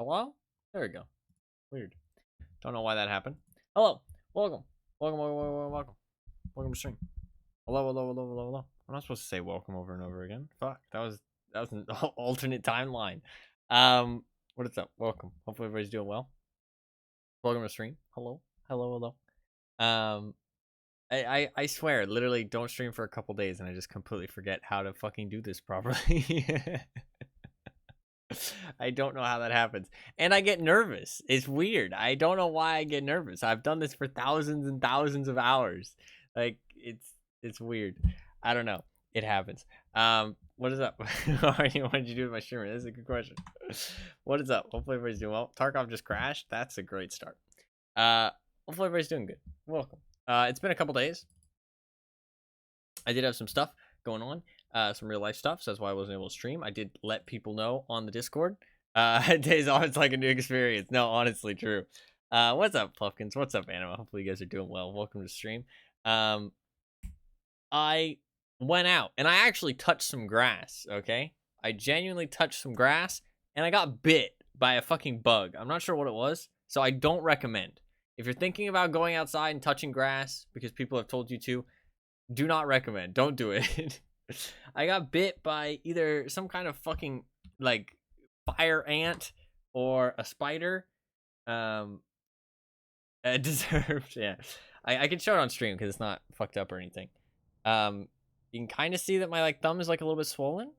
Hello? There we go. Weird. Don't know why that happened. Hello. Welcome. Welcome. Welcome to stream. Hello. I'm not supposed to say welcome over and over again. Fuck. That was an alternate timeline. What is up? Welcome. Hopefully everybody's doing well. Welcome to stream. Hello. I swear, literally don't stream for a couple days and I just completely forget how to fucking do this properly. I don't know how that happens. And I get nervous. It's weird. I don't know why I get nervous. I've done this for thousands and thousands of hours. Like it's weird. I don't know. It happens. What is up? What did you do with my streamer? That's a good question. What is up? Hopefully everybody's doing well. Tarkov just crashed. That's a great start. Hopefully everybody's doing good. Welcome. It's been a couple days. I did have some stuff going on. Some real life stuff, so that's why I wasn't able to stream. I did let people know on the Discord. Days off, it's like a new experience. No, honestly, true. What's up, Puffkins? What's up, Anima? Hopefully you guys are doing well. Welcome to stream. I went out and I actually touched some grass, okay? I genuinely touched some grass and I got bit by a fucking bug. I'm not sure what it was, so I don't recommend. If you're thinking about going outside and touching grass because people have told you to, do not recommend. Don't do it. I got bit by either some kind of fucking like fire ant or a spider. Deserved. Yeah, I can show it on stream because it's not fucked up or anything. You can kind of see that my like thumb is like a little bit swollen,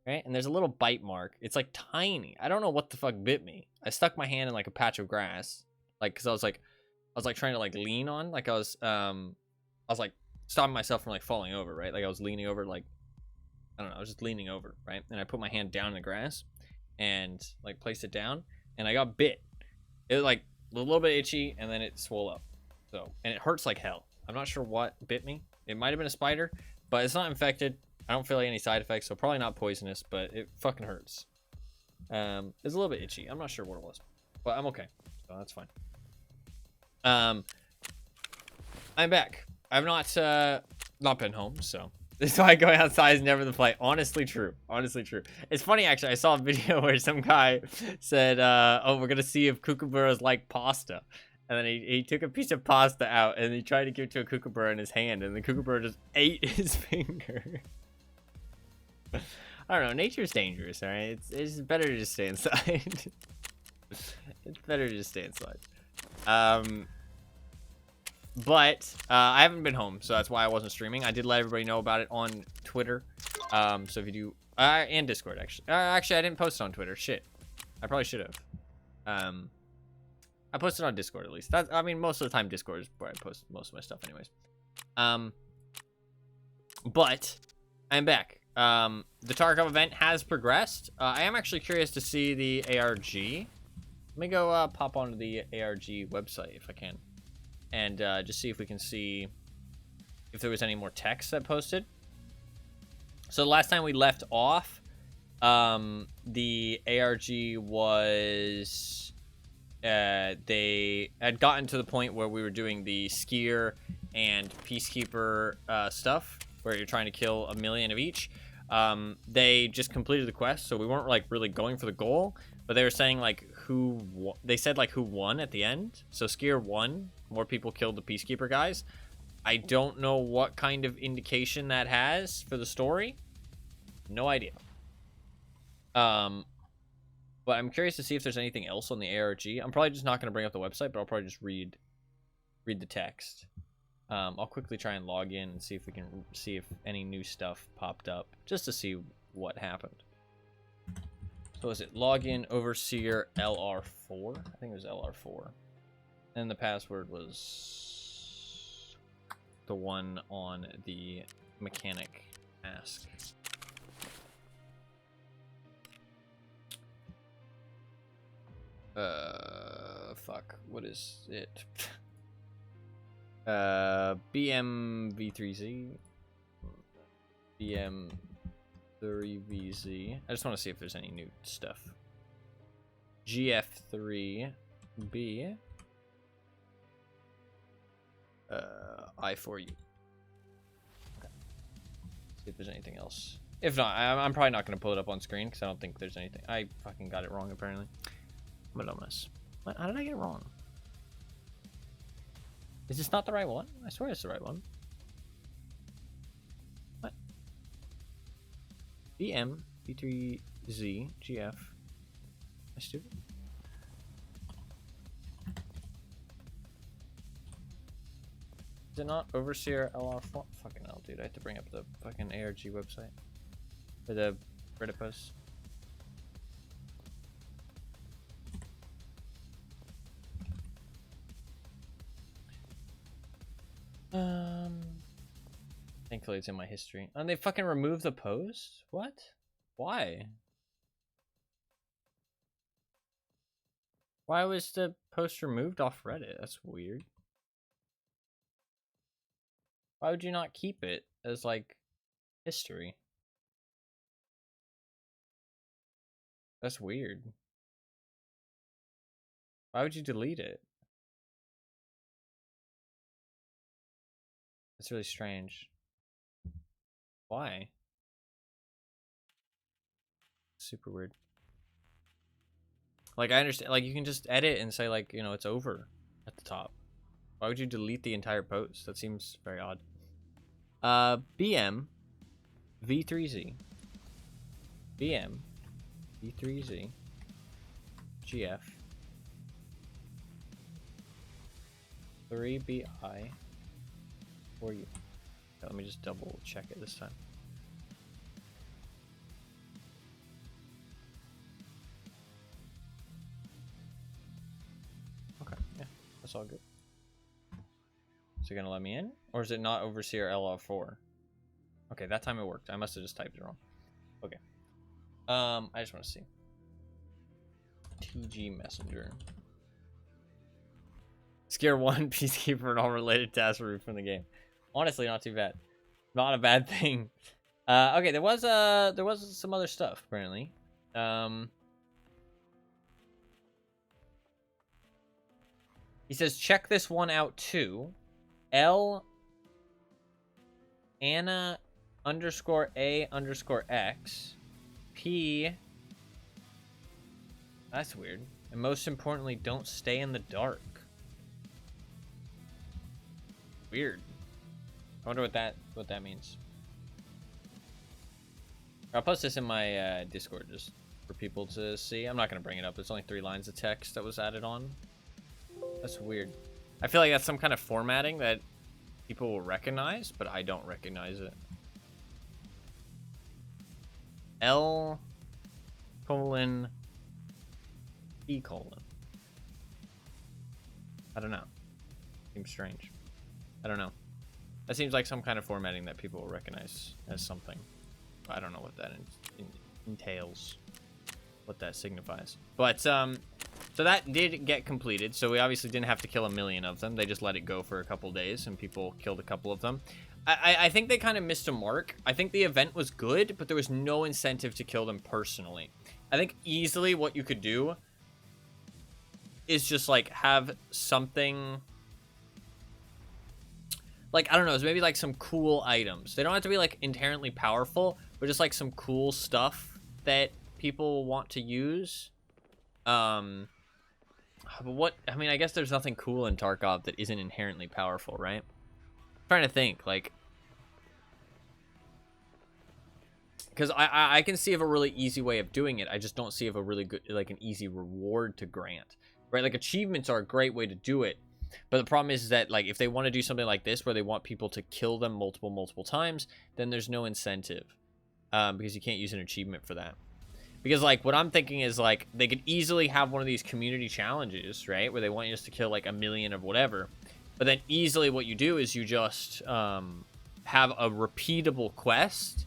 right? And there's a little bite mark. It's like tiny. I don't know what the fuck bit me. I stuck my hand in like a patch of grass, like because I was like trying to like lean on, like I was like stopping myself from like falling over, right? Like I was leaning over, like I don't know, I was just leaning over, right? And I put my hand down in the grass and like placed it down and I got bit. It was like a little bit itchy and then it swelled up. So, and it hurts like hell. I'm not sure what bit me. It might have been a spider, but it's not infected. I don't feel like any side effects, so probably not poisonous, but it fucking hurts. It's a little bit itchy. I'm not sure what it was, but I'm okay. So that's fine. I'm back. I've not been home, so this is why going outside is never the play. Honestly true. It's funny, actually. I saw a video where some guy said, oh, we're going to see if kookaburras like pasta. And then he took a piece of pasta out and he tried to give it to a kookaburra in his hand. And the kookaburra just ate his finger. I don't know. Nature's dangerous, all right? It's better to just stay inside. It's better to just stay inside. But I haven't been home, so that's why I wasn't streaming. I did let everybody know about it on Twitter. So if you do, and Discord actually. Actually, I didn't post it on Twitter. Shit, I probably should have. I posted on Discord at least. I mean, most of the time Discord is where I post most of my stuff, anyways. But I'm back. The Tarkov event has progressed. I am actually curious to see the ARG. Let me go pop onto the ARG website if I can. And just see if we can see if there was any more text that posted. So the last time we left off, the ARG was they had gotten to the point where we were doing the skier and peacekeeper stuff, where you're trying to kill 1 million of each. They just completed the quest, so we weren't like really going for the goal, but they were saying like they said like who won at the end. So skier won. More people killed the peacekeeper guys. I don't know what kind of indication that has for the story. No idea. But I'm curious to see if there's anything else on the ARG. I'm probably just not going to bring up the website, but I'll probably just read the text. I'll quickly try and log in and see if we can see if any new stuff popped up, just to see what happened. So is it login overseer LR4? I think it was LR4. And the password was the one on the mechanic ask. Fuck. What is it? BMV3Z. BM3VZ. I just want to see if there's any new stuff. GF3B. I4U. Okay. See if there's anything else. If not, I'm probably not going to pull it up on screen because I don't think there's anything. I fucking got it wrong apparently. I'm a dumbass. What? How did I get it wrong? Is this not the right one? I swear it's the right one. What? BM, B3Z, GF. Am I stupid? Is it not Overseer LR4? Fucking hell, dude. I have to bring up the fucking ARG website. Or the Reddit post. Thankfully it's in my history. And they fucking removed the post? What? Why? Why was the post removed off Reddit? That's weird. Why would you not keep it as, like, history? That's weird. Why would you delete it? That's really strange. Why? Super weird. Like, I understand, like, you can just edit and say, like, you know, it's over at the top. Why would you delete the entire post? That seems very odd. BM V3Z BM V3Z GF 3BI for you. Okay, let me just double check it this time. Okay, yeah, that's all good. Is it gonna let me in? Or is it not Overseer LR4? Okay, that time it worked. I must have just typed it wrong. Okay. I just want to see. TG Messenger. Scare 1 Peacekeeper and all related tasks removed from the game. Honestly, not too bad. Not a bad thing. Okay, there was some other stuff apparently. He says check this one out too. L Anna _ A _ X P. That's weird. And most importantly, don't stay in the dark. Weird. I wonder what that means. I'll post this in my Discord just for people to see. I'm not gonna bring it up. There's only 3 lines of text that was added on. That's weird. I feel like that's some kind of formatting that people will recognize, but I don't recognize it. L colon E colon. I don't know. Seems strange. I don't know. That seems like some kind of formatting that people will recognize as something. I don't know what that entails, what that signifies. But so that did get completed. So we obviously didn't have to kill 1 million of them. They just let it go for a couple days, and people killed a couple of them. I think they kind of missed a mark. I think the event was good, but there was no incentive to kill them personally. I think easily what you could do is just like have something. Like, I don't know, it's maybe like some cool items. They don't have to be like inherently powerful, but just like some cool stuff that people want to use. But what, I mean, I guess there's nothing cool in Tarkov that isn't inherently powerful, right? I'm trying to think, like, because I can see of a really easy way of doing it. I just don't see of a really good, like, an easy reward to grant, right? Like, achievements are a great way to do it. But the problem is that, like, if they want to do something like this where they want people to kill them multiple times, then there's no incentive, because you can't use an achievement for that. Because, like, what I'm thinking is, like, they could easily have one of these community challenges, right, where they want you just to kill like 1 million of whatever, but then easily what you do is you just have a repeatable quest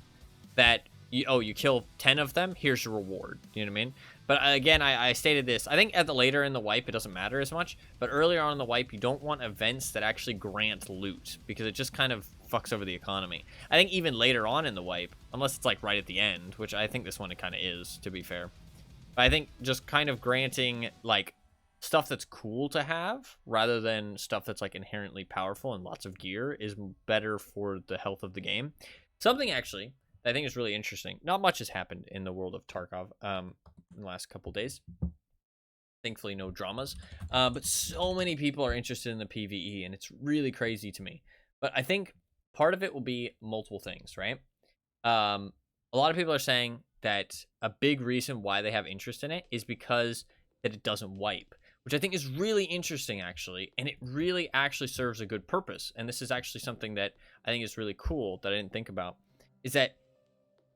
that you kill 10 of them, here's your reward. You know what I mean? But again, I stated this. I think later in the wipe, it doesn't matter as much. But earlier on in the wipe, you don't want events that actually grant loot, because it just kind of fucks over the economy. I think even later on in the wipe, unless it's like right at the end, which I think this one it kind of is, to be fair. But I think just kind of granting like stuff that's cool to have rather than stuff that's like inherently powerful and lots of gear is better for the health of the game. Something actually I think is really interesting. Not much has happened in the world of Tarkov in the last couple days. Thankfully, no dramas. But so many people are interested in the PvE, and it's really crazy to me. But I think part of it will be multiple things, right? A lot of people are saying that a big reason why they have interest in it is because that it doesn't wipe, which I think is really interesting, actually, and it really actually serves a good purpose. And this is actually something that I think is really cool that I didn't think about, is that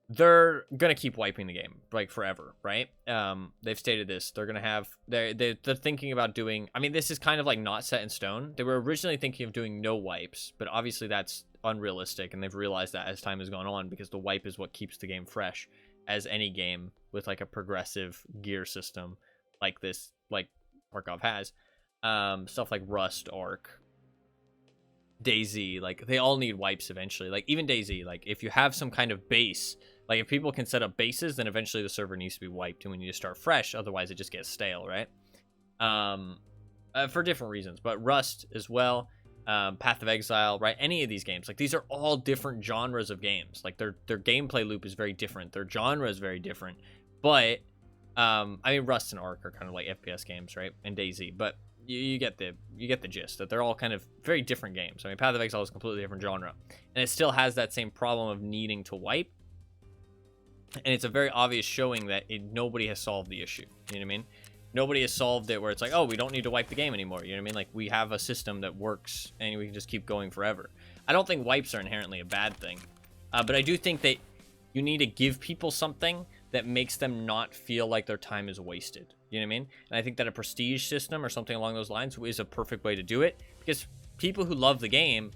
they're gonna keep wiping the game like forever, right? They've stated this. They're gonna have they're thinking about doing. I mean, this is kind of like not set in stone. They were originally thinking of doing no wipes, but obviously that's unrealistic, and they've realized that as time has gone on, because the wipe is what keeps the game fresh, as any game with like a progressive gear system like this, like Tarkov has. Stuff like Rust, Arc, DayZ, like they all need wipes eventually. Like even DayZ, like if you have some kind of base, like if people can set up bases, then eventually the server needs to be wiped and we need to start fresh. Otherwise it just gets stale, right? For different reasons, but Rust as well, Path of Exile, right? Any of these games, like these are all different genres of games. Like their gameplay loop is very different. Their genre is very different. But I mean, Rust and Arc are kind of like FPS games, right? And DayZ, but you get the gist that they're all kind of very different games. I mean, Path of Exile is a completely different genre, and it still has that same problem of needing to wipe. And it's a very obvious showing that nobody has solved the issue. You know what I mean? Nobody has solved it where it's like, oh, we don't need to wipe the game anymore. You know what I mean? Like we have a system that works and we can just keep going forever. I don't think wipes are inherently a bad thing, but I do think that you need to give people something that makes them not feel like their time is wasted. You know what I mean? And I think that a prestige system or something along those lines is a perfect way to do it, because people who love the game,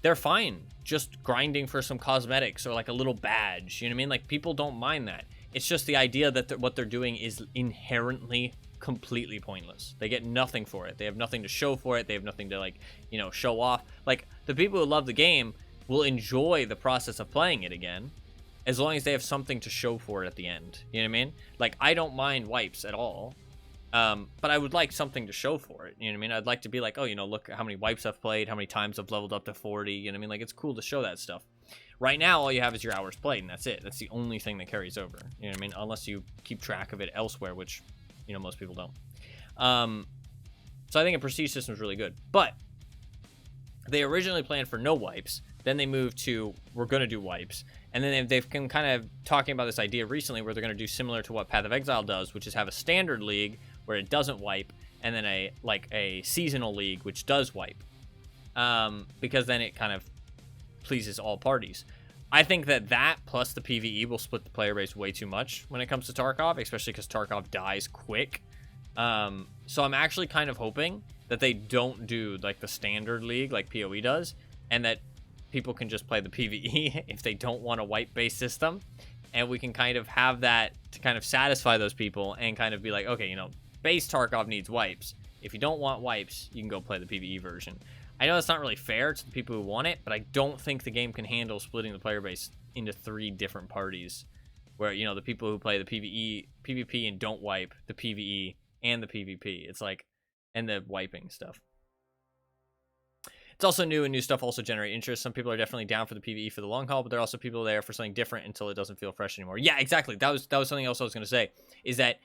they're fine just grinding for some cosmetics or like a little badge. You know what I mean? Like people don't mind that. It's just the idea that what they're doing is inherently completely pointless. They get nothing for it. They have nothing to show for it. They have nothing to, like, you know, show off. Like the people who love the game will enjoy the process of playing it again, as long as they have something to show for it at the end. You know what I mean? Like, I don't mind wipes at all, but I would like something to show for it. You know what I mean? I'd like to be like, oh, you know, look how many wipes I've played, how many times I've leveled up to 40. You know what I mean? Like, it's cool to show that stuff. Right now, all you have is your hours played, and that's it. That's the only thing that carries over. You know what I mean? Unless you keep track of it elsewhere, which, you know, most people don't. So I think a prestige system is really good. But they originally planned for no wipes. Then they moved to, we're going to do wipes. And then they've been kind of talking about this idea recently where they're going to do similar to what Path of Exile does, which is have a standard league where it doesn't wipe, and then a seasonal league which does wipe. Because then it kind of pleases all parties. I think that plus the PvE will split the player base way too much when it comes to Tarkov, especially because Tarkov dies quick. So I'm actually kind of hoping that they don't do like the standard league like PoE does, and that people can just play the PvE if they don't want a wipe-based system, and we can kind of have that to kind of satisfy those people and kind of be like, okay, you know, base Tarkov needs wipes. If you don't want wipes, you can go play the PvE version. I know that's not really fair to the people who want it, but I don't think the game can handle splitting the player base into 3 different parties, where, you know, the people who play the PvP and don't wipe, the PvE and the PvP. It's like, and the wiping stuff. It's also new, and new stuff also generate interest. Some people are definitely down for the PvE for the long haul, but there are also people there for something different until it doesn't feel fresh anymore. Yeah, exactly. That was something else I was going to say, is that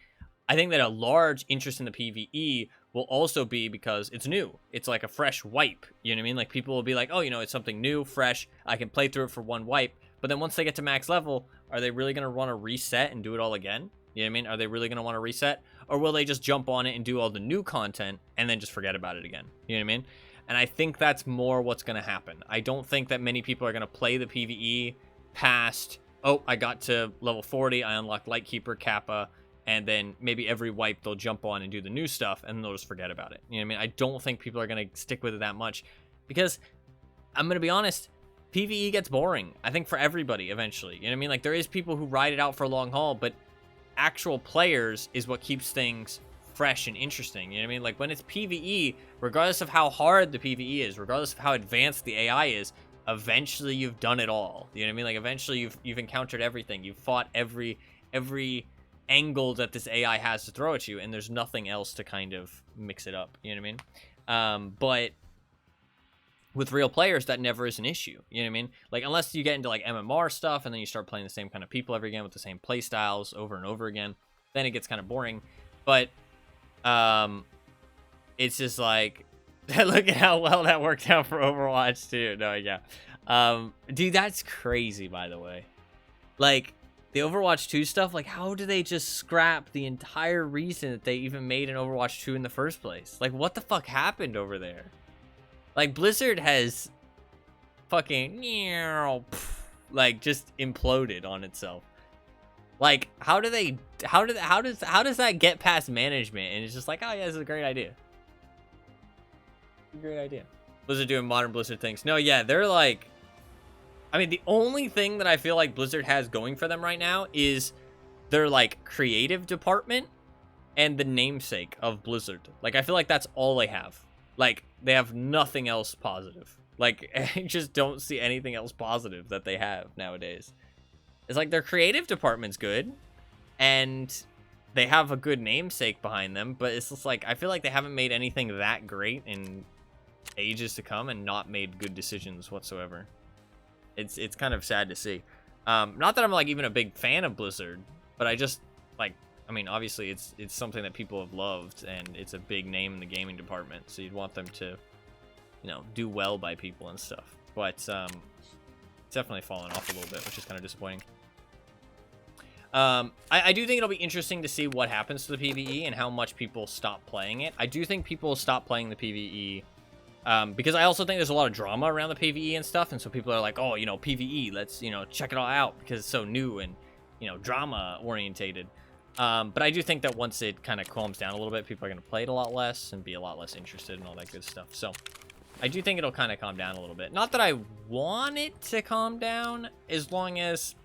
I think that a large interest in the PvE will also be because it's new. It's like a fresh wipe. You know what I mean? Like people will be like, oh, you know, it's something new, fresh. I can play through it for one wipe. But then once they get to max level, are they really going to want to reset and do it all again? You know what I mean? Are they really going to want to reset? Or will they just jump on it and do all the new content and then just forget about it again? You know what I mean? And I think that's more what's going to happen. I don't think that many people are going to play the PvE past, oh, I got to level 40, I unlocked Lightkeeper, Kappa, and then maybe every wipe they'll jump on and do the new stuff, and they'll just forget about it. You know what I mean? I don't think people are going to stick with it that much, because I'm going to be honest, PvE gets boring, I think, for everybody eventually. You know what I mean? Like, there is people who ride it out for a long haul, but actual players is what keeps things fresh and interesting. You know what I mean? Like when it's PvE, regardless of how hard the PvE is, regardless of how advanced the AI is, eventually you've done it all. You know what I mean? Like eventually you've encountered everything. You've fought every angle that this AI has to throw at you, and there's nothing else to kind of mix it up. You know what I mean? But with real players, that never is an issue. You know what I mean? Like, unless you get into like MMR stuff and then you start playing the same kind of people every again with the same play styles over and over again, then it gets kind of boring. But It's just like, look at how well that worked out for Overwatch 2. No, yeah. Dude, that's crazy, by the way. Like, the Overwatch 2 stuff, like, how do they just scrap the entire reason that they even made an Overwatch 2 in the first place? Like, what the fuck happened over there? Like, Blizzard has fucking, like, just imploded on itself. Like, how does that get past management? And it's just like, oh yeah, this is a great idea. Great idea. Blizzard doing modern Blizzard things. No, yeah, they're like, I mean, the only thing that I feel like Blizzard has going for them right now is their, like, creative department and the namesake of Blizzard. Like, I feel like that's all they have. Like, they have nothing else positive. Like, I just don't see anything else positive that they have nowadays. It's like their creative department's good, and they have a good namesake behind them, but it's just like, I feel like they haven't made anything that great in ages to come and not made good decisions whatsoever. It's kind of sad to see. Not that I'm, like, even a big fan of Blizzard, but I just, like, I mean, obviously it's something that people have loved, and it's a big name in the gaming department, so you'd want them to, you know, do well by people and stuff. But it's definitely fallen off a little bit, which is kind of disappointing. I do think it'll be interesting to see what happens to the PvE and how much people stop playing it. I do think people will stop playing the PvE because I also think there's a lot of drama around the PvE and stuff, and so people are like, oh, you know, PvE, let's, you know, check it all out because it's so new and, you know, drama orientated. But I do think that once it kind of calms down a little bit, people are going to play it a lot less and be a lot less interested in all that good stuff. So I do think it'll kind of calm down a little bit. Not that I want it to calm down, as long as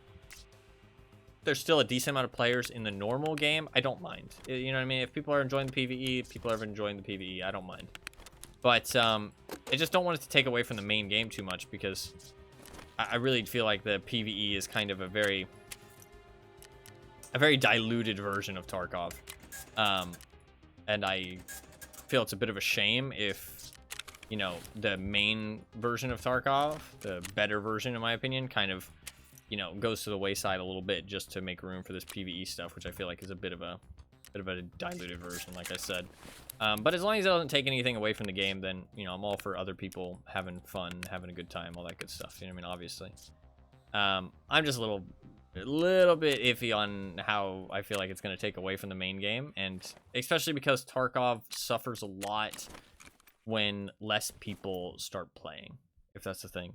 there's still a decent amount of players in the normal game. I don't mind. You know what I mean? If people are enjoying the PvE, if people are enjoying the PvE, I don't mind. But I just don't want it to take away from the main game too much, because I really feel like the PvE is kind of a very diluted version of Tarkov. And I feel it's a bit of a shame if, you know, the main version of Tarkov, the better version in my opinion, kind of, you know, goes to the wayside a little bit just to make room for this PvE stuff, which I feel like is a bit of a diluted version, like I said. But as long as it doesn't take anything away from the game, then, you know, I'm all for other people having fun, having a good time, all that good stuff. You know what I mean? Obviously. I'm just a little bit iffy on how I feel like it's going to take away from the main game, and especially because Tarkov suffers a lot when less people start playing, if that's the thing.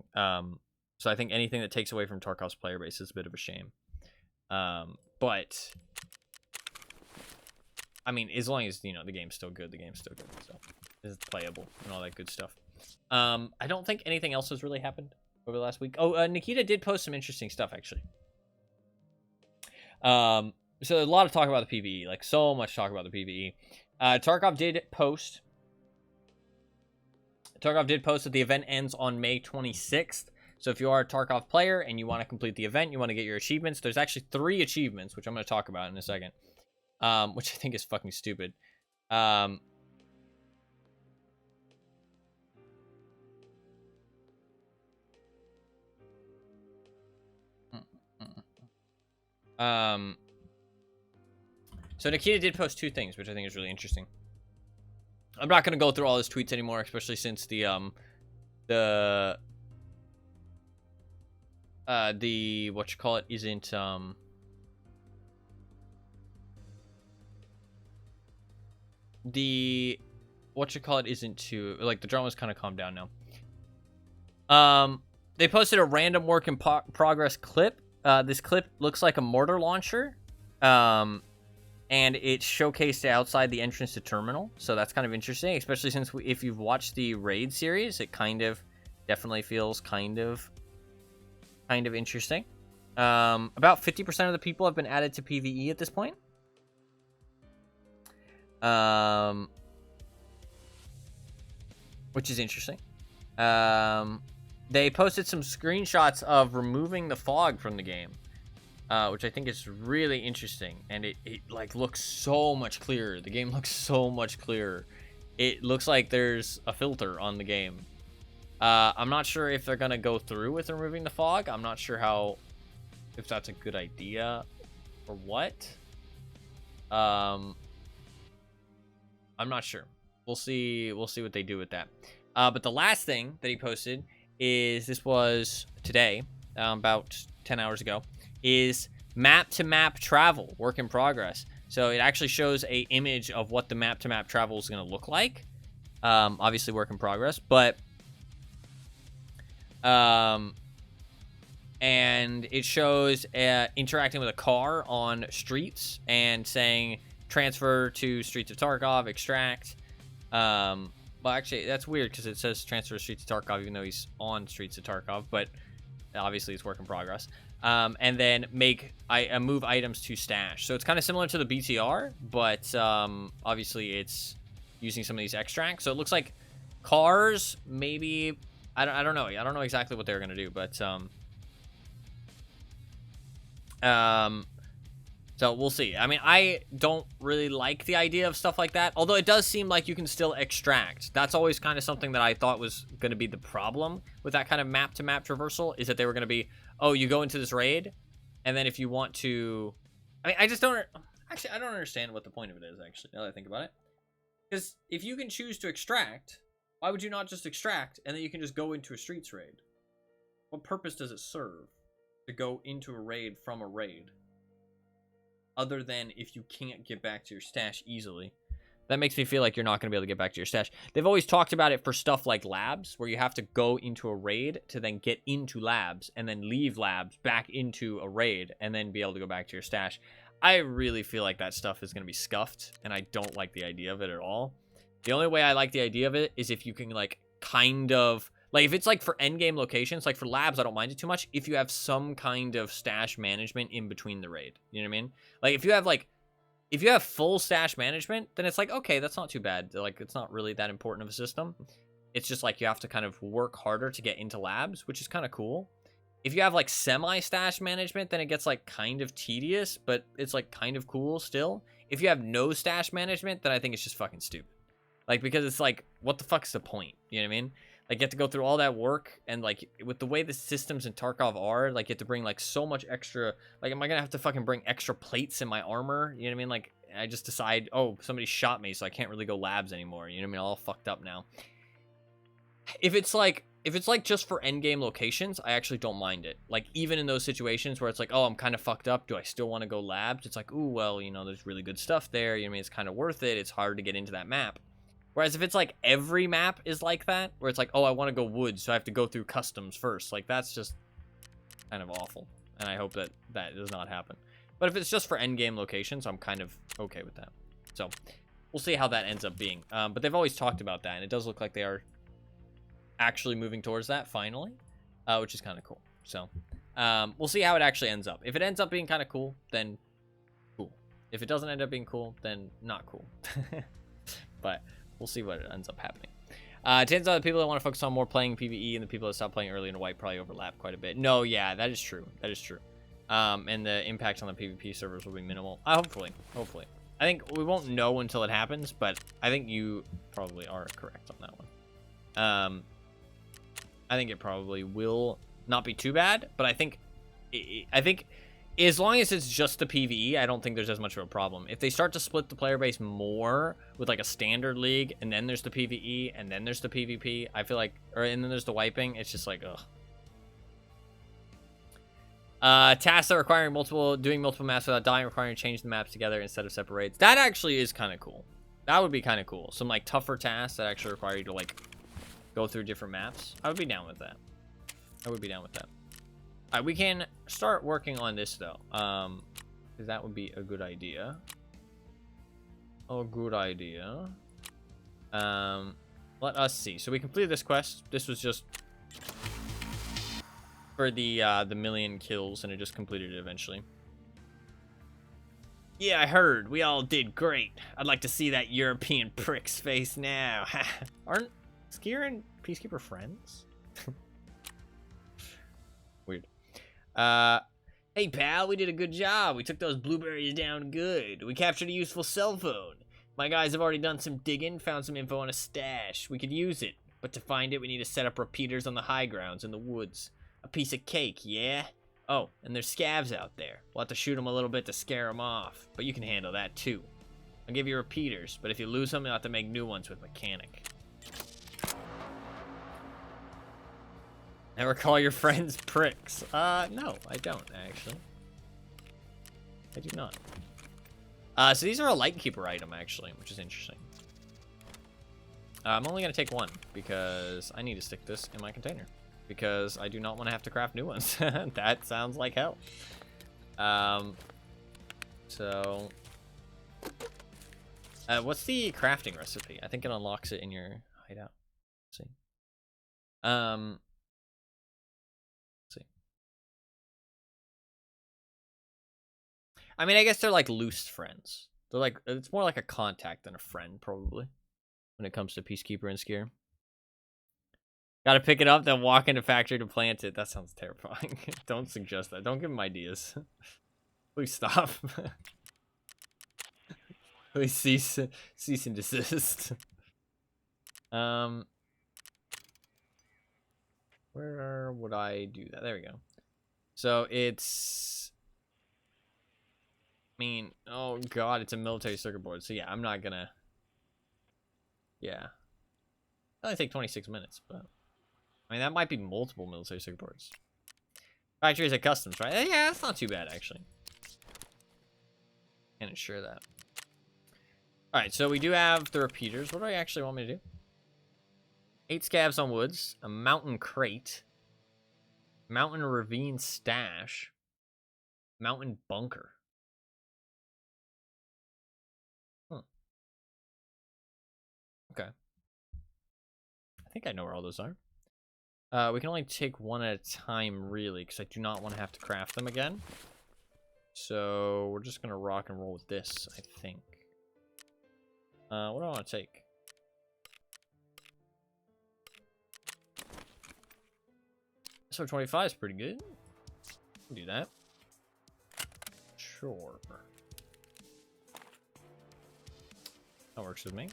So I think anything that takes away from Tarkov's player base is a bit of a shame. But I mean, as long as, you know, the game's still good, so it's playable and all that good stuff. I don't think anything else has really happened over the last week. Oh, Nikita did post some interesting stuff, actually. So a lot of talk about the PvE, like so much talk about the PvE. Tarkov did post that the event ends on May 26th. So if you are a Tarkov player and you want to complete the event, you want to get your achievements, there's actually 3 achievements, which I'm going to talk about in a second, which I think is fucking stupid. So Nikita did post 2 things, which I think is really interesting. I'm not going to go through all his tweets anymore, especially since the whatchamacallit isn't isn't too, like, the drama's kind of calmed down now. They posted a random work in progress clip. This clip looks like a mortar launcher, and it's showcased outside the entrance to terminal, so that's kind of interesting, especially since if you've watched the raid series, it kind of definitely feels kind of interesting. About 50% of the people have been added to PvE at this point. Which is interesting. They posted some screenshots of removing the fog from the game, which I think is really interesting, and it like looks so much clearer. The game looks so much clearer. It looks like there's a filter on the game. I'm not sure if they're gonna go through with removing the fog. I'm not sure if that's a good idea or what. I'm not sure. We'll see what they do with that. But the last thing that he posted is, this was today, about 10 hours ago, is map-to-map travel, work in progress. So it actually shows a image of what the map-to-map travel is going to look like. Obviously work in progress, but and it shows interacting with a car on streets and saying transfer to Streets of Tarkov, extract. Well, actually, that's weird because it says transfer to Streets of Tarkov even though he's on Streets of Tarkov, but obviously it's work in progress. And then move items to stash. So it's kind of similar to the BTR, but obviously it's using some of these extracts. So it looks like cars, maybe. I don't know. I don't know exactly what they're gonna do, but so we'll see. I mean, I don't really like the idea of stuff like that, although it does seem like you can still extract. That's always kind of something that I thought was going to be the problem with that kind of map-to-map traversal, is that they were going to be, oh, you go into this raid, and then if you want to... I mean, I just don't... Actually, I don't understand what the point of it is, actually, now that I think about it. Because if you can choose to extract, why would you not just extract, and then you can just go into a streets raid? What purpose does it serve to go into a raid from a raid? Other than if you can't get back to your stash easily. That makes me feel like you're not going to be able to get back to your stash. They've always talked about it for stuff like labs, where you have to go into a raid to then get into labs, and then leave labs back into a raid, and then be able to go back to your stash. I really feel like that stuff is going to be scuffed, and I don't like the idea of it at all. The only way I like the idea of it is if you can, like, kind of... Like, if it's, like, for endgame locations, like, for labs, I don't mind it too much. If you have some kind of stash management in between the raid. You know what I mean? Like, if you have, like... If you have full stash management, then it's like, okay, that's not too bad. Like, it's not really that important of a system. It's just, like, you have to kind of work harder to get into labs, which is kind of cool. If you have, like, semi-stash management, then it gets, like, kind of tedious, but it's, like, kind of cool still. If you have no stash management, then I think it's just fucking stupid. Like, because it's, like, what the fuck's the point? You know what I mean? Like, you have to go through all that work, and, like, with the way the systems in Tarkov are, like, you have to bring, like, so much extra... Like, am I gonna have to fucking bring extra plates in my armor? You know what I mean? Like, I just decide, oh, somebody shot me, so I can't really go labs anymore. You know what I mean? All fucked up now. If it's, like, just for endgame locations, I actually don't mind it. Like, even in those situations where it's like, oh, I'm kind of fucked up, do I still want to go labs? It's like, ooh, well, you know, there's really good stuff there. You know what I mean? It's kind of worth it. It's hard to get into that map. Whereas if it's like every map is like that, where it's like, oh, I want to go woods, so I have to go through customs first. Like, that's just kind of awful. And I hope that that does not happen. But if it's just for endgame locations, I'm kind of okay with that. So we'll see how that ends up being. But they've always talked about that, and it does look like they are actually moving towards that finally, which is kind of cool. So we'll see how it actually ends up. If it ends up being kind of cool, then cool. If it doesn't end up being cool, then not cool. But... we'll see what ends up happening. Turns out the people that want to focus on more playing PvE and the people that stop playing early in white probably overlap quite a bit. No, yeah, that is true. That is true. And the impact on the PvP servers will be minimal. Hopefully. Hopefully. I think we won't know until it happens, but I think you probably are correct on that one. I think it probably will not be too bad, but I think as long as it's just the PvE, I don't think there's as much of a problem. If they start to split the player base more with like a standard league, and then there's the PvE, and then there's the PvP, I feel like, and then there's the wiping, it's just like, ugh. Tasks that requiring doing multiple maps without dying, requiring to change the maps together instead of separates. That actually is kind of cool. That would be kind of cool. Some like tougher tasks that actually require you to like go through different maps. I would be down with that. I would be down with that. All right, we can start working on this though, because that would be a good idea. A good idea. Let us see. So we completed this quest. This was just for the million kills, and it just completed it eventually. Yeah, I heard. We all did great. I'd like to see that European prick's face now. Aren't Skier and Peacekeeper friends? Weird. Hey pal, we did a good job. We took those blueberries down good. We captured a useful cell phone. My guys have already done some digging, found some info on a stash. We could use it, but to find it we need to set up repeaters on the high grounds in the woods. A piece of cake, yeah? Oh, and there's scavs out there. We'll have to shoot them a little bit to scare them off, but you can handle that too. I'll give you repeaters, but if you lose them, you'll have to make new ones with mechanic. Never call your friends pricks. No, I don't, actually. I do not. So these are a Lightkeeper item, actually, which is interesting. I'm only going to take one, because I need to stick this in my container. Because I do not want to have to craft new ones. That sounds like hell. So... what's the crafting recipe? I think it unlocks it in your hideout. Let's see. Let's see. I mean, I guess they're like loose friends. They're like, it's more like a contact than a friend, probably, when it comes to Peacekeeper and Skier. Gotta pick it up, then walk into factory to plant it. That sounds terrifying. Don't suggest that. Don't give him ideas. Please stop. Please cease and desist. Where would I do that? There we go. So it's... I mean, oh god, it's a military circuit board. So yeah, I'm not gonna... Yeah. It'll only take 26 minutes, but... I mean, that might be multiple military circuit boards. Factories at customs, right? Yeah, that's not too bad, actually. Can't ensure that. Alright, so we do have the repeaters. What do I actually want me to do? 8 scabs on woods. A mountain crate. Mountain ravine stash. Mountain bunker. Okay. I think I know where all those are. We can only take one at a time, really, because I do not want to have to craft them again. So we're just going to rock and roll with this, I think. What do I want to take? So 25 is pretty good. Do that. Sure. That works with me.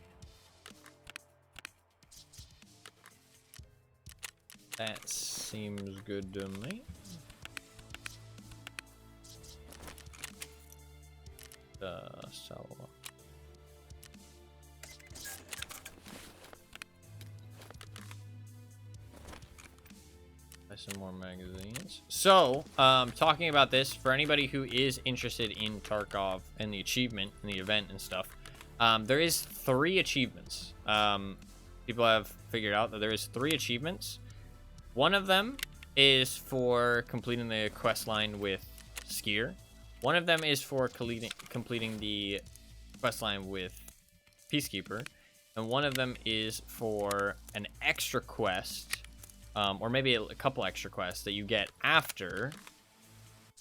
That seems good to me. So... Buy some more magazines. So, talking about this, for anybody who is interested in Tarkov and the achievement and the event and stuff, there is 3 achievements. People have figured out that there is 3 achievements. One of them is for completing the quest line with Skier. One of them is for completing the quest line with Peacekeeper. And one of them is for an extra quest, or maybe a couple extra quests that you get after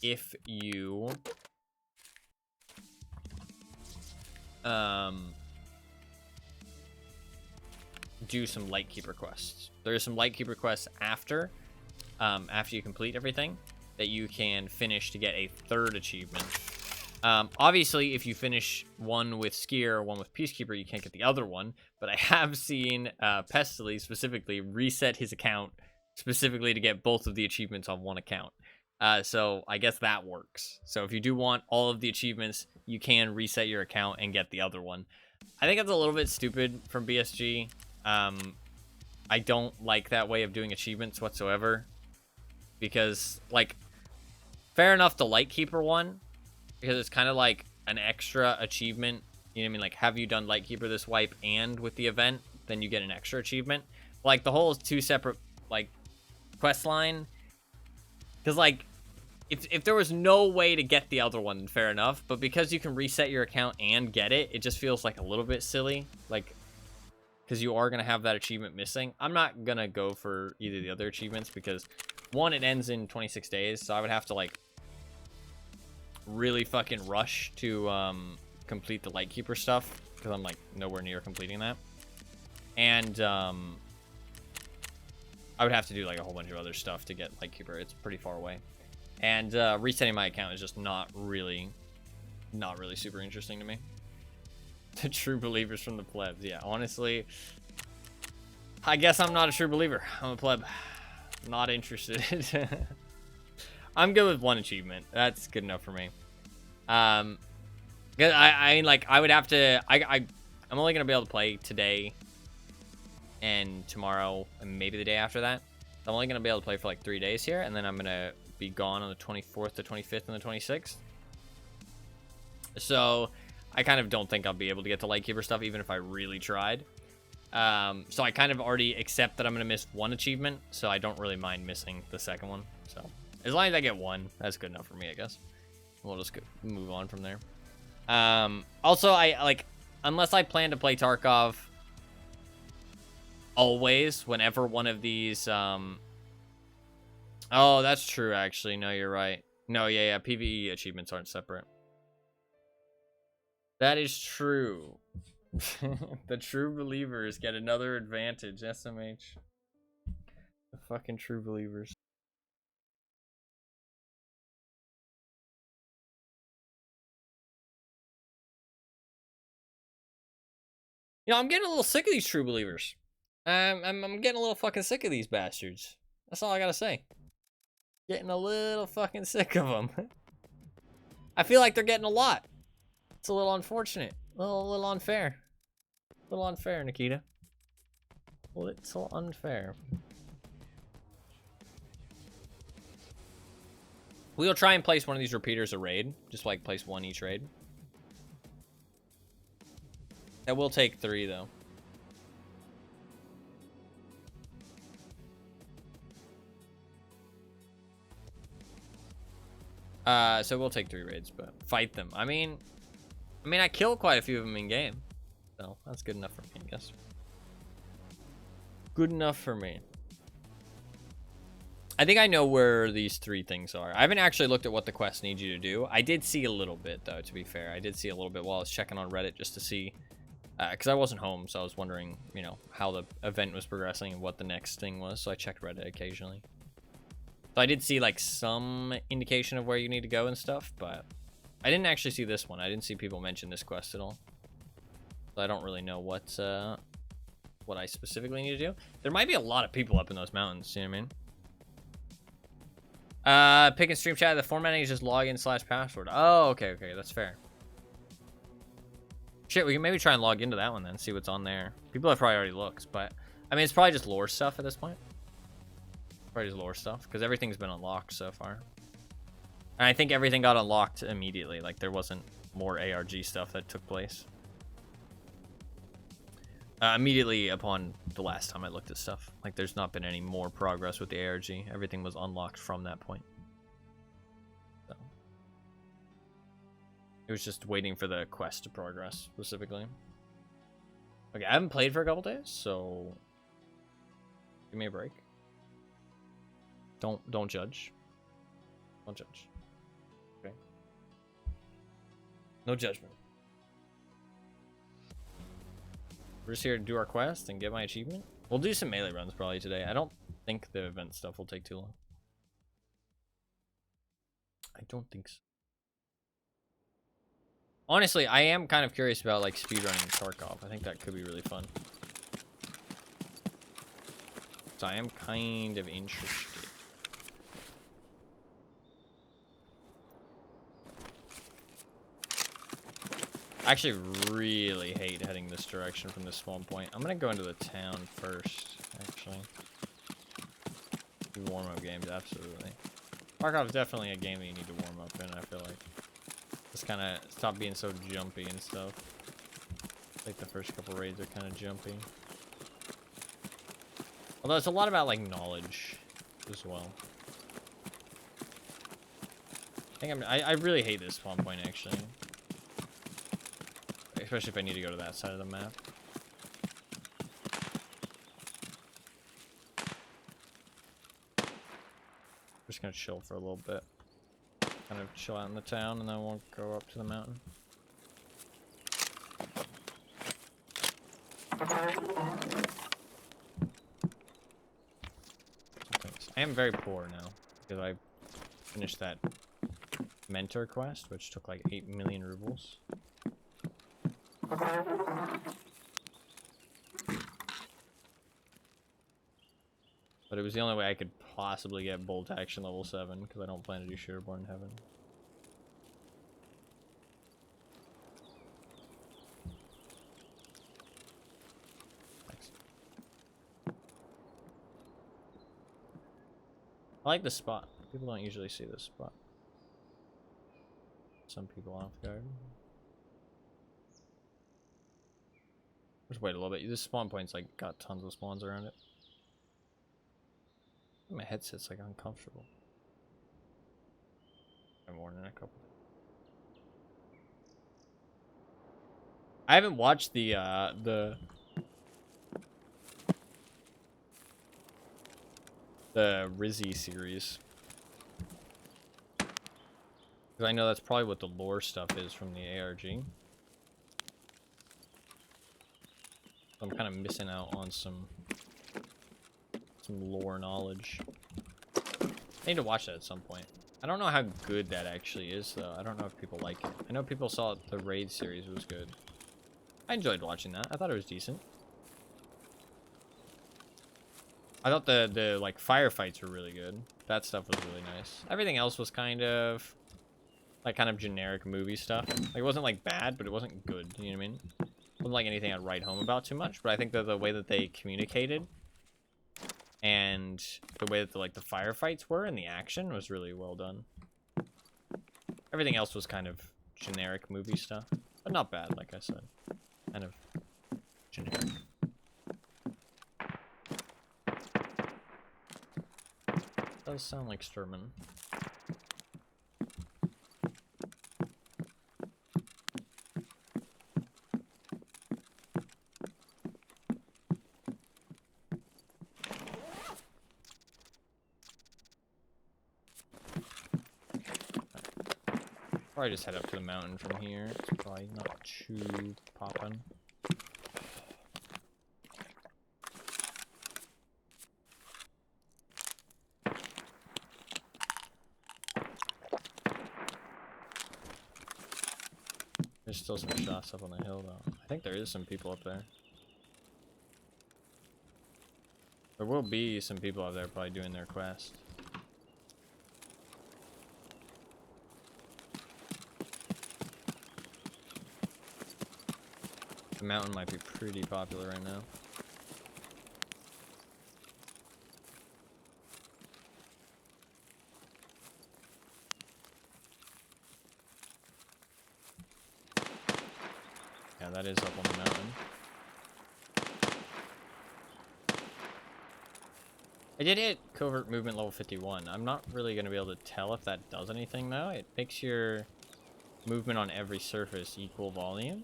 if you do some Lightkeeper quests. There are some Lightkeeper quests after you complete everything that you can finish to get a 3rd achievement. Obviously, if you finish one with Skier or one with Peacekeeper, you can't get the other one. But I have seen Pestily specifically reset his account specifically to get both of the achievements on one account. So I guess that works. So if you do want all of the achievements, you can reset your account and get the other one. I think that's a little bit stupid from BSG. I don't like that way of doing achievements whatsoever. Because, like, fair enough, the Lightkeeper one, because it's kind of like an extra achievement. You know what I mean? Like, have you done Lightkeeper this wipe and with the event, then you get an extra achievement. Like, the whole 2 separate, like, quest line. Because, like, if there was no way to get the other one, then fair enough. But because you can reset your account and get it, it just feels like a little bit silly. Like, because you are going to have that achievement missing. I'm not going to go for either of the other achievements because, one, it ends in 26 days. So I would have to, like, really fucking rush to complete the Lightkeeper stuff because I'm, like, nowhere near completing that. And I would have to do, like, a whole bunch of other stuff to get Lightkeeper. It's pretty far away. And resetting my account is just not really super interesting to me. The true believers from the plebs. Yeah, honestly, I guess I'm not a true believer. I'm a pleb. Not interested. I'm good with 1 achievement. That's good enough for me. Cause I mean, like, I would have to. I'm only gonna be able to play today and tomorrow and maybe the day after that. I'm only gonna be able to play for like 3 days here, and then I'm gonna be gone on the 24th, the 25th, and the 26th. So I kind of don't think I'll be able to get to Lightkeeper stuff, even if I really tried. So I kind of already accept that I'm gonna miss one achievement, so I don't really mind missing the second one. So as long as I get one, that's good enough for me, I guess. We'll just move on from there. Also, I like, unless I plan to play Tarkov always, whenever one of these, oh, that's true, actually. No, you're right. No, yeah, PvE achievements aren't separate. That is true. The true believers get another advantage, SMH. The fucking true believers. You know, I'm getting a little sick of these true believers. I'm getting a little fucking sick of these bastards. That's all I gotta say. Getting a little fucking sick of them. I feel like they're getting a lot. It's a little unfortunate. A little unfair. A little unfair, Nikita. A little unfair. We'll try and place one of these repeaters a raid. Just like place one each raid. That will take 3 though. So we'll take 3 raids, but fight them. I mean, I killed quite a few of them in game, so that's good enough for me, I guess. Good enough for me. I think I know where these 3 things are. I haven't actually looked at what the quest needs you to do. I did see a little bit, though, to be fair. I did see a little bit while I was checking on Reddit just to see, because I wasn't home, so I was wondering, you know, how the event was progressing and what the next thing was, so I checked Reddit occasionally. So I did see, like, some indication of where you need to go and stuff, but I didn't actually see this one. I didn't see people mention this quest at all. So I don't really know what I specifically need to do. There might be a lot of people up in those mountains, you know what I mean? Pick and stream chat. The formatting is just login/password. Oh, okay, that's fair. Shit, we can maybe try and log into that one then, see what's on there. People have probably already looked, but I mean, it's probably just lore stuff at this point. Probably just lore stuff, because everything's been unlocked so far. And I think everything got unlocked immediately. Like, there wasn't more ARG stuff that took place. Immediately upon the last time I looked at stuff. Like, there's not been any more progress with the ARG. Everything was unlocked from that point. So. It was just waiting for the quest to progress, specifically. Okay, I haven't played for a couple days, so... give me a break. Don't judge. Don't judge. Okay. No judgment. We're just here to do our quest and get my achievement. We'll do some melee runs probably today. I don't think the event stuff will take too long. I don't think so. Honestly, I am kind of curious about like speedrunning Tarkov. I think that could be really fun. So I am kind of interested. I actually really hate heading this direction from this spawn point. I'm gonna go into the town first, actually. Do warm-up games, absolutely. Tarkov is definitely a game that you need to warm up in, I feel like. Just kind of stop being so jumpy and stuff. Like the first couple raids are kind of jumpy. Although it's a lot about like knowledge as well. I really hate this spawn point actually. Especially if I need to go to that side of the map. I'm just gonna chill for a little bit. Kind of chill out in the town and then we'll go up to the mountain. I am very poor now because I finished that mentor quest, which took like 8 million rubles. But it was the only way I could possibly get bolt action level 7 because I don't plan to do Shooterborn in Heaven. I like the spot. People don't usually see this spot. Some people off guard. Just wait a little bit. This spawn point's like got tons of spawns around it. My headset's like uncomfortable. I'm worn in a couple. I haven't watched the Rizzy series. Because I know that's probably what the lore stuff is from the ARG. So I'm kind of missing out on some lore knowledge. I need to watch that at some point. I don't know how good that actually is, though. I don't know if people like it. I know people saw the Raid series was good. I enjoyed watching that. I thought it was decent. I thought the like firefights were really good. That stuff was really nice. Everything else was kind of like generic movie stuff. Like, it wasn't like bad, but it wasn't good. You know what I mean? It wasn't like anything I'd write home about too much. But I think that the way that they communicated and the way that the firefights were and the action was really well done. Everything else was kind of generic movie stuff, but not bad. Like I said, kind of generic. Does sound like Sturman. Probably just head up to the mountain from here. It's probably not too poppin'. There's still some shots up on the hill, though. I think there is some people up there. There will be some people up there probably doing their quest. The mountain might be pretty popular right now. Yeah, that is up on the mountain. I did hit covert movement level 51. I'm not really going to be able to tell if that does anything, though. It makes your movement on every surface equal volume.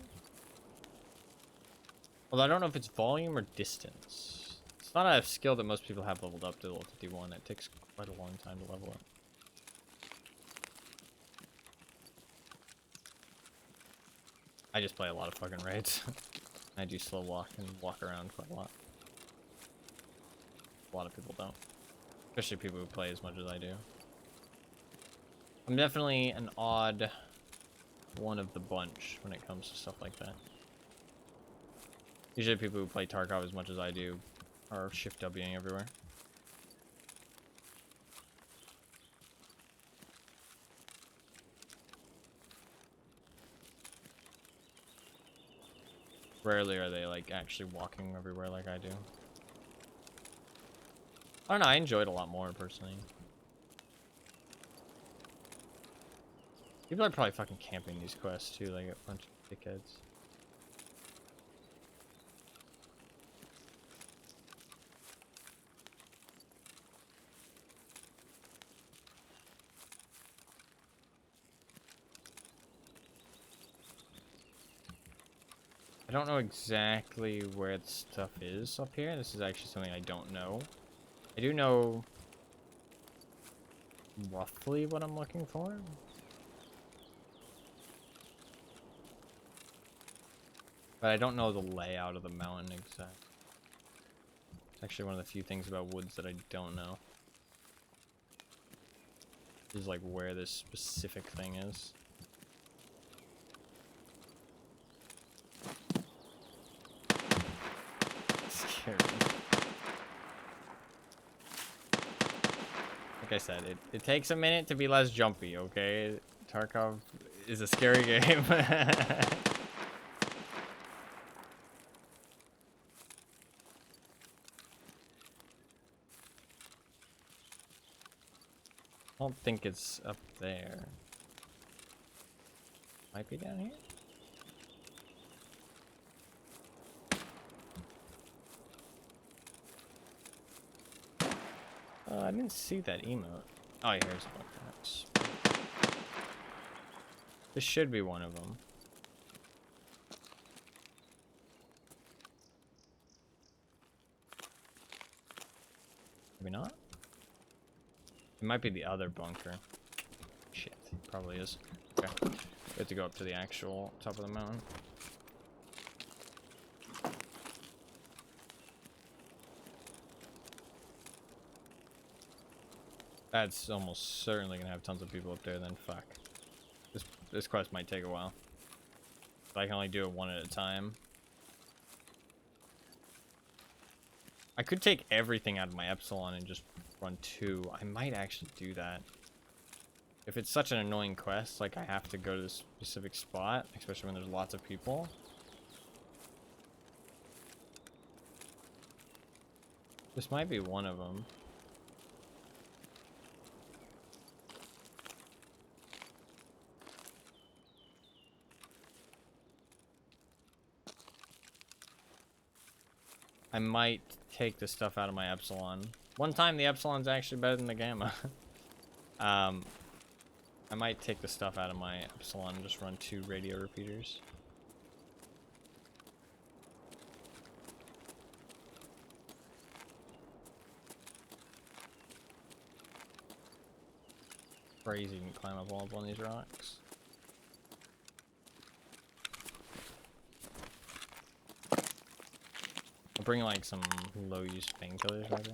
Although I don't know if it's volume or distance. It's not a skill that most people have leveled up to level 51. It takes quite a long time to level up. I just play a lot of fucking raids. I do slow walk and walk around quite a lot. A lot of people don't. Especially people who play as much as I do. I'm definitely an odd one of the bunch when it comes to stuff like that. Usually people who play Tarkov as much as I do are shift Wing everywhere. Rarely are they like actually walking everywhere like I do. I don't know, I enjoyed it a lot more personally. People are probably fucking camping these quests too, like a bunch of dickheads. I don't know exactly where the stuff is up here. This is actually something I don't know. I do know roughly what I'm looking for. But I don't know the layout of the mountain exactly. It's actually one of the few things about woods that I don't know. Is like where this specific thing is. Scary. Like I said, it takes a minute to be less jumpy, okay? Tarkov is a scary game. I don't think it's up there. Might be down here. I didn't see that emote. Oh, yeah, here's one. Perhaps. This should be one of them. Maybe not? It might be the other bunker. Shit, probably is. Okay. We have to go up to the actual top of the mountain. That's almost certainly gonna have tons of people up there then. Fuck. This quest might take a while. But I can only do it one at a time. I could take everything out of my Epsilon and just run 2. I might actually do that. If it's such an annoying quest, like I have to go to this specific spot, especially when there's lots of people. This might be one of them. I might take the stuff out of my Epsilon. One time the Epsilon's actually better than the Gamma. I might take the stuff out of my Epsilon and just run 2 radio repeaters. Crazy you can climb up all up on these rocks. I'll bring like some low-use painkillers right there.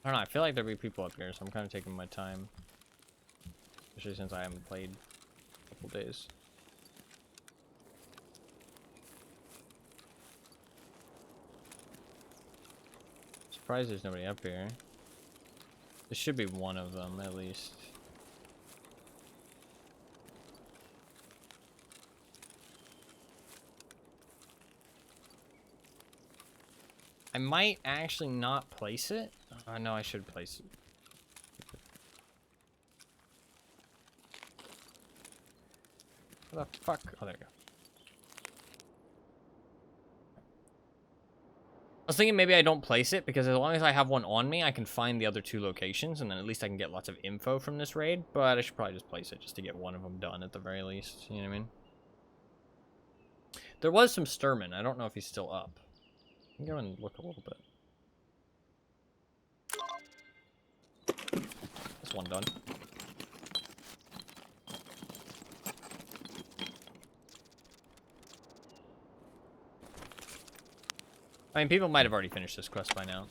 I don't know, I feel like there'll be people up here, so I'm kind of taking my time. Especially since I haven't played a couple days. Surprised there's nobody up here. This should be one of them, at least. I might actually not place it. No, I should place it. What the fuck? Oh, there you go. I was thinking maybe I don't place it, because as long as I have one on me, I can find the other 2 locations, and then at least I can get lots of info from this raid, but I should probably just place it just to get one of them done at the very least, you know what I mean? There was some Sturman. I don't know if he's still up. I can go and look a little bit. That's one done. I mean, people might have already finished this quest by now.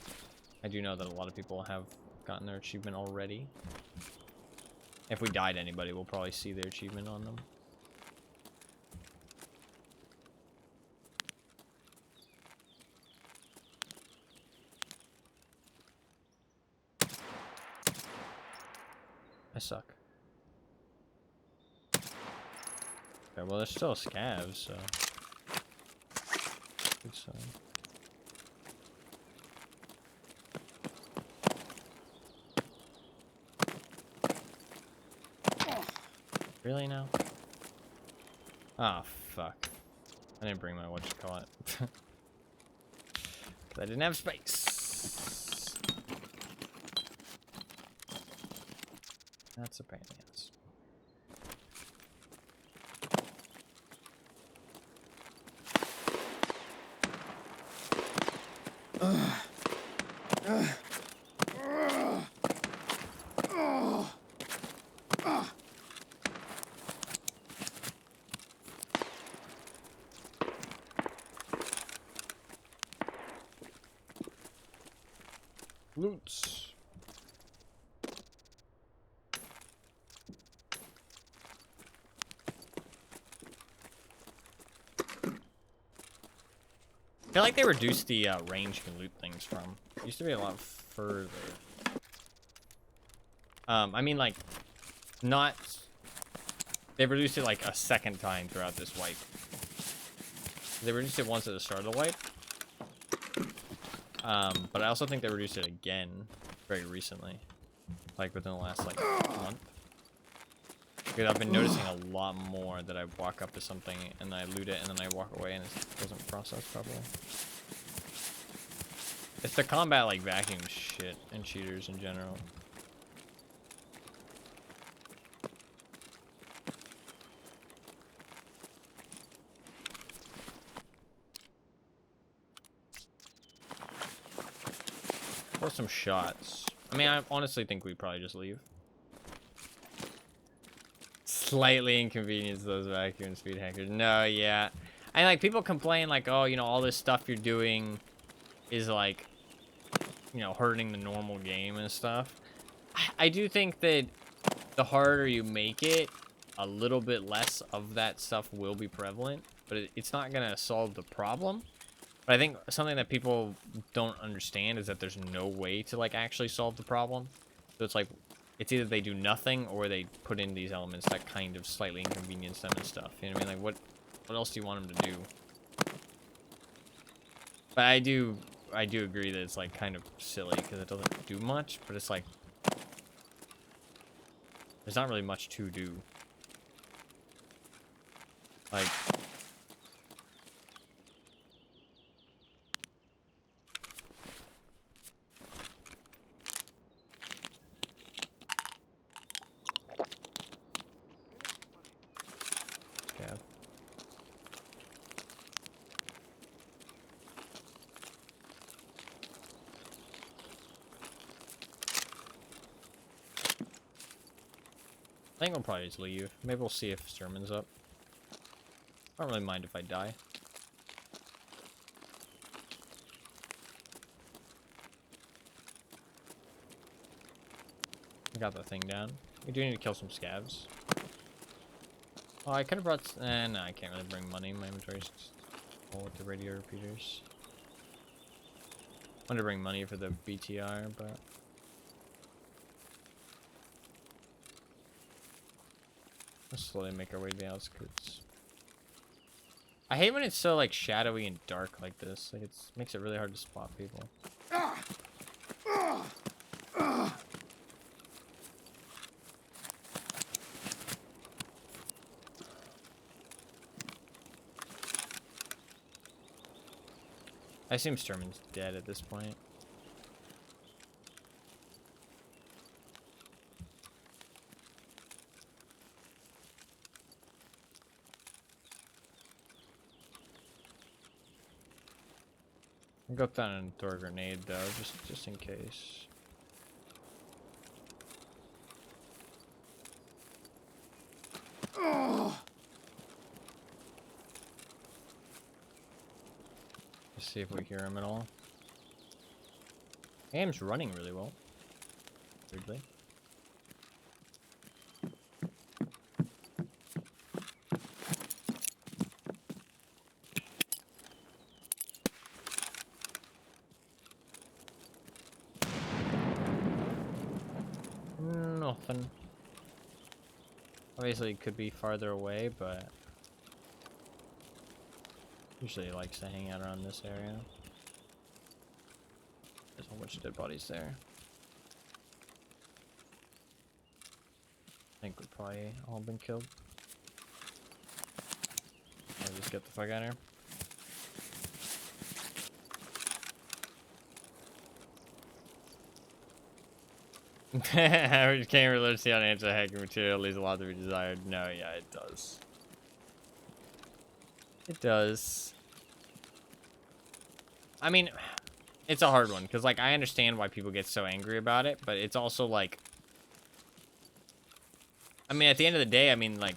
I do know that a lot of people have gotten their achievement already. If we died anybody, we'll probably see their achievement on them. I suck. Okay, well, there's still scavs, so... Good sign. Really now? Ah, oh, fuck. I didn't bring my whatchamacallit. Because I didn't have space. That's a pain in the ass. Loots. feel like they reduced the range you can loot things from. It used to be a lot further. I mean, like, not... They've reduced it, like, a second time throughout this wipe. They reduced it once at the start of the wipe. But I also think they reduced it again very recently. Like, within the last, like, month. Because I've been noticing a lot more that I walk up to something and I loot it and then I walk away and it doesn't process properly. It's the combat, like, vacuum shit and cheaters in general. Or some shots. I mean, I honestly think we probably just leave. Slightly inconvenience those vacuum speed hackers. No, yeah. And, like, people complain, like, oh, you know, all this stuff you're doing is, like, you know, hurting the normal game and stuff. I do think that the harder you make it, a little bit less of that stuff will be prevalent. But it's not going to solve the problem. But I think something that people don't understand is that there's no way to, like, actually solve the problem. So it's like, it's either they do nothing or they put in these elements that kind of slightly inconvenience them and stuff. You know what I mean? Like, what else do you want them to do? But I do agree that it's, like, kind of silly because it doesn't do much. But it's like, there's not really much to do. Like... I think we'll probably just leave. Maybe we'll see if Sermon's up. I don't really mind if I die. I got the thing down. We do need to kill some scavs. Oh, I could have brought... no, I can't really bring money. My inventory's just full with the radio repeaters. I wanted to bring money for the BTR, but... Let's slowly make our way to the outskirts. I hate when it's so, like, shadowy and dark like this. Like, it makes it really hard to spot people. I assume Sturman's dead at this point. I'll go down and throw a grenade though, just in case. Let's see if we hear him at all. Aim's running really well. Weirdly. Nothing. Obviously, it could be farther away, but usually he likes to hang out around this area. There's a whole bunch of dead bodies there. I think we've probably all been killed. I'll just get the fuck out of here. Average camera literacy on anti-hacking material leaves a lot to be desired. No, yeah, it does. It does. I mean, it's a hard one, because, like, I understand why people get so angry about it, but it's also, like... I mean, at the end of the day, I mean, like,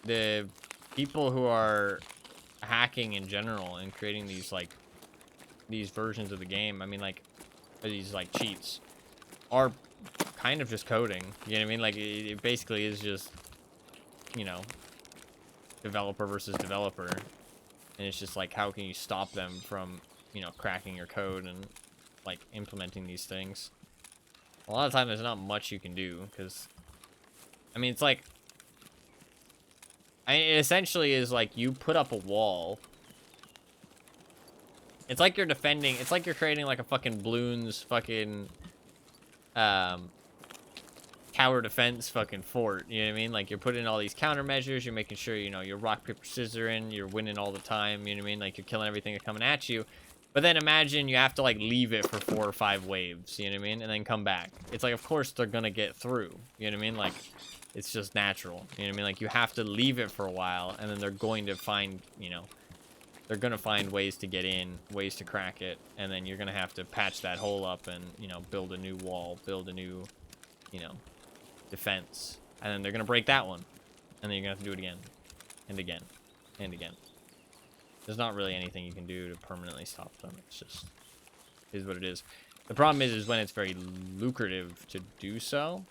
the people who are hacking in general and creating these, like, these versions of the game, I mean, like, these, like, cheats, are kind of just coding. You know what I mean? Like, it basically is just, you know, developer versus developer. And it's just like, how can you stop them from, you know, cracking your code and like implementing these things? A lot of times there's not much you can do, because I mean, it's like, it essentially is like you put up a wall. It's like you're defending, it's like you're creating like a fucking Bloons fucking tower defense fucking fort, you know what I mean? Like, you're putting in all these countermeasures, you're making sure, you know, you're rock, paper, scissoring, you're winning all the time, you know what I mean? Like, you're killing everything that's coming at you. But then imagine you have to, like, leave it for 4 or 5 waves, you know what I mean? And then come back. It's like, of course they're gonna get through, you know what I mean? Like, it's just natural, you know what I mean? Like, you have to leave it for a while, and then they're going to find, you know, they're gonna find ways to get in, ways to crack it, and then you're gonna have to patch that hole up and, you know, build a new wall, build a new, you know, defense, and then they're gonna break that one, and then you're gonna have to do it again and again and again. There's not really anything you can do to permanently stop them. It's just is what it is. The problem is when it's very lucrative to do so.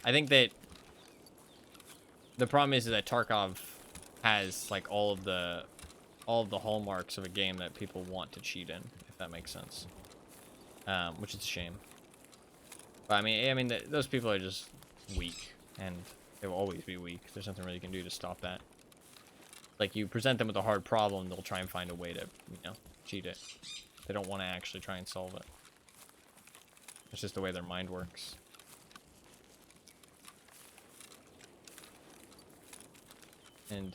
I think that the problem is that Tarkov has like all of the hallmarks of a game that people want to cheat in, if that makes sense, which is a shame. But I mean, those people are just weak, and they will always be weak. There's nothing really you can do to stop that. Like, you present them with a hard problem, they'll try and find a way to, you know, cheat it. They don't want to actually try and solve it. It's just the way their mind works. And,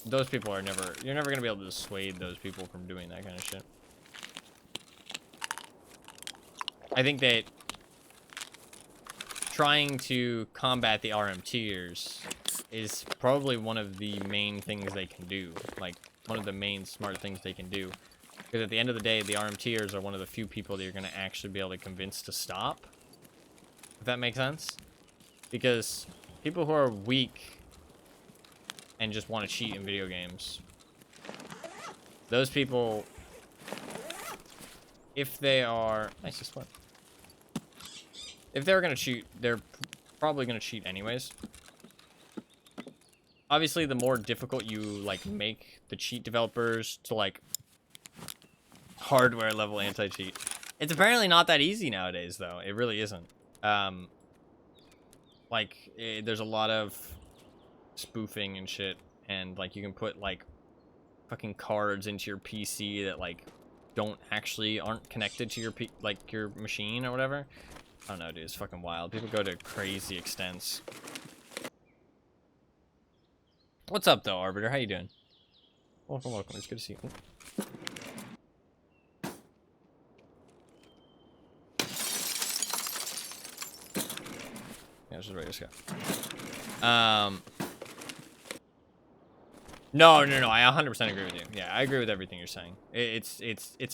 those people are never... You're never going to be able to dissuade those people from doing that kind of shit. I think that trying to combat the RMTers is probably one of the main things they can do. Like, one of the main smart things they can do. Because at the end of the day, the RMTers are one of the few people that you're going to actually be able to convince to stop. If that makes sense. Because people who are weak and just want to cheat in video games, those people, if they are... Nice to split. If they're going to cheat, they're probably going to cheat anyways. Obviously, the more difficult you, like, make the cheat developers to, like, hardware level anti-cheat. It's apparently not that easy nowadays, though. It really isn't. There's a lot of spoofing and shit. And, like, you can put, like, fucking cards into your PC that, like, aren't connected to your, your machine or whatever. I don't know, dude. It's fucking wild. People go to crazy extents. What's up, though, Arbiter? How you doing? Welcome, welcome. It's good to see you. Yeah, this is ready to go. No, I 100% agree with you. Yeah, I agree with everything you're saying. It's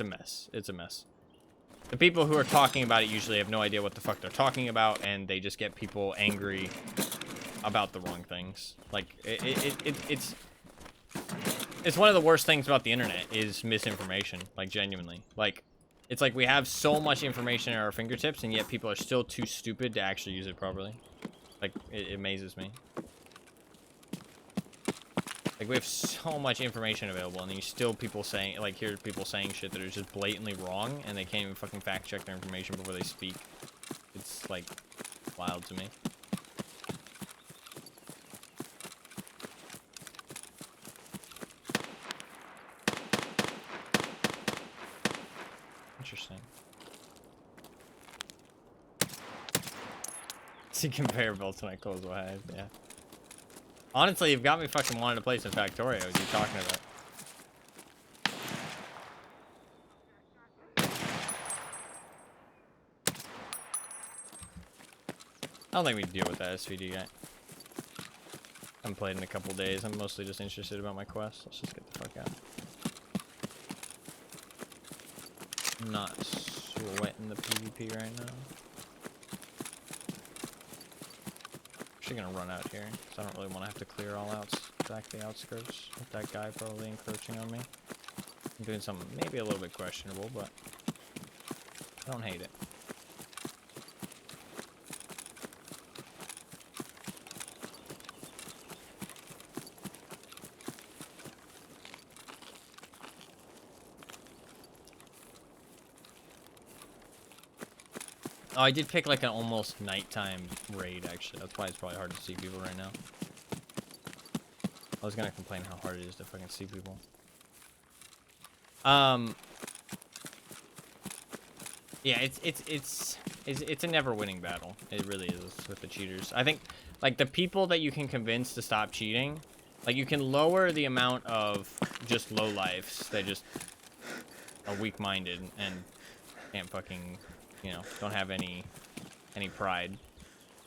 a mess. It's a mess. The people who are talking about it usually have no idea what the fuck they're talking about, and they just get people angry about the wrong things. Like, it's one of the worst things about the internet is misinformation. Like, genuinely. Like, it's like we have so much information at our fingertips, and yet people are still too stupid to actually use it properly. Like, it amazes me. Like, we have so much information available, and then you still hear people saying shit that is just blatantly wrong, and they can't even fucking fact check their information before they speak. It's, like, wild to me. Interesting. See conveyor belts when I close my eyes, yeah. Honestly, you've got me fucking wanting to play some Factorio. What are you talking about? I don't think we can deal with that SVD guy. I haven't played in a couple days. I'm mostly just interested about my quest. Let's just get the fuck out. I'm not sweating the PvP right now. Actually gonna run out here, because I don't really want to have to clear all out back the outskirts with that guy probably encroaching on me. I'm doing something maybe a little bit questionable, but I don't hate it. Oh, I did pick like an almost nighttime raid, actually. That's why it's probably hard to see people right now. I was gonna complain how hard it is to fucking see people. Yeah, it's a never winning battle. It really is with the cheaters. I think like the people that you can convince to stop cheating, like you can lower the amount of just low lifes that just are weak-minded and can't fucking, you know, don't have any pride.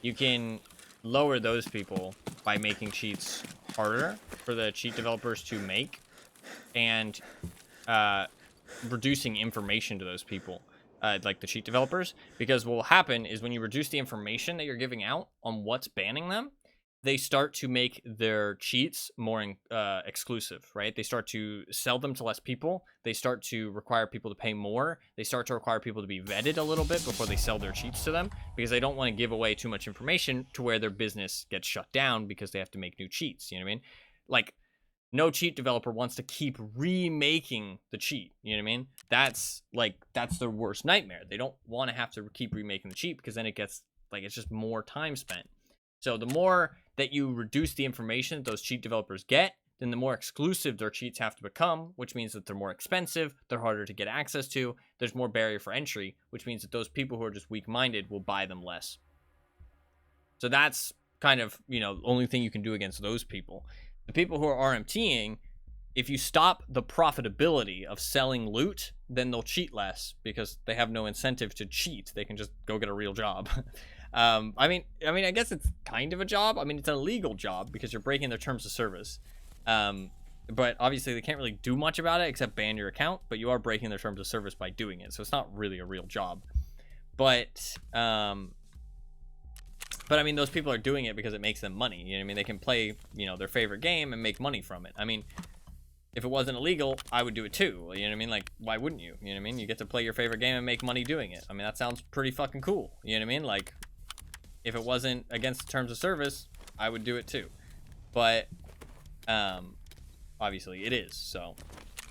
You can lower those people by making cheats harder for the cheat developers to make, and reducing information to those people, like the cheat developers, because what will happen is when you reduce the information that you're giving out on what's banning them, they start to make their cheats more exclusive, right? They start to sell them to less people. They start to require people to pay more. They start to require people to be vetted a little bit before they sell their cheats to them, because they don't want to give away too much information to where their business gets shut down because they have to make new cheats. You know what I mean? Like, no cheat developer wants to keep remaking the cheat. You know what I mean? That's their worst nightmare. They don't want to have to keep remaking the cheat, because then it gets like, it's just more time spent. So the more that you reduce the information that those cheat developers get, then the more exclusive their cheats have to become, which means that they're more expensive, they're harder to get access to, there's more barrier for entry, which means that those people who are just weak-minded will buy them less. So that's kind of, you know, the only thing you can do against those people. The people who are RMTing, if you stop the profitability of selling loot, then they'll cheat less because they have no incentive to cheat. They can just go get a real job. I mean, I guess it's kind of a job. I mean, it's an illegal job because you're breaking their terms of service. But obviously they can't really do much about it except ban your account, but you are breaking their terms of service by doing it. So it's not really a real job. But I mean, those people are doing it because it makes them money. You know what I mean? They can play, you know, their favorite game and make money from it. I mean, if it wasn't illegal, I would do it too. You know what I mean? Like, why wouldn't you? You know what I mean? You get to play your favorite game and make money doing it. I mean, that sounds pretty fucking cool. You know what I mean? Like, if it wasn't against the terms of service, I would do it too. But, obviously it is. So,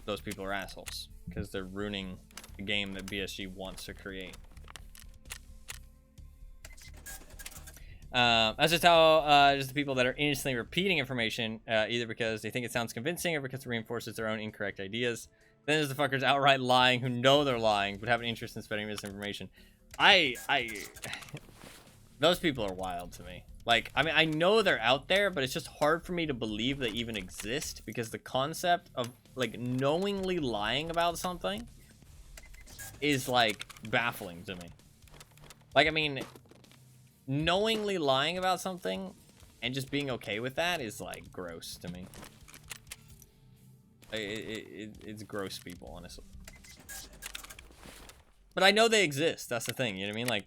those people are assholes because they're ruining the game that BSG wants to create. That's just how just the people that are innocently repeating information, either because they think it sounds convincing or because it reinforces their own incorrect ideas. Then there's the fuckers outright lying who know they're lying but have an interest in spreading misinformation. Those people are wild to me. Like, I mean, I know they're out there, but it's just hard for me to believe they even exist, because the concept of like knowingly lying about something is like baffling to me. Like, I mean, knowingly lying about something and just being okay with that is like gross to me. It's gross people, honestly. But I know they exist. That's the thing. You know what I mean? Like,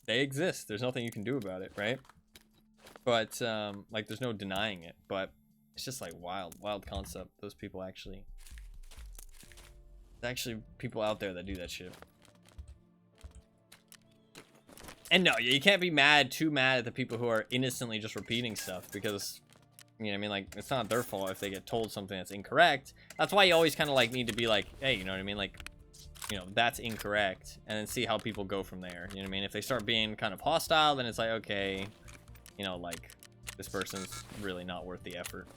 they exist. There's nothing you can do about it, right? But like, there's no denying it. But it's just like wild concept. Those people actually, there's actually people out there that do that shit. And no, you can't be too mad at the people who are innocently just repeating stuff, because, you know what I mean, like, it's not their fault if they get told something that's incorrect. That's why you always kind of like need to be like, hey, you know what I mean, like, you know, that's incorrect, and then see how people go from there. You know what I mean? If they start being kind of hostile, then it's like, okay, you know, like, this person's really not worth the effort.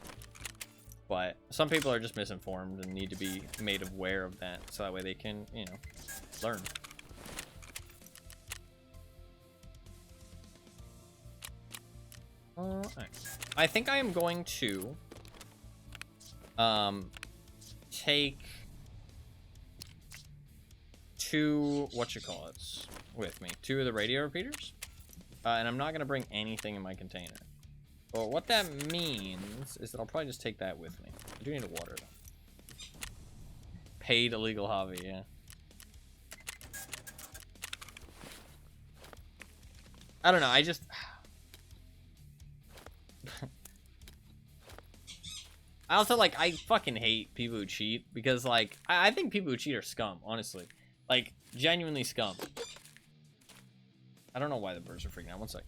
But some people are just misinformed and need to be made aware of that, so that way they can, you know, learn. I think I am going to take 2 with me, 2 of the radio repeaters, and I'm not gonna bring anything in my container. Well, what that means is that I'll probably just take that with me. I do need a water though. Paid illegal hobby, yeah. I don't know, I just I also, like, I fucking hate people who cheat, because, like, I think people who cheat are scum, honestly. Like, genuinely scum. I don't know why the birds are freaking out. One sec.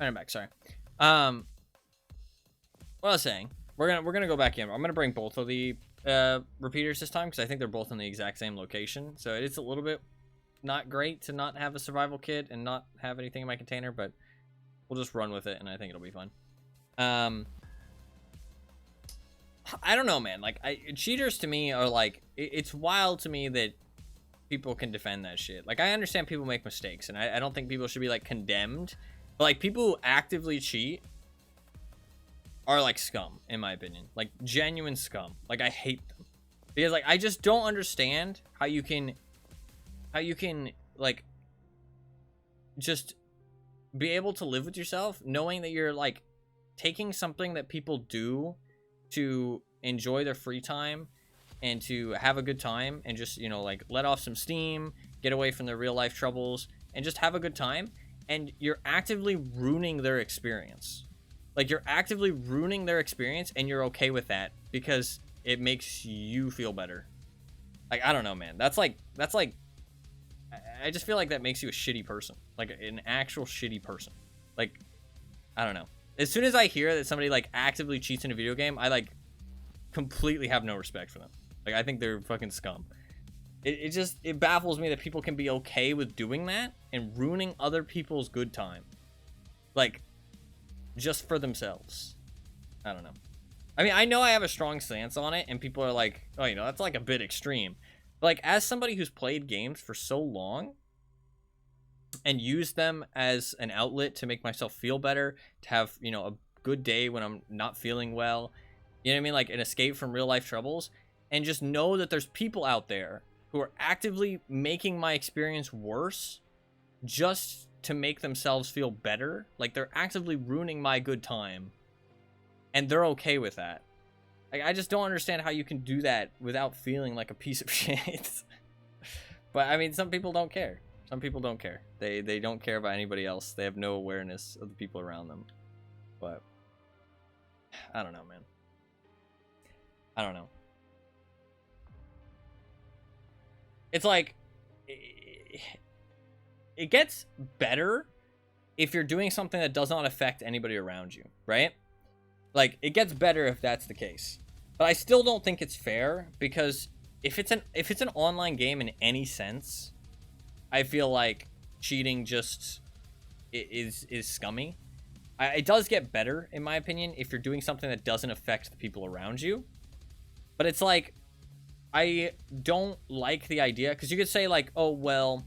I'm back. Sorry. What I was saying, we're gonna go back in. I'm gonna bring both of the repeaters this time because I think they're both in the exact same location. So it's a little bit not great to not have a survival kit and not have anything in my container, but we'll just run with it, and I think it'll be fun. I don't know, man. Like, cheaters to me are like, it's wild to me that people can defend that shit. Like, I understand people make mistakes, and I don't think people should be like condemned, but like people who actively cheat are like scum, in my opinion. Like, genuine scum. Like, I hate them because like I just don't understand how you can like just be able to live with yourself knowing that you're like taking something that people do to enjoy their free time and to have a good time and just, you know, like let off some steam, get away from their real life troubles and just have a good time, and you're actively ruining their experience. Like, you're actively ruining their experience and you're okay with that because it makes you feel better. Like, I don't know, man. That's like I just feel like that makes you a shitty person. Like, an actual shitty person. Like, I don't know. As soon as I hear that somebody, like, actively cheats in a video game, I, like, completely have no respect for them. Like, I think they're fucking scum. It baffles me that people can be okay with doing that and ruining other people's good time. Like, just for themselves. I don't know. I mean, I know I have a strong stance on it, and people are like, oh, you know, that's, like, a bit extreme. But, like, as somebody who's played games for so long and used them as an outlet to make myself feel better, to have, you know, a good day when I'm not feeling well, you know what I mean? Like, an escape from real life troubles, and just know that there's people out there who are actively making my experience worse just to make themselves feel better. Like, they're actively ruining my good time, and they're okay with that. Like, I just don't understand how you can do that without feeling like a piece of shit. But, I mean, some people don't care. Some people don't care. They don't care about anybody else. They have no awareness of the people around them. But, I don't know, man. I don't know. It's like, it gets better if you're doing something that does not affect anybody around you, right? Like, it gets better if that's the case. But I still don't think it's fair, because if it's an online game in any sense, I feel like cheating just is scummy. It does get better, in my opinion, if you're doing something that doesn't affect the people around you. But it's like, I don't like the idea, because you could say like, oh, well,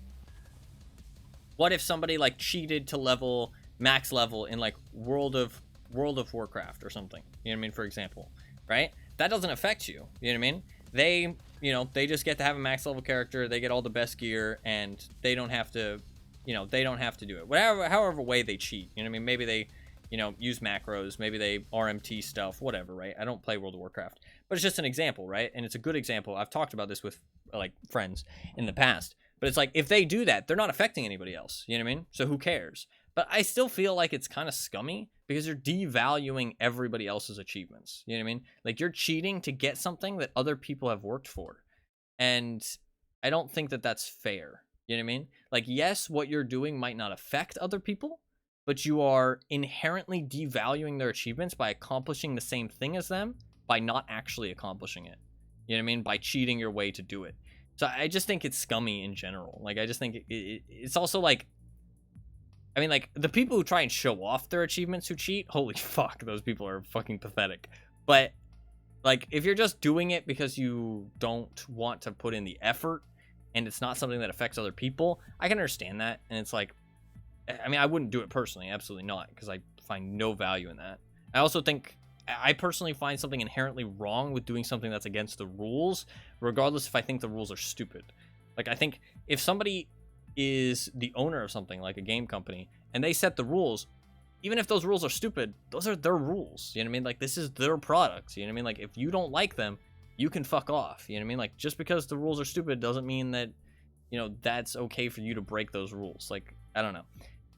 what if somebody like cheated to max level in like World of Warcraft or something? You know what I mean? For example, right? That doesn't affect you. You know what I mean? They, you know, they just get to have a max level character. They get all the best gear, and they don't have to, you know, they don't have to do it. However way they cheat. You know what I mean? Maybe they, you know, use macros. Maybe they RMT stuff. Whatever, right? I don't play World of Warcraft, but it's just an example, right? And it's a good example. I've talked about this with like friends in the past. But it's like, if they do that, they're not affecting anybody else. You know what I mean? So who cares? But I still feel like it's kind of scummy, because you're devaluing everybody else's achievements. You know what I mean? Like, you're cheating to get something that other people have worked for. And I don't think that that's fair. You know what I mean? Like, yes, what you're doing might not affect other people, but you are inherently devaluing their achievements by accomplishing the same thing as them, by not actually accomplishing it. You know what I mean? By cheating your way to do it. So I just think it's scummy in general. Like, I just think it's also like, I mean, like, the people who try and show off their achievements who cheat, holy fuck, those people are fucking pathetic. But, like, if you're just doing it because you don't want to put in the effort, and it's not something that affects other people, I can understand that. And it's like, I mean, I wouldn't do it personally, absolutely not, because I find no value in that. I also think, I personally find something inherently wrong with doing something that's against the rules, regardless if I think the rules are stupid. Like, I think if somebody is the owner of something, like a game company, and they set the rules, even if those rules are stupid, those are their rules. You know what I mean? Like, this is their product. You know what I mean? Like, if you don't like them, you can fuck off. You know what I mean? Like, just because the rules are stupid doesn't mean that, you know, that's okay for you to break those rules. Like, I don't know.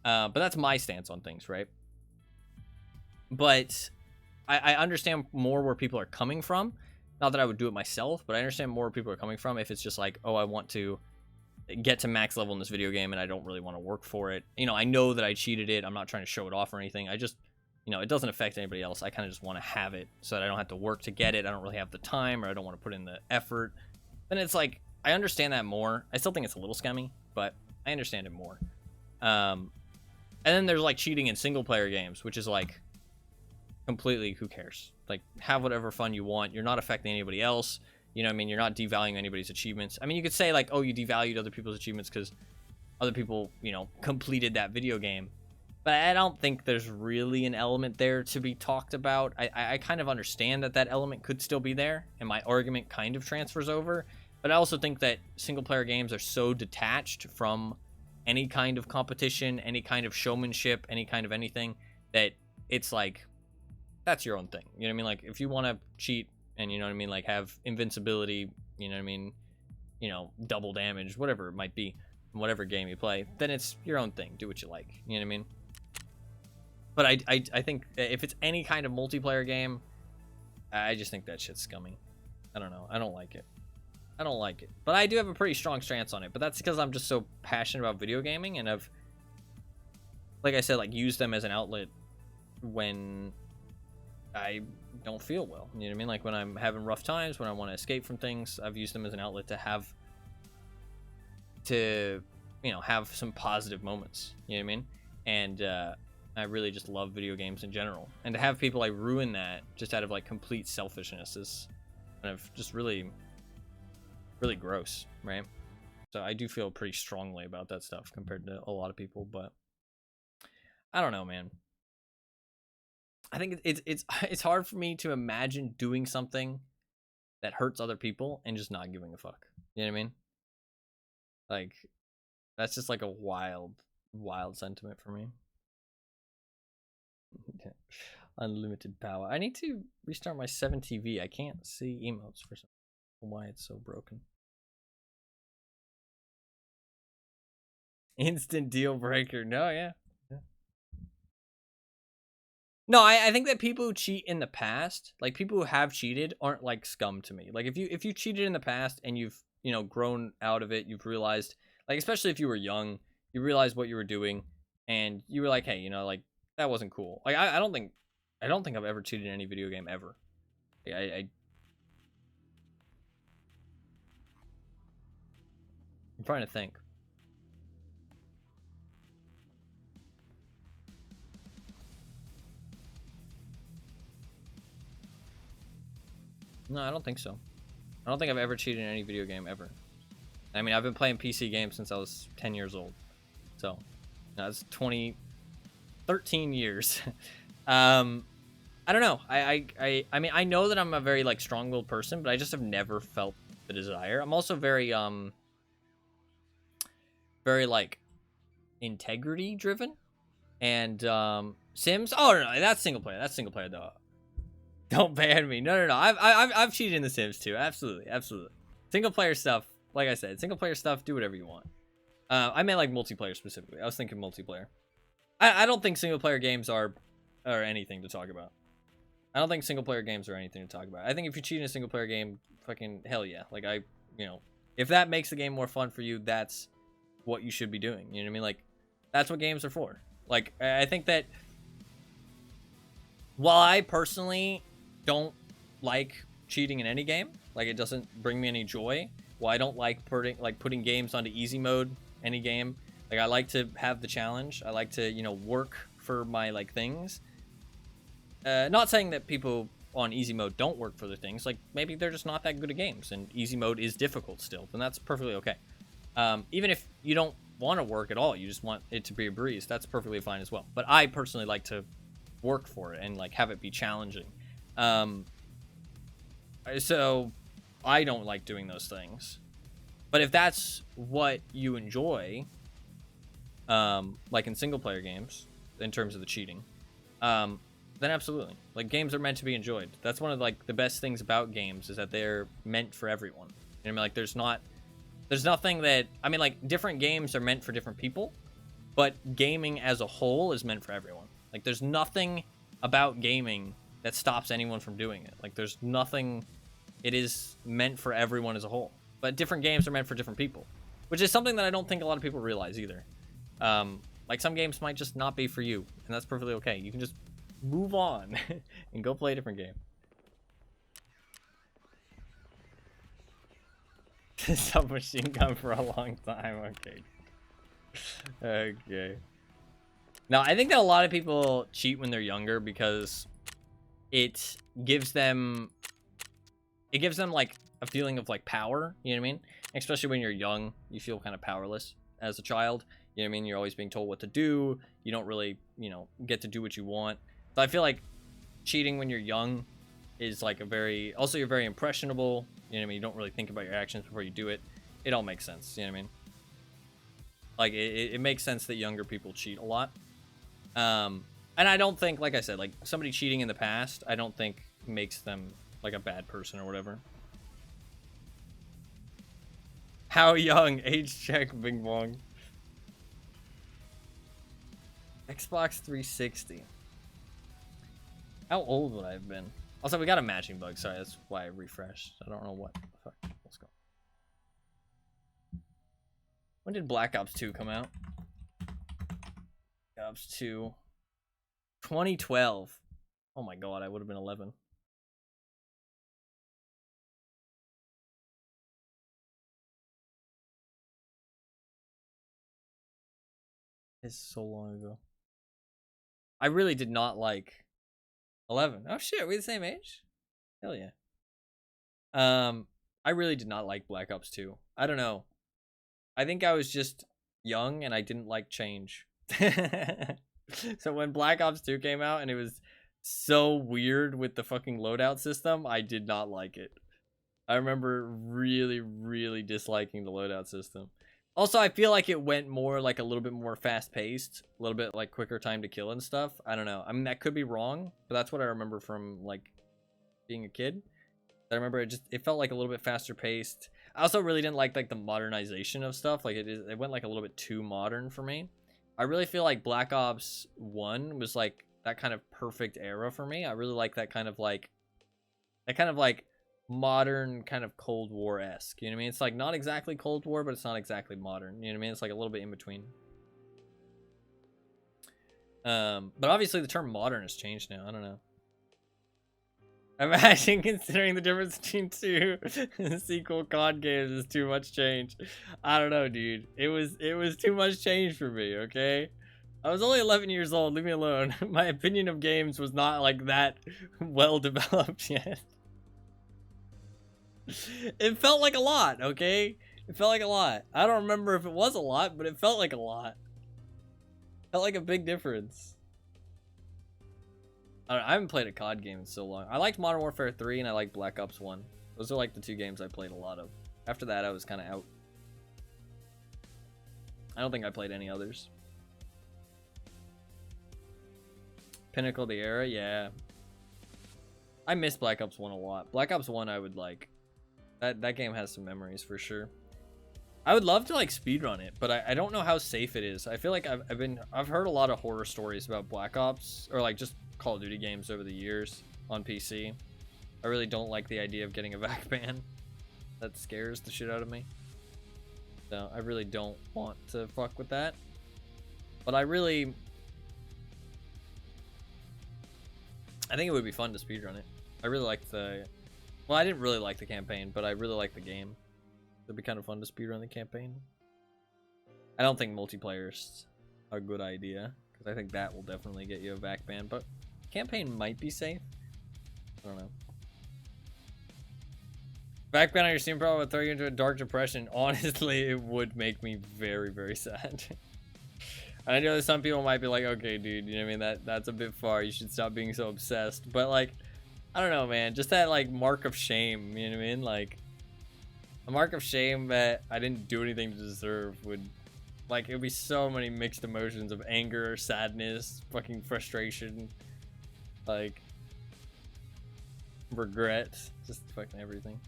But that's my stance on things, right? But I understand more where people are coming from. Not that I would do it myself, but I understand more where people are coming from if it's just like, oh, I want to get to max level in this video game and I don't really want to work for it. You know, I know that I cheated it. I'm not trying to show it off or anything. I just, you know, it doesn't affect anybody else. I kind of just want to have it so that I don't have to work to get it. I don't really have the time, or I don't want to put in the effort. Then it's like, I understand that more. I still think it's a little scummy, but I understand it more. And then there's like cheating in single player games, which is like completely, who cares? Like, have whatever fun you want. You're not affecting anybody else. You know what I mean? You're not devaluing anybody's achievements. I mean, you could say like, oh, you devalued other people's achievements because other people, you know, completed that video game. But I don't think there's really an element there to be talked about. I kind of understand that that element could still be there, and my argument kind of transfers over. But I also think that single-player games are so detached from any kind of competition, any kind of showmanship, any kind of anything, that it's like, that's your own thing. You know what I mean? Like, if you want to cheat and, you know what I mean, like, have invincibility, you know what I mean, you know, double damage, whatever it might be, in whatever game you play, then it's your own thing. Do what you like. You know what I mean? But I think if it's any kind of multiplayer game, I just think that shit's scummy. I don't know. I don't like it. I don't like it. But I do have a pretty strong stance on it. But that's because I'm just so passionate about video gaming, and I've, like I said, like, used them as an outlet when I don't feel well. You know what I mean? Like, when I'm having rough times, when I want to escape from things, I've used them as an outlet to have, you know, have some positive moments. You know what I mean? And I really just love video games in general. And to have people like ruin that just out of like complete selfishness is kind of just really, really gross, right? So I do feel pretty strongly about that stuff compared to a lot of people, but I don't know, man. I think it's hard for me to imagine doing something that hurts other people and just not giving a fuck. You know what I mean? Like, that's just like a wild sentiment for me. Unlimited power. I need to restart my 7TV. I can't see emotes for some reason. Why it's so broken. Instant deal breaker. No, yeah. No, I think that people who cheat in the past, like people who have cheated, aren't like scum to me. Like if you cheated in the past and you've, you know, grown out of it, you've realized, like, especially if you were young, you realized what you were doing and you were like, hey, you know, like, that wasn't cool. Like I don't think I've ever cheated in any video game ever. Like, I'm trying to think. No, I don't think so. I don't think I've ever cheated in any video game ever. I mean, I've been playing PC games since I was 10 years old. So, that's 13 years. I don't know. I mean, I know that I'm a very like strong-willed person, but I just have never felt the desire. I'm also very like integrity driven. And Sims. Oh no, that's single player. That's single player though. Don't ban me. No. I've cheated in The Sims too. Absolutely. Single player stuff. Like I said, single player stuff. Do whatever you want. I meant like multiplayer specifically. I was thinking multiplayer. I don't think single player games are anything to talk about. I don't think single player games are anything to talk about. I think if you cheat in a single player game, fucking hell yeah. Like you know, if that makes the game more fun for you, that's what you should be doing. You know what I mean? Like, that's what games are for. Like, I think that while I personally don't like cheating in any game, like it doesn't bring me any joy. Well, I don't like putting games onto easy mode, any game. Like, I like to have the challenge. I like to, you know, work for my like things. Not saying that people on easy mode don't work for their things. Like, maybe they're just not that good at games, and easy mode is difficult still, then that's perfectly okay. Even if you don't want to work at all, you just want it to be a breeze, that's perfectly fine as well. But I personally like to work for it and like have it be challenging. So I don't like doing those things. But if that's what you enjoy, like in single player games, in terms of the cheating, then absolutely. Like, games are meant to be enjoyed. That's one of like the best things about games, is that they're meant for everyone. You know what I mean? Like, there's nothing that, I mean, like, different games are meant for different people, but gaming as a whole is meant for everyone. Like, there's nothing about gaming that stops anyone from doing it. Like, there's nothing. It is meant for everyone as a whole. But different games are meant for different people. which is something that I don't think a lot of people realize either. Like some games might just not be for you, and that's perfectly okay. You can just move on and go play a different game. Submachine gun for a long time. Okay. Okay. Now, I think that a lot of people cheat when they're younger because it gives them like a feeling of like power, you know what I mean? Especially when you're young, you feel kind of powerless as a child. You know what I mean? You're always being told what to do. You don't really, you know, get to do what you want. So I feel like cheating when you're young is like also you're very impressionable. You know what I mean? You don't really think about your actions before you do it. It all makes sense. You know what I mean? Like it makes sense that younger people cheat a lot. And I don't think, like I said, like somebody cheating in the past, I don't think makes them like a bad person or whatever. How young? Age check, Bing Bong. Xbox 360. How old would I have been? Also, we got a matching bug. Sorry, that's why I refreshed. I don't know what the fuck. Let's go. When did Black Ops 2 come out? Black Ops 2. 2012. Oh my god, I would have been 11. It's so long ago. I really did not like 11. Oh shit, we the same age? Hell yeah. I really did not like Black Ops 2. I don't know. I think I was just young and I didn't like change. So when Black Ops 2 came out and it was so weird with the fucking loadout system, I did not like it. I remember really, really disliking the loadout system. Also, I feel like it went more like a little bit more fast-paced, a little bit like quicker time to kill and stuff. I don't know. I mean, that could be wrong, but that's what I remember from like being a kid. I remember it felt like a little bit faster paced. I also really didn't like the modernization of stuff. Like it went like a little bit too modern for me. I really feel like Black Ops 1 was like that kind of perfect era for me. I really like that kind of like modern kind of Cold War-esque. You know what I mean? It's like not exactly Cold War, but it's not exactly modern. You know what I mean? It's like a little bit in between. But obviously the term modern has changed now. I don't know. Imagine considering the difference between two sequel COD games is too much change. I don't know, dude. It was too much change for me, okay? I was only 11 years old. Leave me alone. My opinion of games was not like that well developed yet. It felt like a lot, okay? It felt like a lot. I don't remember if it was a lot, but it felt like a lot. It felt like a big difference. I haven't played a COD game in so long. I liked Modern Warfare 3 and I liked Black Ops 1. Those are like the two games I played a lot of. After that, I was kind of out. I don't think I played any others. Pinnacle of the Era, yeah. I miss Black Ops 1 a lot. Black Ops 1 I would like. That game has some memories for sure. I would love to like speedrun it, but I don't know how safe it is. I feel like I've heard a lot of horror stories about Black Ops or like just Call of Duty games over the years on PC. I really don't like the idea of getting a VAC ban. That scares the shit out of me. So I really don't want to fuck with that. But I think it would be fun to speedrun it. I really like well, I didn't really like the campaign, but I really like the game. It'd be kind of fun to speedrun the campaign. I don't think multiplayer's a good idea, because I think that will definitely get you a VAC ban, but campaign might be safe. I don't know. VAC ban on your Steam profile would throw you into a dark depression. Honestly, it would make me very, very sad. I know that some people might be like, okay, dude, you know what I mean? That's a bit far. You should stop being so obsessed. But, like, I don't know, man. Just that, like, mark of shame, you know what I mean? Like, a mark of shame that I didn't do anything to deserve would, like, it would be so many mixed emotions of anger, sadness, fucking frustration, like, regret, just fucking everything.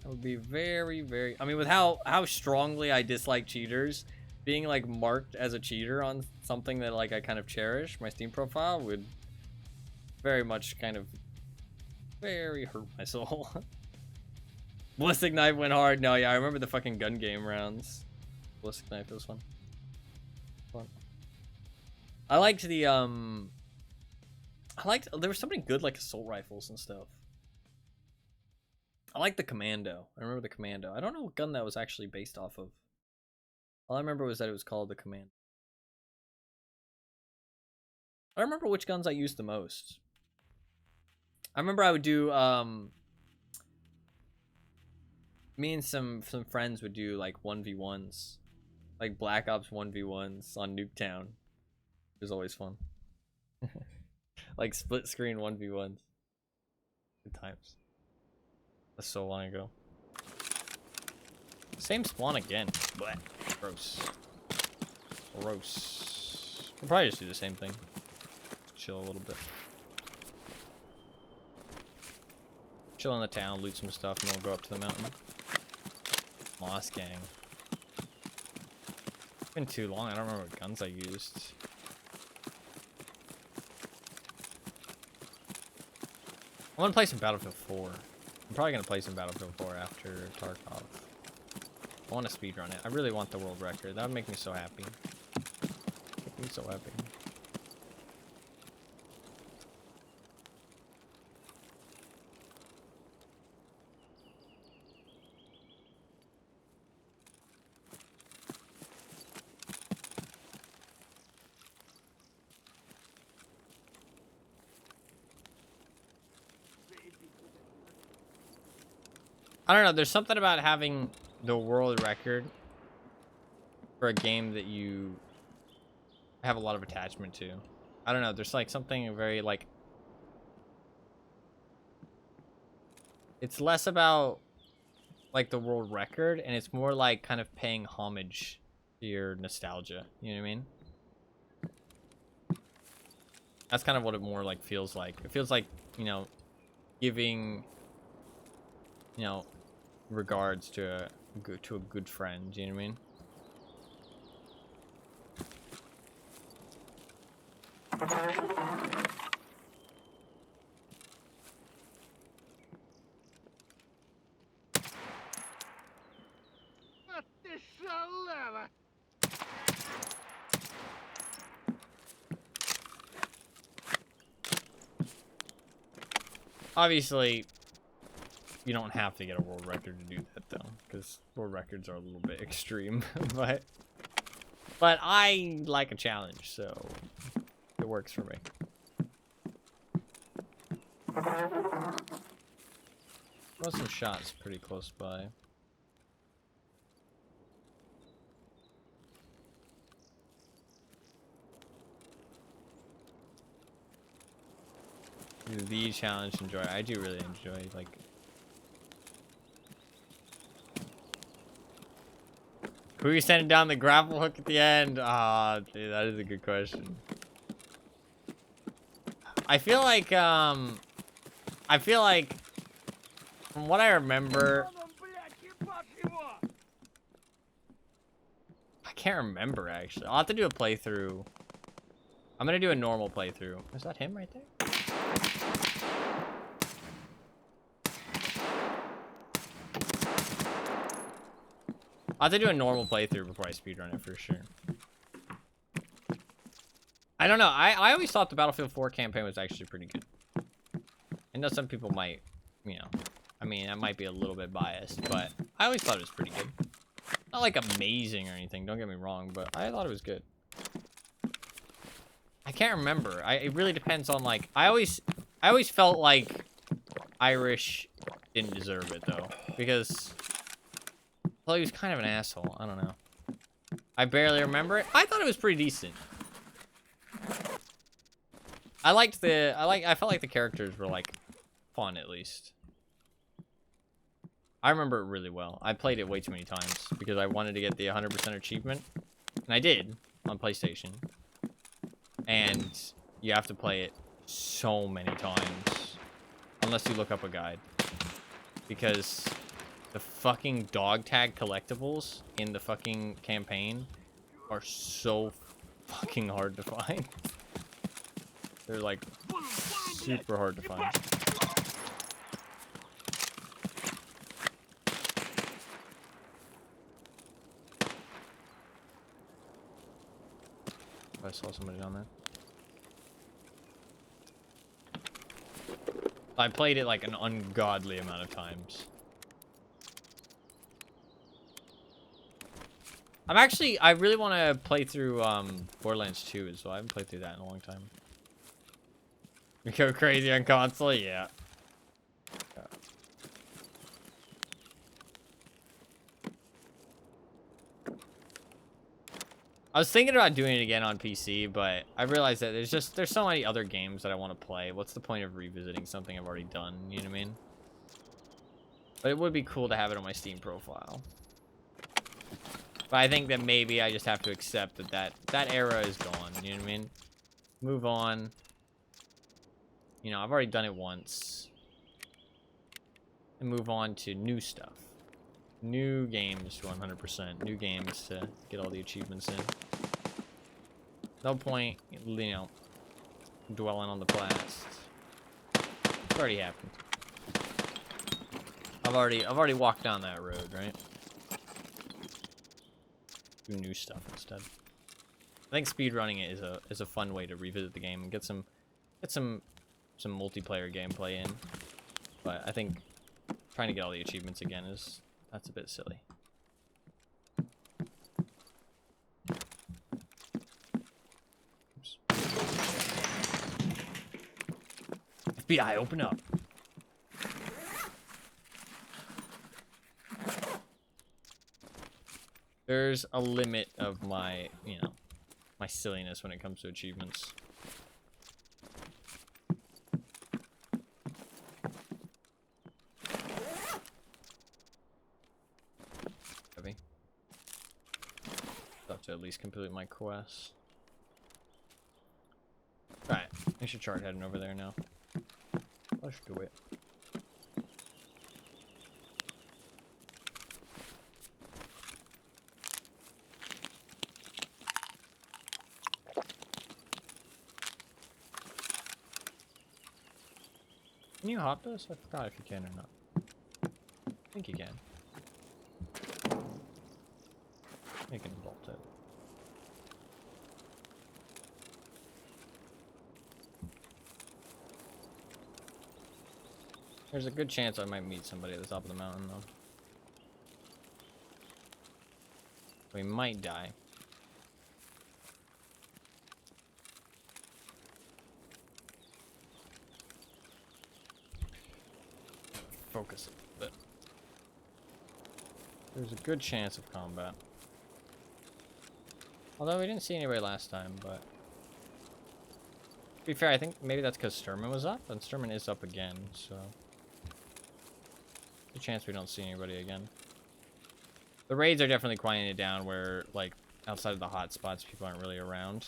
That would be very, very, I mean, with how strongly I dislike cheaters, being, like, marked as a cheater on something that, like, I kind of cherish, my Steam profile, would very much kind of very hurt my soul. Ballistic knife went hard. No, yeah, I remember the fucking gun game rounds. Ballistic knife was fun. I liked the there was something good like assault rifles and stuff. I like the Commando. I remember the Commando. I don't know what gun that was actually based off of. All I remember was that it was called the Commando. I remember which guns I used the most. I remember I would do me and some friends would do like 1v1s. Like Black Ops 1v1s on Nuketown. It was always fun. Like split screen 1v1s. Good times. That's so long ago. Same spawn again. Blech. Gross. Gross. We'll probably just do the same thing. Chill a little bit. Chill in the town, loot some stuff, and then we'll go up to the mountain. Moss Gang. It's been too long. I don't remember what guns I used. I want to play some Battlefield 4. I'm probably going to play some Battlefield 4 after Tarkov. I want to speedrun it. I really want the world record. That would make me so happy. Make me so happy. I don't know, there's something about having the world record for a game that you have a lot of attachment to. I don't know, there's like something very like... It's less about like the world record and it's more like kind of paying homage to your nostalgia. You know what I mean? That's kind of what it more like feels like. It feels like, you know, giving, you know, regards to a good friend, you know what I mean? Obviously, you don't have to get a world record to do that though, because world records are a little bit extreme. but I like a challenge, so it works for me. Got some shots pretty close by. The challenge enjoy. I do really enjoy like. Who are you sending down the grapple hook at the end? Ah, dude, that is a good question. I feel like from what I remember, I can't remember actually. I'll have to do a playthrough. I'm gonna do a normal playthrough. Is that him right there? I'll have to do a normal playthrough before I speedrun it for sure. I don't know. I always thought the Battlefield 4 campaign was actually pretty good. I know some people might, you know, I mean, I might be a little bit biased, but I always thought it was pretty good. Not like amazing or anything, don't get me wrong, but I thought it was good. I can't remember. It really depends on like, I always felt like Irish didn't deserve it though, because well, he was kind of an asshole. I don't know. I barely remember it. I thought it was pretty decent. I felt like the characters were like fun at least. I remember it really well. I played it way too many times because I wanted to get the 100% achievement, and I did on PlayStation. And you have to play it so many times unless you look up a guide, because the fucking dog tag collectibles in the fucking campaign are so fucking hard to find. They're like super hard to find. I saw somebody down there. I played it like an ungodly amount of times. I really want to play through Borderlands 2 as well. I haven't played through that in a long time. We go crazy on console, yeah. I was thinking about doing it again on PC, but I realized that there's so many other games that I want to play. What's the point of revisiting something I've already done? You know what I mean? But it would be cool to have it on my Steam profile. But I think that maybe I just have to accept that era is gone. You know what I mean? Move on. You know, I've already done it once. And move on to new stuff. New games, 100%. New games to get all the achievements in. No point, you know, dwelling on the past. It's already happened. I've already walked down that road, right? Do new stuff instead. I think speedrunning it is a fun way to revisit the game and get some multiplayer gameplay in. But I think trying to get all the achievements again that's a bit silly. Oops. FBI, open up. There's a limit of my, you know, my silliness when it comes to achievements. Heavy. Have to at least complete my quest. Alright, I should start heading over there now. Let's do it. Can you hop this? I forgot if you can or not. I think you can. You can bolt it. There's a good chance I might meet somebody at the top of the mountain, though. We might die. Focus a bit. There's a good chance of combat. Although we didn't see anybody last time, but... To be fair, I think maybe that's because Sturman was up, and Sturman is up again, so... Good chance we don't see anybody again. The raids are definitely quieting it down where, like, outside of the hot spots, people aren't really around.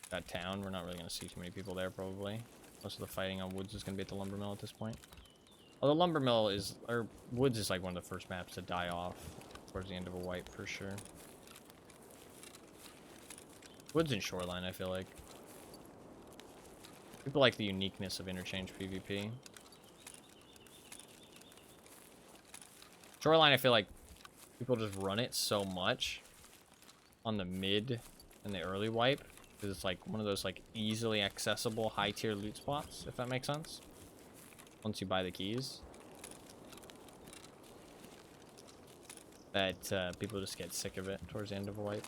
That town, we're not really going to see too many people there, probably. Most of the fighting on Woods is going to be at the Lumber Mill at this point. Although Lumber Mill is, or Woods is like one of the first maps to die off towards the end of a wipe for sure. Woods and Shoreline, I feel like. People like the uniqueness of interchange PvP. Shoreline, I feel like people just run it so much on the mid and the early wipe because it's like one of those like easily accessible high tier loot spots, if that makes sense. Once you buy the keys, that people just get sick of it towards the end of a wipe.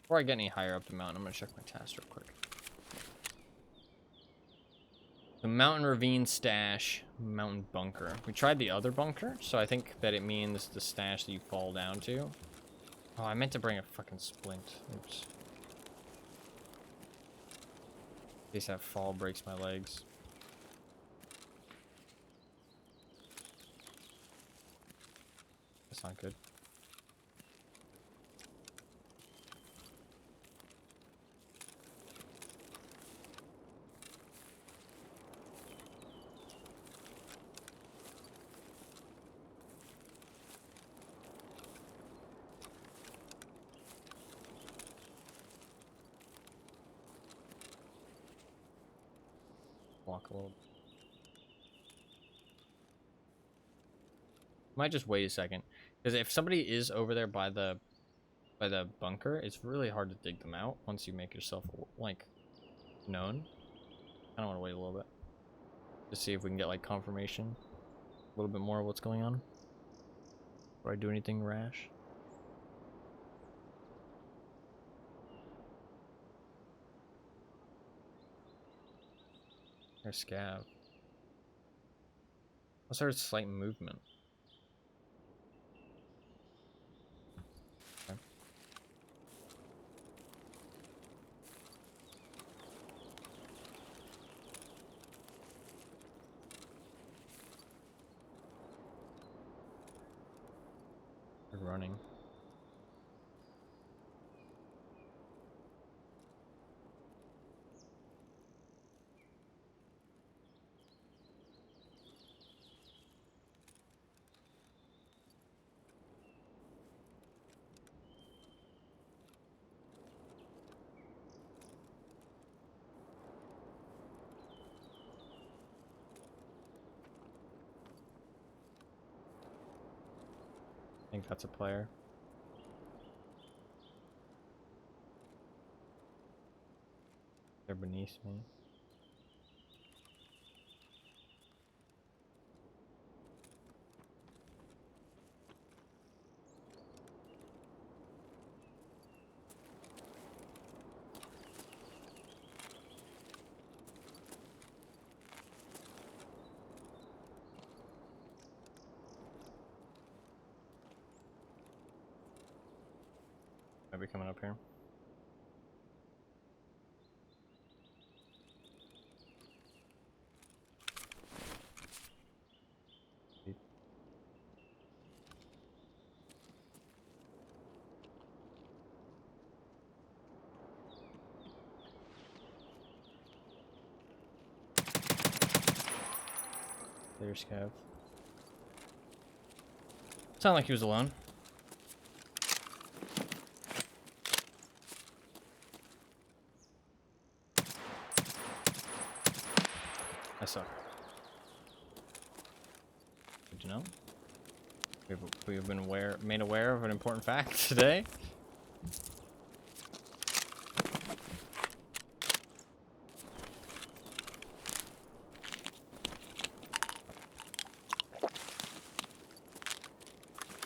Before I get any higher up the mountain, I'm gonna check my task real quick. The Mountain Ravine Stash, Mountain Bunker. We tried the other bunker, so I think that it means the stash that you fall down to. Oh, I meant to bring a fucking splint. Oops. In case that fall breaks my legs. That's not good. walk a little. Might just wait a second, because if somebody is over there by the bunker, it's really hard to dig them out once you make yourself like known. I don't want to wait a little bit to see if we can get like confirmation, a little bit more of what's going on. Before I do anything rash. There's Scav. What's her slight movement? Okay. They're running. I think that's a player. They're beneath me. Might be coming up here. There's Scav. Sound like he was alone. I suck. Good to know. We've been made aware of an important fact today.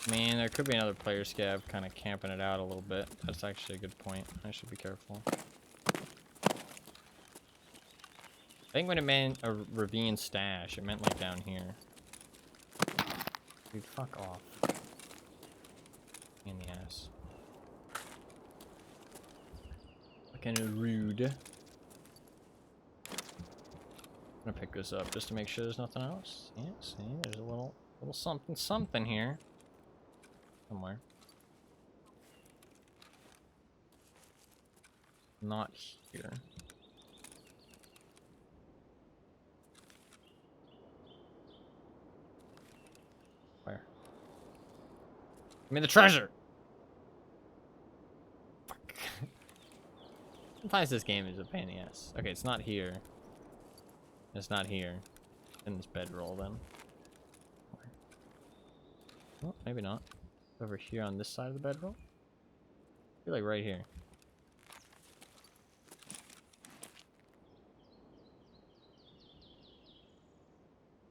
I mean, there could be another player Scav kind of camping it out a little bit. That's actually a good point. I should be careful. I think when it meant a ravine stash, it meant like down here. Dude, fuck off. In the ass. Fucking rude. I'm gonna pick this up just to make sure there's nothing else. Yeah, see, there's a little something here. Somewhere. Not here. Where? Give me the treasure! Fuck. Sometimes this game is a pain in the ass. Okay, it's not here. It's not here. In this bedroll, then. Where? Oh, maybe not. Over here on this side of the bedroll? I feel like right here.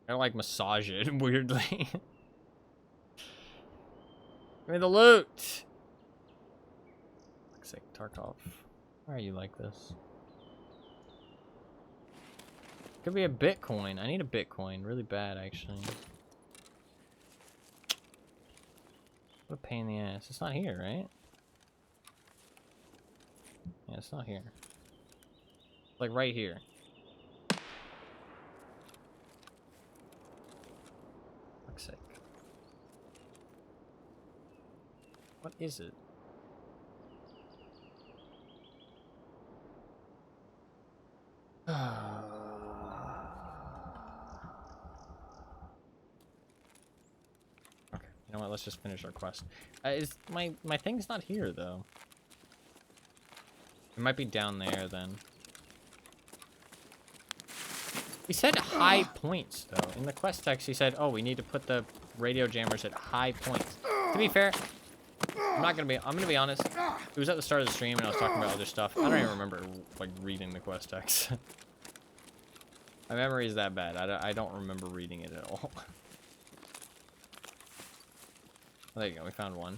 I like massage it weirdly. Give me the loot! Fuck's sake, Tarkov. Why are you like this? Could be a Bitcoin. I need a Bitcoin really bad, actually. What a pain in the ass. It's not here, right? Yeah, it's not here. It's like right here. Fuck's sake. What is it? You know what? Let's just finish our quest. Is my thing's not here though? It might be down there then. He said high points, though. In the quest text, he said, oh, we need to put the radio jammers at high points. To be fair, I'm gonna be honest. It was at the start of the stream, and I was talking about other stuff. I don't even remember, like, reading the quest text. My memory is that bad. I don't remember reading it at all. Oh, there you go. We found one.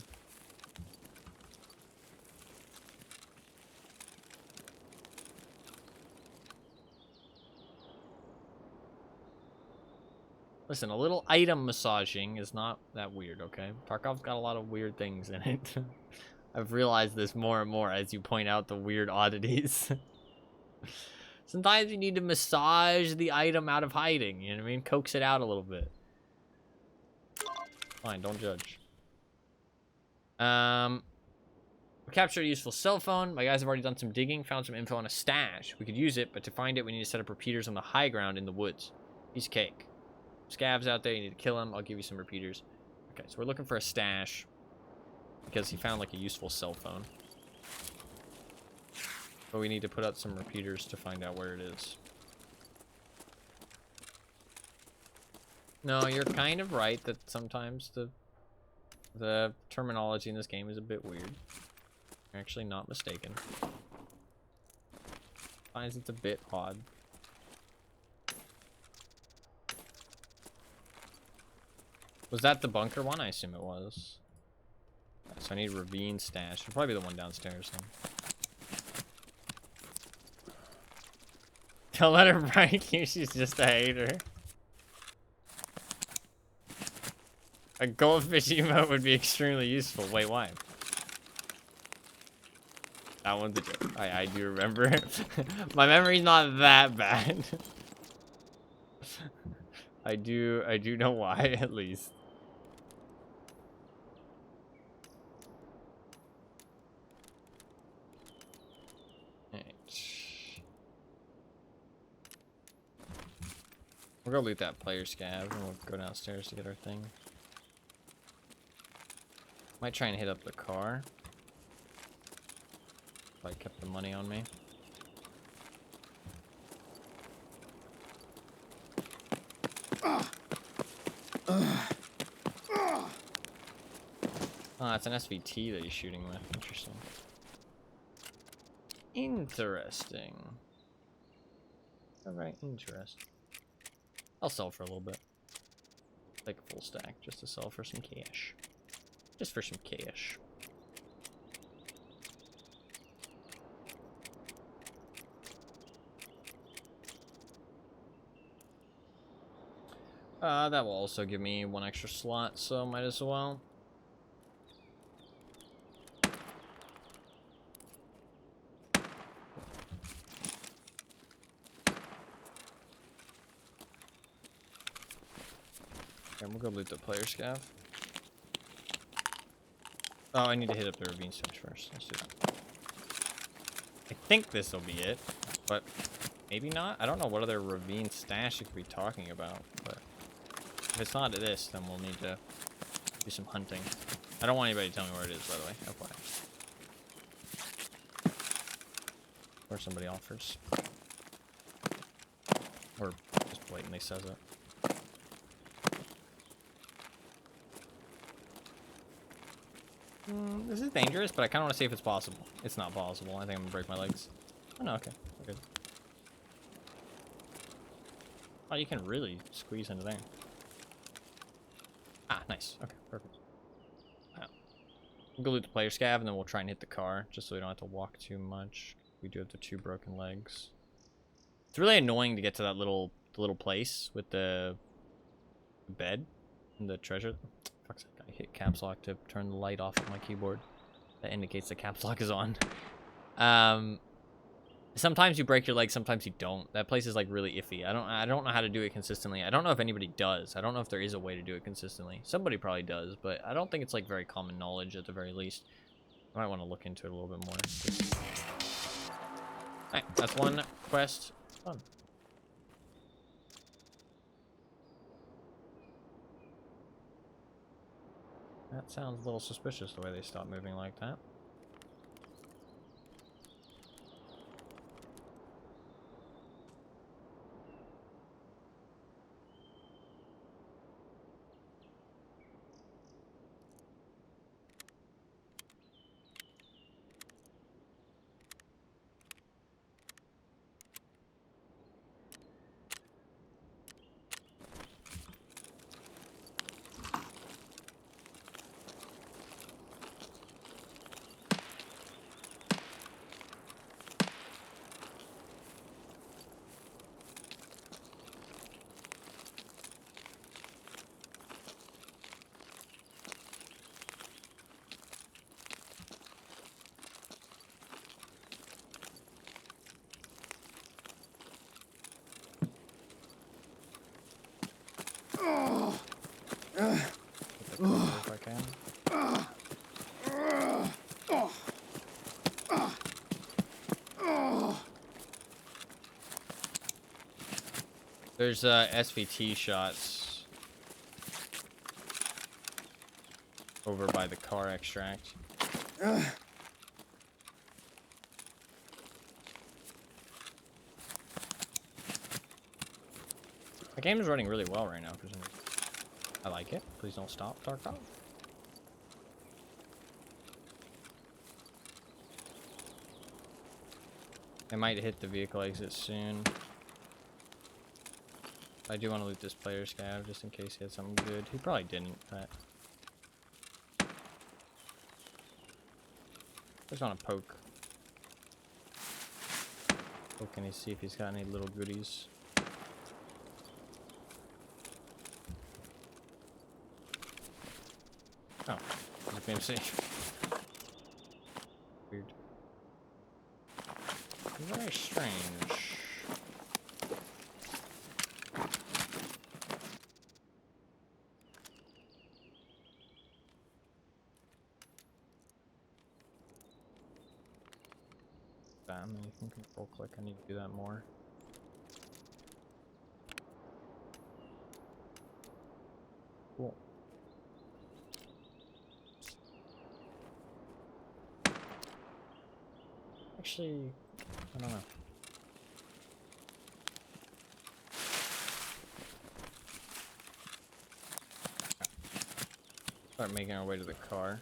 Listen, a little item massaging is not that weird, okay? Tarkov's got a lot of weird things in it. I've realized this more and more as you point out the weird oddities. Sometimes you need to massage the item out of hiding, you know what I mean? Coax it out a little bit. Fine, don't judge. We captured a useful cell phone. My guys have already done some digging, found some info on a stash. We could use it, but to find it, we need to set up repeaters on the high ground in the woods. Piece of cake. Scavs out there, you need to kill him. I'll give you some repeaters. Okay, so we're looking for a stash because he found like a useful cell phone. But we need to put out some repeaters to find out where it is. No, you're kind of right that sometimes the terminology in this game is a bit weird. You're actually not mistaken. Finds it's a bit odd. Was that the bunker one? I assume it was. So I need ravine stash. It'll probably be the one downstairs then. Don't let her break you, she's just a hater. A goldfish emote would be extremely useful. Wait, why? That one's a joke. I do remember. My memory's not that bad. I do know why, at least. We'll go loot that player scav and we'll go downstairs to get our thing. Might try and hit up the car. If I kept the money on me. Oh, that's an SVT that he's shooting with. Interesting. Interesting. Alright, interesting. I'll sell for a little bit. Like a full stack, just to sell for some cash. Just for some cash. That will also give me one extra slot, so might as well. Okay, we'll go loot the player scav. Oh, I need to hit up the ravine switch first. Let's do that. I think this will be it, but maybe not. I don't know what other ravine stash you could be talking about, but if it's not this, then we'll need to do some hunting. I don't want anybody to tell me where it is, by the way. FYI. Or somebody offers. Or just blatantly says it. This is dangerous, but I kind of want to see if it's possible. It's not possible. I think I'm going to break my legs. Oh, no, okay. We're good. Oh, you can really squeeze into there. Ah, nice. Okay, perfect. We'll go loot the player scav, and then we'll try and hit the car, just so we don't have to walk too much. We do have the 2 broken legs. It's really annoying to get to that little place with the bed and the treasure. Fuck's sake, I hit caps lock to turn the light off of my keyboard. That indicates the caps lock is on. Sometimes you break your leg, sometimes you don't. That place is like really iffy. I don't know how to do it consistently. I don't know if anybody does. I don't know if there is a way to do it consistently. Somebody probably does, but I don't think it's like very common knowledge at the very least. I might want to look into it a little bit more. Alright, that's one quest. Fun. That sounds a little suspicious the way they stopped moving like that. If I can. There's SVT shots over by the car extract. The game is running really well right now. I like it. Please don't stop, Tarkov. I might hit the vehicle exit soon. I do want to loot this player scav just in case he had something good. He probably didn't, but just want to poke. Poke and see if he's got any little goodies. Oh, there's a PMC. Weird. Very strange. Damn, you can control click. I need to do that more. Cool. Actually, I don't know. Start making our way to the car.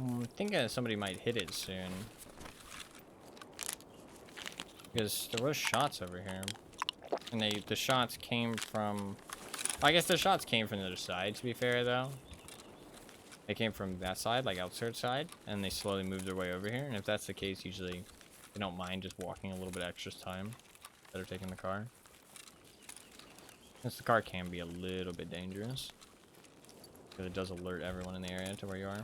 I think somebody might hit it soon. Because there was shots over here. And the shots came from... I guess the shots came from the other side, to be fair, though. They came from that side, like outside side, and they slowly moved their way over here. And if that's the case, usually they don't mind just walking a little bit extra time instead of taking the car. Since the car can be a little bit dangerous. Because it does alert everyone in the area to where you are.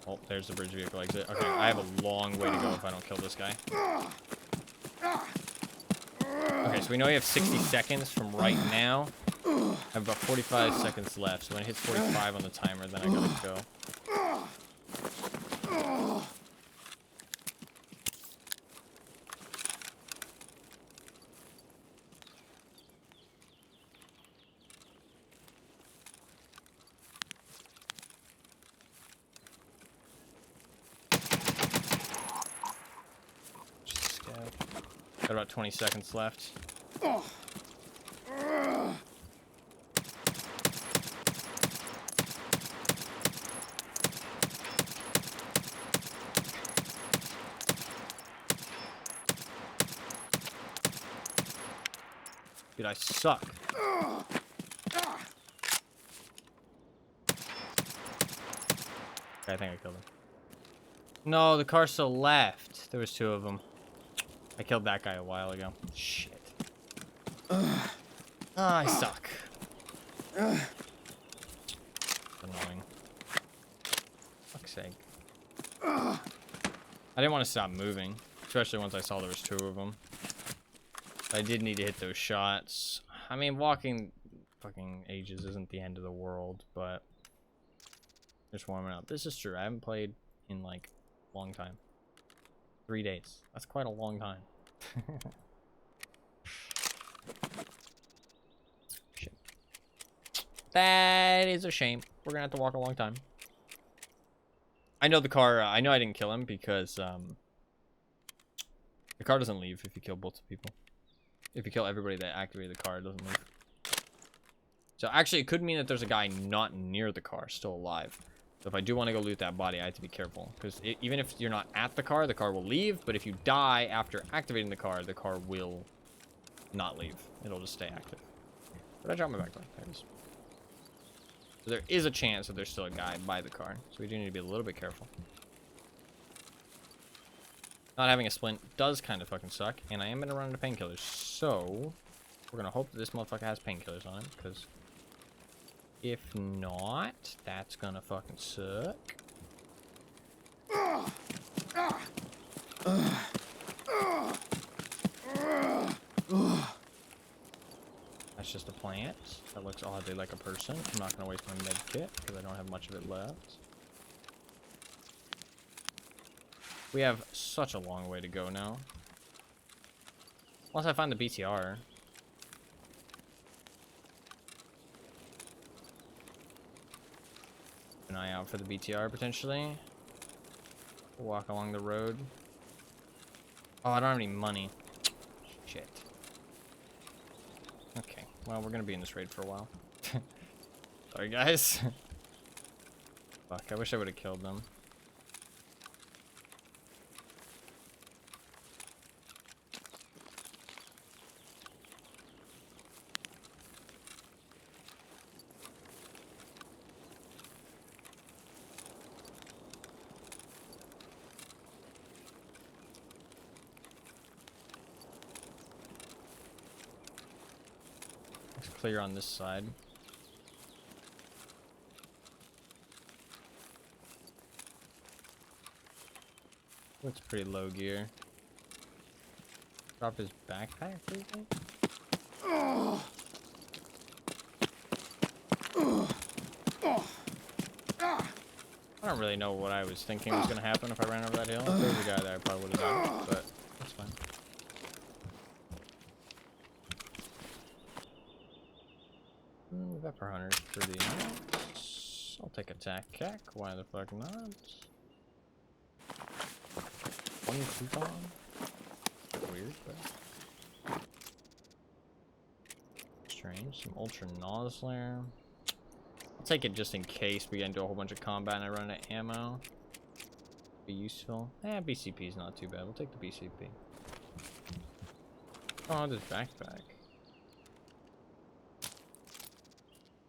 Oh, there's the bridge vehicle exit. Okay, I have a long way to go if I don't kill this guy. Okay, so we know we have 60 seconds from right now. I have about 45 seconds left, so when it hits 45 on the timer, then I gotta go. Got about 20 seconds left. Dude, I suck. Okay, I think I killed him. No, the car still left. There was 2 of them. I killed that guy a while ago. Shit. I suck. Annoying. Fuck's sake. I didn't want to stop moving, especially once I saw there was 2 of them. I did need to hit those shots. I mean, walking fucking ages isn't the end of the world, but just warming up. This is true. I haven't played in like a long time. 3 days. That's quite a long time. Shit. That is a shame. We're gonna have to walk a long time. I know the car. I know I didn't kill him because the car doesn't leave if you kill both people. If you kill everybody that activated the car, it doesn't leave. So actually, it could mean that there's a guy not near the car, still alive. So if I do want to go loot that body, I have to be careful. Because even if you're not at the car will leave. But if you die after activating the car will not leave. It'll just stay active. But I dropped my backpack. There it is. So there is a chance that there's still a guy by the car. So we do need to be a little bit careful. Not having a splint does kind of fucking suck. And I am going to run into painkillers. So we're going to hope that this motherfucker has painkillers on him. Because if not, that's going to fucking suck. That's just a plant. That looks oddly like a person. I'm not going to waste my med kit because I don't have much of it left. We have such a long way to go now. Once I find the BTR. Keep an eye out for the BTR potentially. Walk along the road. Oh, I don't have any money. Shit. Okay, well, we're gonna be in this raid for a while. Sorry, guys. Fuck, I wish I would have killed them. Clear on this side. Looks pretty low gear. Drop his backpack, do you think? I don't really know what I was thinking was gonna happen if I ran over that hill. If there was a guy there, I probably would have died, but that's fine. Vapor hunters for the I'll take attack cack. Why the fuck not? One coupon. Weird, but strange. Some ultra nozzler. I'll take it just in case we get into a whole bunch of combat and I run out of ammo. Be useful. BCP is not too bad. We'll take the BCP. Oh, this backpack.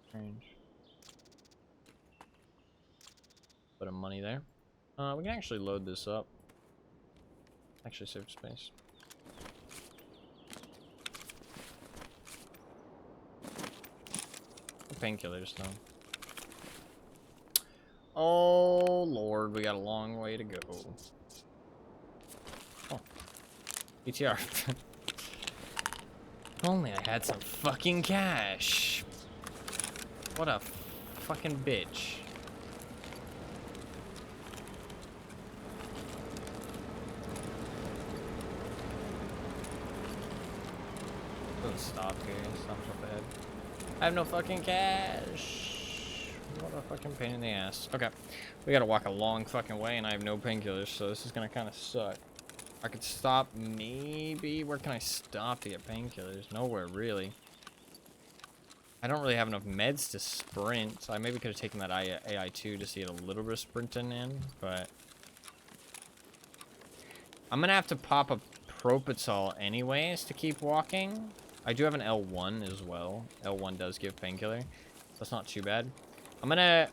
Strange. Bit of money there. We can actually load this up. Actually save space. Painkillers though. Oh lord, we got a long way to go. Oh. BTR. If only I had some fucking cash. What a fucking bitch. Doesn't stop here, stops up ahead. I have no fucking cash. What a fucking pain in the ass. Okay, we gotta walk a long fucking way and I have no painkillers, so this is gonna kind of suck. I could stop maybe. Where can I stop to get painkillers? Nowhere really. I don't really have enough meds to sprint. I maybe could have taken that AI2 to see it a little bit of sprinting in, but I'm gonna have to pop a Propitol anyways to keep walking. I do have an L1 as well. L1 does give painkiller, so that's not too bad. I'm gonna,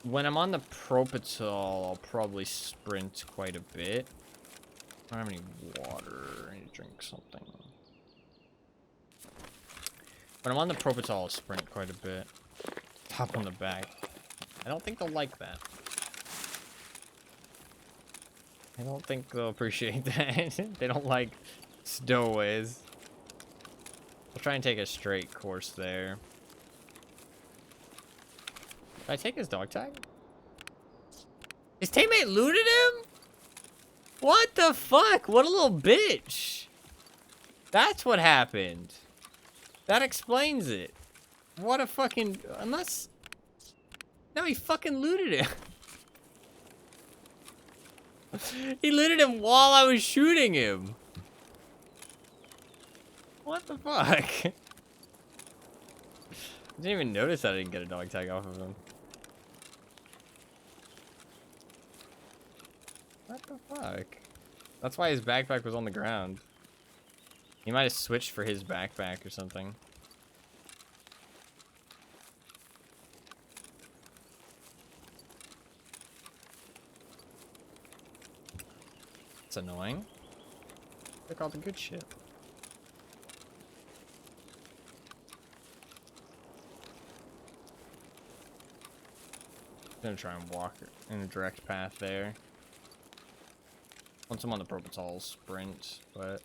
when I'm on the Propitol, I'll probably sprint quite a bit. I don't have any water. I need to drink something. When I'm on the Propitol, I'll sprint quite a bit. Hop on the back. I don't think they'll like that. I don't think they'll appreciate that. They don't like stowaways. I'll try and take a straight course there. Did I take his dog tag? His teammate looted him? What the fuck? What a little bitch. That's what happened. That explains it. What a fucking... Unless... No, he fucking looted him. He looted him while I was shooting him. What the fuck? I didn't even notice that I didn't get a dog tag off of him. What the fuck? That's why his backpack was on the ground. He might have switched for his backpack or something. It's annoying. Took all the good shit. I'm gonna try and walk in a direct path there. Once I'm on the purple, I'll sprint, but...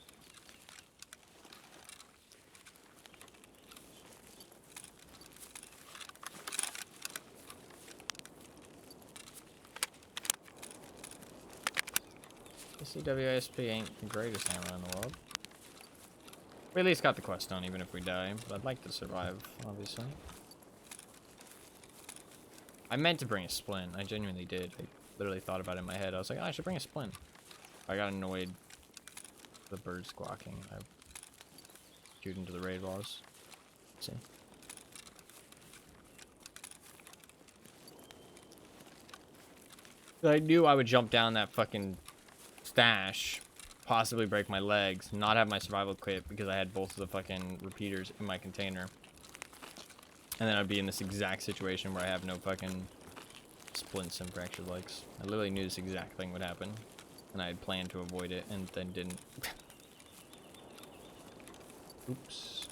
The CWSP ain't the greatest hammer in the world. We at least got the quest done, even if we die. But I'd like to survive, obviously. I meant to bring a splint. I genuinely did. I literally thought about it in my head. I was like, oh, I should bring a splint. I got annoyed. The bird squawking. I shoot into the raid walls. Let's see. I knew I would jump down that fucking stash, possibly break my legs, not have my survival kit because I had both of the fucking repeaters in my container. And then I'd be in this exact situation where I have no fucking splints and fractured legs. I literally knew this exact thing would happen. And I had planned to avoid it and then didn't. Oops.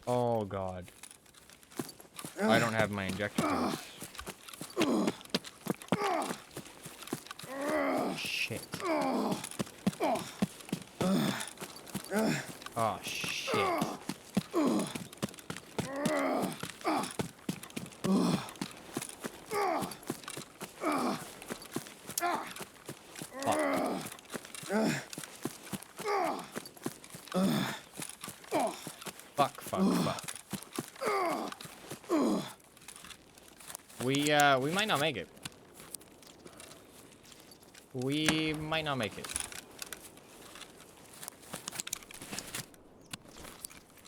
Oh god. I don't have my injector kit. Shit. Oh shit. Fuck. We might not make it. We might not make it.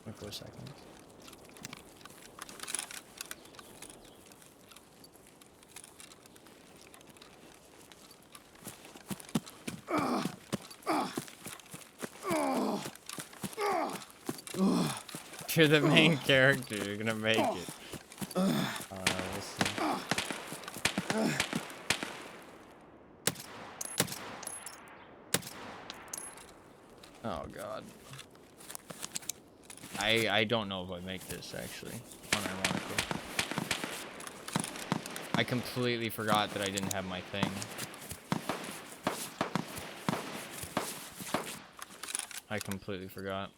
Wait for a second. You're the main character. You're gonna make it. We'll see. Oh god. I don't know if I make this actually. Unironically. I completely forgot that I didn't have my thing. I completely forgot.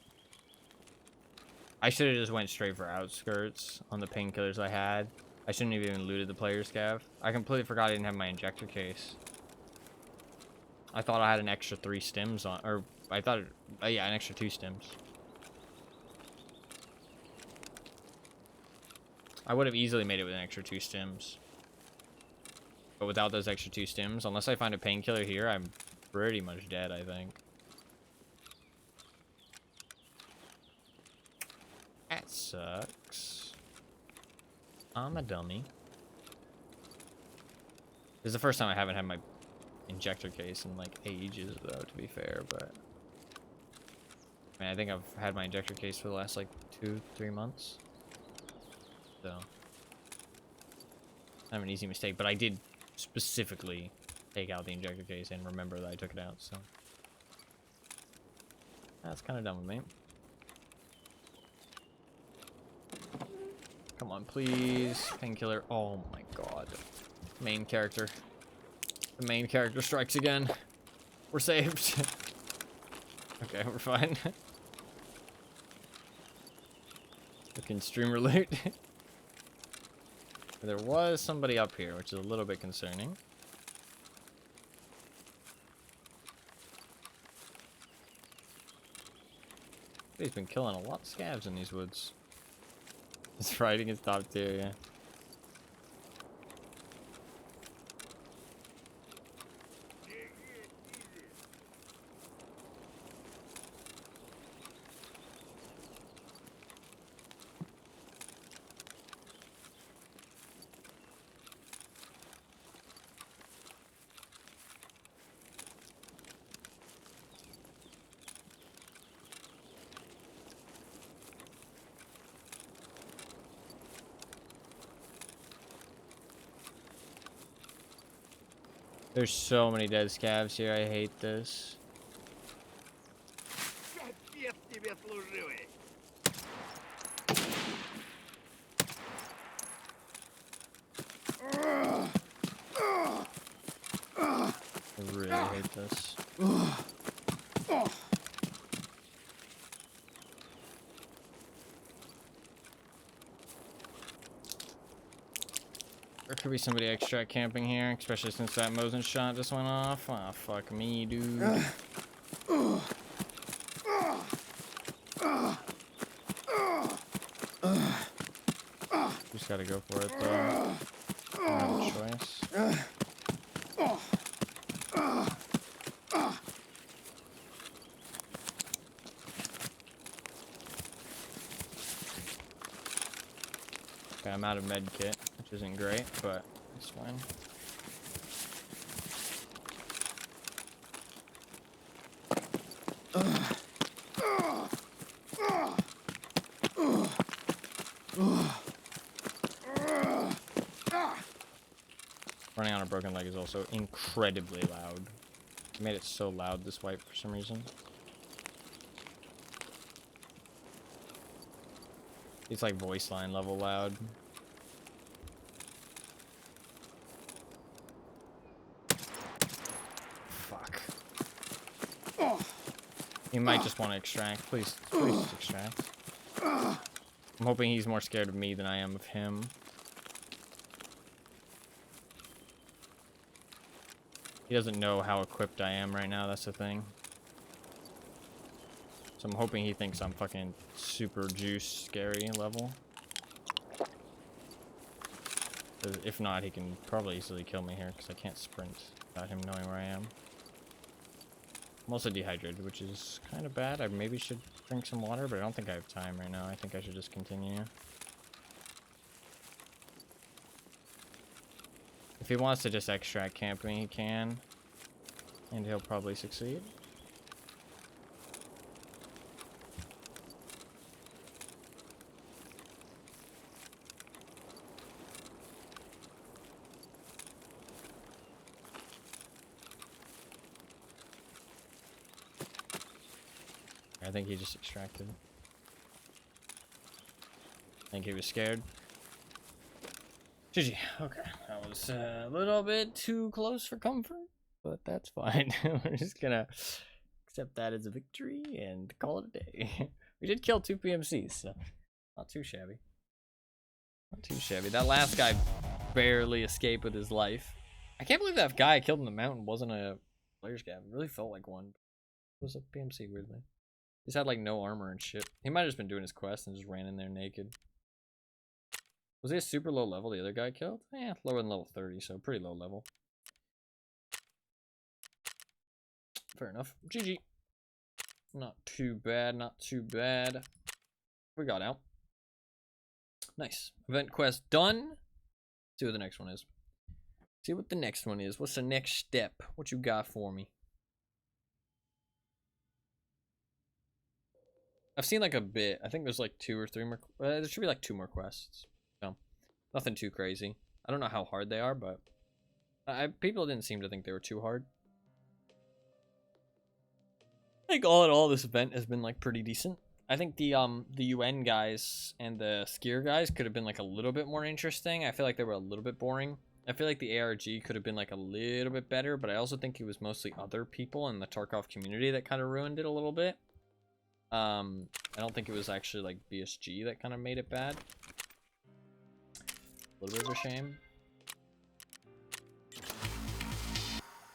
I should have just went straight for outskirts on the painkillers I had. I shouldn't have even looted the player's scav. I completely forgot I didn't have my injector case. I thought I had an extra 3 stims on, or I thought, yeah, an extra 2 stims. I would have easily made it with an extra 2 stims. But without those extra 2 stims, unless I find a painkiller here, I'm pretty much dead, I think. That sucks. I'm a dummy. This is the first time I haven't had my injector case in like ages, though, to be fair, but... I mean, I think I've had my injector case for the last like 2-3 months. So... kind of an easy mistake, but I did specifically take out the injector case and remember that I took it out, so... that's kind of dumb with me. Come on, please. Painkiller. Oh my god. Main character. The main character strikes again. We're saved. Okay, we're fine. Looking streamer loot. There was somebody up here, which is a little bit concerning. He's been killing a lot of scavs in these woods. His riding is top tier, yeah. There's so many dead scavs here. I hate this. I really hate this. There could be somebody extra camping here, especially since that Mosin shot just went off. Ah, oh, fuck me, dude. Just gotta go for it, though. I don't have a choice. Okay, I'm out of med kit, which isn't great, but it's fine. Running on a broken leg is also incredibly loud. I made it so loud this wipe for some reason. It's like voice line level loud. Fuck. He might just want to extract. Please just extract. I'm hoping he's more scared of me than I am of him. He doesn't know how equipped I am right now, that's the thing. So I'm hoping he thinks I'm fucking super juice scary level. If not, he can probably easily kill me here because I can't sprint without him knowing where I am. I'm also dehydrated, which is kind of bad. I maybe should drink some water, but I don't think I have time right now. I think I should just continue. If he wants to just extract camp me, he can. And he'll probably succeed. I think he just extracted. I think he was scared. GG. Okay, that was a little bit too close for comfort, but that's fine. We're just gonna accept that as a victory and call it a day. We did kill 2 PMCs, so not too shabby. Not too shabby. That last guy barely escaped with his life. I can't believe that guy I killed in the mountain wasn't a player's gap. It really felt like one. It was a PMC, weirdly. He's had like no armor and shit. He might have just been doing his quest and just ran in there naked. Was he a super low level, the other guy killed? Yeah, lower than level 30, so pretty low level. Fair enough. GG. Not too bad, not too bad. We got out. Nice. Event quest done. See what the next one is. See what the next one is. What's the next step? What you got for me? I've seen like a bit. I think there's like 2 or 3 more. There should be like 2 more quests. So, nothing too crazy. I don't know how hard they are, but people didn't seem to think they were too hard. I think all in all, this event has been like pretty decent. I think the UN guys and the skier guys could have been like a little bit more interesting. I feel like they were a little bit boring. I feel like the ARG could have been like a little bit better, but I also think it was mostly other people in the Tarkov community that kind of ruined it a little bit. I don't think it was actually like BSG that kind of made it bad. A little bit of a shame.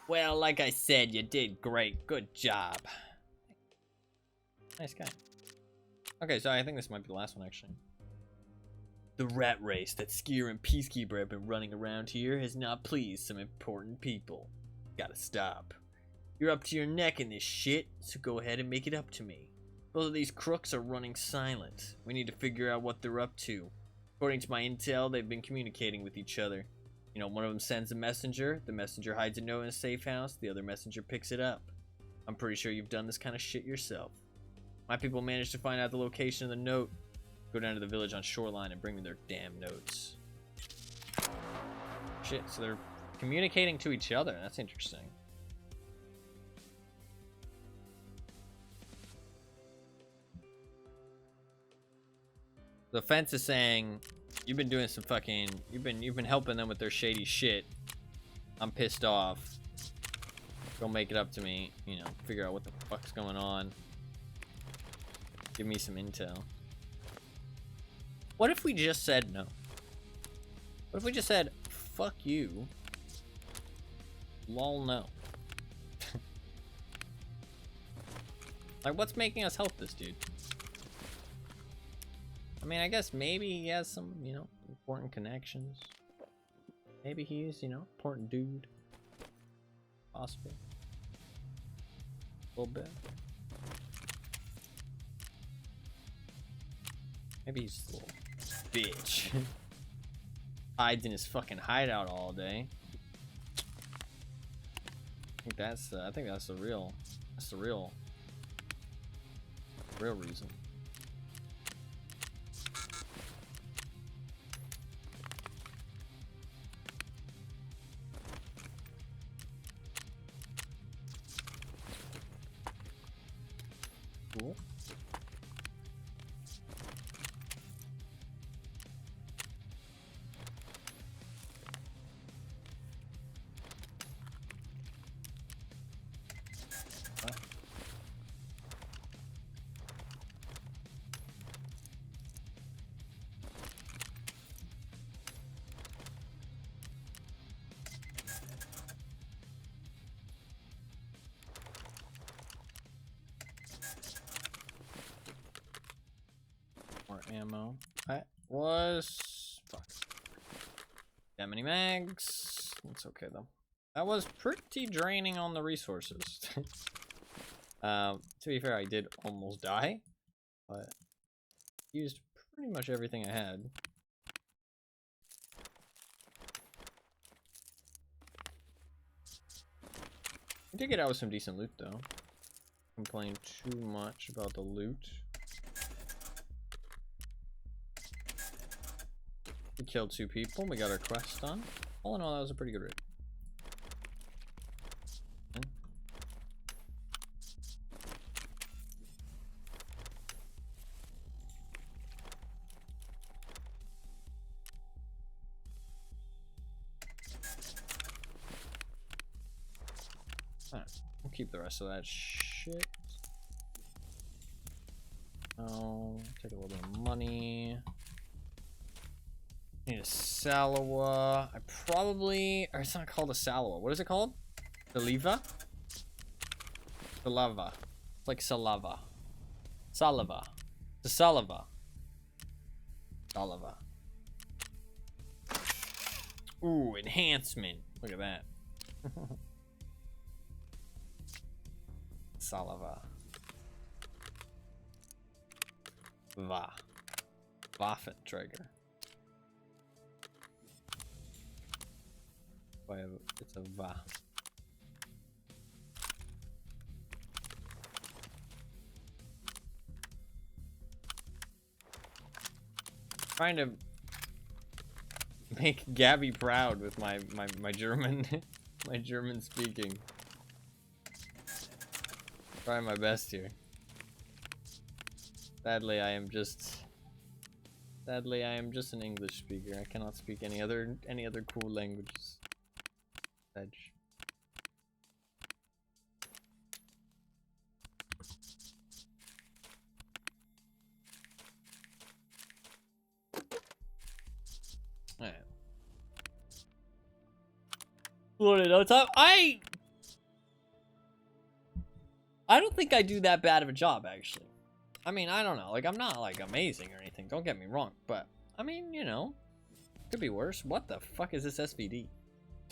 Well, like I said, you did great. Good job. Nice guy. Okay, so I think this might be the last one, actually. The rat race that Skier and Peacekeeper have been running around here has not pleased some important people. Gotta stop. You're up to your neck in this shit, so go ahead and make it up to me. Both of these crooks are running silent. We need to figure out what they're up to. According to my intel, they've been communicating with each other. You know, one of them sends a messenger, the messenger hides a note in a safe house, the other messenger picks it up. I'm pretty sure you've done this kind of shit yourself. My people managed to find out the location of the note. Go down to the village on Shoreline and bring me their damn notes. Shit, so they're communicating to each other. That's interesting. The fence is saying, you've been doing some fucking, you've been helping them with their shady shit. I'm pissed off. Go make it up to me, you know, figure out what the fuck's going on. Give me some intel. What if we just said no? What if we just said, fuck you? Lol, no. Like, what's making us help this dude? I mean, I guess maybe he has some, you know, important connections. Maybe he's, you know, important dude. Possible. A little bit. Maybe he's a little bitch. Hides in his fucking hideout all day. I think that's the real reason. Cool. Ammo. That was fuck. That many mags. It's okay though. That was pretty draining on the resources. To be fair, I did almost die, but used pretty much everything I had. I did get out with some decent loot though. Complain too much about the loot. We killed 2 people. We got our quest done. All in all, that was a pretty good raid. Alright, we'll keep the rest of that shit. Oh, take a little bit of money. Need a Salawa. I probably, or it's not called a Salawa. What is it called? Saliva? Salava. It's like salava. Saliva. The saliva. Saliva. Ooh, enhancement. Look at that. Saliva. Va. Waffenträger. It's a va. Trying to make Gabby proud with my German my German speaking. Trying my best here. Sadly, I am just an English speaker. I cannot speak any other cool languages. Edge. Alright. Loaded no time. I don't think I do that bad of a job, actually. I mean, I don't know. Like, I'm not like amazing or anything. Don't get me wrong, but I mean, you know, could be worse. What the fuck is this SVD?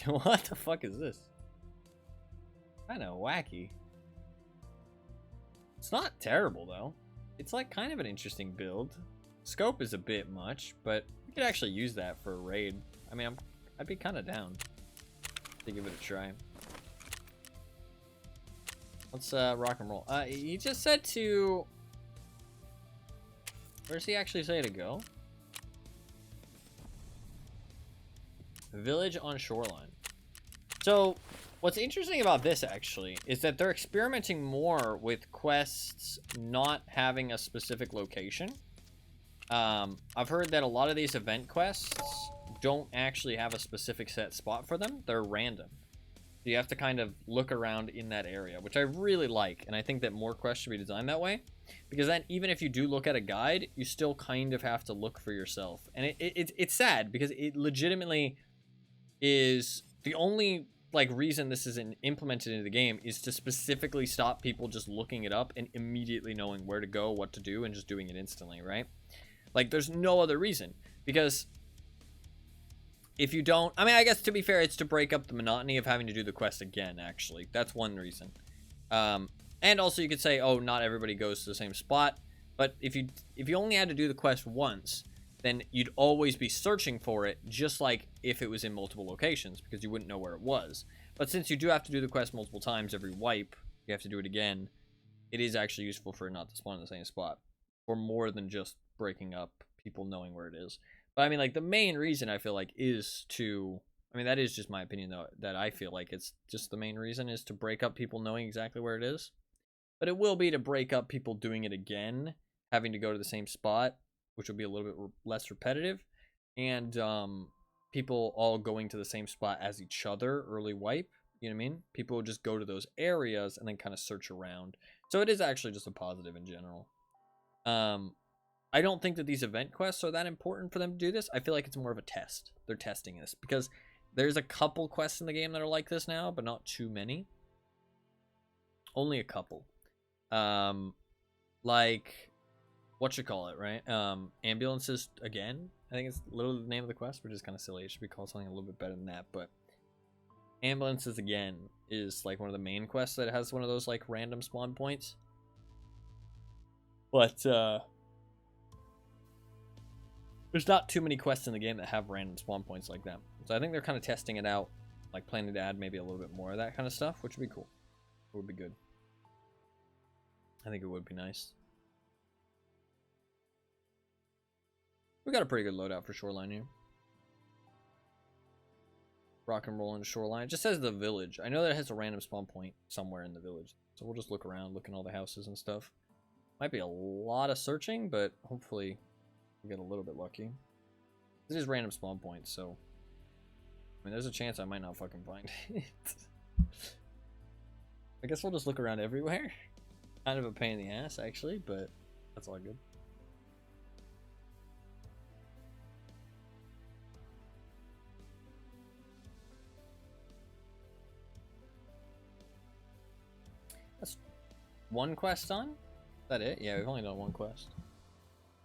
What the fuck is this? Kind of wacky. It's not terrible though. It's like kind of an interesting build. Scope is a bit much, but we could actually use that for a raid. I mean, I'd be kind of down to give it a try. Let's rock and roll. He just said to. Where's he actually say to go? Village on shoreline. So, what's interesting about this, actually, is that they're experimenting more with quests not having a specific location. I've heard that a lot of these event quests don't actually have a specific set spot for them. They're random. So you have to kind of look around in that area, which I really like. And I think that more quests should be designed that way. Because then, even if you do look at a guide, you still kind of have to look for yourself. And it's sad, because it legitimately is the only like reason this isn't implemented into the game is to specifically stop people just looking it up and immediately knowing where to go, what to do, and just doing it instantly, right? Like, there's no other reason. Because if you don't, I mean, I guess to be fair, it's to break up the monotony of having to do the quest again, actually. That's one reason. And also you could say, oh, not everybody goes to the same spot. But if you only had to do the quest once, then you'd always be searching for it, just like if it was in multiple locations, because you wouldn't know where it was. But since you do have to do the quest multiple times every wipe, you have to do it again, it is actually useful for it not to spawn in the same spot. For more than just breaking up people knowing where it is. But I mean, like, the main reason I feel like is to, I mean, that is just my opinion, though, that I feel like it's just the main reason is to break up people knowing exactly where it is. But it will be to break up people doing it again, having to go to the same spot, which will be a little bit less repetitive, and people all going to the same spot as each other early wipe. You know what I mean? People will just go to those areas and then kind of search around. So it is actually just a positive in general. I don't think that these event quests are that important for them to do this. I feel like it's more of a test. They're testing this because there's a couple quests in the game that are like this now, but not too many. Only a couple. Like, right? Ambulances again. I think it's literally the name of the quest, which is kind of silly. It should be called something a little bit better than that. But ambulances again is like one of the main quests that has one of those like random spawn points. But there's not too many quests in the game that have random spawn points like that. So I think they're kind of testing it out, like planning to add maybe a little bit more of that kind of stuff, which would be cool. It would be good. I think it would be nice. We got a pretty good loadout for Shoreline here. Rock and roll into Shoreline. It just says the village. I know that it has a random spawn point somewhere in the village. So we'll just look around, look in all the houses and stuff. Might be a lot of searching, but hopefully we get a little bit lucky. This is random spawn points, so I mean, there's a chance I might not fucking find it. I guess we'll just look around everywhere. Kind of a pain in the ass, actually, but that's all good. That's one quest done? Is that it? Yeah, we've only done one quest.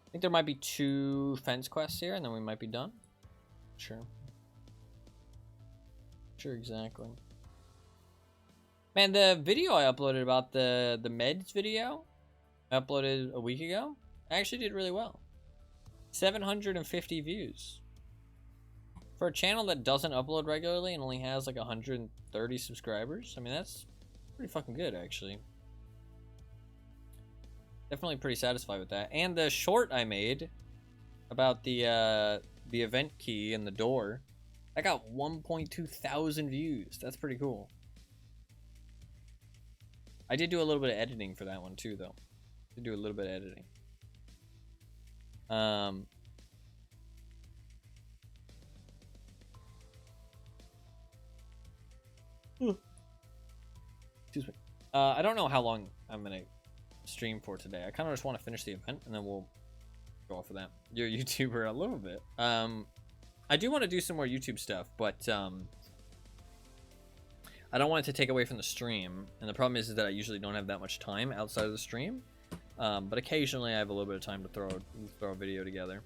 I think there might be 2 fence quests here, and then we might be done. Sure. Sure, exactly. Man, the video I uploaded about the meds video, I uploaded a week ago, I actually did really well. 750 views. For a channel that doesn't upload regularly and only has like 130 subscribers, I mean, that's pretty fucking good, actually. Definitely pretty satisfied with that. And the short I made about the event key and the door, I got 1.2 thousand views. That's pretty cool. I did do a little bit of editing for that one too, though. I did do a little bit of editing. Excuse me. I don't know how long I'm gonna stream for today. I kind of just want to finish the event and then we'll go off of that. You're a YouTuber a little bit. I do want to do some more YouTube stuff, but I don't want it to take away from the stream. And the problem is that I usually don't have that much time outside of the stream. But occasionally I have a little bit of time to throw a video together.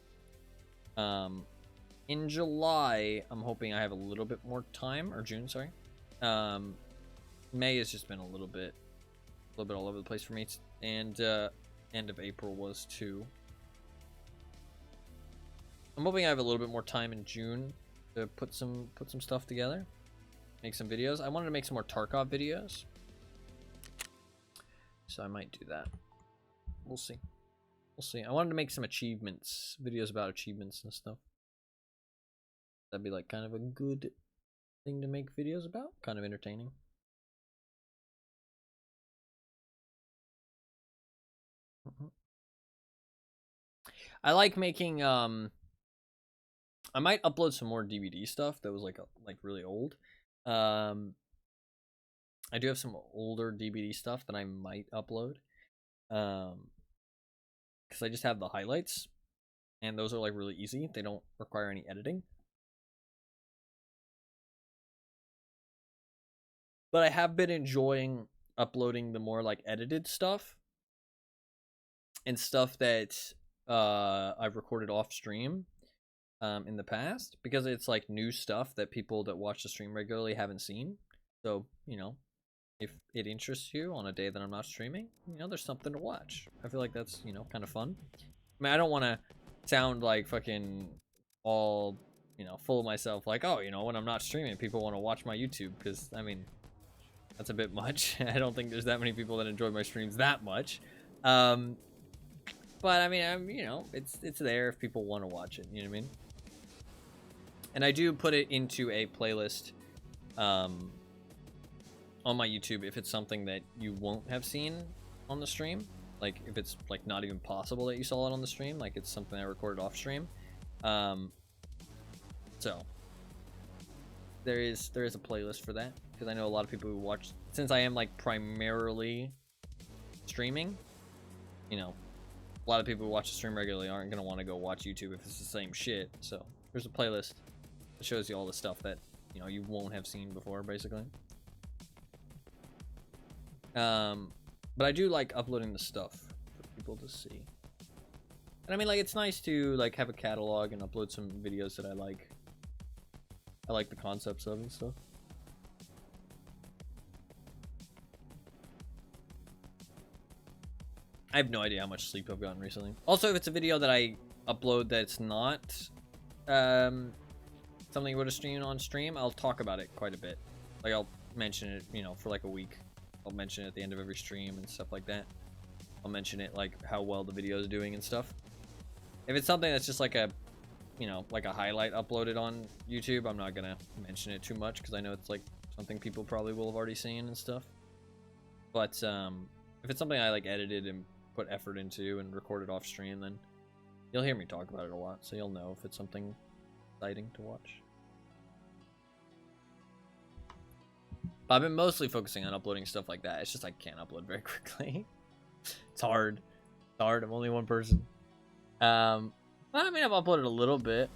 In July, I'm hoping I have a little bit more time, or June, sorry. May has just been a little bit all over the place for me, and end of April was too. I'm hoping I have a little bit more time in June to put some stuff together, make some videos. I wanted to make some more Tarkov videos, so I might do that. We'll see. We'll see. I wanted to make some achievements, videos about achievements and stuff. That'd be like kind of a good thing to make videos about. Kind of entertaining. I like making I might upload some more DVD stuff that was like really old. I do have some older DVD stuff that I might upload. Because I just have the highlights, and those are like really easy. They don't require any editing. But I have been enjoying uploading the more like edited stuff and stuff that I've recorded off stream in the past, because it's like new stuff that people that watch the stream regularly haven't seen. So, you know, if it interests you on a day that I'm not streaming, you know, there's something to watch. I feel like that's, you know, kind of fun. I mean, I don't want to sound like fucking all, you know, full of myself, like, oh, you know, when I'm not streaming, people want to watch my YouTube, because, I mean, that's a bit much. I don't think there's that many people that enjoy my streams that much. But, I mean, you know, it's there if people want to watch it, you know what I mean? And I do put it into a playlist on my YouTube if it's something that you won't have seen on the stream. Like, if it's, like, not even possible that you saw it on the stream. Like, it's something I recorded off stream. So, there is a playlist for that. Because I know a lot of people who watch... Since I am, like, primarily streaming, you know, a lot of people who watch the stream regularly aren't going to want to go watch YouTube if it's the same shit. So, there's a playlist that shows you all the stuff that, you know, you won't have seen before, basically. But I do like uploading the stuff for people to see. And I mean, like, it's nice to, like, have a catalog and upload some videos that I like. I like the concepts of and stuff. I have no idea how much sleep I've gotten recently. Also, if it's a video that I upload that's not something you would have streamed on stream, I'll talk about it quite a bit. Like, I'll mention it, you know, for like a week. I'll mention it at the end of every stream and stuff like that. I'll mention it, like, how well the video is doing and stuff. If it's something that's just like a, you know, like a highlight uploaded on YouTube, I'm not gonna mention it too much, because I know it's like something people probably will have already seen and stuff. But if it's something I like edited and put effort into and recorded off stream, then you'll hear me talk about it a lot, so you'll know if it's something exciting to watch. But I've been mostly focusing on uploading stuff like that. It's just I can't upload very quickly. It's hard. It's hard. I'm only one person. But I mean, I've uploaded a little bit.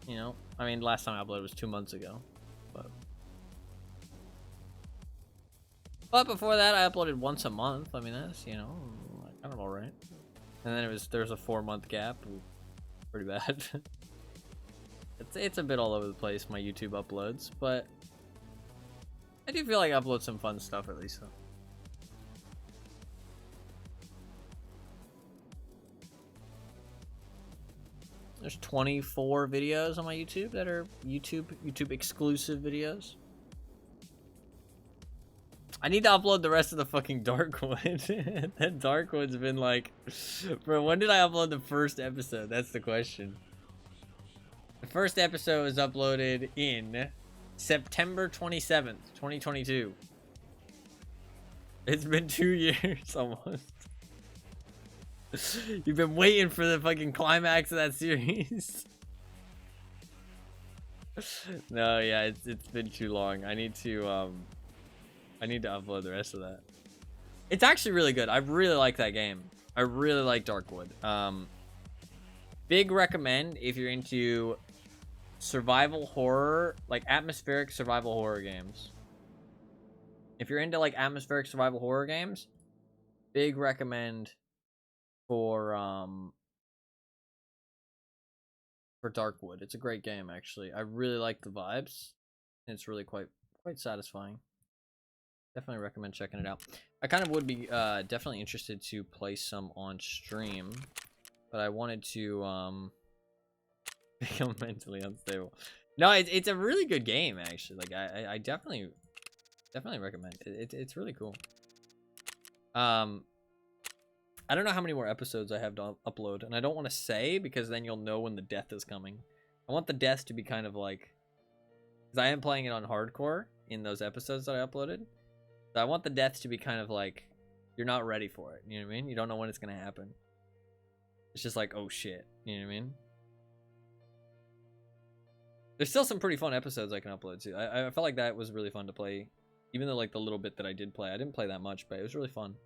You know, I mean, last time I uploaded was 2 months ago. But before that, I uploaded once a month. I mean, that's, you know, kind of alright. And then there was a 4-month gap. Pretty bad. It's a bit all over the place, my YouTube uploads, but I do feel like I upload some fun stuff at least, though. There's 24 videos on my YouTube that are YouTube exclusive videos. I need to upload the rest of the fucking Darkwood. That Darkwood's been like... Bro, when did I upload the first episode? That's the question. The first episode was uploaded in September 27th, 2022. It's been 2 years almost. You've been waiting for the fucking climax of that series. No, yeah, it's been too long. I need to upload the rest of that. It's actually really good. I really like that game. I really like Darkwood. Big recommend if you're into survival horror, like atmospheric survival horror games. If you're into like atmospheric survival horror games, big recommend for Darkwood. It's a great game, actually. I really like the vibes. It's really quite satisfying. Definitely recommend checking it out. I kind of would be definitely interested to play some on stream, but I wanted to become mentally unstable. No, it's a really good game, actually. Like I definitely recommend it. It's really cool. I don't know how many more episodes I have to upload, and I don't want to say because then you'll know when the death is coming. I want the death to be kind of like Because I am playing it on hardcore in those episodes that I uploaded. So I want the deaths to be kind of like, you're not ready for it. You know what I mean? You don't know when it's going to happen. It's just like, oh shit. You know what I mean? There's still some pretty fun episodes I can upload too. I felt like that was really fun to play. Even though like the little bit that I did play, I didn't play that much, but it was really fun.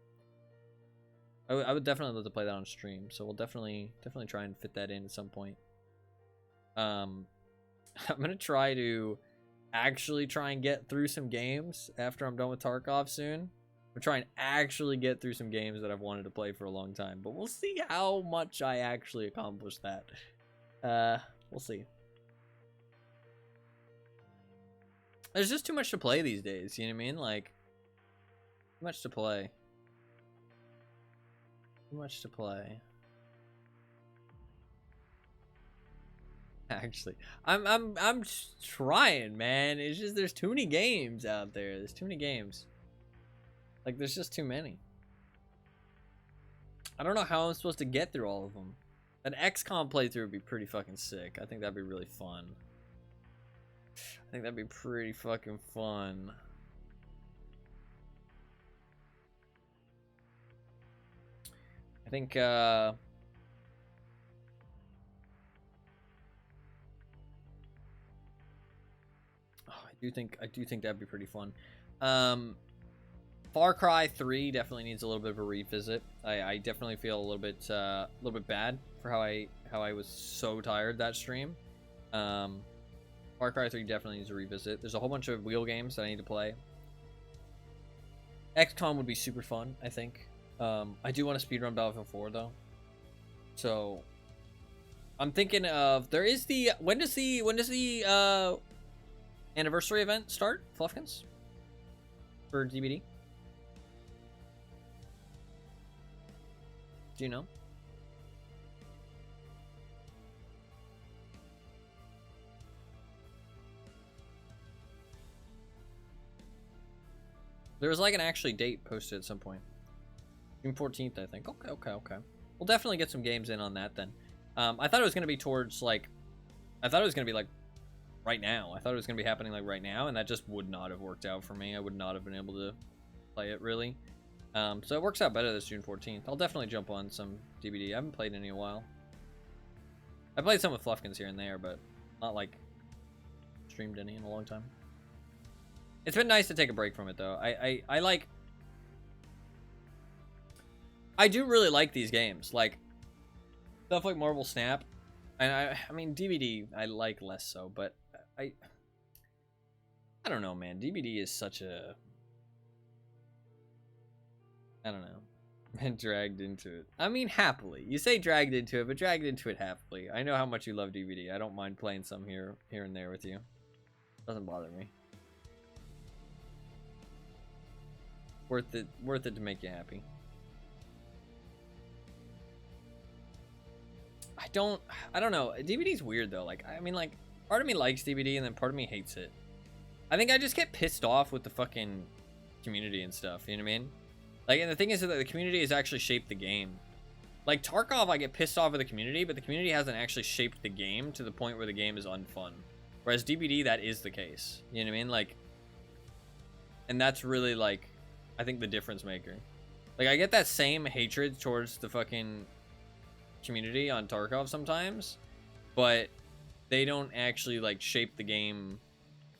I would definitely love to play that on stream. So we'll definitely try and fit that in at some point. I'm going to try to actually try and get through some games after I'm done with Tarkov soon. I'm trying to actually get through some games that I've wanted to play for a long time. But we'll see how much I actually accomplish that. We'll see. There's just too much to play these days, you know what I mean? Like, too much to play. Too much to play. Actually, I'm trying, man. It's just there's too many games out there. There's too many games. Like, there's just too many. I don't know how I'm supposed to get through all of them. An XCOM playthrough would be pretty fucking sick. I think that'd be really fun. I think that'd be pretty fucking fun. I think oh, I do think that'd be pretty fun. Far Cry 3 definitely needs a little bit of a revisit. I definitely feel a little bit bad for how I was so tired that stream. Far Cry 3 definitely needs a revisit. There's a whole bunch of wheel games that I need to play. XCOM would be super fun, I think. I do want to speedrun Battlefield 4 though. So I'm thinking of when does the anniversary event start, Fluffkins? For DBD? Do you know? There was like an actually date posted at some point. June 14th, I think. Okay. We'll definitely get some games in on that then. I thought it was going to be towards like... I thought it was going to be like right now. I thought it was going to be happening like right now, and that just would not have worked out for me. I would not have been able to play it really. So it works out better this June 14th. I'll definitely jump on some DBD. I haven't played any in a while. I played some with Fluffkins here and there, but not like streamed any in a long time. It's been nice to take a break from it though. I do really like these games, like stuff like Marvel Snap, and I mean DBD I like less so, but I don't know, man. DBD is such a, I don't know, and dragged into it. I mean, happily. You say dragged into it, but dragged into it happily. I know how much you love DBD. I don't mind playing some here and there with you. Doesn't bother me. Worth it to make you happy. I don't know. DBD's weird though. Like, I mean, like, part of me likes DBD and then part of me hates it. I think I just get pissed off with the fucking community and stuff. You know what I mean? Like, and the thing is that the community has actually shaped the game. Like Tarkov, I get pissed off with the community, but the community hasn't actually shaped the game to the point where the game is unfun. Whereas DBD, that is the case. You know what I mean? Like, and that's really like, I think the difference maker. Like, I get that same hatred towards the fucking community on Tarkov sometimes, but they don't actually like shape the game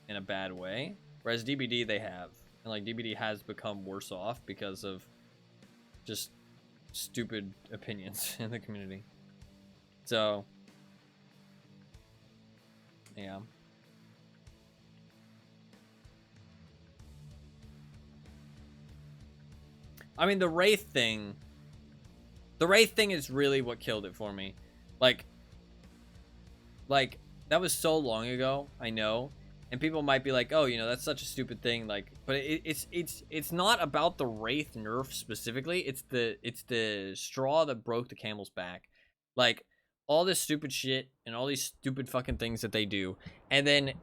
in a bad way. Whereas DBD, they have. And like DBD has become worse off because of just stupid opinions in the community. So, yeah. I mean, the Wraith thing is really what killed it for me. Like that was so long ago, I know, and people might be like, oh, you know, that's such a stupid thing, like, but it's not about the Wraith nerf specifically. It's the straw that broke the camel's back. Like, all this stupid shit and all these stupid fucking things that they do, and then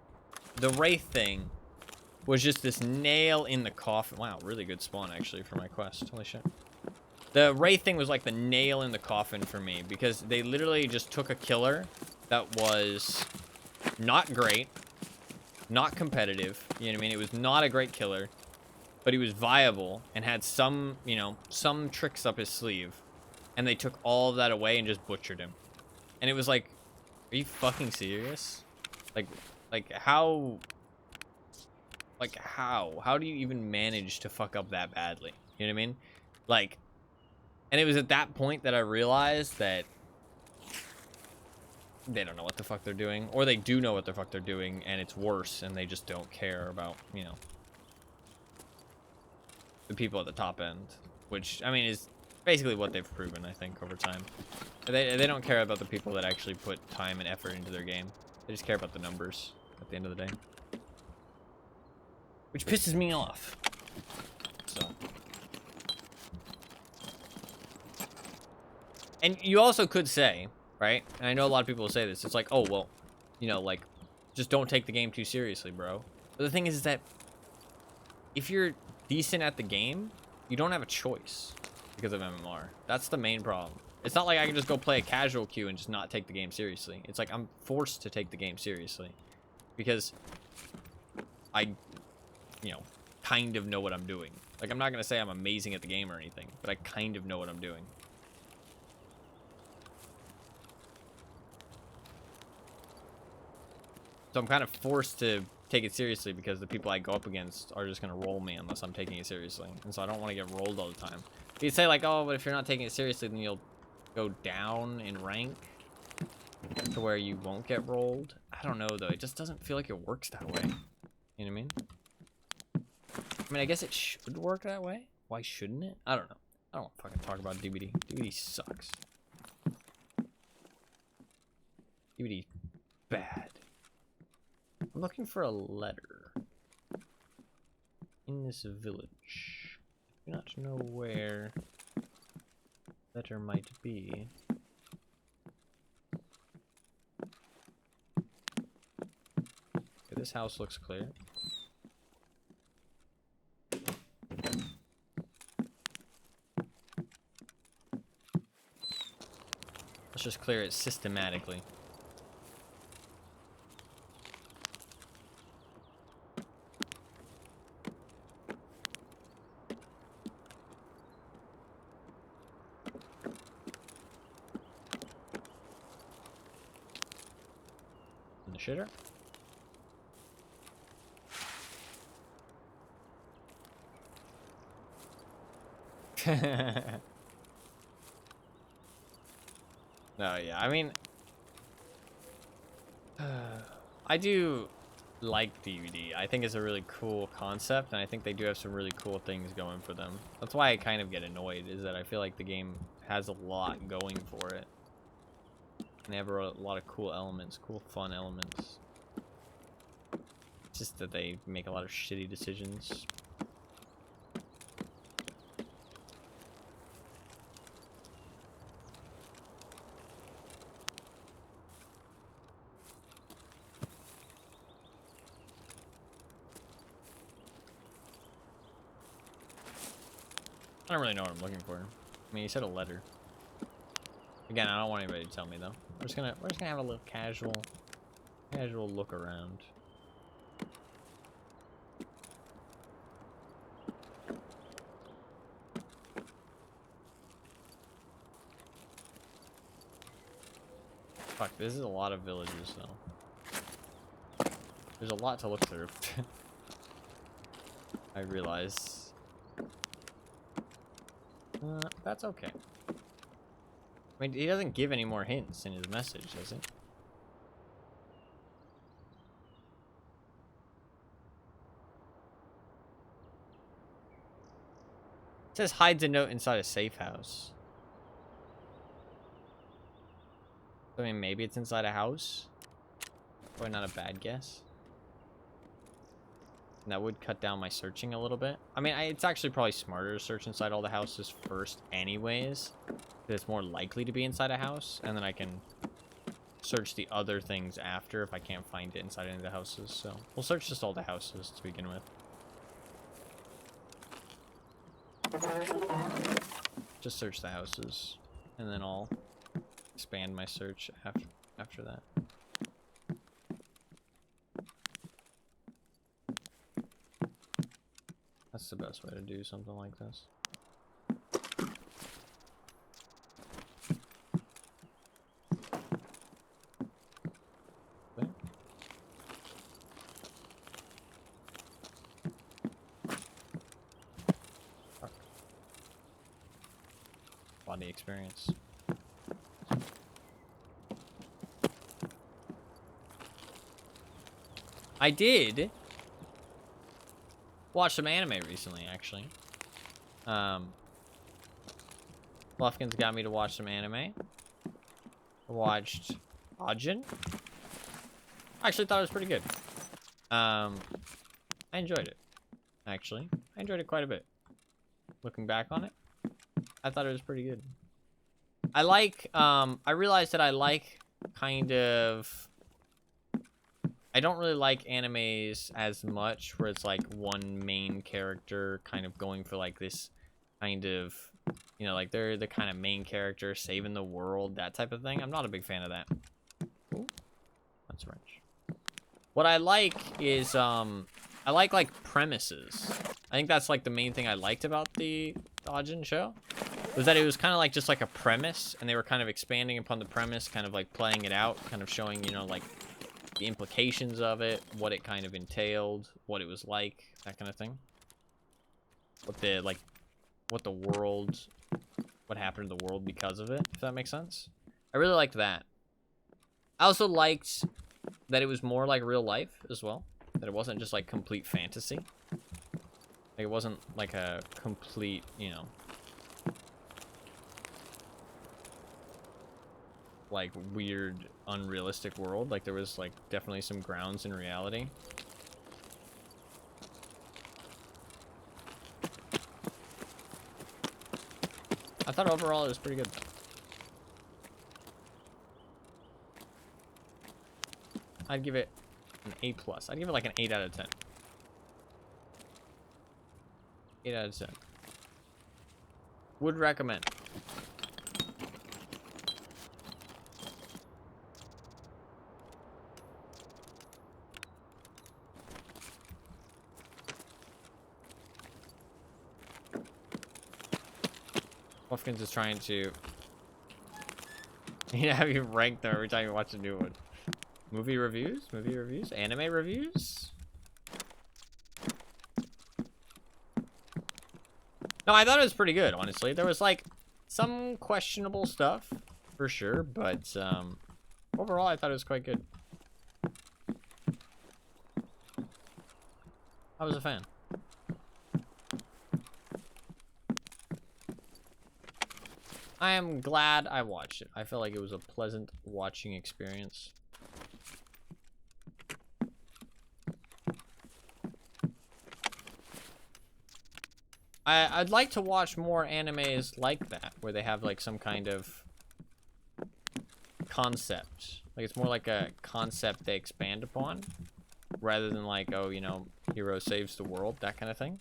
the Wraith thing was just this nail in the coffin. Wow, really good spawn actually for my quest. Holy shit. The Wraith thing was like the nail in the coffin for me, because they literally just took a killer that was not great, not competitive. You know what I mean? It was not a great killer, but he was viable and had some, you know, some tricks up his sleeve. And they took all of that away and just butchered him. And it was like, are you fucking serious? Like how do you even manage to fuck up that badly? You know what I mean? Like, and it was at that point that I realized that they don't know what the fuck they're doing, or they do know what the fuck they're doing, and it's worse, and they just don't care about, you know, the people at the top end, which, I mean, is basically what they've proven, I think, over time. They don't care about the people that actually put time and effort into their game. They just care about the numbers at the end of the day. Which pisses me off. So. And you also could say, right? And I know a lot of people will say this. It's like, oh, well, you know, like, just don't take the game too seriously, bro. But the thing is that if you're decent at the game, you don't have a choice because of MMR. That's the main problem. It's not like I can just go play a casual queue and just not take the game seriously. It's like I'm forced to take the game seriously because I, you know, kind of know what I'm doing. Like, I'm not going to say I'm amazing at the game or anything, but I kind of know what I'm doing. So I'm kind of forced to take it seriously because the people I go up against are just going to roll me unless I'm taking it seriously. And so I don't want to get rolled all the time. But you'd say like, oh, but if you're not taking it seriously, then you'll go down in rank to where you won't get rolled. I don't know, though. It just doesn't feel like it works that way. You know what I mean? I mean, I guess it should work that way. Why shouldn't it? I don't know. I don't want to fucking talk about DVD. DVD sucks. DVD bad. I'm looking for a letter in this village. I do not know where letter might be. Okay, this house looks clear. Let's just clear it systematically. In the shitter. No, yeah, I mean, I do like DVD. I think it's a really cool concept, and I think they do have some really cool things going for them. That's why I kind of get annoyed, is that I feel like the game has a lot going for it. And they have a lot of cool elements, cool fun elements. It's just that they make a lot of shitty decisions. I don't really know what I'm looking for. I mean, you said a letter. Again, I don't want anybody to tell me though. We're just gonna have a little casual look around. Fuck, this is a lot of villages though. There's a lot to look through. I realize. That's okay. I mean, he doesn't give any more hints in his message, does he? It says hides a note inside a safe house. I mean, maybe it's inside a house. Probably not a bad guess. And that would cut down my searching a little bit. I mean, it's actually probably smarter to search inside all the houses first anyways. Because it's more likely to be inside a house. And then I can search the other things after if I can't find it inside any of the houses. So we'll search just all the houses to begin with. Just search the houses. And then I'll expand my search after that. That's the best way to do something like this. Body experience. I did watch some anime recently, actually. Lufkin's got me to watch some anime. I watched Ajin. I actually thought it was pretty good. I enjoyed it, actually. I enjoyed it quite a bit. Looking back on it, I thought it was pretty good. I like, I realized that I like kind of... I don't really like animes as much where it's like one main character kind of going for like this kind of, you know, like they're the kind of main character saving the world, that type of thing. I'm not a big fan of that. Ooh, that's French. What I like is, I like premises. I think that's like the main thing I liked about the Ajin show, was that it was kind of like just like a premise, and they were kind of expanding upon the premise, kind of like playing it out, kind of showing, you know, like the implications of it, what it kind of entailed, what it was like, that kind of thing. What the, like, what the world, what happened to the world because of it, if that makes sense. I really liked that. I also liked that it was more like real life as well. That it wasn't just like complete fantasy. Like, it wasn't like a complete, you know, like weird, unrealistic world. Like there was like definitely some grounds in reality. I thought overall it was pretty good. I'd give it an A+. I'd give it like an 8 out of 10. 8 out of 10. Would recommend. Wolfkins is trying to have you rank them every time you watch a new one. Movie reviews? Movie reviews? Anime reviews? No, I thought it was pretty good, honestly. There was like some questionable stuff for sure, but overall I thought it was quite good. I was a fan. I am glad I watched it. I felt like it was a pleasant watching experience. I'd like to watch more animes like that, where they have like some kind of concept. Like it's more like a concept they expand upon, rather than like, oh, you know, hero saves the world, that kind of thing.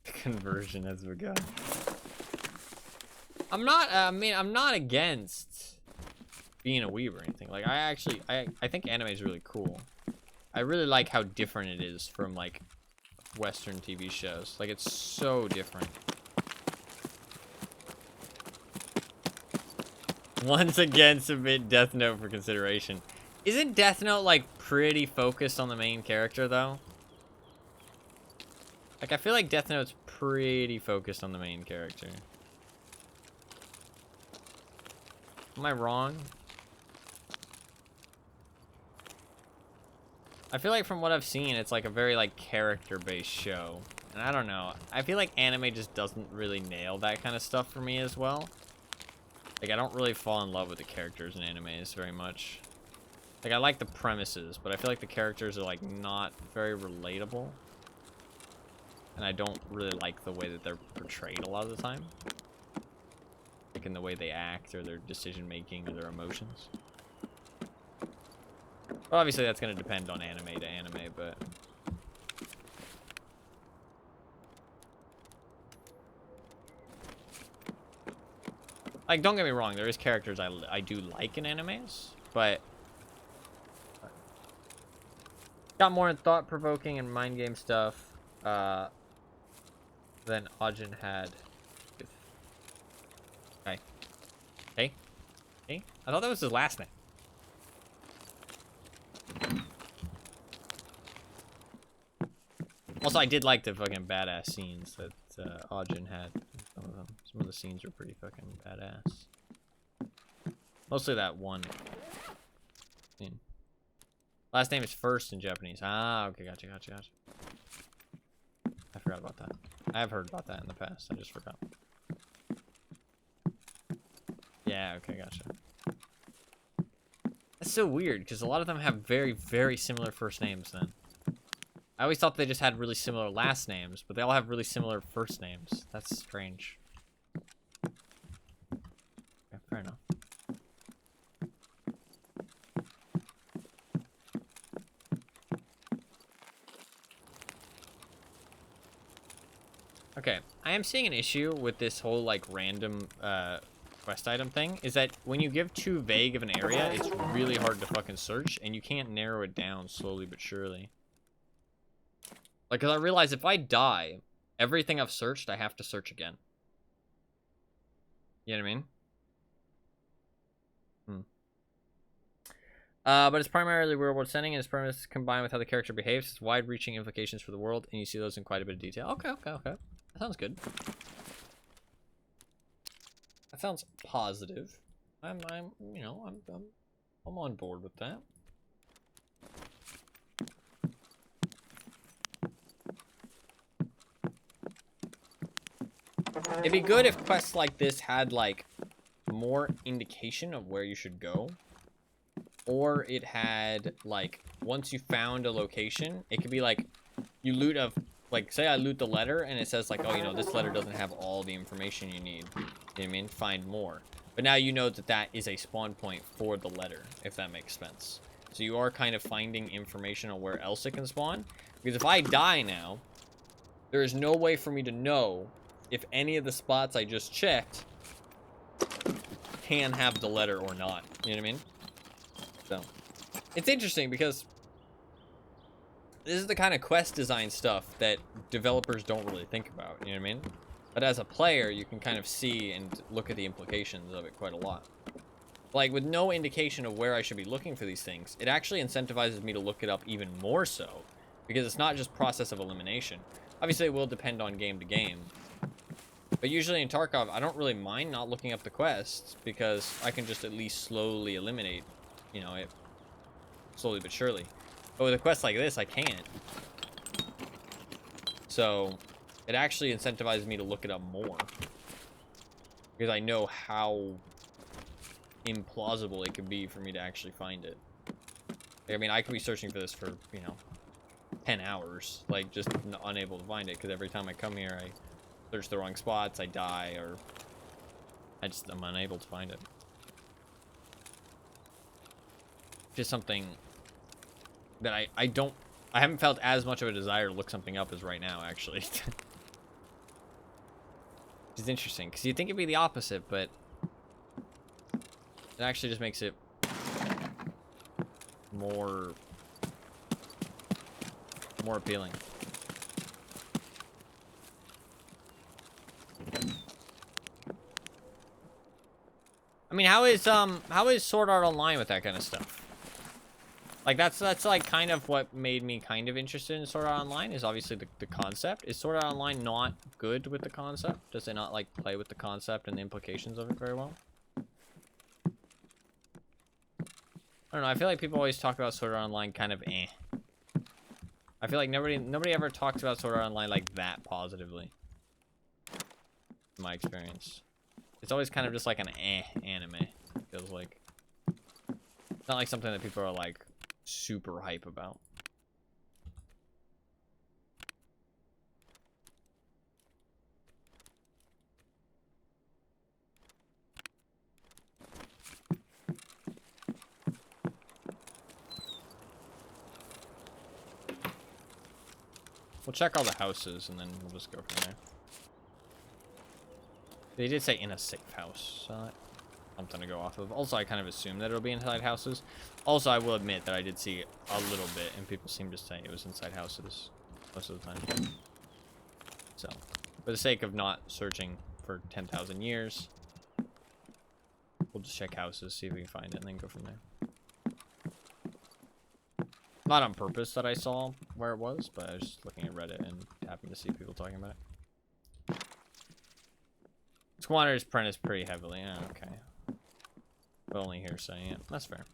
Conversion has begun. I'm not, I mean, I'm not against being a weeb or anything. Like, I think anime is really cool. I really like how different it is from, like, Western TV shows. Like, it's so different. Once again, submit Death Note for consideration. Isn't Death Note, like, pretty focused on the main character, though? Like, I feel like Death Note's pretty focused on the main character. Am I wrong? I feel like from what I've seen, it's like a very, like, character-based show. And I don't know. I feel like anime just doesn't really nail that kind of stuff for me as well. Like, I don't really fall in love with the characters in animes very much. Like, I like the premises, but I feel like the characters are, like, not very relatable. And I don't really like the way that they're portrayed a lot of the time. Like, in the way they act, or their decision-making, or their emotions. Well, obviously, that's going to depend on anime to anime, but... Like, don't get me wrong, there is characters I do like in animes, but... Got more thought-provoking and mind game stuff than Ajin had. Okay. Hey? Hey? I thought that was his last name. Also, I did like the fucking badass scenes that Ajin had. Some of them. Some of the scenes are pretty fucking badass. Mostly that one scene. Last name is first in Japanese. Ah, okay, gotcha. I forgot about that. I have heard about that in the past. I just forgot. Yeah, okay, gotcha. That's so weird, because a lot of them have very, very similar first names then. I always thought they just had really similar last names, but they all have really similar first names. That's strange. Yeah, fair enough. Okay, I am seeing an issue with this whole, like, random, quest item thing, is that when you give too vague of an area, it's really hard to fucking search, and you can't narrow it down slowly but surely. Like, 'cause I realize if I die, everything I've searched, I have to search again. You know what I mean? But it's primarily real-world setting, and its premise combined with how the character behaves, it's wide-reaching implications for the world, and you see those in quite a bit of detail. Okay. That sounds good. That sounds positive. I'm on board with that. It'd be good if quests like this had, like, more indication of where you should go. Or it had, like, once you found a location, it could be, like, you loot a, like, say I loot the letter, and it says, like, oh, you know, this letter doesn't have all the information you need. You know what I mean? Find more. But now you know that that is a spawn point for the letter, if that makes sense. So you are kind of finding information on where else it can spawn. Because if I die now, there is no way for me to know if any of the spots I just checked can have the letter or not. You know what I mean? So, it's interesting because this is the kind of quest design stuff that developers don't really think about, you know what I mean? But as a player, you can kind of see and look at the implications of it quite a lot. Like, with no indication of where I should be looking for these things, it actually incentivizes me to look it up even more so, because it's not just process of elimination. Obviously, it will depend on game to game. But usually in Tarkov, I don't really mind not looking up the quests, because I can just at least slowly eliminate, you know, it slowly but surely. But with a quest like this, I can't. So, it actually incentivizes me to look it up more. Because I know how implausible it could be for me to actually find it. I mean, I could be searching for this for, you know, 10 hours. Like, just unable to find it. Because every time I come here, I search the wrong spots, I die, or I'm unable to find it. Just something that I haven't felt as much of a desire to look something up as right now, actually. It's interesting, because you'd think it'd be the opposite, but it actually just makes it more appealing. I mean, how is Sword Art Online with that kind of stuff? Like, that's like kind of what made me kind of interested in Sword Art Online, is obviously the concept. Is Sword Art Online not good with the concept? Does it not, like, play with the concept and the implications of it very well? I don't know, I feel like people always talk about Sword Art Online kind of eh. I feel like nobody ever talks about Sword Art Online like that positively. In my experience. It's always kind of just like an eh anime, it feels like. It's not like something that people are, like, super hype about. We'll check all the houses and then we'll just go from there. They did say in a safe house, so something to go off of. Also, I kind of assume that it'll be inside houses. Also, I will admit that I did see a little bit, and people seem to say it was inside houses most of the time. So, for the sake of not searching for 10,000 years, we'll just check houses, see if we can find it, and then go from there. Not on purpose that I saw where it was, but I was just looking at Reddit and happened to see people talking about it. Squatter's Apprentice pretty heavily. Yeah, okay. But only hearsay. Yeah, that's fair.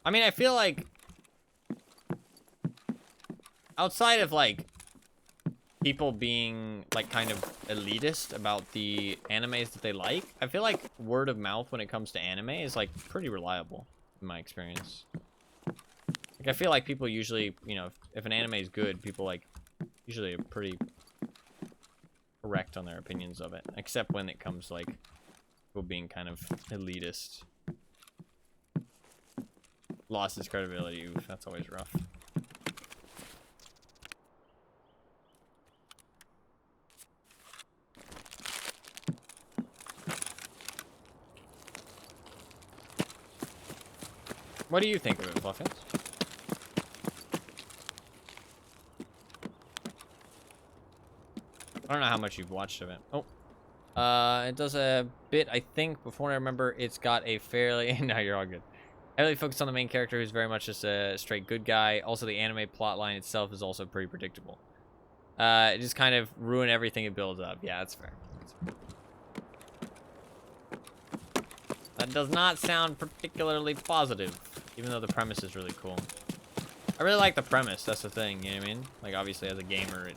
I mean, I feel like outside of like people being like kind of elitist about the animes that they like, I feel like word of mouth when it comes to anime is like pretty reliable in my experience. Like, I feel like people usually, you know, if an anime is good, people like usually are pretty correct on their opinions of it, except when it comes to like people being kind of elitist. Lost his credibility. Oof, that's always rough. What do you think of it, Fluffins? I don't know how much you've watched of it. Oh. It does a bit, I think. Before I remember, it's got a fairly... No, you're all good. Heavily focused on the main character, who's very much just a straight good guy. Also, the anime plotline itself is also pretty predictable. It just kind of ruin everything it builds up. Yeah, that's fair. That does not sound particularly positive, even though the premise is really cool. I really like the premise, that's the thing, you know what I mean? Like, obviously, as a gamer, it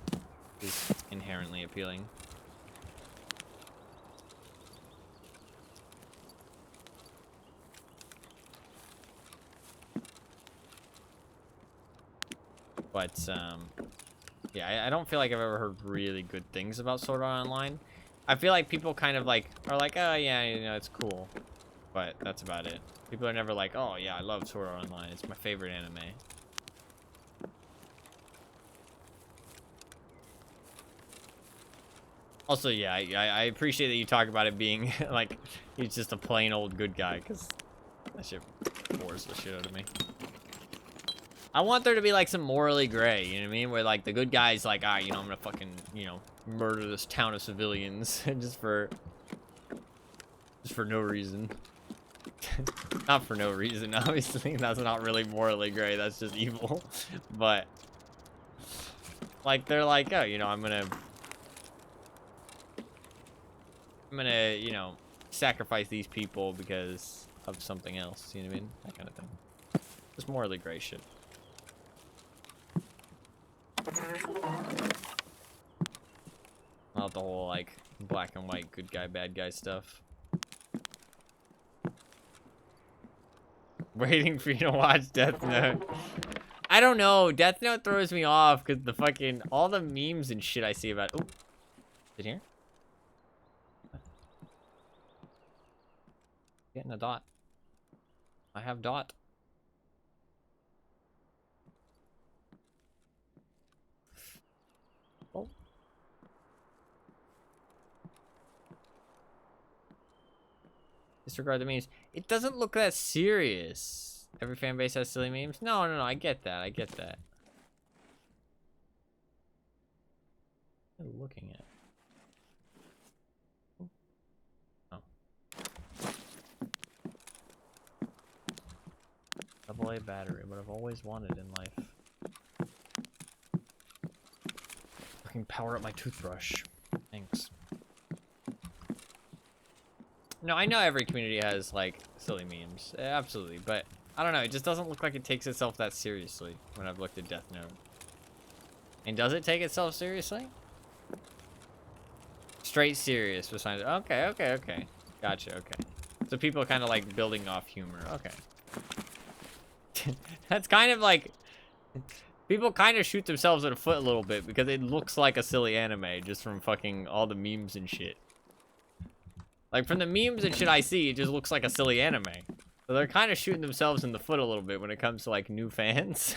is inherently appealing. But, yeah, I don't feel like I've ever heard really good things about Sword Art Online. I feel like people kind of, like, are like, oh, yeah, you know, it's cool. But that's about it. People are never like, oh, yeah, I love Sword Art Online. It's my favorite anime. Also, yeah, I appreciate that you talk about it being, like, he's just a plain old good guy, because that shit bores the shit out of me. I want there to be, like, some morally gray, you know what I mean? Where, like, the good guy's like, alright, you know, I'm gonna fucking, you know, murder this town of civilians just for no reason. Not for no reason, obviously. That's not really morally gray, that's just evil. But, like, they're like, oh, you know, I'm gonna, you know, sacrifice these people because of something else, you know what I mean? That kind of thing. Just morally gray shit. Not the whole, like, black and white, good guy, bad guy stuff. Waiting for you to watch Death Note. I don't know. Death Note throws me off because the fucking, all the memes and shit I see about. Oh, is it here? Getting a dot. I have dot. Oh. Disregard the memes. It doesn't look that serious. Every fan base has silly memes. No, I get that. I get that. What are you looking at? Oh. AA battery, what I've always wanted in life. Fucking power up my toothbrush. Thanks. No, I know every community has, like, silly memes. Absolutely, but I don't know. It just doesn't look like it takes itself that seriously when I've looked at Death Note. And does it take itself seriously? Straight serious. Besides, okay. Gotcha, okay. So people are kind of, like, building off humor. Okay. That's kind of like... People kind of shoot themselves in the foot a little bit because it looks like a silly anime just from fucking all the memes and shit. Like, from the memes and shit I see, it just looks like a silly anime. So they're kind of shooting themselves in the foot a little bit when it comes to, like, new fans.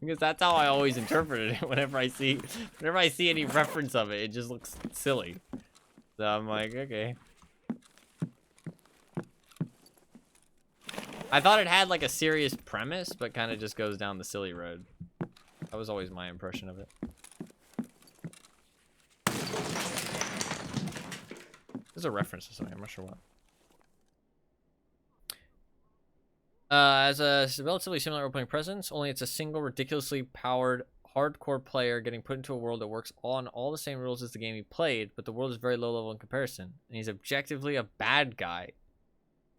Because that's how I always interpreted it whenever I see any reference of it. It just looks silly. So I'm like, okay. I thought it had like a serious premise, but kind of just goes down the silly road. That was always my impression of it. There's a reference to something, I'm not sure what. As a relatively similar opening presence, only it's a single ridiculously powered hardcore player getting put into a world that works on all the same rules as the game he played, but the world is very low level in comparison, and he's objectively a bad guy.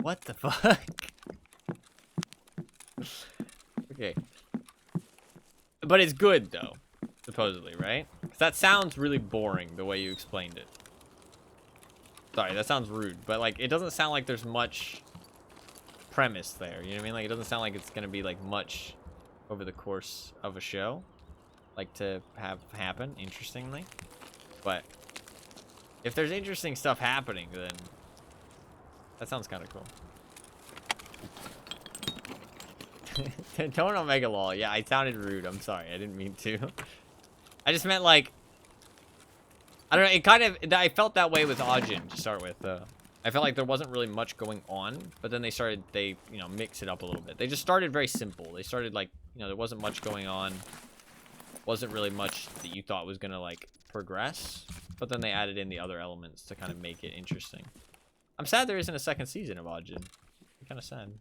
What the fuck? Okay. But it's good, though, supposedly, right? 'Cause that sounds really boring, the way you explained it. Sorry, that sounds rude, but, like, it doesn't sound like there's much premise there, you know what I mean? Like, it doesn't sound like it's gonna be, like, much over the course of a show, like, to have happen, interestingly. But if there's interesting stuff happening, then that sounds kind of cool. Don't Omega lol. Yeah, I sounded rude. I'm sorry. I didn't mean to. I just meant, like, I don't know. It kind of, I felt that way with Ajin to start with. I felt like there wasn't really much going on, but then they you know, mix it up a little bit. They just started very simple. They started, like, you know, there wasn't much going on. Wasn't really much that you thought was gonna, like, progress, but then they added in the other elements to kind of make it interesting. I'm sad there isn't a second season of Ajin. I'm kind of sad.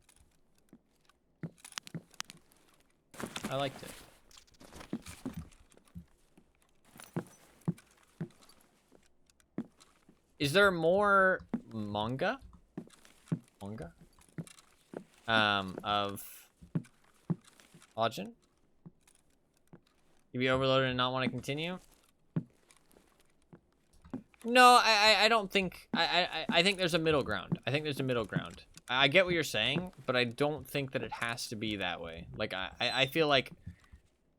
I liked it. Is there more manga? Of Ajin? You be overloaded and not want to continue? No, I don't think, I think there's a middle ground. I think there's a middle ground. I get what you're saying, but I don't think that it has to be that way. Like, I feel like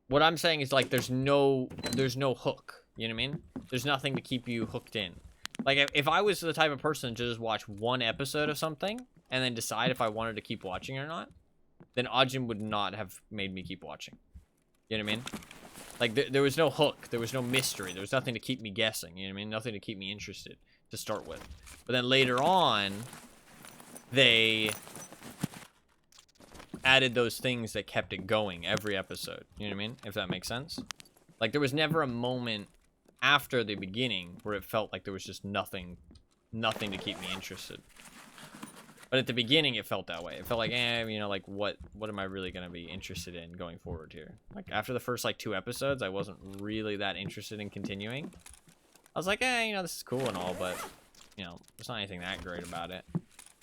what I'm saying is, like, there's no hook. You know what I mean? There's nothing to keep you hooked in. Like, if I was the type of person to just watch one episode of something and then decide if I wanted to keep watching or not, then Ajin would not have made me keep watching. You know what I mean? Like, there was no hook. There was no mystery. There was nothing to keep me guessing. You know what I mean? Nothing to keep me interested to start with. But then later on, they added those things that kept it going every episode. You know what I mean? If that makes sense. Like, there was never a moment after the beginning where it felt like there was just nothing to keep me interested. But at the beginning, it felt that way. It felt like, you know, like, what am I really going to be interested in going forward here? Like, after the first, like, 2 episodes, I wasn't really that interested in continuing. I was like, you know, this is cool and all, but, you know, there's not anything that great about it.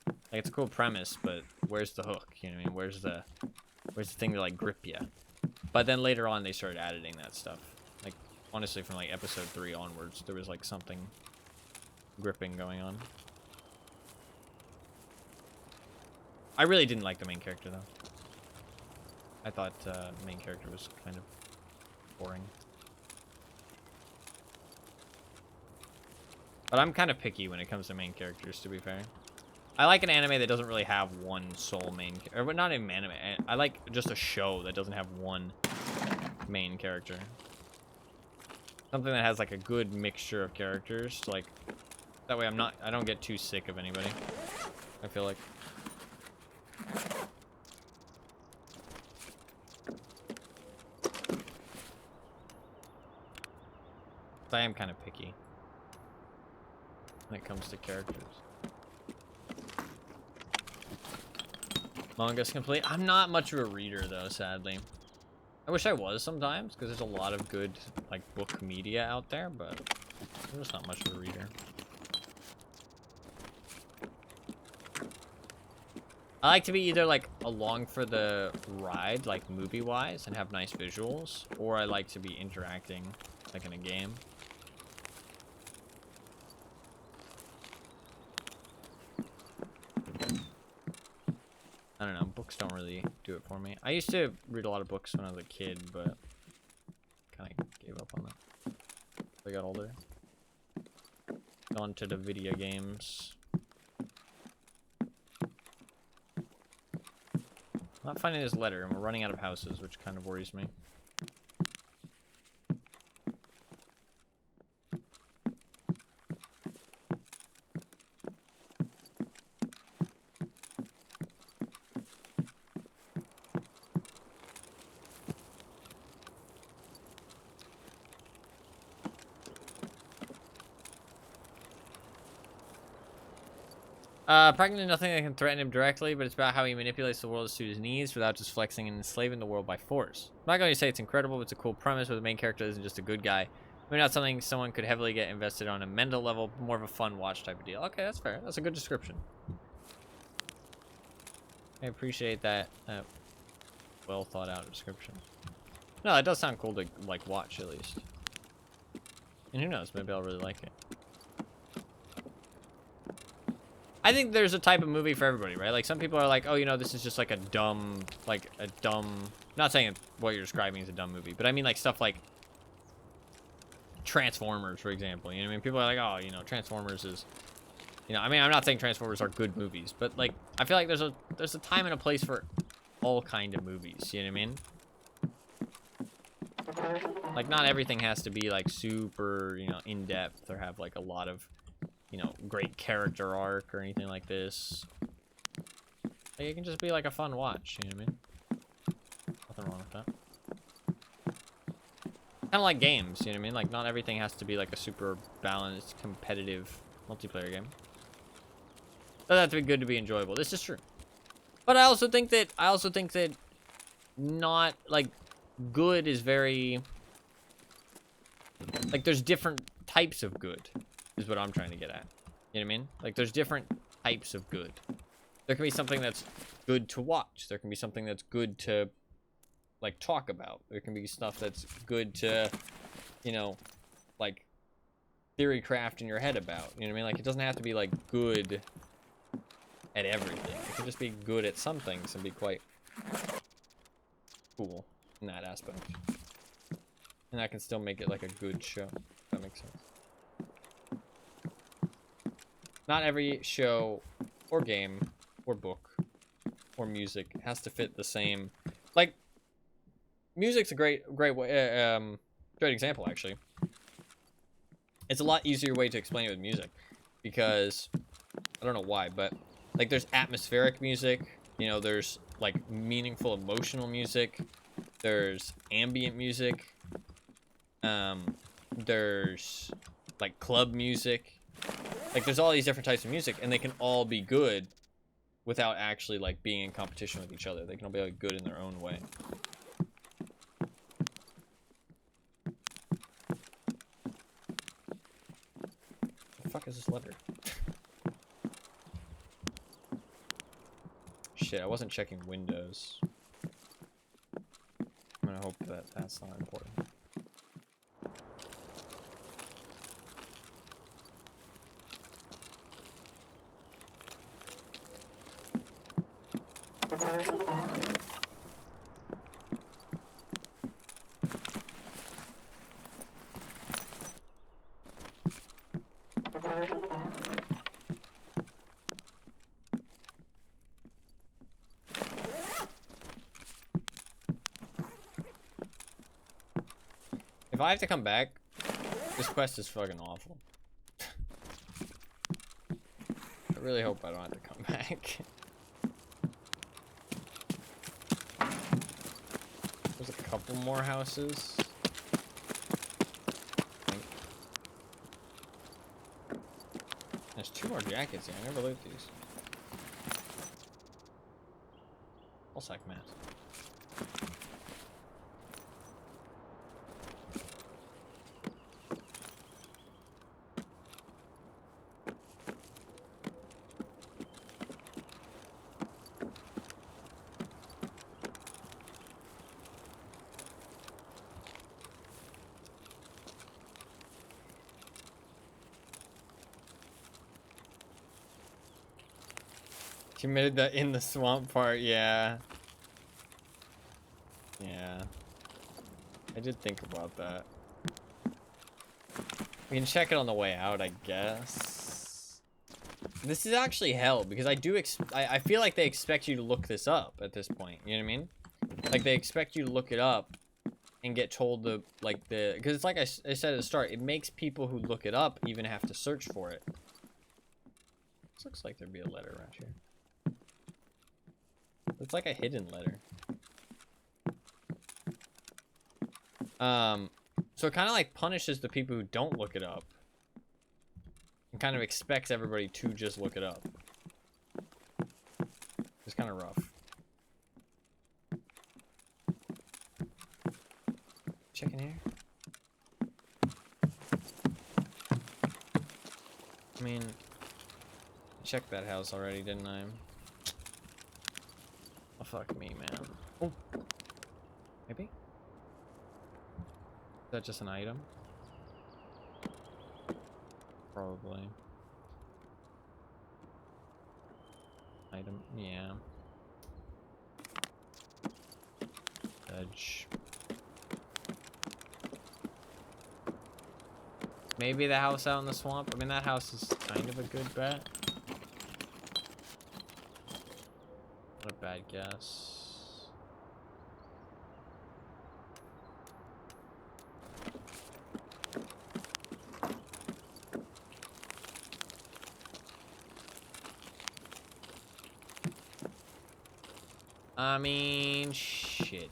Like, it's a cool premise, but where's the hook? You know what I mean? Where's the thing to, like, grip you? But then later on, they started adding that stuff. Like, honestly, from, like, episode 3 onwards, there was, like, something gripping going on. I really didn't like the main character, though. I thought the main character was kind of boring. But I'm kind of picky when it comes to main characters, to be fair. I like an anime that doesn't really have one sole main character. Or not even anime. I like just a show that doesn't have one main character. Something that has, like, a good mixture of characters. Like, that way I don't get too sick of anybody. I feel like. I am kind of picky when it comes to characters. Manga's complete. I'm not much of a reader, though, sadly. I wish I was sometimes, because there's a lot of good, like, book media out there, but I'm just not much of a reader. I like to be either, like, along for the ride, like, movie-wise, and have nice visuals, or I like to be interacting, like, in a game. I don't know, books don't really do it for me. I used to read a lot of books when I was a kid, but kind of gave up on that as I got older. Gone to the video games. I'm not finding this letter, and we're running out of houses, which kind of worries me. Practically nothing that can threaten him directly, but it's about how he manipulates the world to suit his needs without just flexing and enslaving the world by force. I'm not going to say it's incredible, but it's a cool premise where the main character isn't just a good guy. Maybe not something someone could heavily get invested on a mental level, but more of a fun watch type of deal. Okay, that's fair. That's a good description. I appreciate that well thought out description. No, it does sound cool to like watch at least. And who knows, maybe I'll really like it. I think there's a type of movie for everybody, right? Like some people are like, oh, you know, this is just like a dumb, not saying what you're describing is a dumb movie, but I mean like stuff like Transformers, for example. You know what I mean? People are like, oh, you know, Transformers is, you know, I mean, I'm not saying Transformers are good movies, but like, I feel like there's a time and a place for all kind of movies. You know what I mean? Like not everything has to be like super, you know, in depth or have like a lot of, you know, great character arc or anything like this. Like, it can just be like a fun watch, you know what I mean? Nothing wrong with that. Kind of like games, you know what I mean? Like, not everything has to be like a super balanced, competitive multiplayer game. Doesn't have to be good to be enjoyable. This is true. But I also think that not, like, good is very... Like, there's different types of good, is what I'm trying to get at. You know what I mean? Like, there's different types of good. There can be something that's good to watch. There can be something that's good to, like, talk about. There can be stuff that's good to, you know, like, theory craft in your head about. You know what I mean? Like, it doesn't have to be, like, good at everything. It can just be good at some things and be quite cool in that aspect. And that can still make it, like, a good show. If that makes sense. Not every show or game or book or music has to fit the same. Like, music's a great way, great example actually. It's a lot easier way to explain it with music because I don't know why, but like there's atmospheric music, you know, there's like meaningful emotional music, there's ambient music, there's like club music. Like, there's all these different types of music, and they can all be good without actually, like, being in competition with each other. They can all be, like, good in their own way. What the fuck is this letter? Shit, I wasn't checking Windows. I'm gonna hope that that's not important. If I have to come back, this quest is fucking awful. I really hope I don't have to come back. There's a couple more houses. There's 2 more jackets here. I never looked at these. All sack mask. Committed the in the swamp part, yeah. Yeah. I did think about that. We can check it on the way out, I guess. This is actually hell, because I feel like they expect you to look this up at this point. You know what I mean? Like, they expect you to look it up and get told because it's like I said at the start, it makes people who look it up even have to search for it. This looks like there'd be a letter around here. It's like a hidden letter. So it kind of like punishes the people who don't look it up. And kind of expects everybody to just look it up. It's kind of rough. Check in here. I mean, I checked that house already, didn't I? Oh, fuck me, man. Oh. Maybe? Is that just an item? Probably. Item, yeah. Edge. Maybe the house out in the swamp. I mean, that house is kind of a good bet. Not a bad guess. I mean, shit.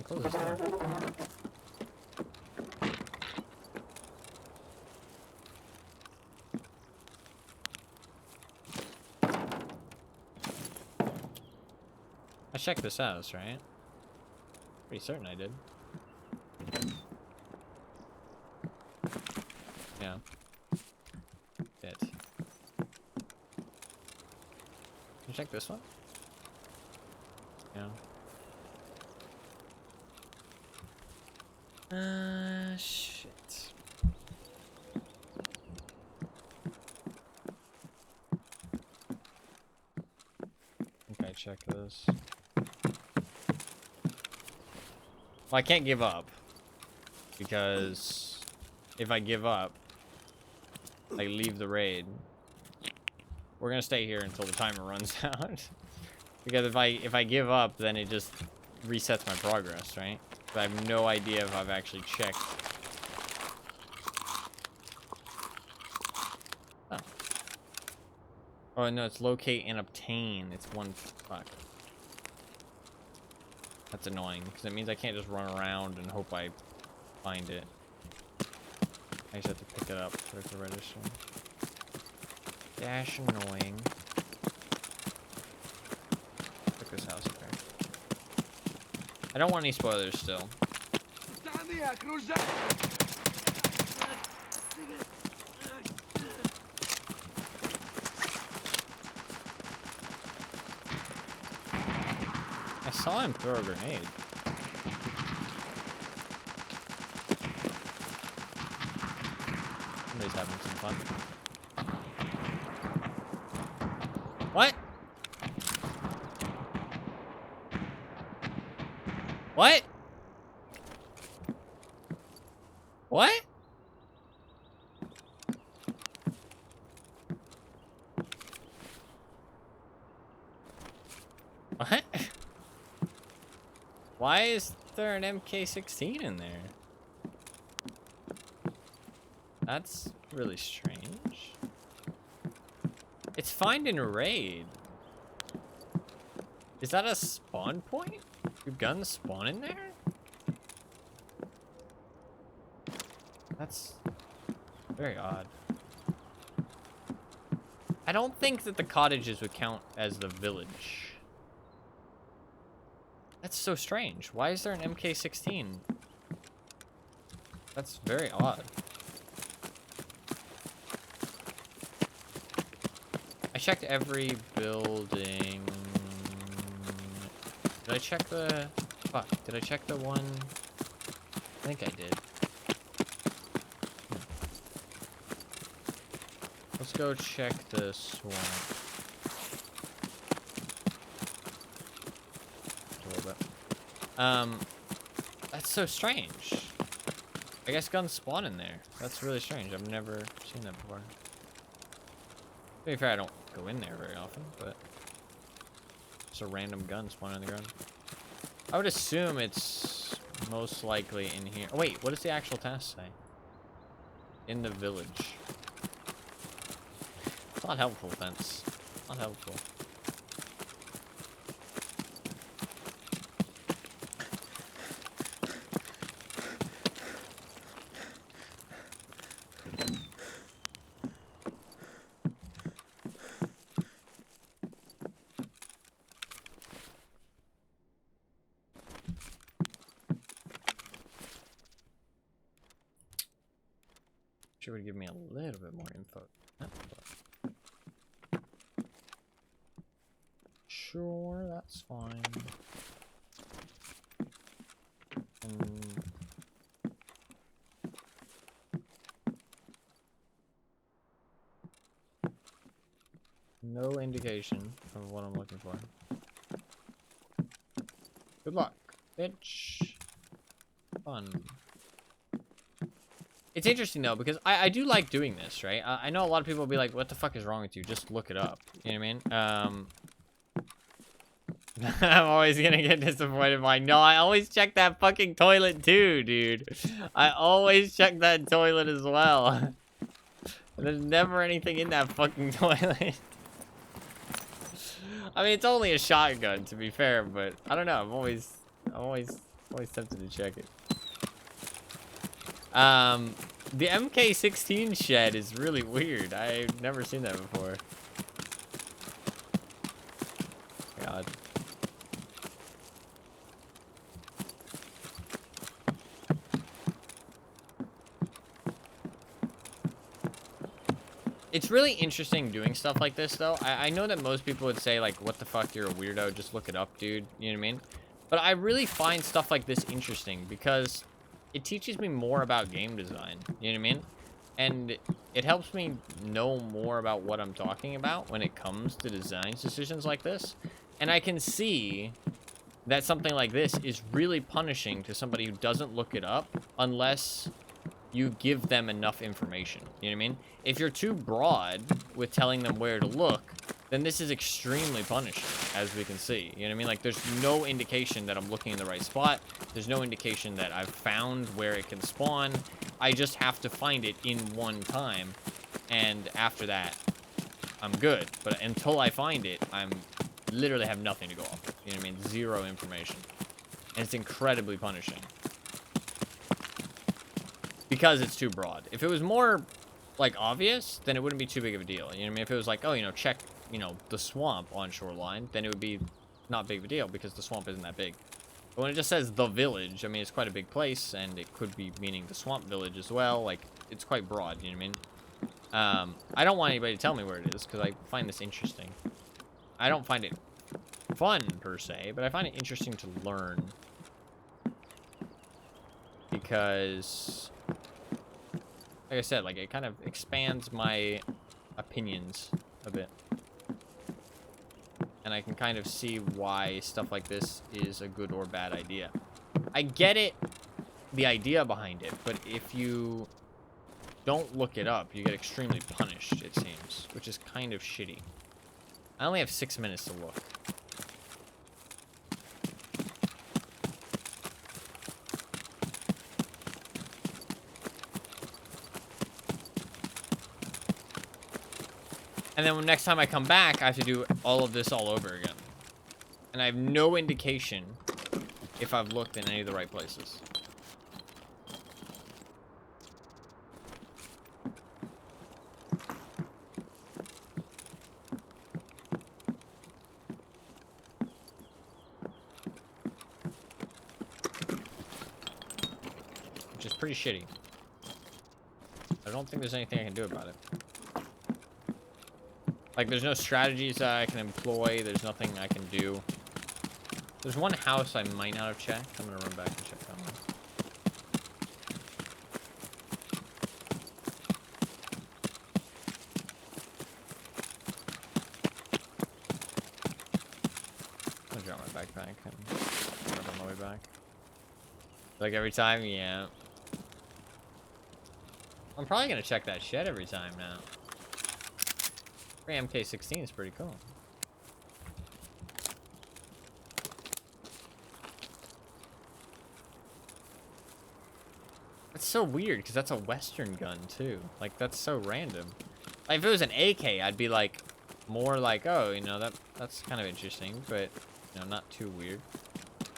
Close this door. I checked this house, right? Pretty certain I did. Yeah. It. Can you check this one? Yeah. Shit. Okay, check this. Well, I can't give up. Because if I give up, I leave the raid. We're gonna stay here until the timer runs out. Because if I give up, then it just resets my progress, right? But I have no idea if I've actually checked. Oh. Oh no, it's locate and obtain. It's one. Fuck. That's annoying because it means I can't just run around and hope I find it. I just have to pick it up for it to register. Dash annoying. Pick this house up there. I don't want any spoilers still. I saw him throw a grenade. Somebody's having some fun. What? What? What? What? Why is there an MK16 in there? That's really strange. It's found in a raid. Is that a spawn point? Do guns spawn in there? That's very odd. I don't think that the cottages would count as the village. That's so strange. Why is there an MK16? That's very odd. I checked every building. Did I check the... Fuck, did I check the one? I think I did. Let's go check the swamp. A little bit. That's so strange. I guess guns spawn in there. That's really strange. I've never seen that before. To be fair, I don't go in there very often, but it's a random gun spawning on the ground. I would assume it's most likely in here. Oh, wait, what does the actual task say? In the village. It's not helpful, Fence. Not helpful. Sure would give me a little bit more info. Sure, that's fine. No indication of what I'm looking for. Good luck, bitch. Fun. It's interesting though, because I do like doing this, right? I know a lot of people will be like, what the fuck is wrong with you? Just look it up. You know what I mean? I'm always gonna get disappointed by, no, I always check that fucking toilet too, dude. I always check that toilet as well. There's never anything in that fucking toilet. I mean, it's only a shotgun, to be fair, but I don't know. I'm always tempted to check it. The MK16 shed is really weird. I've never seen that before. God. It's really interesting doing stuff like this, though. I know that most people would say, like, what the fuck, you're a weirdo, just look it up, dude. You know what I mean? But I really find stuff like this interesting because it teaches me more about game design. You know what I mean? And it helps me know more about what I'm talking about when it comes to design decisions like this. And I can see that something like this is really punishing to somebody who doesn't look it up unless you give them enough information. You know what I mean? If you're too broad with telling them where to look, then this is extremely punishing, as we can see. You know what I mean? Like, there's no indication that I'm looking in the right spot. There's no indication that I've found where it can spawn. I just have to find it in one time, and after that, I'm good. But until I find it, I'm literally have nothing to go off of. You know what I mean? Zero information. And it's incredibly punishing. Because it's too broad. If it was more, like, obvious, then it wouldn't be too big of a deal. You know what I mean? If it was like, oh, you know, check, you know, the swamp on shoreline, then it would be not big of a deal because the swamp isn't that big. But when it just says the village, I mean, it's quite a big place, and it could be meaning the swamp village as well. Like, it's quite broad, you know what I mean? I don't want anybody to tell me where it is because I find this interesting. I don't find it fun, per se, but I find it interesting to learn. Because, like I said, like, it kind of expands my opinions a bit. And I can kind of see why stuff like this is a good or bad idea. I get it, the idea behind it, but if you don't look it up, you get extremely punished, it seems, which is kind of shitty. I only have 6 minutes to look. And then next time I come back, I have to do all of this all over again. And I have no indication if I've looked in any of the right places. Which is pretty shitty. I don't think there's anything I can do about it. Like, there's no strategies that I can employ. There's nothing I can do. There's one house I might not have checked. I'm gonna run back and check that one. I'm gonna drop my backpack and grab on my way back. Like every time, yeah. I'm probably gonna check that shed every time now. MK16 is pretty cool. That's so weird because that's a Western gun too. Like that's so random. Like if it was an AK, I'd be like more like, oh, you know, that's kind of interesting, but you know, not too weird.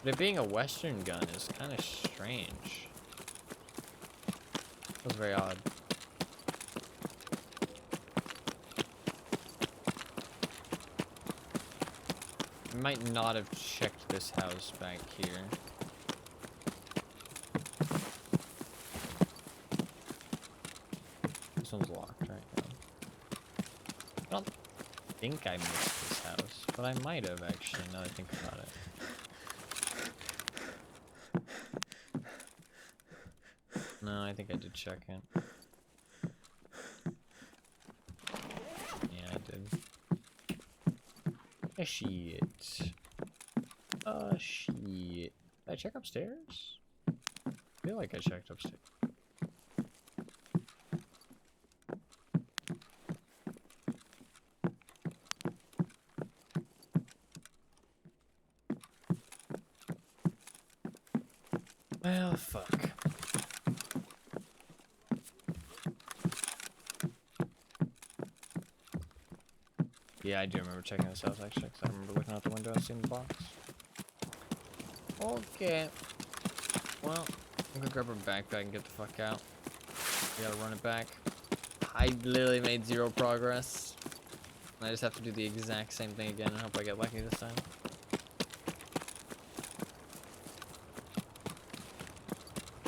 But it being a Western gun is kind of strange. That was very odd. I might not have checked this house back here. This one's locked right now. I don't think I missed this house, but I might have actually, now that I think about it. No, I think I did check it. Yeah, I did. Shit. Shit. Did I check upstairs? I feel like I checked upstairs. Well, fuck. Yeah, I do remember checking this house actually, because I remember looking out the window and seeing the box. Okay. Well, I'm gonna grab our backpack and get the fuck out. We gotta run it back. I literally made 0 progress. I just have to do the exact same thing again and hope I get lucky this time.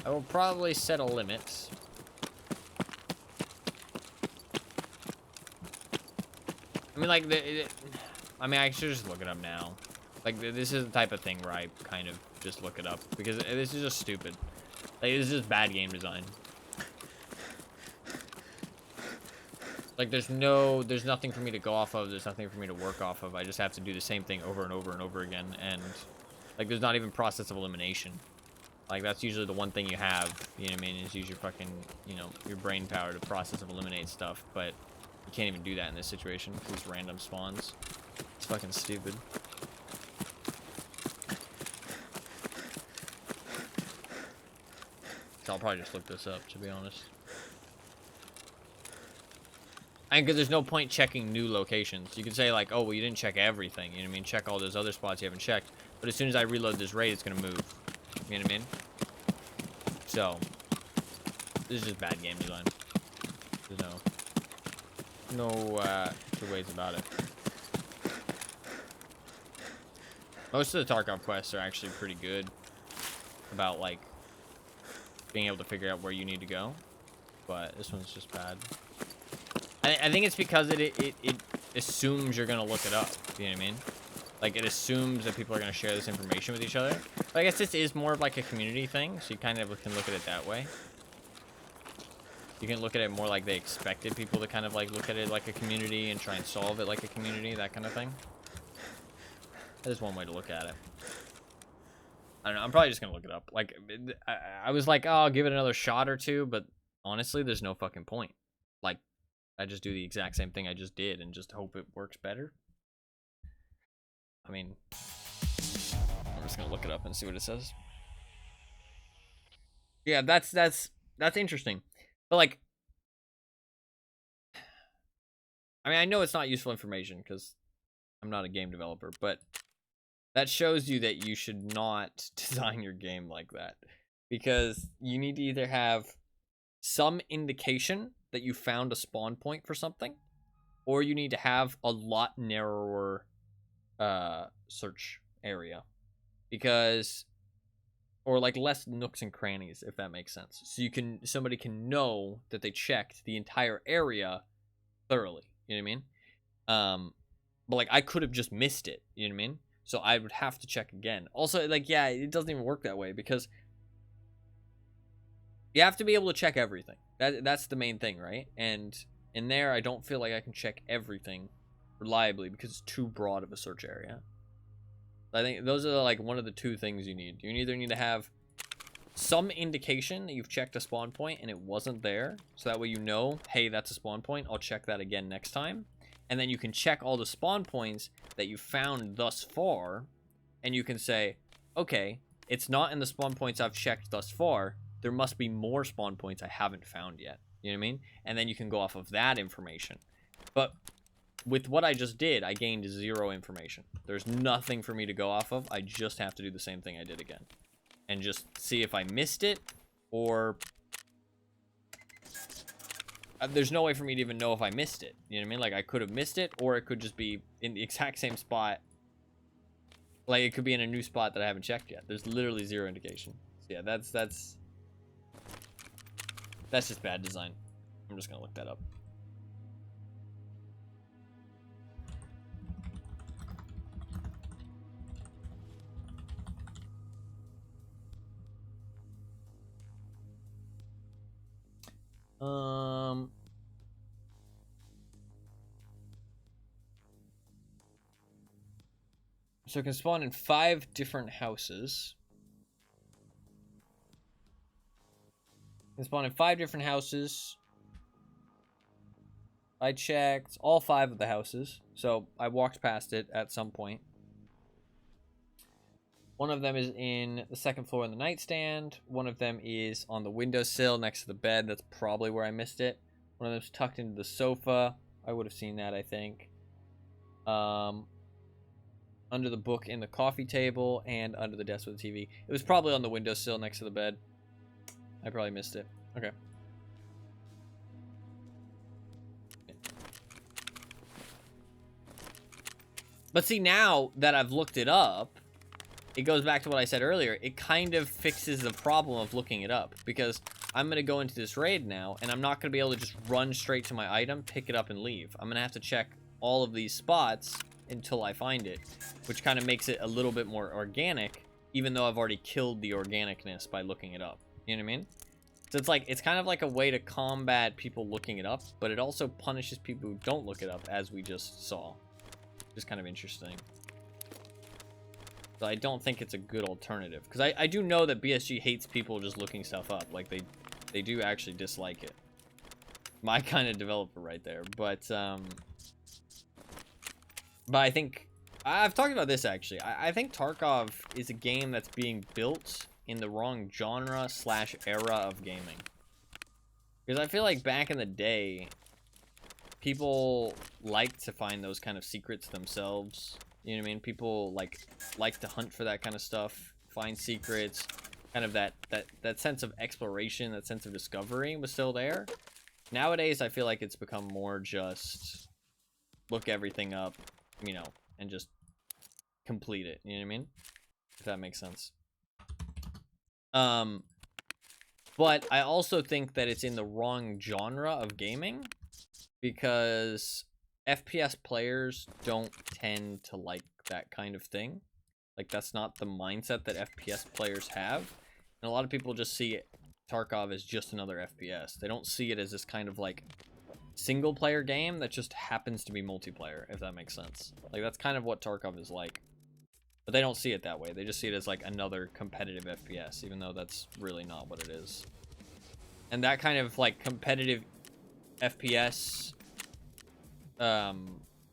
I will probably set a limit. I mean, like, I mean, I should just look it up now. Like, this is the type of thing where I kind of just look it up. Because this is just stupid. Like, this is just bad game design. Like, there's nothing for me to go off of. There's nothing for me to work off of. I just have to do the same thing over and over and over again. And, like, there's not even process of elimination. Like, that's usually the one thing you have. You know what I mean? Is use your fucking, you know, your brain power to process of eliminate stuff. But you can't even do that in this situation because it's random spawns. It's fucking stupid. So I'll probably just look this up, to be honest. And because there's no point checking new locations. You could say like, oh, well, you didn't check everything. You know what I mean? Check all those other spots you haven't checked. But as soon as I reload this raid, it's going to move. You know what I mean? So, this is just bad game design. There's no two ways about it. Most of the Tarkov quests are actually pretty good about, like, being able to figure out where you need to go. But this one's just bad. I think it's because it assumes you're going to look it up. You know what I mean? Like, it assumes that people are going to share this information with each other. But I guess this is more of like a community thing, so you kind of can look at it that way. You can look at it more like they expected people to kind of like look at it like a community and try and solve it like a community, that kind of thing. That is one way to look at it. I don't know, I'm probably just going to look it up. Like, I was like, oh, I'll give it another shot or two, but honestly, there's no fucking point. Like, I just do the exact same thing I just did and just hope it works better. I mean, I'm just gonna look it up and see what it says. Yeah, that's interesting. But like, I mean, I know it's not useful information because I'm not a game developer, but that shows you that you should not design your game like that, because you need to either have some indication that you found a spawn point for something, or you need to have a lot narrower search area, because, or like less nooks and crannies, if that makes sense, so somebody can know that they checked the entire area thoroughly. You know what I mean? But like, I could have just missed it. You know what I mean? So I would have to check again. Also, like, yeah, it doesn't even work that way, because you have to be able to check everything. That's the main thing, right? And in there, I don't feel like I can check everything reliably because it's too broad of a search area. I think those are like one of the two things you need. You either need to have some indication that you've checked a spawn point and it wasn't there. So that way you know, hey, that's a spawn point. I'll check that again next time. And then you can check all the spawn points that you found thus far. And you can say, okay, it's not in the spawn points I've checked thus far. There must be more spawn points I haven't found yet. You know what I mean? And then you can go off of that information. But with what I just did, I gained 0 information. There's nothing for me to go off of. I just have to do the same thing I did again. And just see if I missed it, or... there's no way for me to even know if I missed it. You know what I mean? Like, I could have missed it, or it could just be in the exact same spot. Like, it could be in a new spot that I haven't checked yet. There's literally 0 indication. So yeah, that's just bad design. I'm just gonna look that up. So it can spawn in 5 different houses. It can spawn in 5 different houses. I checked all 5 of the houses, so I walked past it at some point. One of them is in the 2nd floor in the nightstand. One of them is on the windowsill next to the bed. That's probably where I missed it. One of them's tucked into the sofa. I would have seen that, I think. Under the book in the coffee table and under the desk with the TV. It was probably on the windowsill next to the bed. I probably missed it. Okay. But see, now that I've looked it up, it goes back to what I said earlier. It kind of fixes the problem of looking it up, because I'm going to go into this raid now, and I'm not going to be able to just run straight to my item, pick it up, and leave. I'm going to have to check all of these spots until I find it, which kind of makes it a little bit more organic, even though I've already killed the organicness by looking it up. You know what I mean? So it's kind of like a way to combat people looking it up, but it also punishes people who don't look it up, as we just saw. Just kind of interesting. So I don't think it's a good alternative, because I do know that BSG hates people just looking stuff up. Like, they do actually dislike it. My kind of developer right there. But I think I've talked about this actually. I think Tarkov is a game that's being built in the wrong genre / era of gaming. Because I feel like back in the day, people like to find those kind of secrets themselves. You know what I mean? People like to hunt for that kind of stuff, find secrets, kind of that sense of exploration, that sense of discovery was still there. Nowadays, I feel like it's become more just look everything up, you know, and just complete it. You know what I mean? If that makes sense. But I also think that it's in the wrong genre of gaming, because FPS players don't tend to like that kind of thing. Like, that's not the mindset that FPS players have. And a lot of people just see Tarkov as just another FPS. They don't see it as this kind of, like, single-player game that just happens to be multiplayer, if that makes sense. Like, that's kind of what Tarkov is like. But they don't see it that way. They just see it as, like, another competitive FPS, even though that's really not what it is. And that kind of, like, competitive FPS...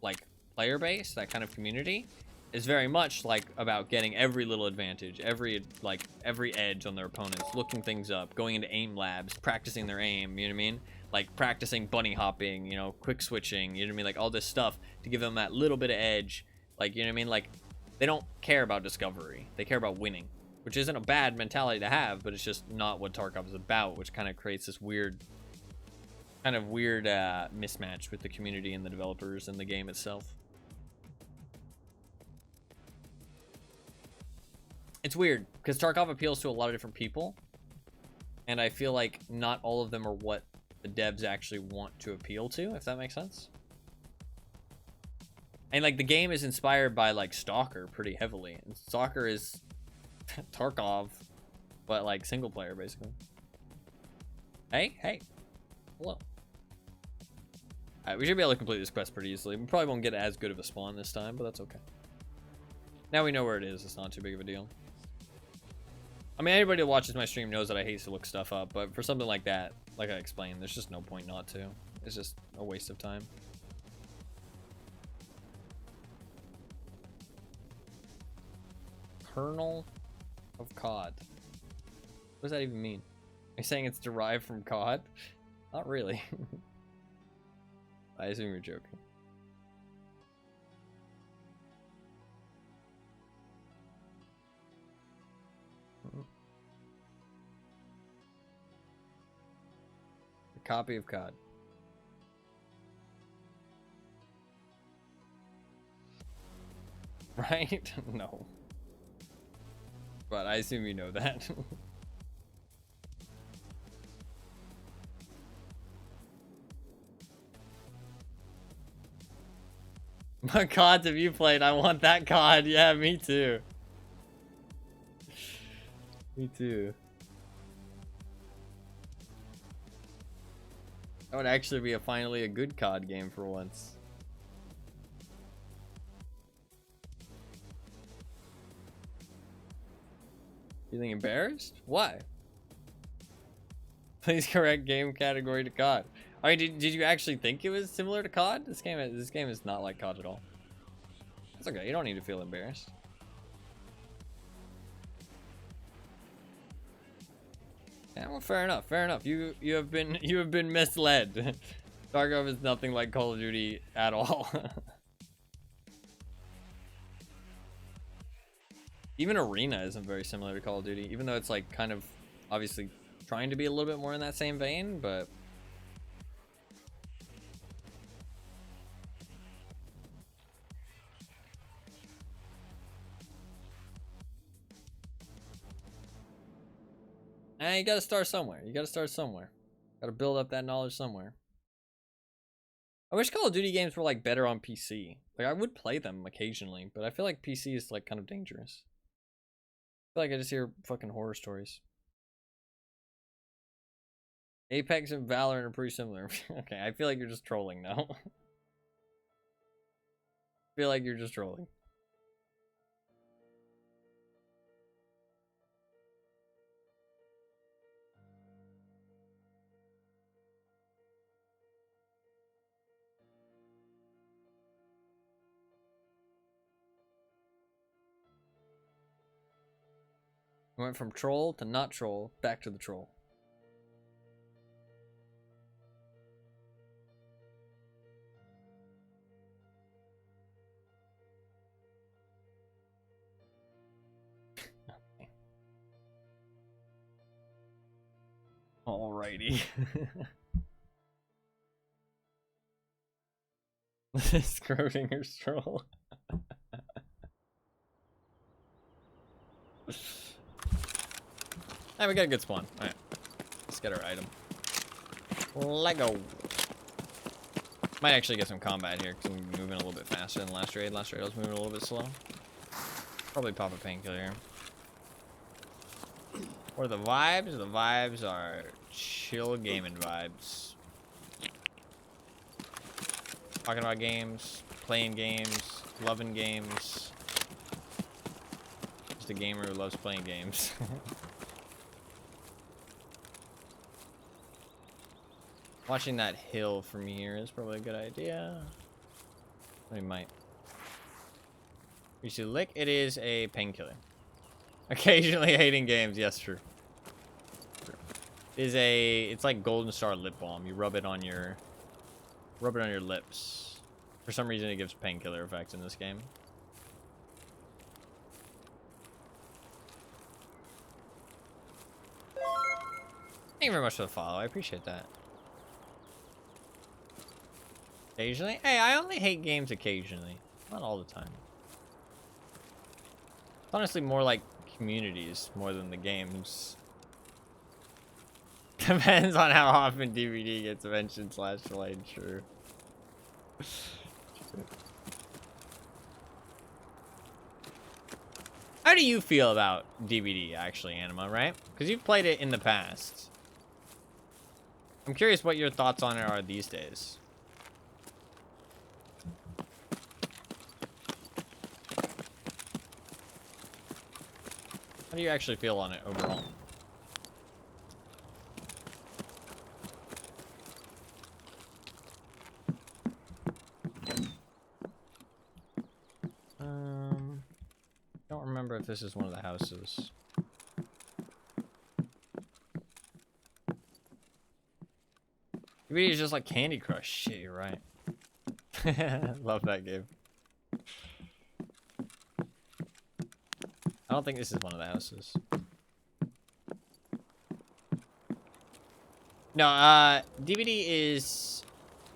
like player base, that kind of community, is very much like about getting every little advantage, every edge on their opponents, looking things up, going into aim labs, practicing their aim, you know what I mean? Like practicing bunny hopping, you know, quick switching, you know what I mean? Like all this stuff to give them that little bit of edge, like, you know what I mean? Like, they don't care about discovery, they care about winning, which isn't a bad mentality to have, but it's just not what Tarkov is about, which kind of creates this weird mismatch with the community and the developers and the game itself. It's weird, because Tarkov appeals to a lot of different people, and I feel like not all of them are what the devs actually want to appeal to, if that makes sense. And, like, the game is inspired by, like, Stalker pretty heavily, and Stalker is Tarkov, but, like, single player, basically. Hey. Hello. Alright, we should be able to complete this quest pretty easily. We probably won't get as good of a spawn this time, but that's okay. Now we know where it is. It's not too big of a deal. I mean, anybody that watches my stream knows that I hate to look stuff up, but for something like that, like I explained, there's just no point not to. It's just a waste of time. Kernel of COD. What does that even mean? Are you saying it's derived from COD? Not really. I assume you're joking. A copy of COD. Right? No. But I assume you know that. What CODs have you played? I want that COD. Yeah, me too. Me too. That would actually be finally a good COD game for once. Feeling embarrassed? Why? Please correct game category to COD. Alright, did you actually think it was similar to COD? This game is not like COD at all. It's okay, you don't need to feel embarrassed. Yeah, well, fair enough, fair enough. You have been misled. Tarkov is nothing like Call of Duty at all. Even Arena isn't very similar to Call of Duty, even though it's like kind of obviously trying to be a little bit more in that same vein, but you gotta start somewhere. You gotta start somewhere. Gotta build up that knowledge somewhere. I wish Call of Duty games were like better on PC. Like I would play them occasionally, but I feel like PC is like kind of dangerous. I feel like I just hear fucking horror stories. Apex and Valorant are pretty similar. Okay, I feel like you're just trolling now. I feel like you're just trolling. I went from troll to not troll, back to the troll. Alrighty. Schrodinger's troll. Hey, we got a good spawn. Alright. Let's get our item. Lego. Might actually get some combat here because I'm moving a little bit faster than last raid. Last raid I was moving a little bit slow. Probably pop a painkiller here. What are the vibes? The vibes are chill gaming vibes. Talking about games, playing games, loving games. Just a gamer who loves playing games. Watching that hill from here is probably a good idea. We might. You see, lick. It is a painkiller. Occasionally hating games. Yes, true. It's like Golden Star lip balm. You rub it on your lips. For some reason, it gives painkiller effects in this game. Thank you very much for the follow. I appreciate that. Occasionally? Hey, I only hate games occasionally. Not all the time. It's honestly more like communities more than the games. Depends on how often DVD gets mentioned / played, true. How do you feel about DVD, actually, Anima, right? Because you've played it in the past. I'm curious what your thoughts on it are these days. How do you actually feel on it overall? Don't remember if this is one of the houses. Maybe it's just like Candy Crush. Shit, you're right. Love that game. I don't think this is one of the houses. No, DBD is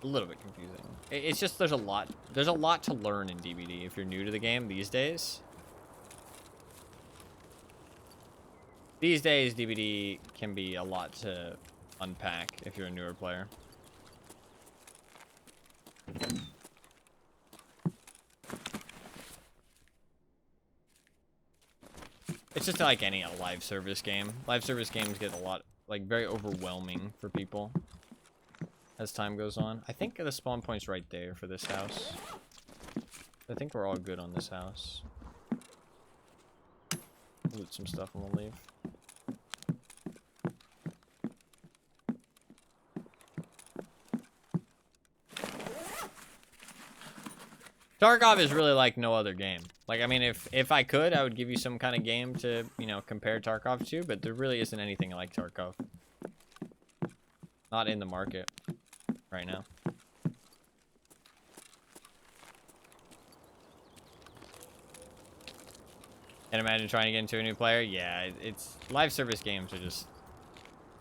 a little bit confusing. It's just there's a lot to learn in DBD if you're new to the game these days. These days, DBD can be a lot to unpack if you're a newer player. It's just like any live service game. Live service games get a lot, like, very overwhelming for people as time goes on. I think the spawn point's right there for this house. I think we're all good on this house. Loot some stuff and we'll leave. Tarkov is really like no other game. Like, I mean, if I could, I would give you some kind of game to, you know, compare Tarkov to, but there really isn't anything like Tarkov. Not in the market right now. And imagine trying to get into a new player. Yeah, it's live service games are just,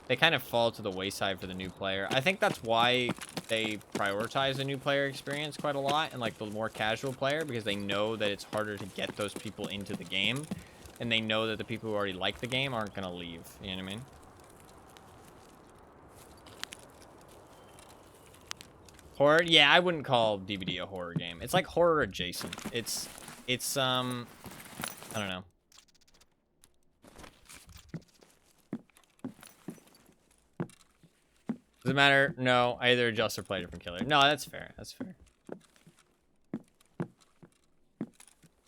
they kind of fall to the wayside for the new player. I think that's why they prioritize the new player experience quite a lot and like the more casual player, because they know that it's harder to get those people into the game, and they know that the people who already like the game aren't gonna leave. You know what I mean? Horror? Yeah, I wouldn't call DBD a horror game. It's like horror adjacent. It's I don't know. Does it matter? No, I either adjust or play a different killer. No, that's fair. That's fair.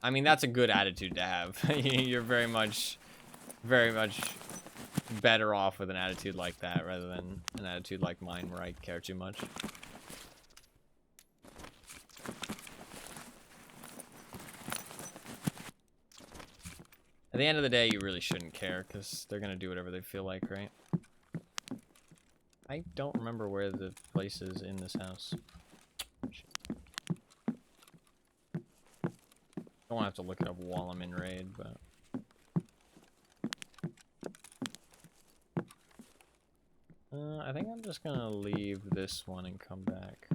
I mean, that's a good attitude to have. You're very much better off with an attitude like that rather than an attitude like mine where I care too much. At the end of the day, you really shouldn't care because they're going to do whatever they feel like, right? I don't remember where the place is in this house. Don't want to have to look it up while I'm in raid, but... I think I'm just gonna leave this one and come back.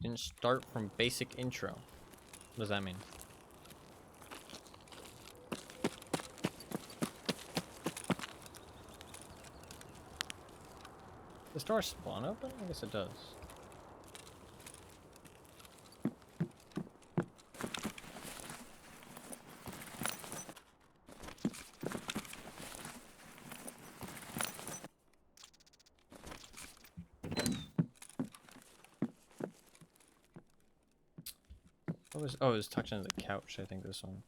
Didn't start from basic intro. What does that mean? Does the door spawn open? I guess it does. Oh, it was tucked into the couch, I think, this one.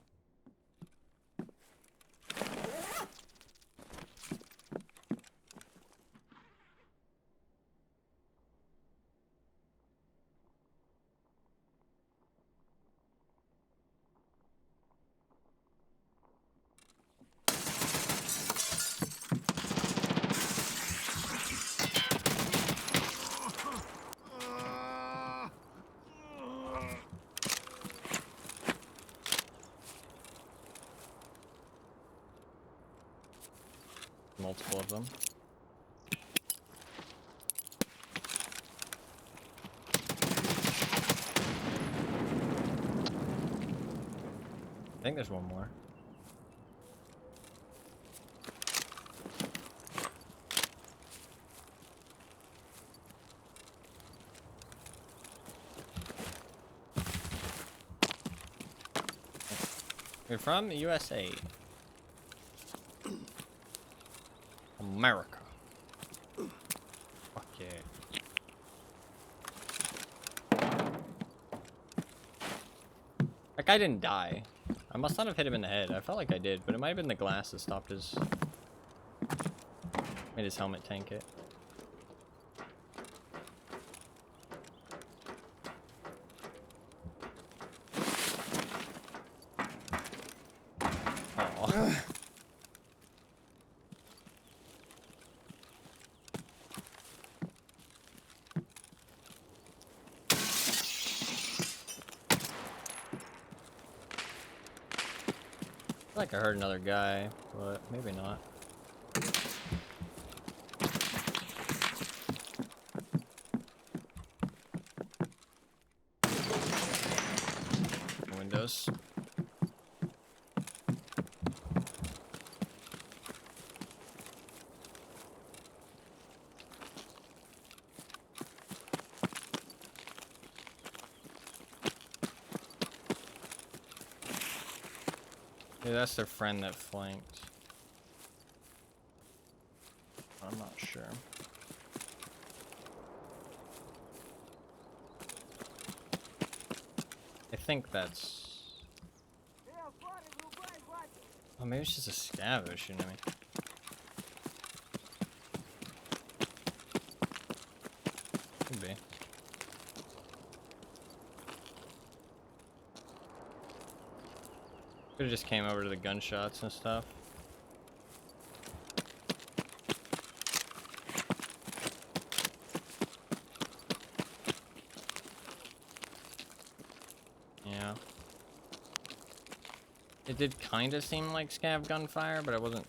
Multiple of them. I think there's one more. You're from the USA. America. Fuck yeah. I guy didn't die. I must not have hit him in the head. I felt like I did, but it might have been the glass that stopped his... made his helmet tank it. Oh. I feel like I heard another guy, but maybe not. Windows. Yeah, that's their friend that flanked. I'm not sure. I think that's... oh, maybe it's just a scav that was shooting at me. Could be. Could've just came over to the gunshots and stuff. Yeah. It did kind of seem like scav gunfire, but I wasn't...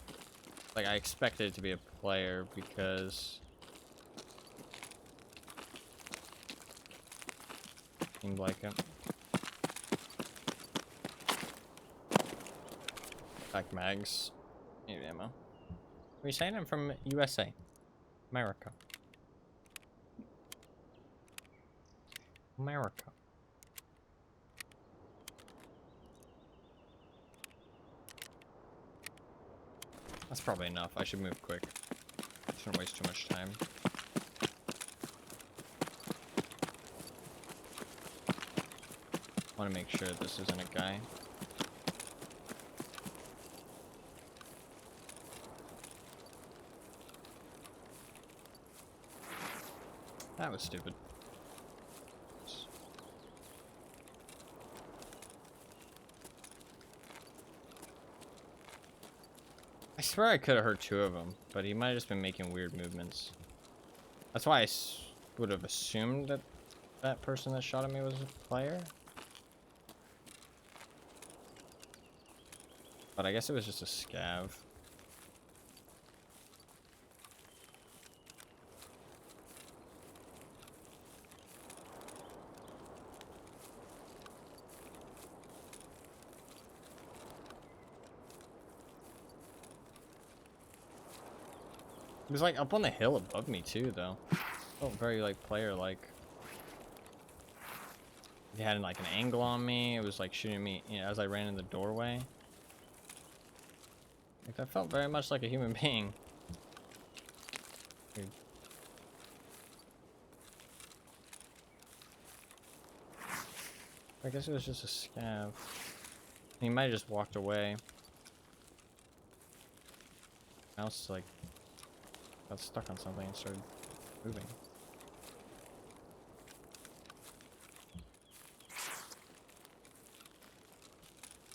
like, I expected it to be a player because... seemed like it. Back mags. Need ammo. Are you saying I'm from USA? America. America. That's probably enough. I should move quick. Shouldn't waste too much time. I want to make sure this isn't a guy. That was stupid. I swear I could have heard two of them, but he might have just been making weird movements. That's why I would have assumed that that person that shot at me was a player. But I guess it was just a scav. It was like up on the hill above me too, though. Felt very like player-like. He had like an angle on me. It was like shooting me, you know, as I ran in the doorway. Like that felt very much like a human being. Weird. I guess it was just a scav. He might have just walked away. Mouse like got stuck on something and started moving.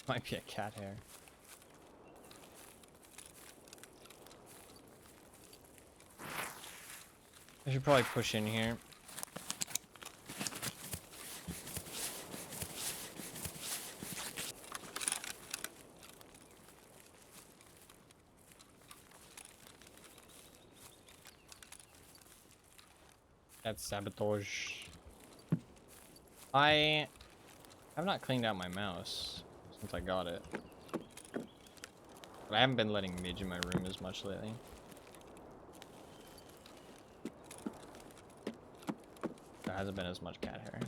Might be a cat hair. I should probably push in here. That's sabotage. I have not cleaned out my mouse since I got it. But I haven't been letting Midge in my room as much lately. There hasn't been as much cat hair.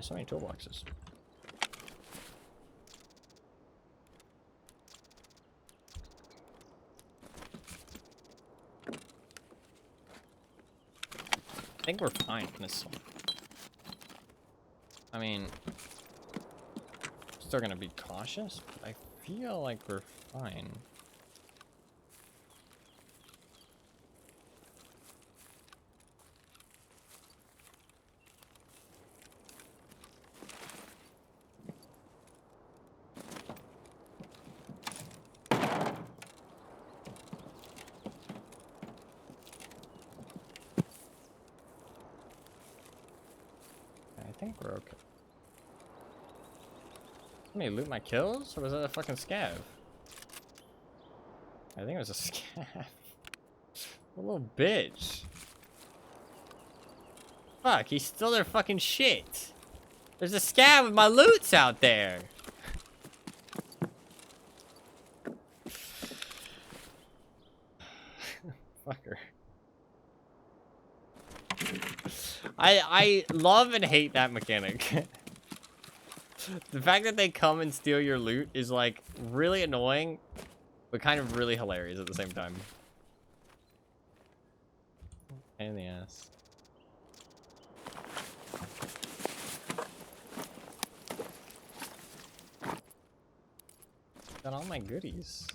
There's so many toolboxes. I think we're fine in this one. I mean, still gonna be cautious, but I feel like we're fine. I think we're okay. Let me loot my kills, or was that a fucking scav? I think it was a scav. A little bitch. Fuck, he stole their fucking shit. There's a scav with my loots out there. Fucker. I love and hate that mechanic. The fact that they come and steal your loot is like really annoying, but kind of really hilarious at the same time. Pain in the ass. Got all my goodies.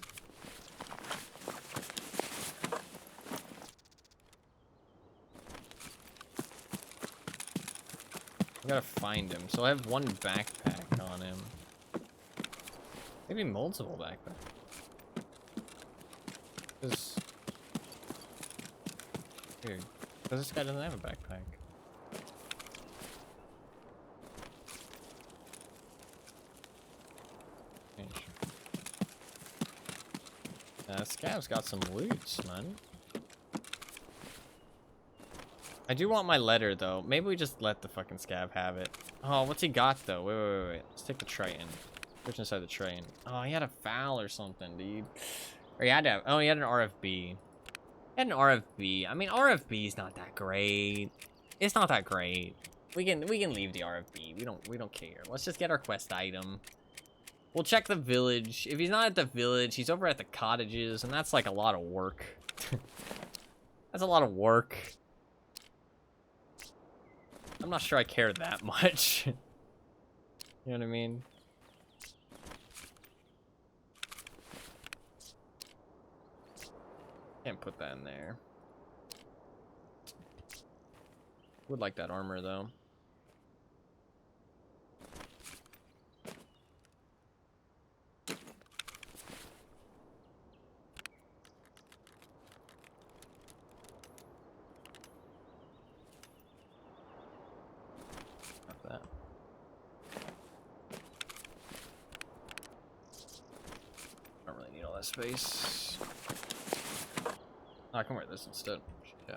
I gotta find him. So I have one backpack on him. Maybe multiple backpacks. Cause weird. Cause this guy doesn't have a backpack. Scav's got some loots, man. I do want my letter, though. Maybe we just let the fucking scav have it. Oh, what's he got, though? Wait. Let's take the Triton. What's inside the Triton? Oh, he had a foul or something, dude. Or he had to have... Oh, he had an RFB. He had an RFB. I mean, RFB is not that great. It's not that great. We can leave the RFB. We don't care. Let's just get our quest item. We'll check the village. If he's not at the village, he's over at the cottages, and that's like a lot of work. That's a lot of work. I'm not sure I care that much. You know what I mean? Can't put that in there. Would like that armor, though. Space. Oh, I can wear this instead. Yeah.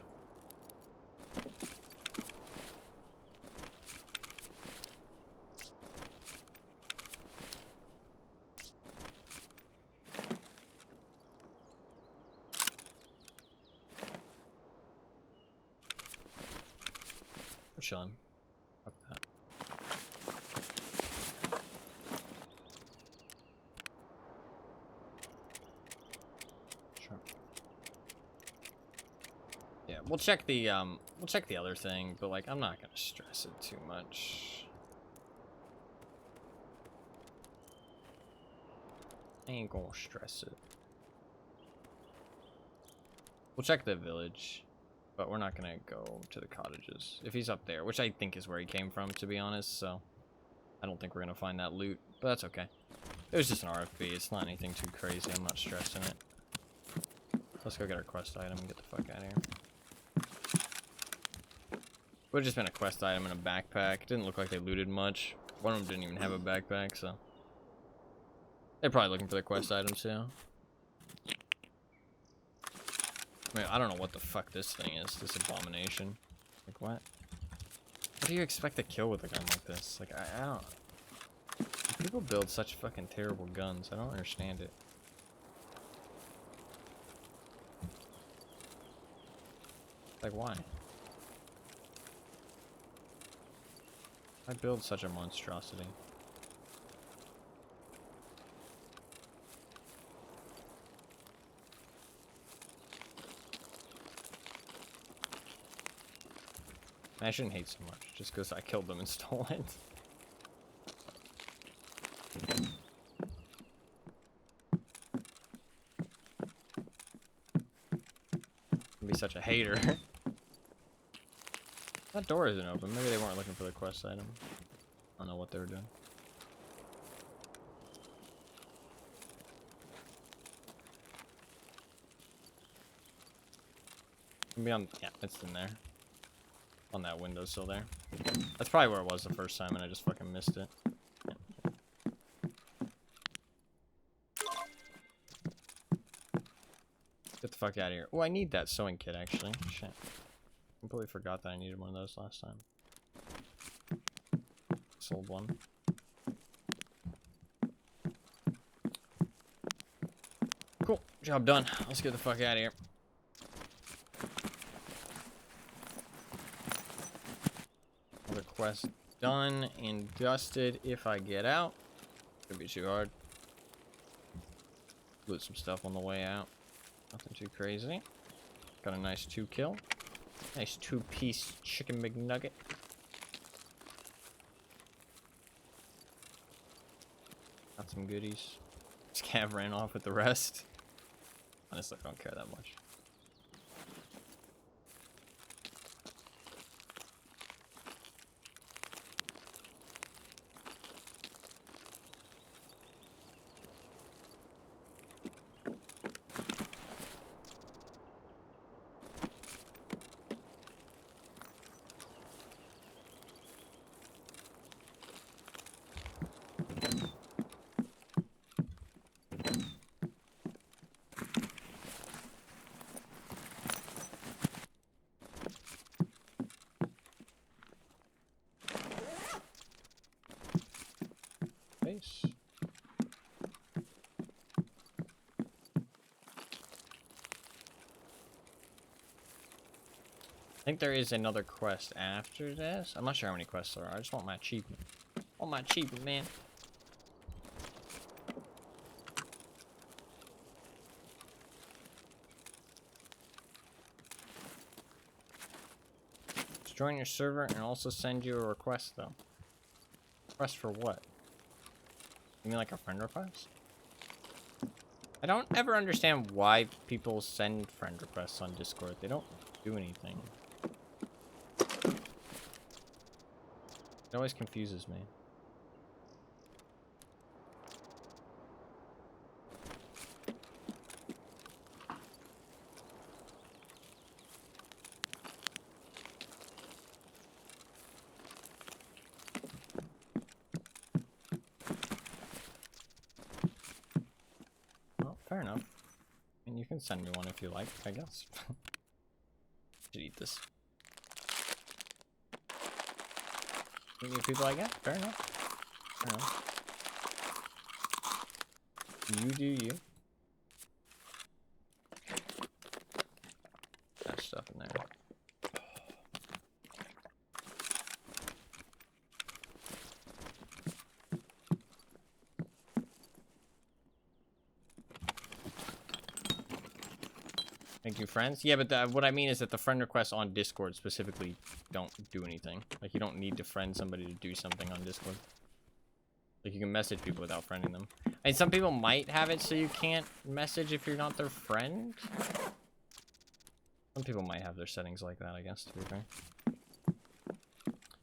We're chilling. Fuck that. We'll check the other thing, but like I'm not gonna stress it too much. I ain't gonna stress it. We'll check the village, but we're not gonna go to the cottages. If he's up there, which I think is where he came from, to be honest, so I don't think we're gonna find that loot, but that's okay. It was just an RFB, it's not anything too crazy, I'm not stressing it. Let's go get our quest item and get the fuck out of here. Would've just been a quest item in a backpack. Didn't look like they looted much. One of them didn't even have a backpack, so they're probably looking for their quest items too. I mean, I don't know what the fuck this thing is. This abomination. Like what? What do you expect to kill with a gun like this? Like I don't. People build such fucking terrible guns. I don't understand it. Like why? I build such a monstrosity. I shouldn't hate so much, just because I killed them and stole it. I'd be such a hater. That door isn't open. Maybe they weren't looking for the quest item. I don't know what they were doing. Maybe on, yeah, it's in there. On that windowsill there. That's probably where it was the first time and I just fucking missed it. Get the fuck out of here. Oh, I need that sewing kit actually. Shit. Completely forgot that I needed one of those last time. Sold one. Cool. Job done. Let's get the fuck out of here. Another quest done and dusted if I get out. Could be too hard. Loot some stuff on the way out. Nothing too crazy. Got a nice 2 kill. Nice 2-piece chicken McNugget. Got some goodies. Scav ran off with the rest. Honestly, I don't care that much. Base. I think there is another quest after this. I'm not sure how many quests there are. I just want my achievement. I want my achievement, man. Just join your server and also send you a request, though. Request for what? You mean like a friend request? I don't ever understand why people send friend requests on Discord. They don't do anything. It always confuses me. Well, fair enough. And you can send me one if you like, I guess. Should eat this. You people like it? Fair enough. Fair enough. You do you. That stuff in there. Thank you, friends. Yeah, but what I mean is that the friend requests on Discord specifically don't do anything. Like, you don't need to friend somebody to do something on Discord. Like, you can message people without friending them. I mean, some people might have it so you can't message if you're not their friend. Some people might have their settings like that, I guess, to be fair.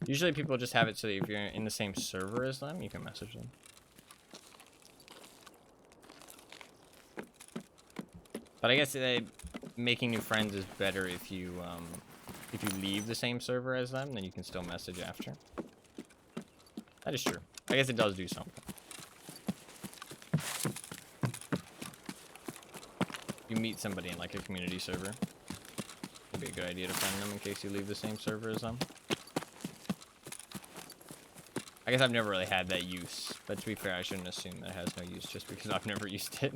Usually people just have it so that if you're in the same server as them, you can message them. But I guess making new friends is better if you leave the same server as them, then you can still message after. That is true. I guess it does do something. You meet somebody in like a community server. It'd be a good idea to friend them in case you leave the same server as them. I guess I've never really had that use, but to be fair, I shouldn't assume that it has no use just because I've never used it.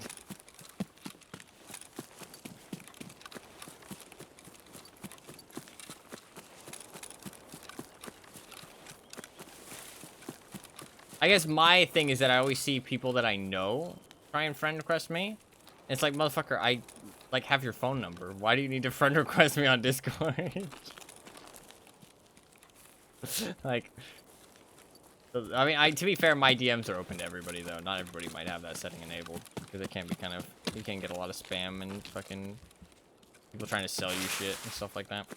I guess my thing is that I always see people that I know try and friend request me. It's like, motherfucker, I like have your phone number. Why do you need to friend request me on Discord? Like, I mean, to be fair, my DMs are open to everybody though. Not everybody might have that setting enabled because it can be kind of, you can get a lot of spam and fucking people trying to sell you shit and stuff like that.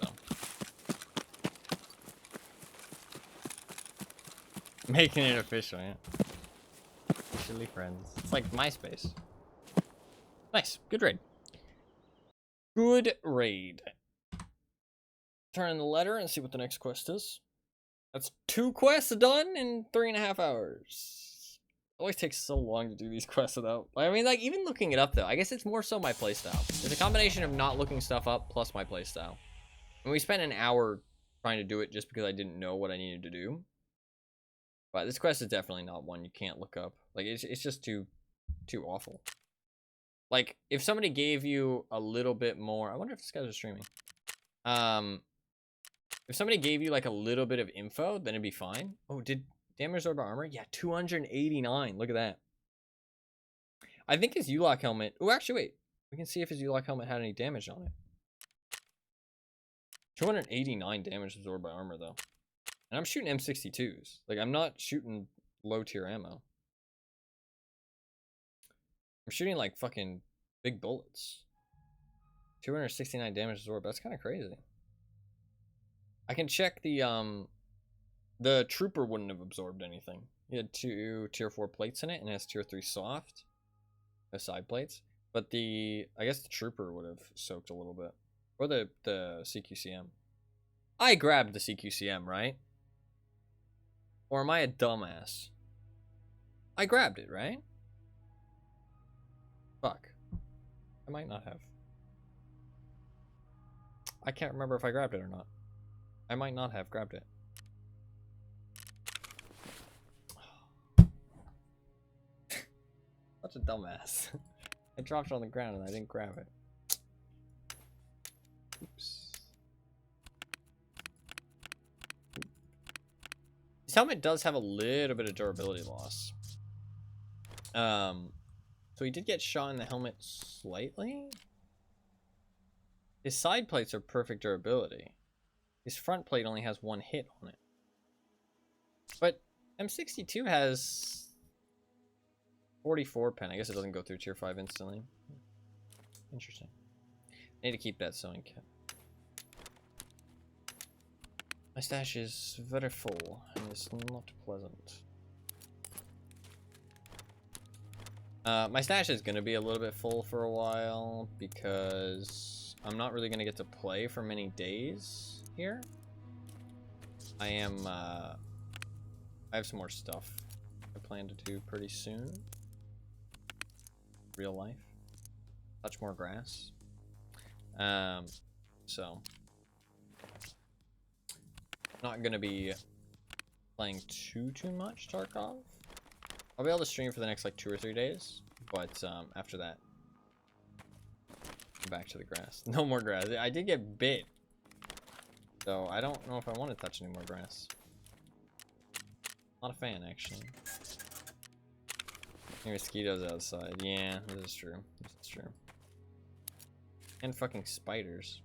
So. Making it official, yeah. Officially friends. It's like MySpace. Nice. Good raid. Good raid. Turn in the letter and see what the next quest is. That's 2 quests done in 3.5 hours. It always takes so long to do these quests without... I mean, like, even looking it up, though, I guess it's more so my playstyle. It's a combination of not looking stuff up plus my playstyle. And we spent an hour trying to do it just because I didn't know what I needed to do. But this quest is definitely not one you can't look up. Like, it's just too awful. Like, if somebody gave you a little bit more... I wonder if these guys are streaming. If somebody gave you, like, a little bit of info, then it'd be fine. Oh, did damage absorb by armor? Yeah, 289. Look at that. I think his U-Lock helmet... Oh, actually, wait. We can see if his U-Lock helmet had any damage on it. 289 damage absorbed by armor, though. And I'm shooting M62s. Like, I'm not shooting low-tier ammo. I'm shooting, like, fucking big bullets. 269 damage absorbed. That's kind of crazy. I can check the trooper wouldn't have absorbed anything. He had 2 tier 4 plates in it and it has tier 3 soft. No side plates. But I guess the trooper would have soaked a little bit. Or the CQCM. I grabbed the CQCM, right? Or am I a dumbass? I grabbed it, right? Fuck. I might not have. I can't remember if I grabbed it or not. I might not have grabbed it. Such a dumbass. I dropped it on the ground and I didn't grab it. Oops. This helmet does have a little bit of durability loss. So he did get shot in the helmet slightly. His side plates are perfect durability. His front plate only has 1 hit on it. But M62 has 44 pen. I guess it doesn't go through tier 5 instantly. Interesting. I need to keep that sewing kit. My stash is very full and it's not pleasant. My stash is going to be a little bit full for a while because I'm not really going to get to play for many days here. I have some more stuff I plan to do pretty soon. Real life. Touch more grass. So not going to be playing too much Tarkov. I'll be able to stream for the next like 2 or 3 days, but after that, back to the grass. No more grass. I did get bit, so I don't know if I want to touch any more grass. Not a fan, actually. Mosquitoes outside. Yeah, this is true. This is true. And fucking spiders.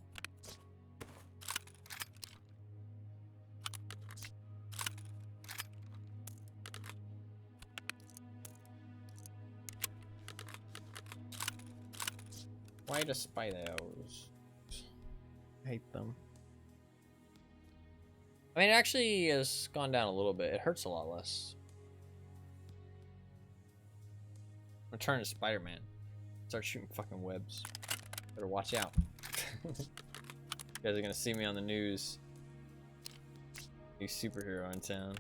Why the spiders? I hate them. I mean, it actually has gone down a little bit. It hurts a lot less. Return to Spider-Man. Start shooting fucking webs. Better watch out. You guys are gonna see me on the news. New superhero in town.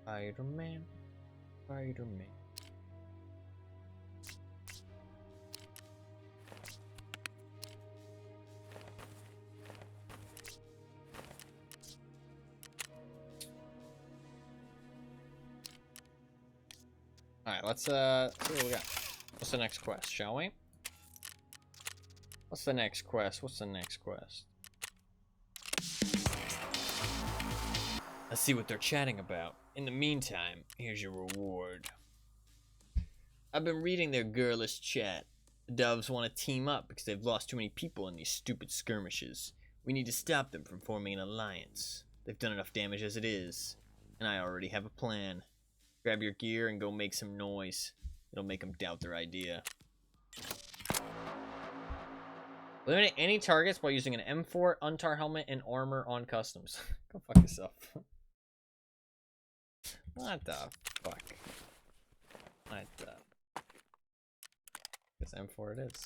Spider-Man. Spider-Man. Alright, let's see what we got. What's the next quest, shall we? What's the next quest? What's the next quest? Let's see what they're chatting about. In the meantime, here's your reward. I've been reading their girlish chat. The doves want to team up because they've lost too many people in these stupid skirmishes. We need to stop them from forming an alliance. They've done enough damage as it is, and I already have a plan. Grab your gear and go make some noise. It'll make them doubt their idea. Eliminate any targets while using an M4, Untar helmet, and armor on customs. Go fuck yourself. What the fuck? What the... Guess M4 it is.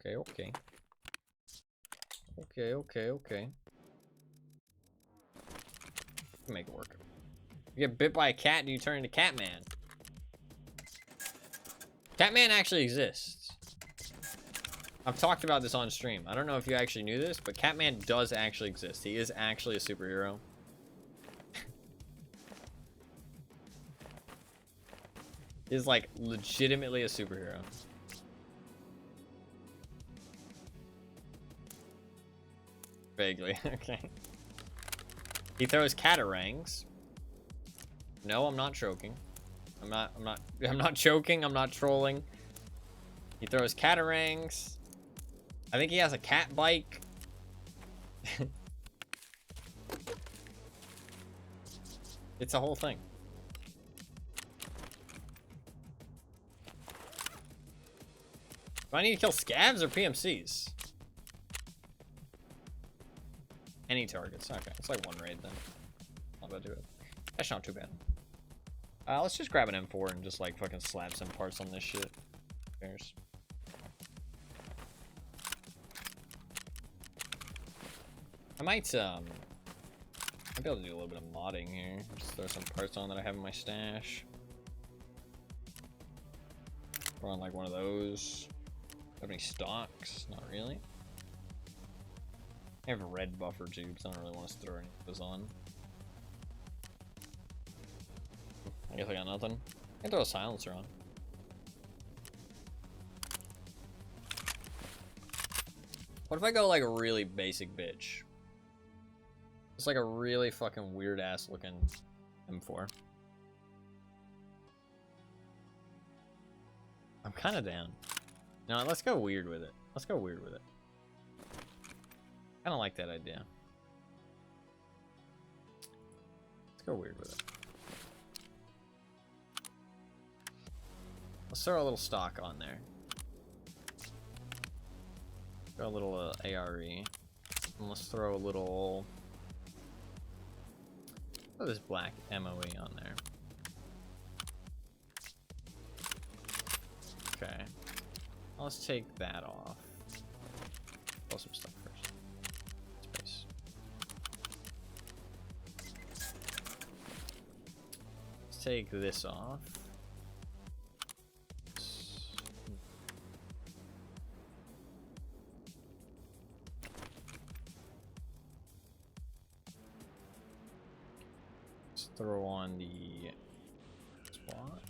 Okay, okay. Okay. Make it work. You get bit by a cat and you turn into Catman. Catman actually exists. I've talked about this on stream. I don't know if you actually knew this, but Catman does actually exist. He is actually a superhero. He's like legitimately a superhero. Vaguely, okay. He throws catarangs. No, I'm not choking. I'm not choking, I'm not trolling. He throws catarangs. I think he has a cat bike. It's a whole thing. Do I need to kill scavs or PMCs? Any targets. Okay, it's like one raid then. Not about to do it. That's not too bad. Let's just grab an M4 and just like fucking slap some parts on this shit. Who cares? I might be able to do a little bit of modding here. Just throw some parts on that I have in my stash. Throw on like one of those. Have any stocks? Not really. I have a red buffer tubes. I don't really want to throw any of those on. I guess I got nothing. I can throw a silencer on. What if I go like a really basic bitch? It's like a really fucking weird ass looking M4. I'm kind of down. No, let's go weird with it. Let's go weird with it. I don't like that idea. Let's go weird with it. Let's throw a little stock on there. Throw a little ARE. And let's throw a little... Throw this black MOE on there. Okay. Let's take that off. Pull some stuff first. Space. Let's take this off. Let's throw on the spot.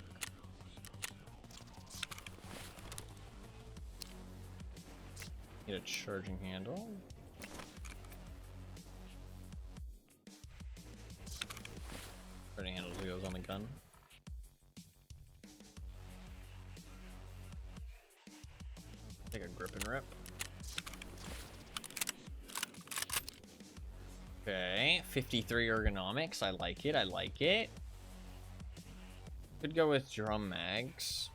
Need a charging handle. Charging handle goes on the gun. Take a grip and rip. Okay, 53 ergonomics. I like it. I like it. Could go with drum mags.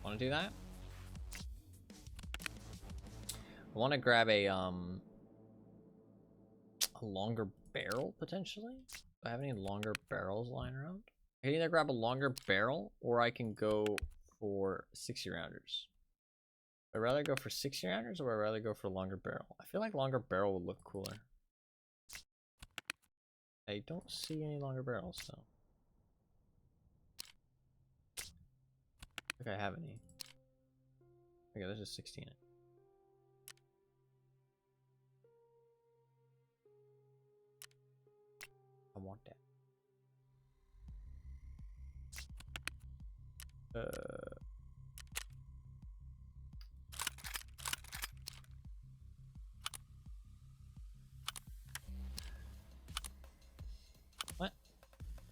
Want to do that? I want to grab a longer barrel potentially. Do I have any longer barrels lying around? I can either grab a longer barrel or I can go for 60 rounders. I'd rather go for 60 rounders or I'd rather go for a longer barrel. I feel like longer barrel would look cooler. I don't see any longer barrels though. I think I have any. Okay, there's just 16 in it. I want that.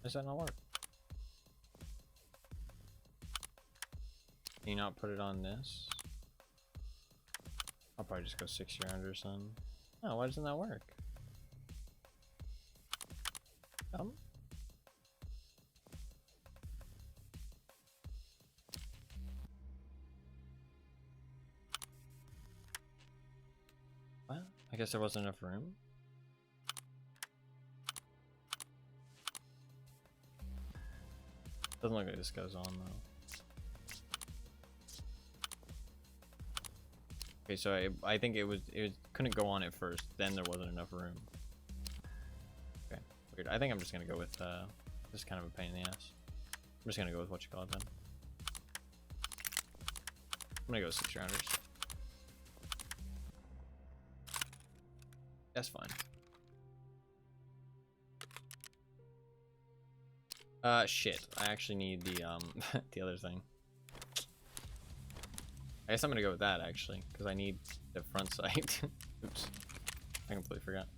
Does that not work? Can you not put it on this? I'll probably just go 6 year under or something. Oh, why doesn't that work? Well, I guess there wasn't enough room. Doesn't look like this goes on though. Okay, so I think it couldn't go on at first, then there wasn't enough room. Okay, weird. I think I'm just gonna go with this is kind of a pain in the ass. I'm just gonna go with what you call it then. I'm gonna go 6 rounders. That's fine. Shit. I actually need the the other thing. I guess I'm gonna go with that actually, because I need the front sight. Oops. I completely forgot.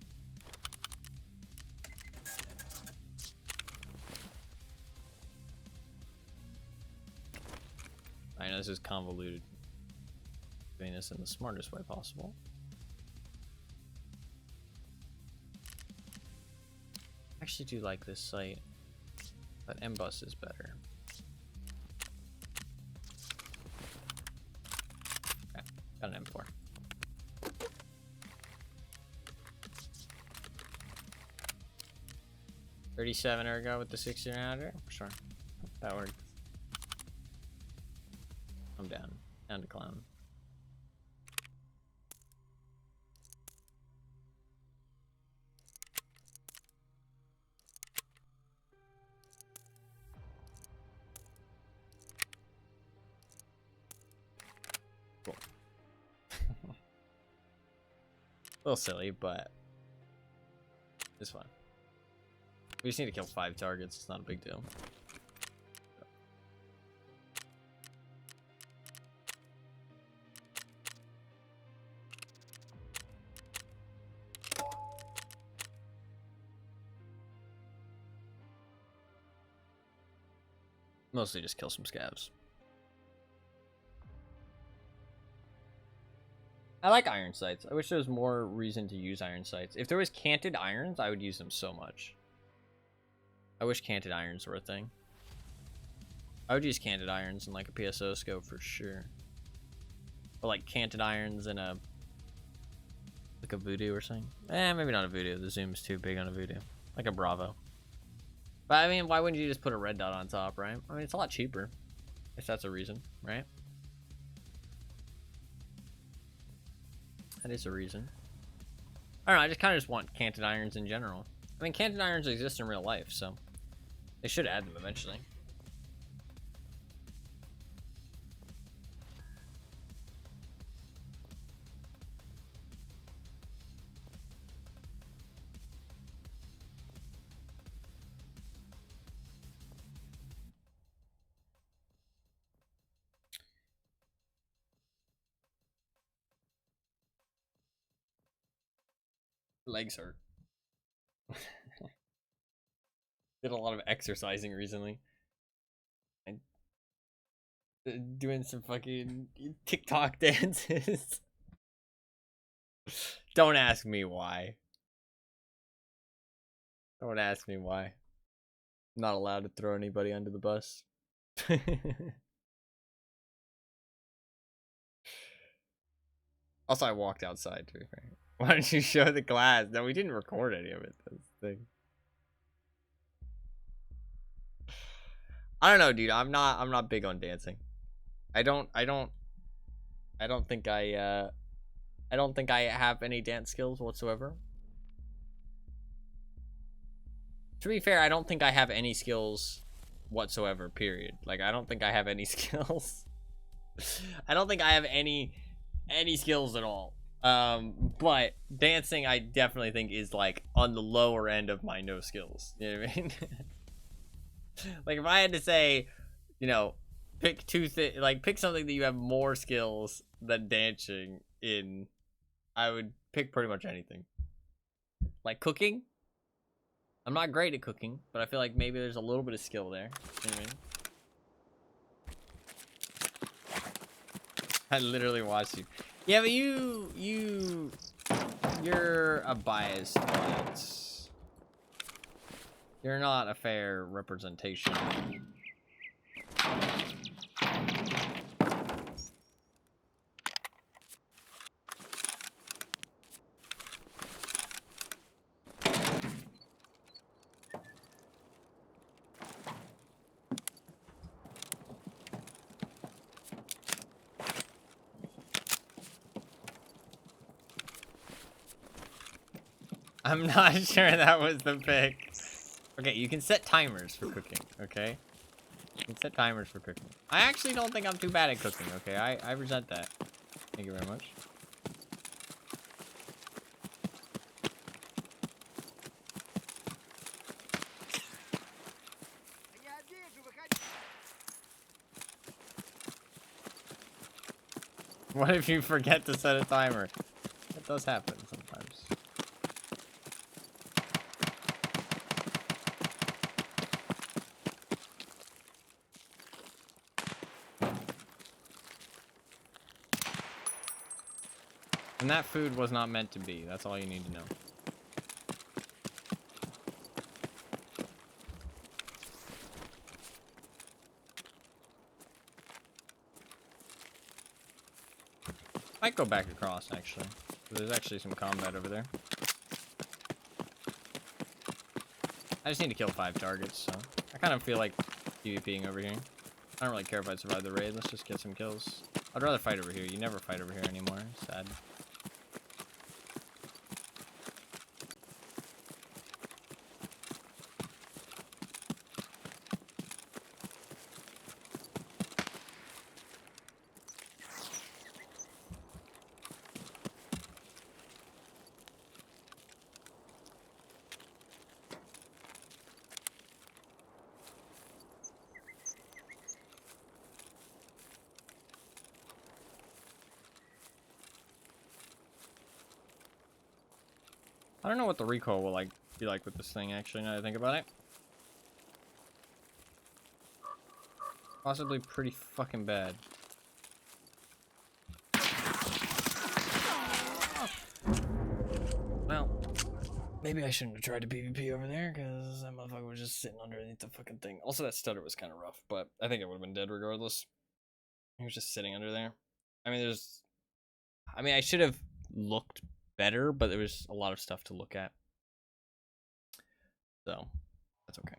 I know this is convoluted. Doing this in the smartest way possible. I actually do like this site, but M-Bus is better. Okay, got an M4. $37 ergo with the 60 rounder? Sure, that works. I'm down to clown. Cool. A little silly, but it's fine. We just need to kill 5 targets. It's not a big deal. Mostly just kill some scavs. I like iron sights. I wish there was more reason to use iron sights. If there was canted irons, I would use them so much. I wish canted irons were a thing. I would use canted irons in like a PSO scope for sure. Or like canted irons in a like a voodoo or something. Maybe not a voodoo. The zoom's too big on a voodoo. Like a Bravo. But I mean, why wouldn't you just put a red dot on top, right? I mean, it's a lot cheaper. If that's a reason, right? That is a reason. I don't know, I just kind of just want canted irons in general. I mean, canted irons exist in real life, so they should add them eventually. Legs hurt. Did a lot of exercising recently. And doing some fucking TikTok dances. Don't ask me why. Don't ask me why. I'm not allowed to throw anybody under the bus. Also, I walked outside, to be fair. Why don't you show the glass? No, we didn't record any of it. That's the thing. I don't know, dude. I'm not big on dancing. I don't think I have any dance skills whatsoever. To be fair, I don't think I have any skills whatsoever, period. Like, I don't think I have any skills. I don't think I have any skills at all. But dancing, I definitely think is like on the lower end of my no skills. You know what I mean? Like, if I had to say, you know, pick pick something that you have more skills than dancing in, I would pick pretty much anything. Like cooking, I'm not great at cooking, but I feel like maybe there's a little bit of skill there. You know what I mean? I literally watched you. Yeah, but you're a biased audience. You're not a fair representation. I'm not sure that was the pick. Okay, you can set timers for cooking, okay? You can set timers for cooking. I actually don't think I'm too bad at cooking, okay? I resent that. Thank you very much. What if you forget to set a timer? That does happen sometimes. And that food was not meant to be. That's all you need to know. Might go back across, actually. There's actually some combat over there. I just need to kill 5 targets, so... I kind of feel like PvPing over here. I don't really care if I survive the raid. Let's just get some kills. I'd rather fight over here. You never fight over here anymore. Sad. I don't know what the recoil will be like with this thing, actually, now that I think about it. Possibly pretty fucking bad. Well, maybe I shouldn't have tried to PvP over there, because that motherfucker was just sitting underneath the fucking thing. Also, that stutter was kind of rough, but I think I would have been dead regardless. He was just sitting under there. I mean, I should have looked better, but there was a lot of stuff to look at. So, that's okay.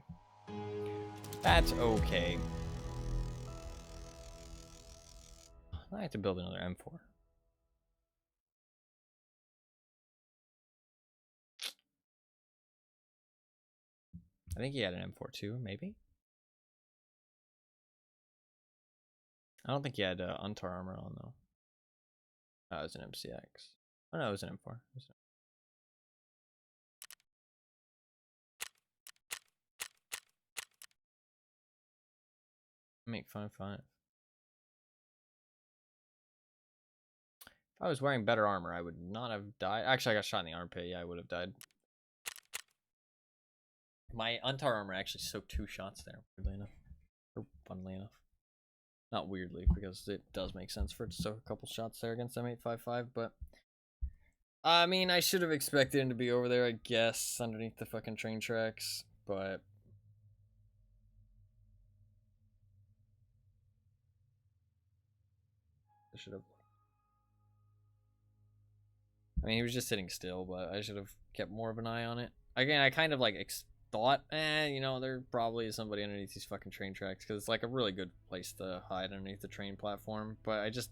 That's okay. I have to build another M4. I think he had an M4 too, maybe? I don't think he had Untar armor on, though. Oh, it was an MCX. Oh, no, it was an M4. Make 5.5. If I was wearing better armor, I would not have died. Actually, I got shot in the armpit. Yeah, I would have died. My Untar armor actually soaked 2 shots there, weirdly enough. Or funnily enough. Not weirdly, because it does make sense for it to soak a couple shots there against M855, but... I mean, I should have expected him to be over there, I guess, underneath the fucking train tracks, but... I should have... I mean, he was just sitting still, but I should have kept more of an eye on it. Again, I kind of, like, thought, you know, there probably is somebody underneath these fucking train tracks, because it's, like, a really good place to hide underneath the train platform, but I just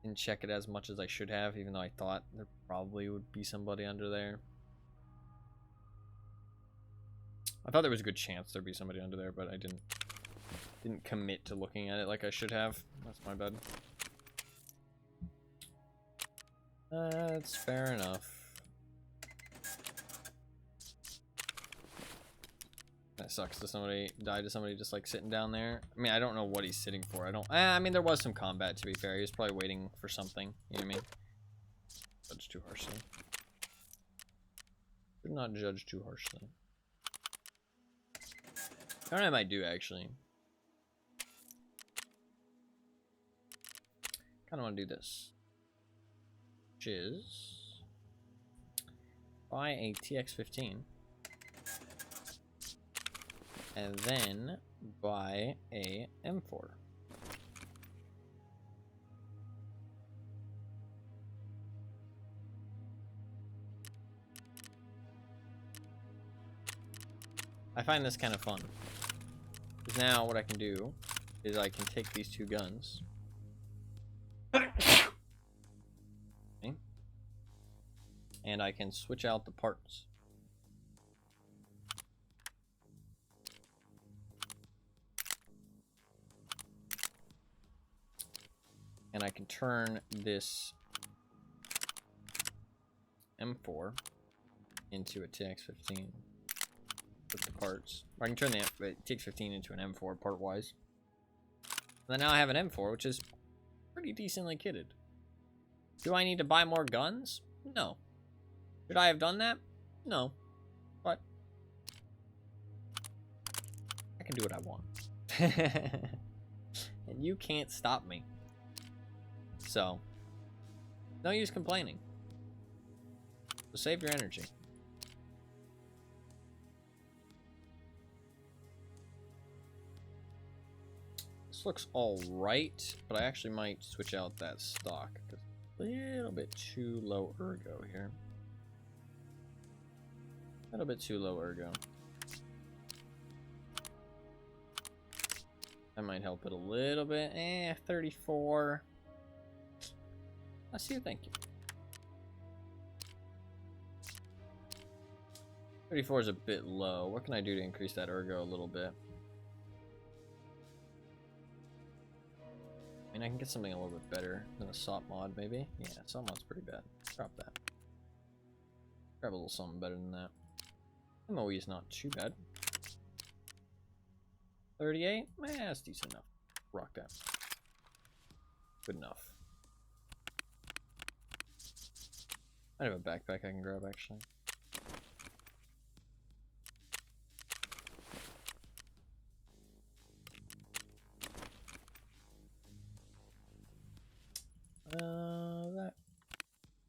didn't check it as much as I should have, even though I thought there probably would be somebody under there. I thought there was a good chance there'd be somebody under there, but I didn't commit to looking at it like I should have. That's my bad. That's fair enough. That sucks to die to somebody just like sitting down there. I mean, I don't know what he's sitting for. I mean, there was some combat, to be fair. He was probably waiting for something. You know what I mean? But it's too harsh. Should not judge too harshly. I don't know what I might do, actually. Kind of want to do this. Which is... buy a TX-15. And then buy a M4. I find this kind of fun. Because now what I can do is I can take these two guns. Okay, and I can switch out the parts. And I can turn this M4 into a TX-15 with the parts. Or I can turn the TX-15 into an M4 part-wise. And then now I have an M4, which is pretty decently kitted. Do I need to buy more guns? No. Should I have done that? No. But I can do what I want. And you can't stop me. So, no use complaining. So save your energy. This looks alright, but I actually might switch out that stock. It's a little bit too low ergo here. A little bit too low ergo. That might help it a little bit. 34. Let's see, thank you. 34 is a bit low. What can I do to increase that ergo a little bit? I mean, I can get something a little bit better than a SOP mod, maybe? Yeah, SOP mod's pretty bad. Drop that. Grab a little something better than that. MOE is not too bad. 38? That's decent enough. Rock that. Good enough. I have a backpack I can grab, actually.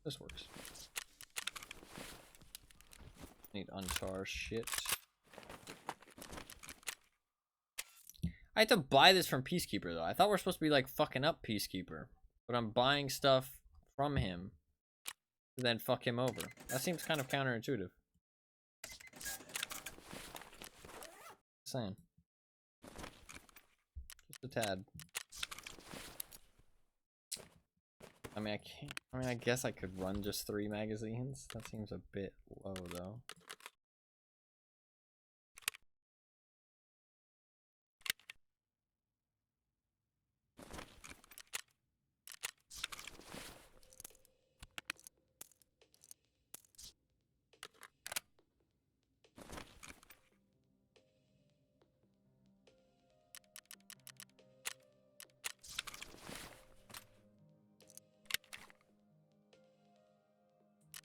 This works. Need untar shit. I had to buy this from Peacekeeper, though. I thought we're supposed to be, like, fucking up Peacekeeper. But I'm buying stuff from him to then fuck him over. That seems kind of counterintuitive. Just saying. Just a tad. I mean, I guess I could run just 3 magazines. That seems a bit low, though.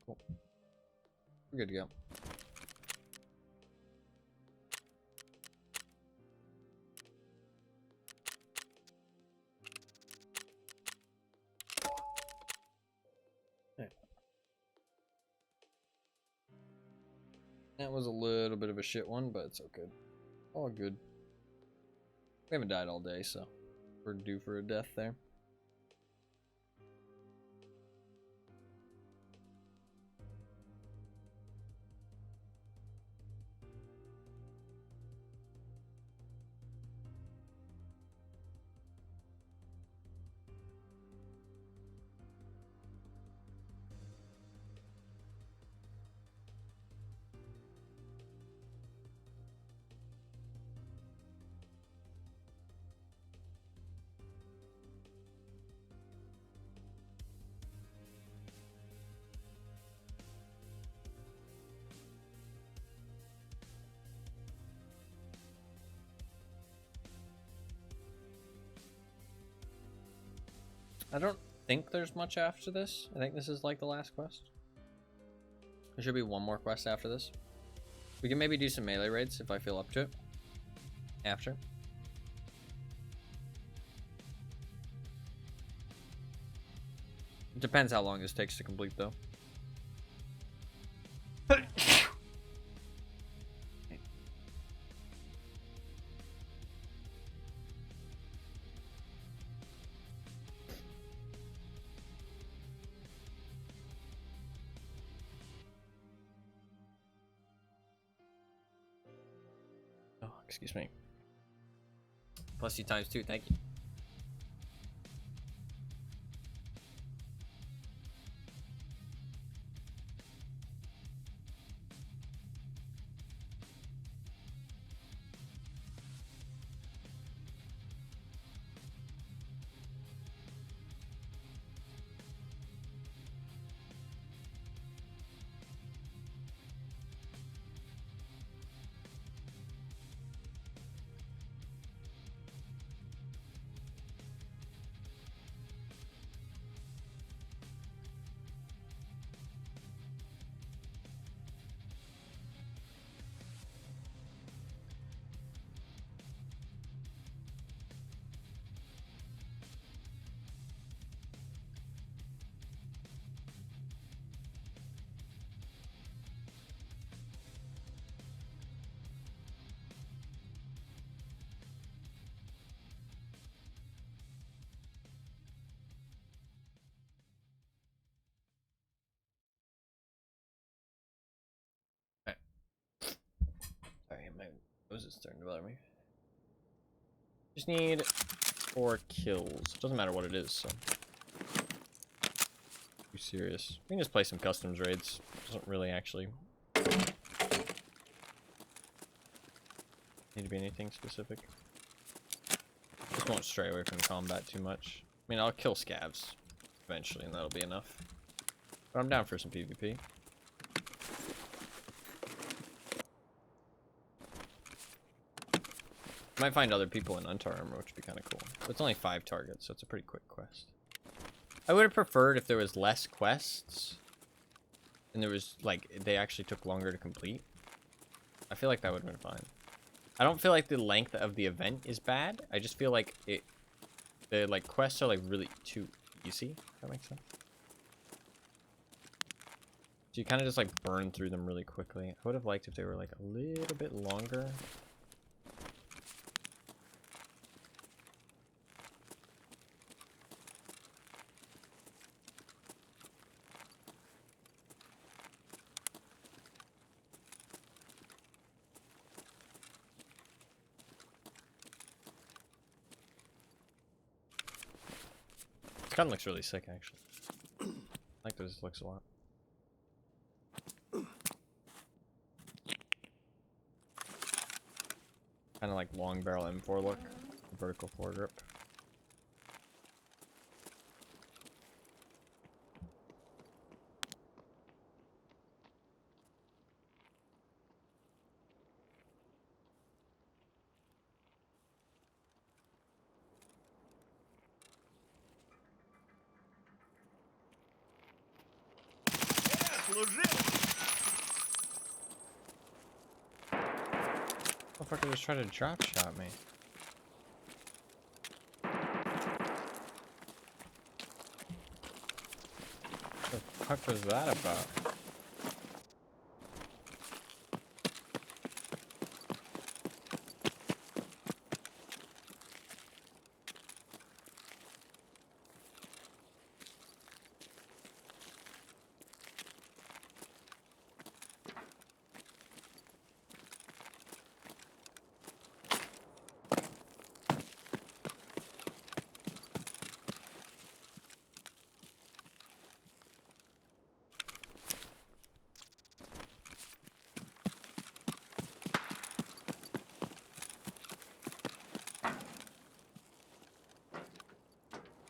Cool. We're good to go. That was a little bit of a shit one, but it's okay. All good. We haven't died all day, so we're due for a death there. I don't think there's much after this. I think this is like the last quest. There should be one more quest after this. We can maybe do some melee raids if I feel up to it. After. It depends how long this takes to complete, though. Oh, excuse me. Plus you times 2, thank you. Sorry, my nose is starting to bother me. Just need 4 kills. Doesn't matter what it is, so. Be serious. We can just play some customs raids. Doesn't really actually need to be anything specific. Just won't stray away from combat too much. I mean, I'll kill scavs eventually, and that'll be enough. But I'm down for some PvP. Might find other people in Untar armor, which would be kind of cool. But it's only 5 targets, so it's a pretty quick quest. I would have preferred if there was less quests, and there was, like, they actually took longer to complete. I feel like that would have been fine. I don't feel like the length of the event is bad. I just feel like the, like, quests are, like, really too easy. If that makes sense. So you kind of just, like, burn through them really quickly. I would have liked if they were, like, a little bit longer. This gun looks really sick, actually. I like this looks a lot. Kind of like long barrel M4 look, vertical foregrip. Motherfucker just tried to drop shot me. What the fuck was that about?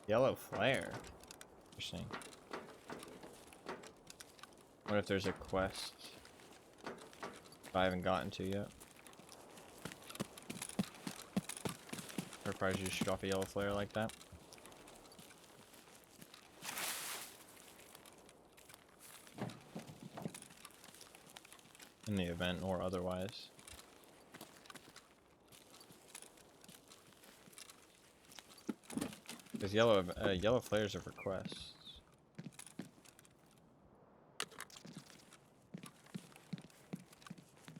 Yellow flare. Interesting. What if there's a quest I haven't gotten to yet? Or probably just shoot off a yellow flare like that. in the event or otherwise. Because yellow flares of requests.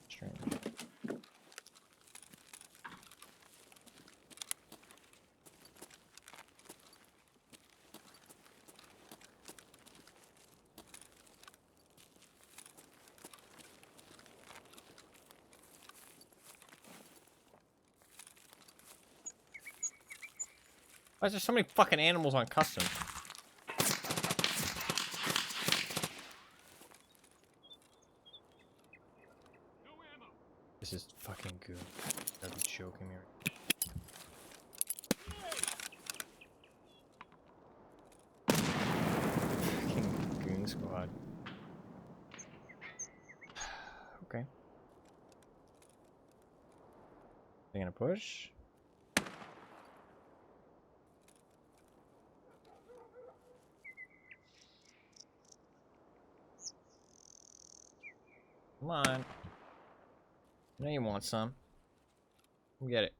Strange. Why is there so many fucking animals on custom? This is fucking good. Gotta be joking me. Fucking goon squad. Okay. They gonna push? Come on. I know you want some. Come get it.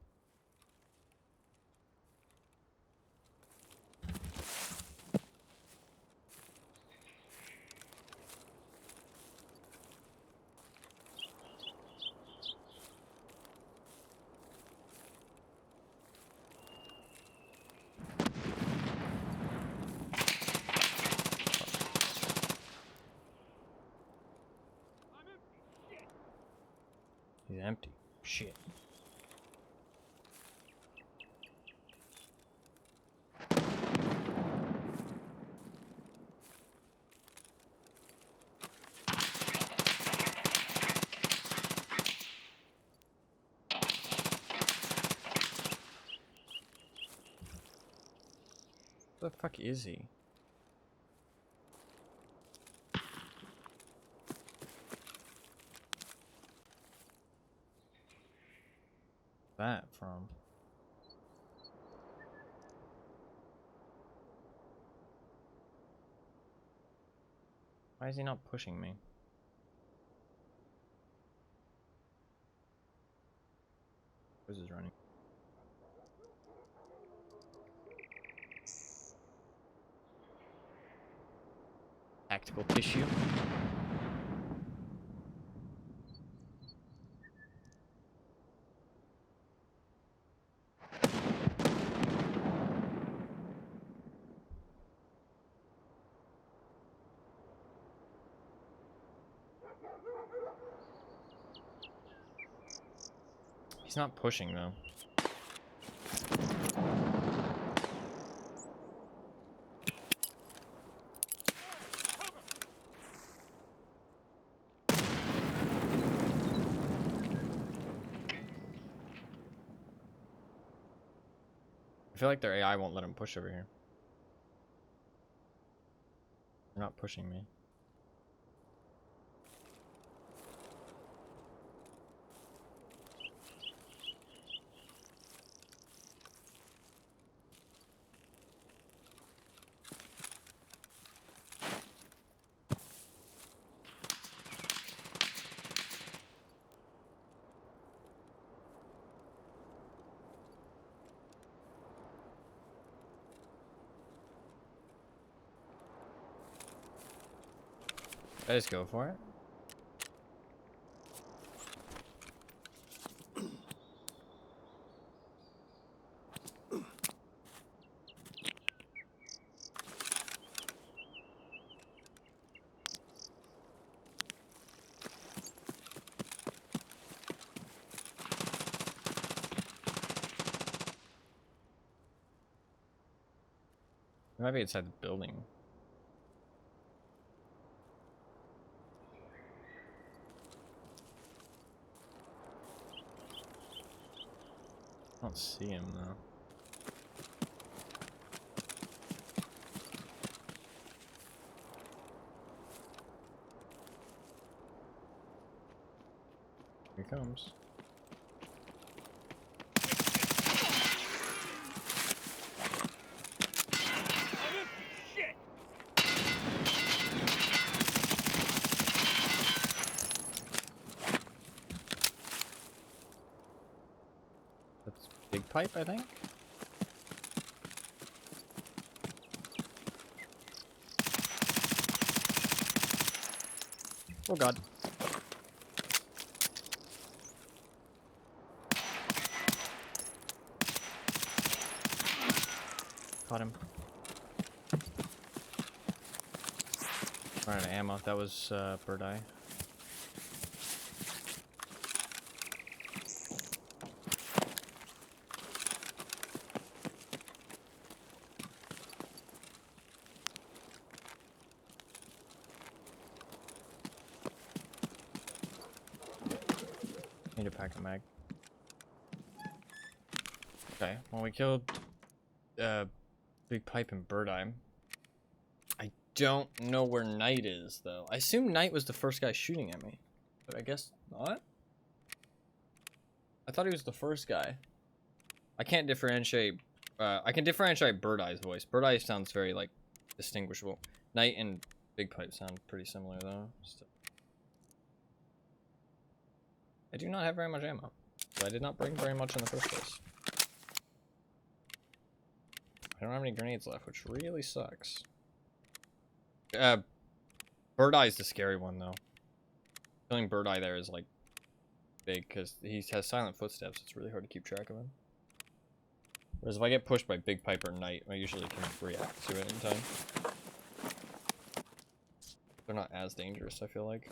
He's empty. Shit. Where the fuck is he? That from? Why is he not pushing me? This is running. Tactical tissue. He's not pushing though. I feel like their AI won't let him push over here. They're not pushing me. Let's go for it. It might be inside the building. I don't see him though. Here he comes. pipe, I think. Oh god. Caught him. Running out of ammo. That was bird eye. Need a pack of mag. Okay, well we killed Big Pipe and Bird Eye. I don't know where Knight is though. I assume Knight was the first guy shooting at me, but I guess not. I thought he was the first guy. I can't differentiate. I can differentiate Bird Eye's voice. Bird Eye sounds very like distinguishable. Knight and Big Pipe sound pretty similar though. Still. I do not have very much ammo, so I did not bring very much in the first place. I don't have any grenades left, which really sucks. Bird Eye's the scary one though. Killing Bird Eye there is like big because he has silent footsteps. It's really hard to keep track of him. Whereas if I get pushed by Big Pipe or Knight, I usually can react to it in time. They're not as dangerous, I feel like.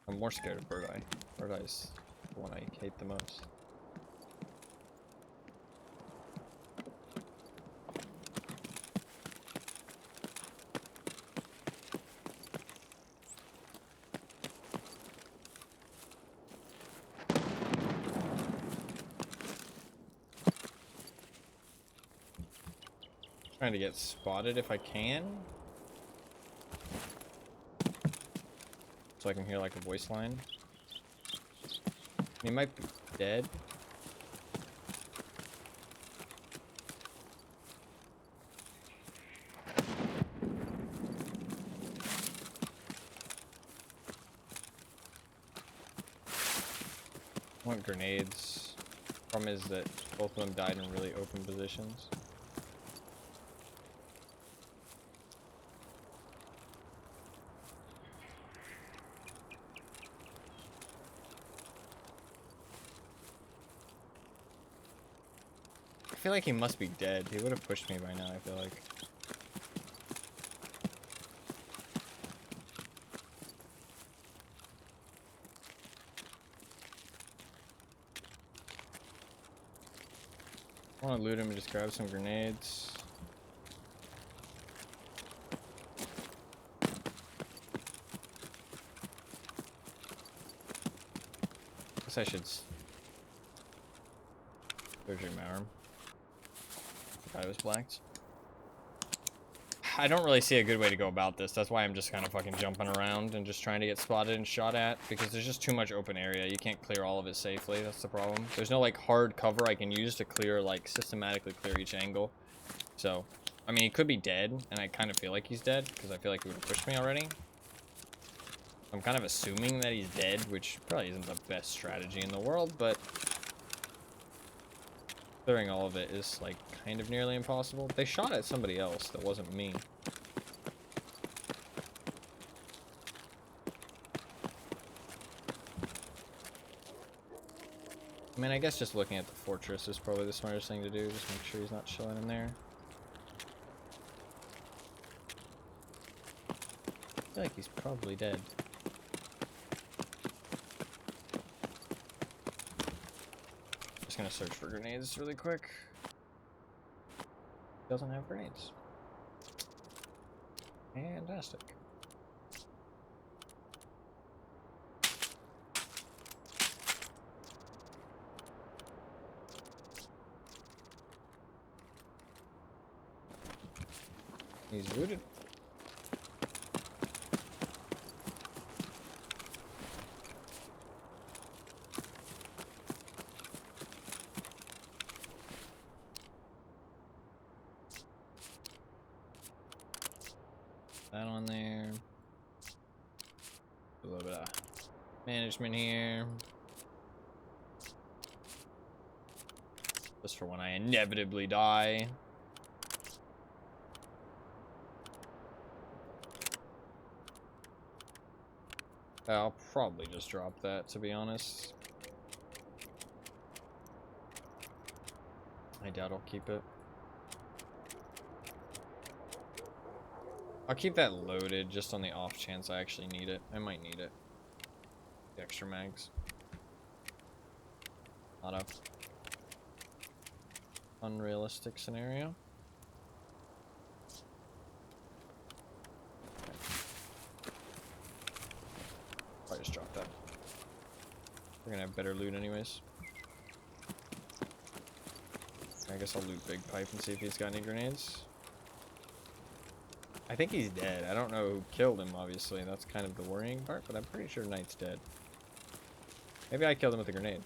I'm more scared of Bird Eye. Bird Eye's the one I hate the most. Trying to get spotted if I can. So I can hear like a voice line. He might be dead. I want grenades. Problem is that both of them died in really open positions. I feel like he must be dead. He would have pushed me by now, I feel like. I want to loot him and just grab some grenades. Guess I should surgery my arm. I was blanked. I don't really see a good way to go about this. That's why I'm just kind of fucking jumping around and just trying to get spotted and shot at, because there's just too much open area. You can't clear all of it safely. That's the problem. There's no like hard cover I can use to clear, like systematically clear each angle. So, I mean, he could be dead, and I kind of feel like he's dead because I feel like he would have pushed me already. I'm kind of assuming that he's dead, which probably isn't the best strategy in the world, but clearing all of it is like kind of nearly impossible. They shot at somebody else that wasn't me. I mean, I guess just looking at the fortress is probably the smartest thing to do. Just make sure he's not chilling in there. I feel like he's probably dead. Just gonna search for grenades really quick. Doesn't have grenades. Fantastic. He's looted. That on there. A little bit of management here. Just for when I inevitably die. I'll probably just drop that, to be honest. I doubt I'll keep it. I'll keep that loaded just on the off chance I actually need it. I might need it. The extra mags. Not a unrealistic scenario. I just dropped that. We're gonna have better loot anyways. I guess I'll loot Big Pipe and see if he's got any grenades. I think he's dead. I don't know who killed him, obviously. That's kind of the worrying part, but I'm pretty sure Knight's dead. Maybe I killed him with a grenade.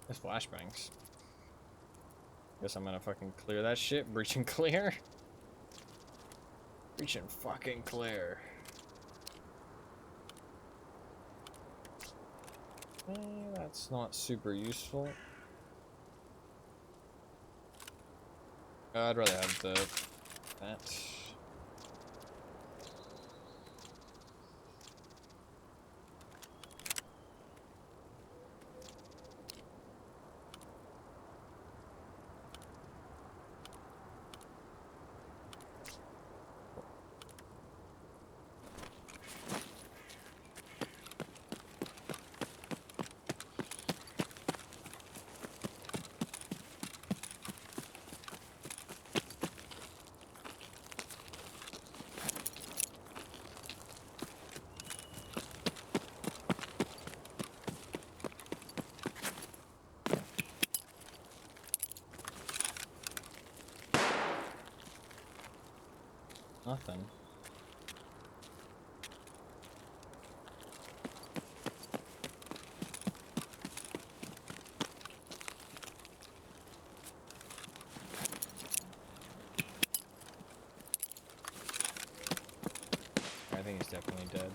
There's flashbangs. Guess I'm gonna fucking clear that shit. Breach and clear. Breach and fucking clear. That's not super useful. I'd rather have that. Nothing. I think he's definitely dead.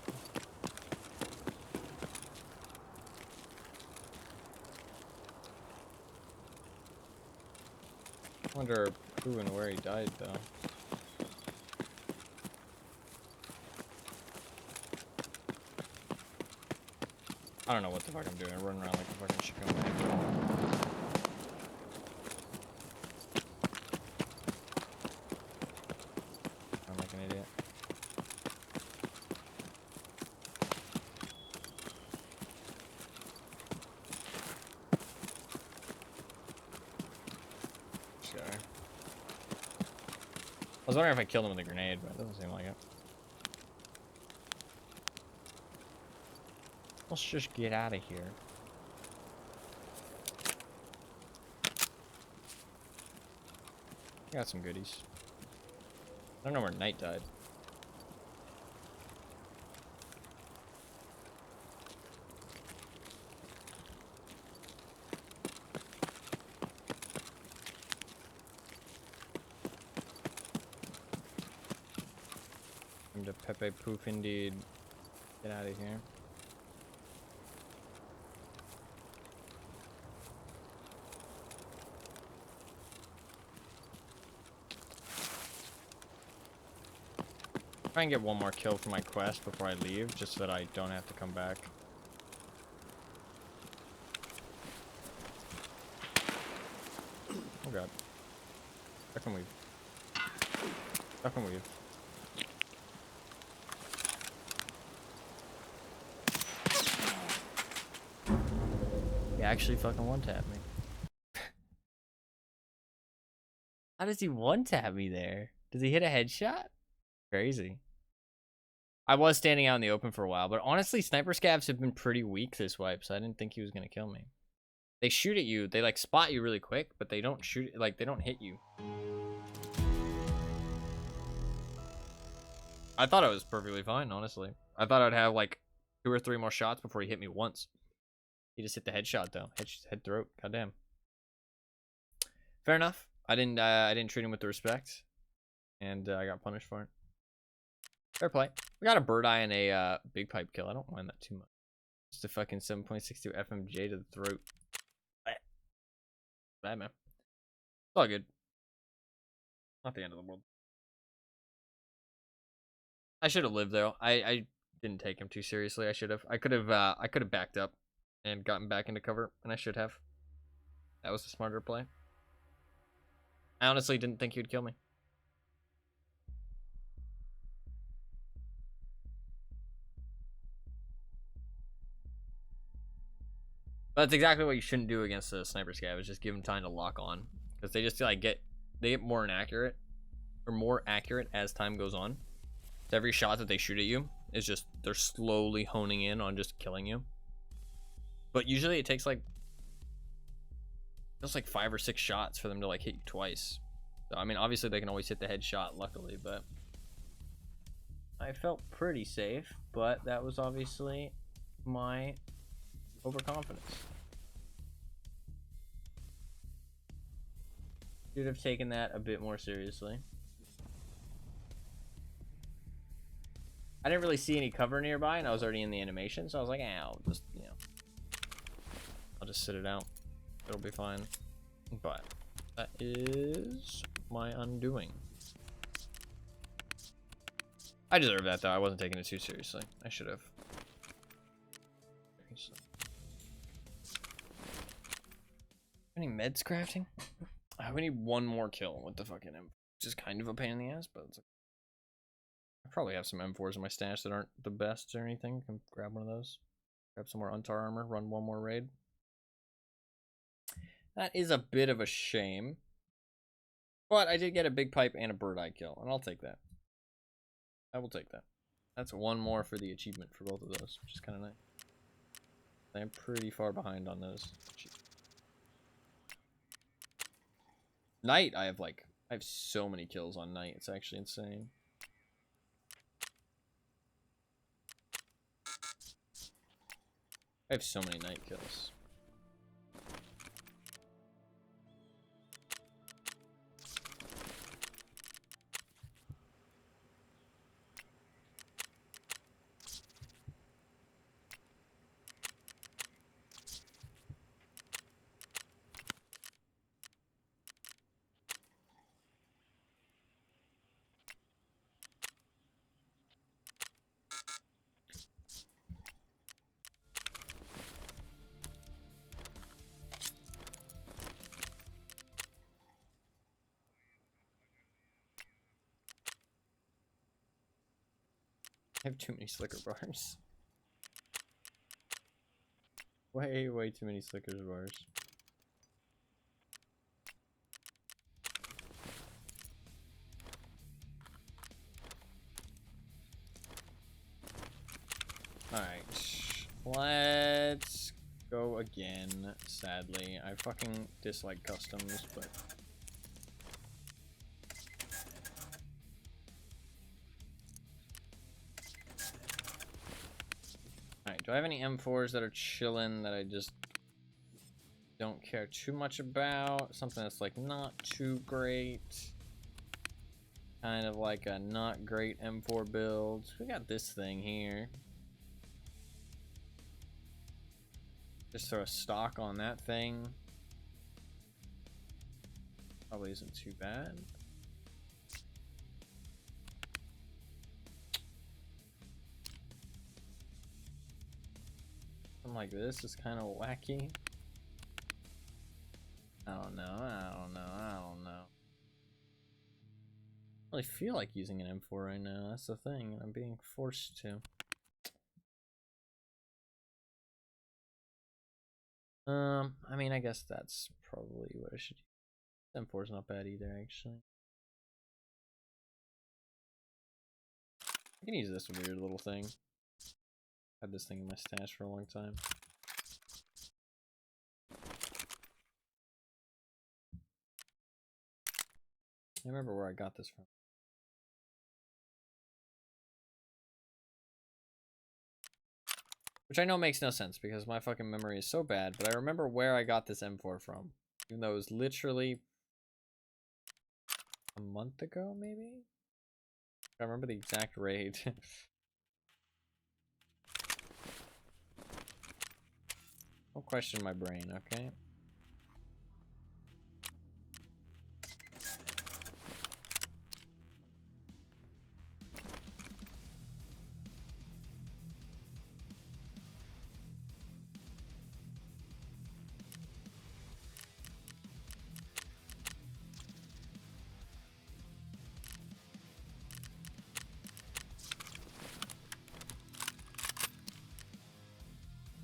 I wonder who and where he died, though. I don't know what the fuck I'm doing. I'm running around like a fucking chicken wing. I'm like an idiot. This guy. I was wondering if I killed him with a grenade, but it doesn't seem like it. Let's just get out of here. Got some goodies. I don't know where Knight died. I'm to Pepe Poof indeed. Get out of here. Try and get one more kill for my quest before I leave, just so that I don't have to come back. Oh god. Duck and weave. Duck and weave. He actually fucking one-tap me. How does he one-tap me there? Does he hit a headshot? Crazy. I was standing out in the open for a while, but honestly, sniper scavs have been pretty weak this wipe, so I didn't think he was gonna kill me. They shoot at you, they like spot you really quick, but they don't shoot, like they don't hit you. I thought I was perfectly fine, honestly. I thought I'd have like 2 or 3 more shots before he hit me once. He just hit the headshot though, head throat. Goddamn. Fair enough. I didn't treat him with the respect. and I got punished for it. Fair play. We got a bird eye and a big pipe kill. I don't mind that too much. Just a fucking 7.62 FMJ to the throat. Bad, man. It's all good. Not the end of the world. I should have lived though. I didn't take him too seriously. I should have. I could have backed up and gotten back into cover, and I should have. That was the smarter play. I honestly didn't think he'd kill me. But that's exactly what you shouldn't do against a sniper scav, is just give them time to lock on. Because they just like get more inaccurate, or more accurate as time goes on. So every shot that they shoot at you is just, they're slowly honing in on just killing you. But usually it takes like, just like 5 or 6 shots for them to like hit you twice. So I mean, obviously they can always hit the headshot, luckily, but I felt pretty safe. But that was obviously my overconfidence. Should have taken that a bit more seriously. I didn't really see any cover nearby, and I was already in the animation, so I was like, I'll just, you know, I'll just sit it out. It'll be fine. But that is my undoing. I deserve that, though. I wasn't taking it too seriously. I should have. Any meds crafting? We need one more kill with the fucking M4. Which is kind of a pain in the ass, but it's like, I probably have some M4s in my stash that aren't the best or anything. Can grab one of those. Grab some more Untar armor. Run one more raid. That is a bit of a shame. But I did get a big pipe and a bird eye kill, and I'll take that. I will take that. That's one more for the achievement for both of those, which is kind of nice. I'm pretty far behind on those. Night, I have so many kills on night. It's actually insane. I have so many night kills. I have too many slicker bars. Way too many slicker bars. Alright. Let's go again, sadly. I fucking dislike customs, but... Alright, do I have any M4s that are chillin' that I just don't care too much about? Something that's like not too great. Kind of like a not great M4 build. We got this thing here. Just throw a stock on that thing. Probably isn't too bad. Something like this is kind of wacky. I don't know. I don't know. I really feel like using an M4 right now. That's the thing, and I'm being forced to. I mean, I guess that's probably what I should use. M4 is not bad either, actually. I can use this weird little thing. Had this thing in my stash for a long time. I remember where I got this from. Which I know makes no sense because my fucking memory is so bad, but I remember where I got this M4 from. Even though it was literally a month ago, maybe? I remember the exact raid. Don't question my brain, okay?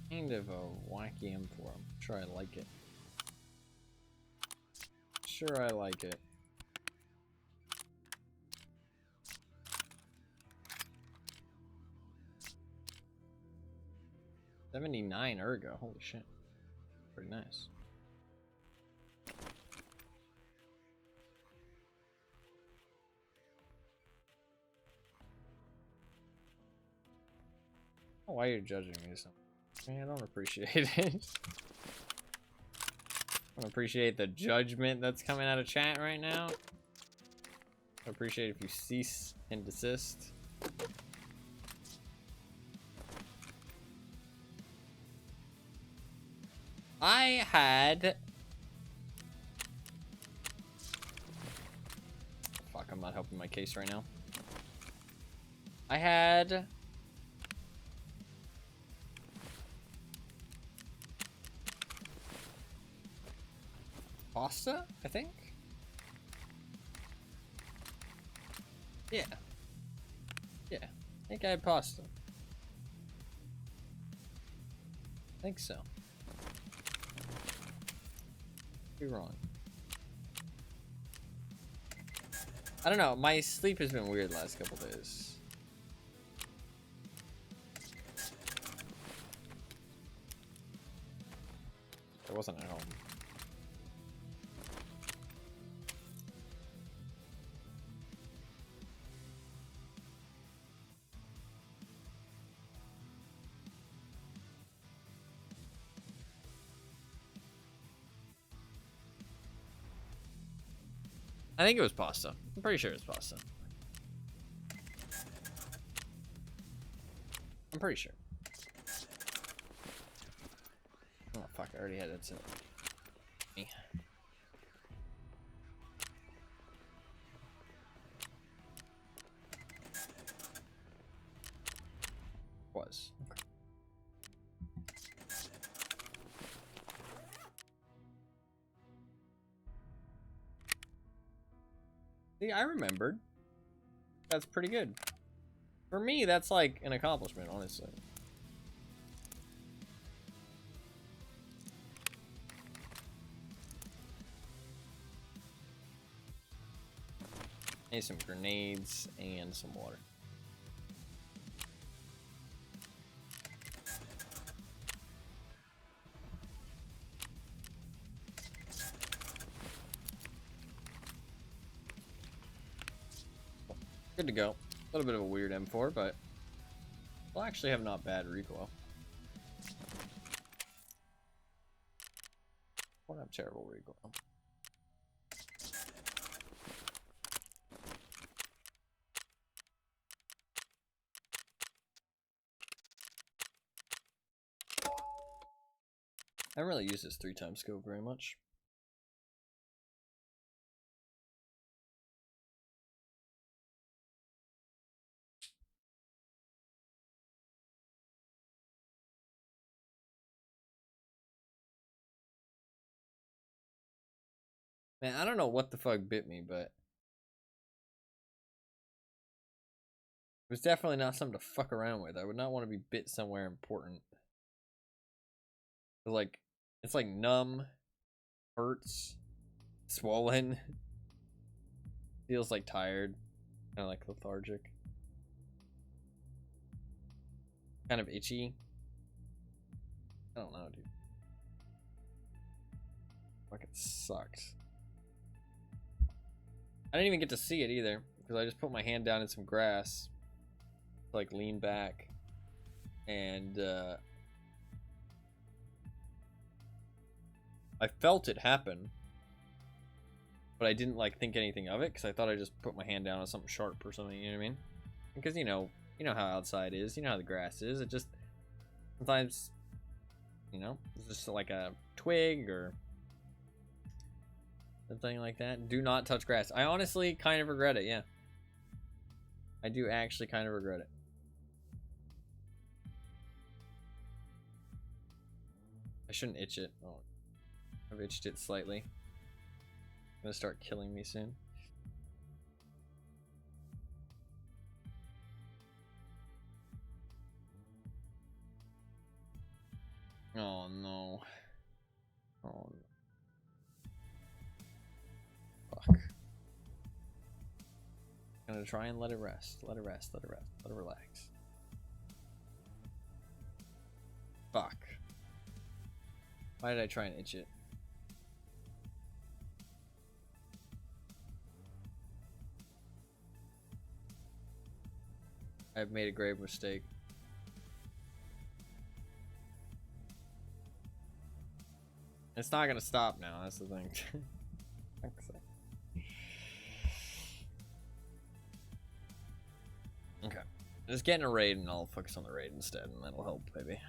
Kind of a wacky M4. I'm sure I like it. Sure I like it. $79 ergo. Holy shit. Pretty nice. Oh, why are you judging me? I don't appreciate it. I don't appreciate the judgment that's coming out of chat right now. I appreciate if you cease and desist. I had... Fuck, I'm not helping my case right now. I had... pasta, I think? Yeah. Yeah. I think I had pasta. I think so. Be wrong. I don't know. My sleep has been weird the last couple days. I wasn't at home. I think it was pasta. I'm pretty sure it's pasta. I'm pretty sure. Oh fuck, I already had that set. Me. Was. Okay. See, I remembered. That's pretty good. For me, that's like an accomplishment, honestly. Need some grenades and some water. Good to go. A little bit of a weird M4, but we'll actually have not bad recoil. Won't have terrible recoil. I don't really use this 3x scope very much. Man, I don't know what the fuck bit me, but it was definitely not something to fuck around with. I would not want to be bit somewhere important. It's like numb, hurts, swollen, feels like tired, kind of like lethargic, kind of itchy. I don't know, dude. Fucking sucked. I didn't even get to see it either because I just put my hand down in some grass, like lean back, and I felt it happen, but I didn't like think anything of it because I thought I just put my hand down on something sharp or something. You know what I mean? Because you know how outside is. You know how the grass is. It just sometimes, it's just like a twig or something like that. Do not touch grass. I honestly kind of regret it. Yeah, I do actually kind of regret it. I shouldn't itch it. Oh, I've itched it slightly. It's gonna start killing me soon. Oh no. Oh no. Fuck. I'm gonna try and let it rest. Let it rest. Let it rest. Let it relax. Fuck. Why did I try and itch it? I've made a grave mistake. It's not gonna stop now, that's the thing. Okay. Just getting a raid and I'll focus on the raid instead, and that'll help, maybe.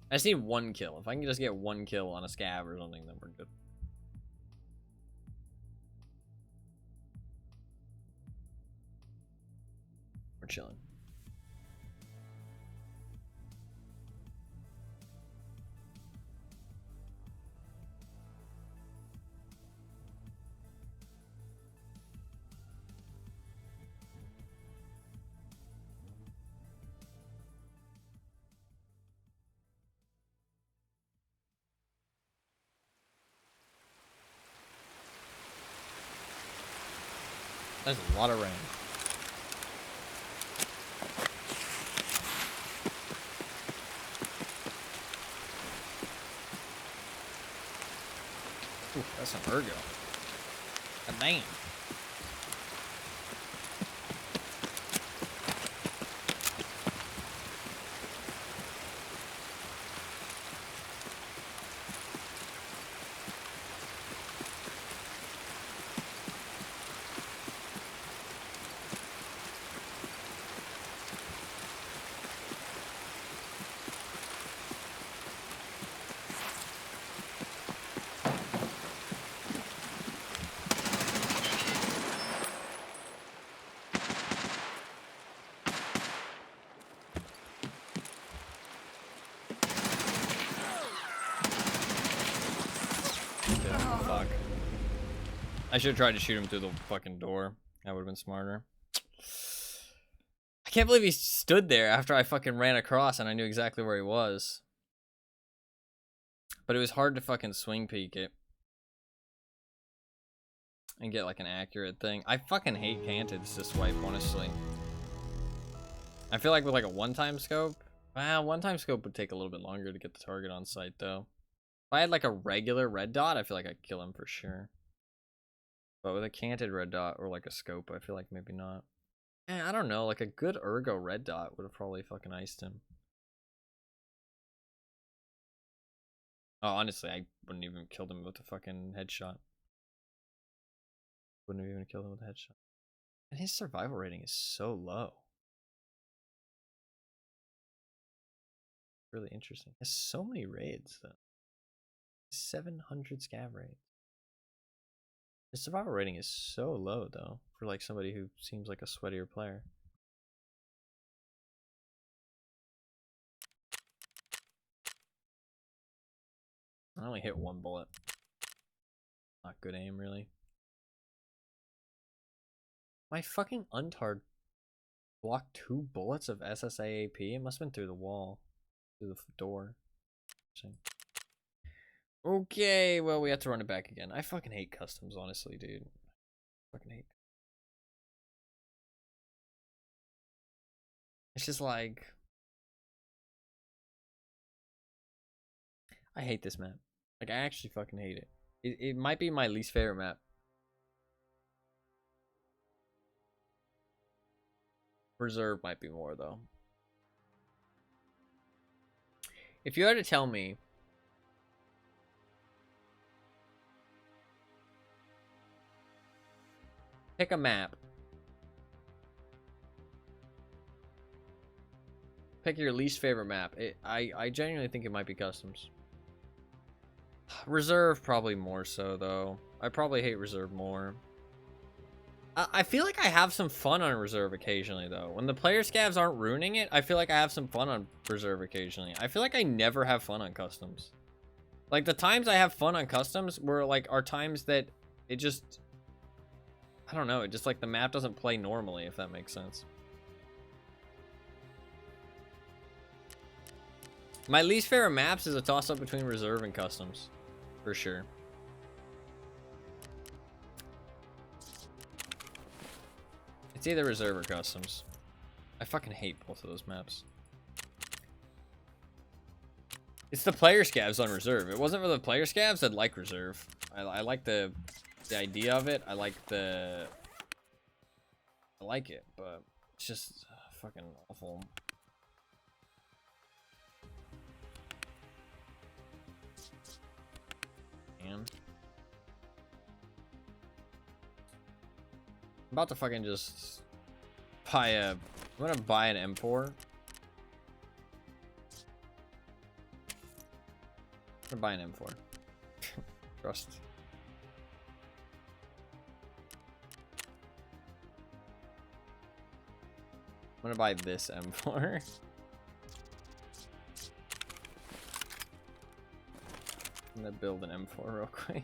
I just need one kill. If I can just get one kill on a scav or something, then we're good. We're chilling. That's a lot of rain. Ooh, that's an ergo. God damn. Fuck. I should have tried to shoot him through the fucking door. That would have been smarter. I can't believe he stood there after I fucking ran across and I knew exactly where he was. But it was hard to fucking swing peek it. And get like an accurate thing. I fucking hate canted to swipe, honestly. I feel like with like a one-time scope. Well, one-time scope would take a little bit longer to get the target on sight though. If I had like a regular red dot, I feel like I'd kill him for sure. But with a canted red dot or like a scope, I feel like maybe not. I don't know, like a good ergo red dot would have probably fucking iced him. Oh, honestly, I wouldn't even have killed him with a fucking headshot. Wouldn't have even killed him with a headshot. And his survival rating is so low. Really interesting. He has so many raids though. 700 scav raids. His survival rating is so low though, for like somebody who seems like a sweatier player. I only hit one bullet. Not good aim, really. My fucking untard blocked 2 bullets of SSAAP. It must have been through the wall. Through the door. Okay, well, we have to run it back again. I fucking hate customs, honestly, dude. Fucking hate. It's just like... I hate this map. Like, I actually fucking hate it. It might be my least favorite map. Reserve might be more, though. If you had to tell me... Pick a map. Pick your least favorite map. I genuinely think it might be customs. Reserve probably more so though. I probably hate reserve more. I feel like I have some fun on reserve occasionally though. When the player scavs aren't ruining it, I feel like I have some fun on reserve occasionally. I feel like I never have fun on customs. Like the times I have fun on customs were like are times that it just, I don't know, it just like the map doesn't play normally, if that makes sense. My least favorite maps is a toss-up between reserve and customs, for sure. It's either reserve or customs. I fucking hate both of those maps. It's the player scavs on reserve. It wasn't for the player scavs, I'd like reserve. I like the idea of it. I like it, but it's just fucking awful. Man. I'm about to fucking just buy I'm gonna buy an M4. I'm gonna buy an M4. Trust. I'm gonna buy this M4. I'm gonna build an M4 real quick.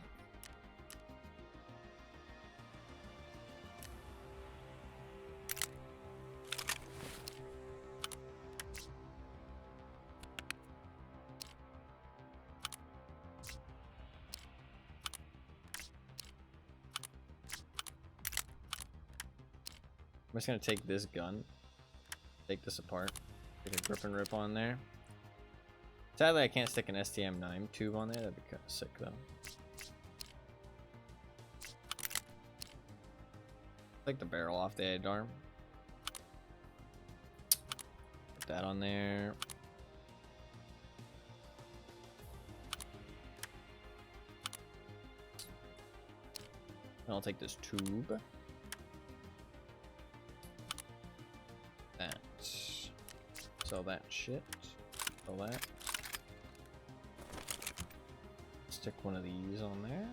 I'm just gonna take this gun, take this apart, get a grip and rip on there. Sadly, I can't stick an STM9 tube on there. That'd be kind of sick, though. Take the barrel off the edge arm. Put that on there. And I'll take this tube. That. Sell that shit. Sell that. Stick one of these on there.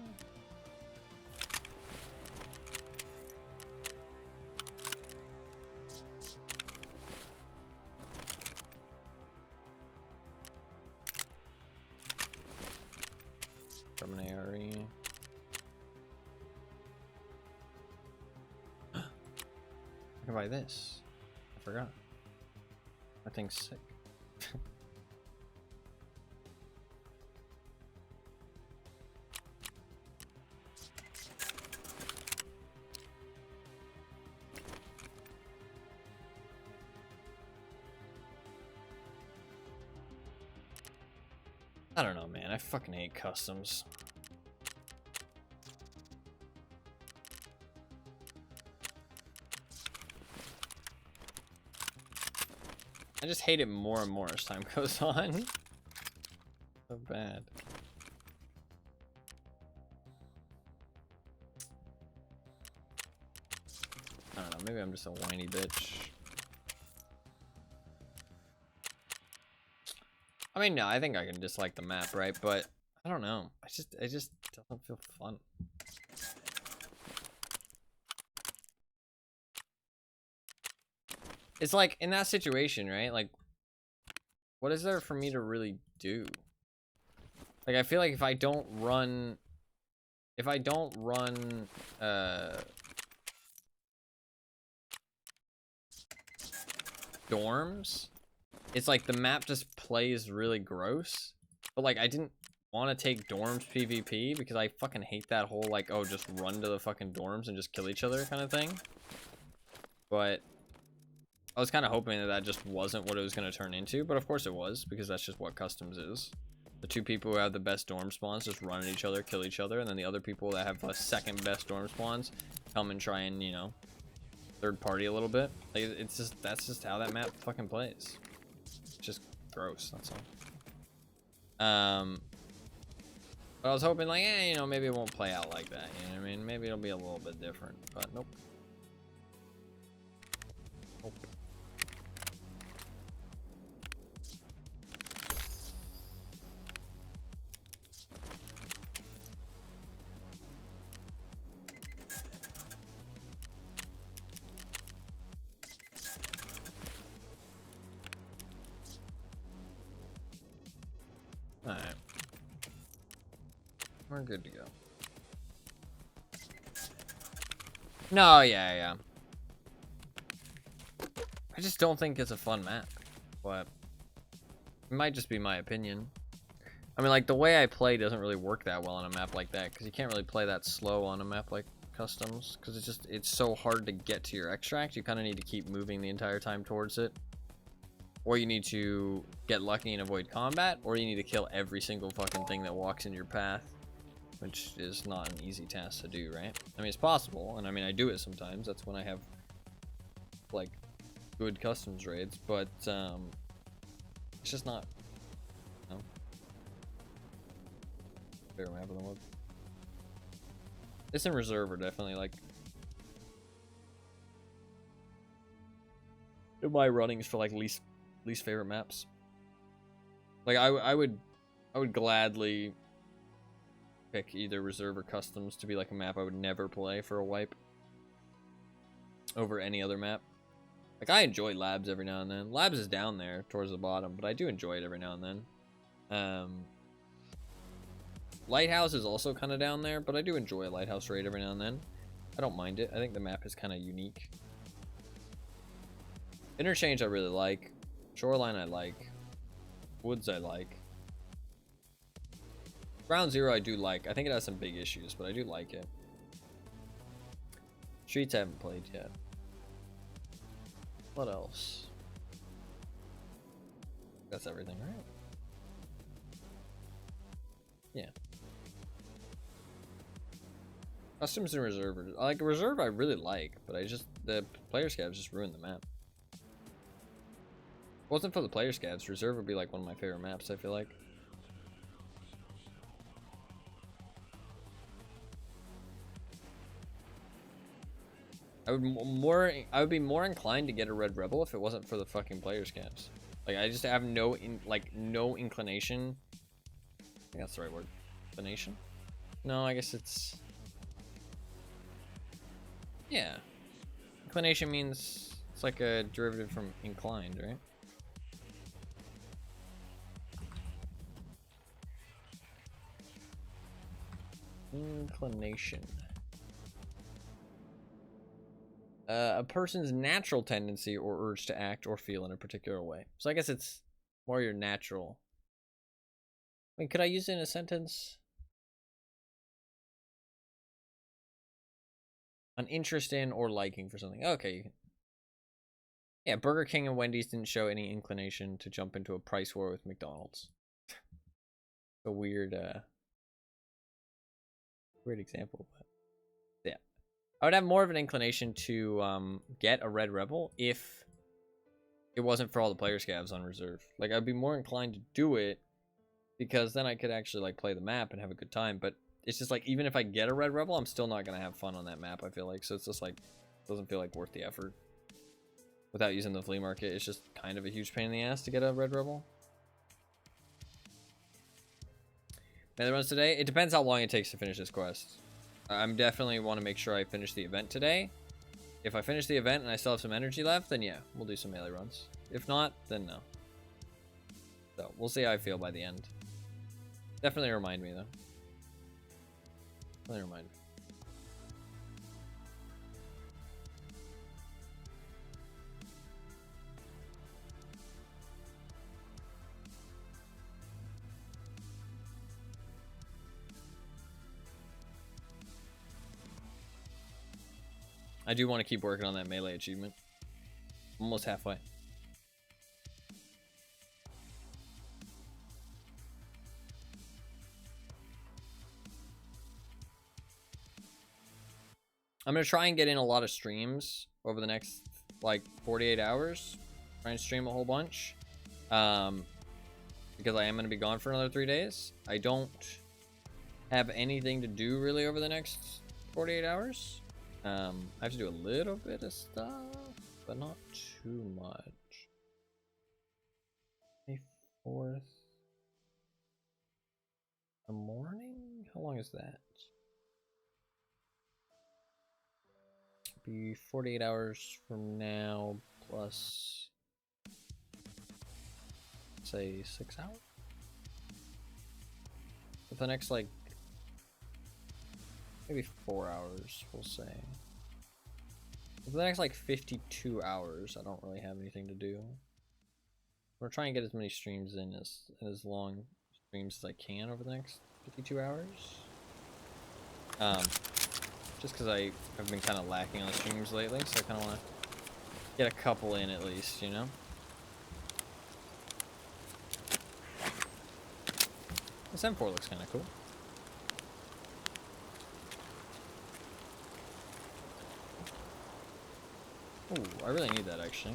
From an ARE. I can buy this. I forgot. That thing's sick. I don't know, man. I fucking hate customs. I just hate it more and more as time goes on. So bad. I don't know. Maybe I'm just a whiny bitch. I mean, no, I think I can dislike the map, right? But I don't know. It just doesn't feel fun. It's like in that situation, right? Like, what is there for me to really do? Like, I feel like if I don't run dorms, it's like the map just plays really gross. But like I didn't want to take dorms PvP because I fucking hate that whole like, oh, just run to the fucking dorms and just kill each other kind of thing. But I was kind of hoping that that just wasn't what it was going to turn into, but of course it was, because that's just what customs is. The two people who have the best dorm spawns just run at each other, kill each other, and then the other people that have the second best dorm spawns come and try and, you know, third party a little bit. Like, it's just, that's just how that map fucking plays. It's just gross, that's all. But I was hoping like, you know, maybe it won't play out like that, you know what I mean? Maybe it'll be a little bit different, but nope. We're good to go. No, yeah. I just don't think it's a fun map. But it might just be my opinion. I mean, like, the way I play doesn't really work that well on a map like that, because you can't really play that slow on a map like Customs, because it's so hard to get to your extract. You kind of need to keep moving the entire time towards it. Or you need to get lucky and avoid combat, or you need to kill every single fucking thing that walks in your path, which is not an easy task to do, right? I mean, it's possible, and I mean, I do it sometimes. That's when I have, like, good Customs raids, but, it's just not, you know, fair map of the world. This and Reserve are definitely, like, in my runnings for, like, least favorite maps. Like, I would gladly pick either Reserve or Customs to be like a map I would never play for a wipe over any other map. Like, I enjoy Labs every now and then. Labs is down there towards the bottom, but I do enjoy it every now and then. Lighthouse is also kind of down there, but I do enjoy a Lighthouse raid every now and then. I don't mind it. I think the map is kind of unique. Interchange I really like. Shoreline I like. Woods I like. Ground Zero I do like. I think it has some big issues, but I do like it. Streets I haven't played yet. What else? That's everything, right? Yeah. Customs and Reserve. Like, Reserve I really like, but the player scavs just ruined the map. If it wasn't for the player scavs, Reserve would be like one of my favorite maps, I feel like. I would be more inclined to get a Red Rebel if it wasn't for the fucking player scavs. Like, I just have no inclination. I think that's the right word. Inclination? No, I guess it's, yeah. Inclination means it's like a derivative from inclined, right? Inclination. A person's natural tendency or urge to act or feel in a particular way. So I guess it's more your natural. I mean, could I use it in a sentence? An interest in or liking for something. Okay. Yeah, Burger King and Wendy's didn't show any inclination to jump into a price war with McDonald's. A weird example, but yeah. I would have more of an inclination to get a Red Rebel if it wasn't for all the player scavs on Reserve. Like, I'd be more inclined to do it because then I could actually, like, play the map and have a good time. But it's just like, even if I get a Red Rebel, I'm still not gonna have fun on that map, I feel like. So it's just like, doesn't feel like worth the effort. Without using the flea market, it's just kind of a huge pain in the ass to get a Red Rebel. Other runs today? It depends how long it takes to finish this quest. I'm definitely want to make sure I finish the event today. If I finish the event and I still have some energy left, then yeah, we'll do some melee runs. If not, then no. So, we'll see how I feel by the end. Definitely remind me, though. Definitely remind me. I do want to keep working on that melee achievement. Almost halfway. I'm going to try and get in a lot of streams over the next, like, 48 hours. Try and stream a whole bunch. Because I am going to be gone for another 3 days. I don't have anything to do, really, over the next 48 hours. I have to do a little bit of stuff, but not too much. May 4th. The morning? How long is that? Be 48 hours from now plus, say, 6 hours. But the next, like, Maybe 4 hours, we'll say. For the next like 52 hours, I don't really have anything to do. We're trying to get as many streams in as long streams as I can over the next 52 hours. Just because I have been kind of lacking on the streams lately, so I kind of want to get a couple in at least, you know? This M4 looks kind of cool. Ooh, I really need that actually.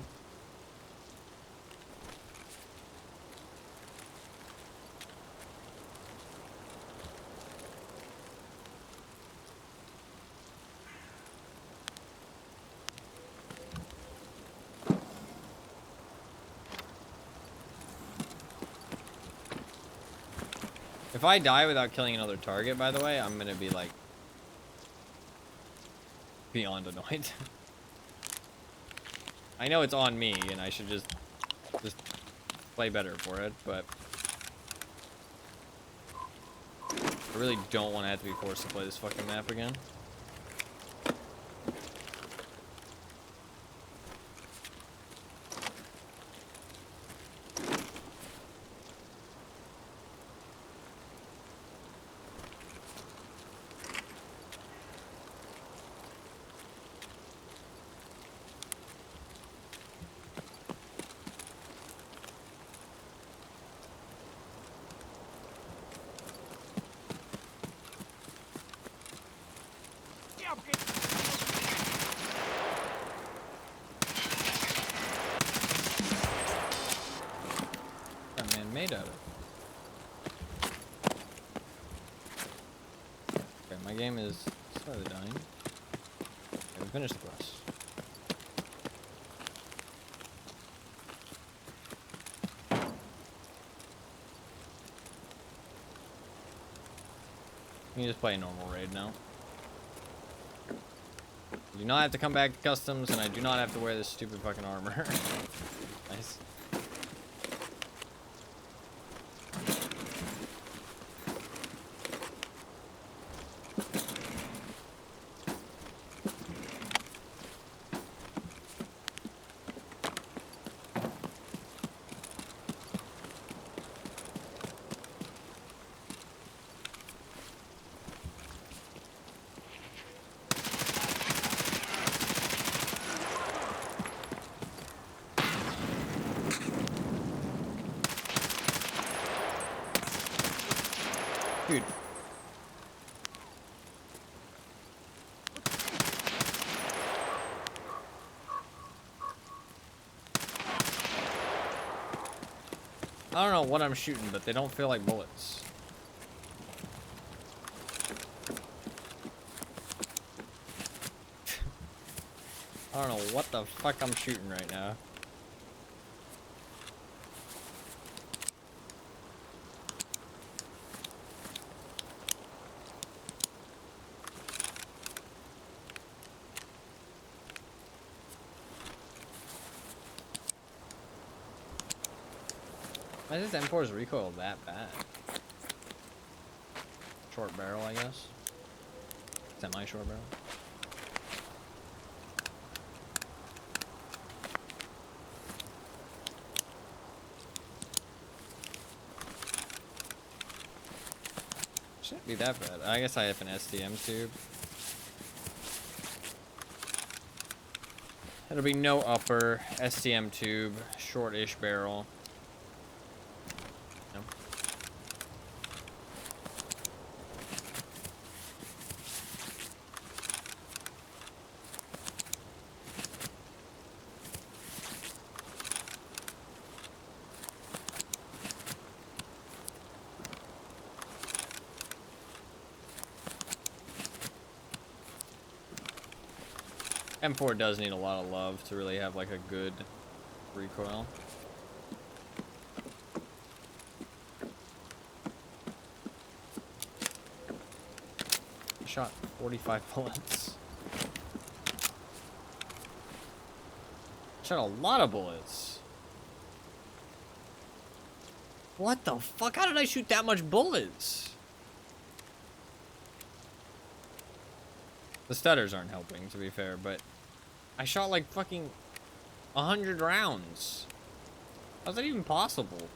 If I die without killing another target, by the way, I'm gonna be like beyond annoyed. I know it's on me and I should just play better for it, but I really don't want to have to be forced to play this fucking map again. That man made out of it. Okay, my game is slightly dying. Okay, we finished the quest. You can just play a normal raid now. I do not have to come back to customs, and I do not have to wear this stupid fucking armor. Nice. Dude. I don't know what I'm shooting, but they don't feel like bullets. I don't know what the fuck I'm shooting right now. Why is this M4's recoil that bad? Short barrel, I guess. Semi-short barrel. Shouldn't be that bad. I guess I have an STM tube. It'll be no upper, STM tube, short-ish barrel. No. M4 does need a lot of love to really have like a good recoil. I shot 45 bullets. I shot a lot of bullets. What the fuck? How did I shoot that much bullets? The stutters aren't helping, to be fair, but I shot like fucking 100 rounds. How's that even possible?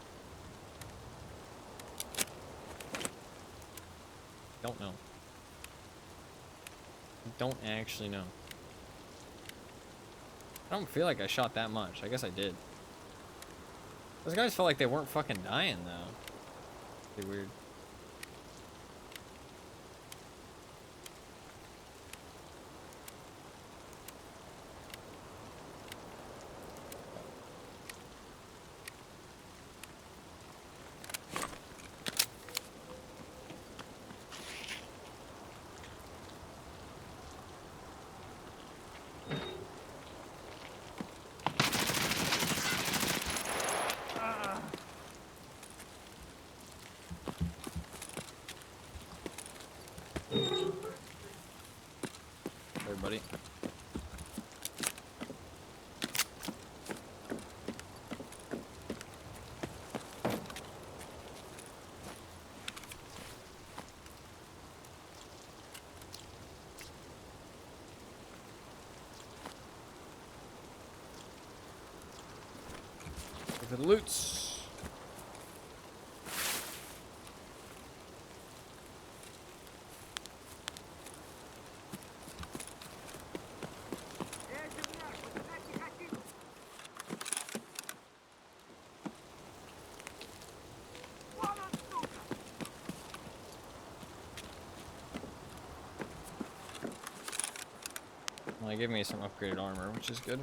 Don't know. I don't actually know. I don't feel like I shot that much. I guess I did. Those guys felt like they weren't fucking dying, though. Pretty weird. Everybody. Go for the loots. Well, they gave me some upgraded armor, which is good.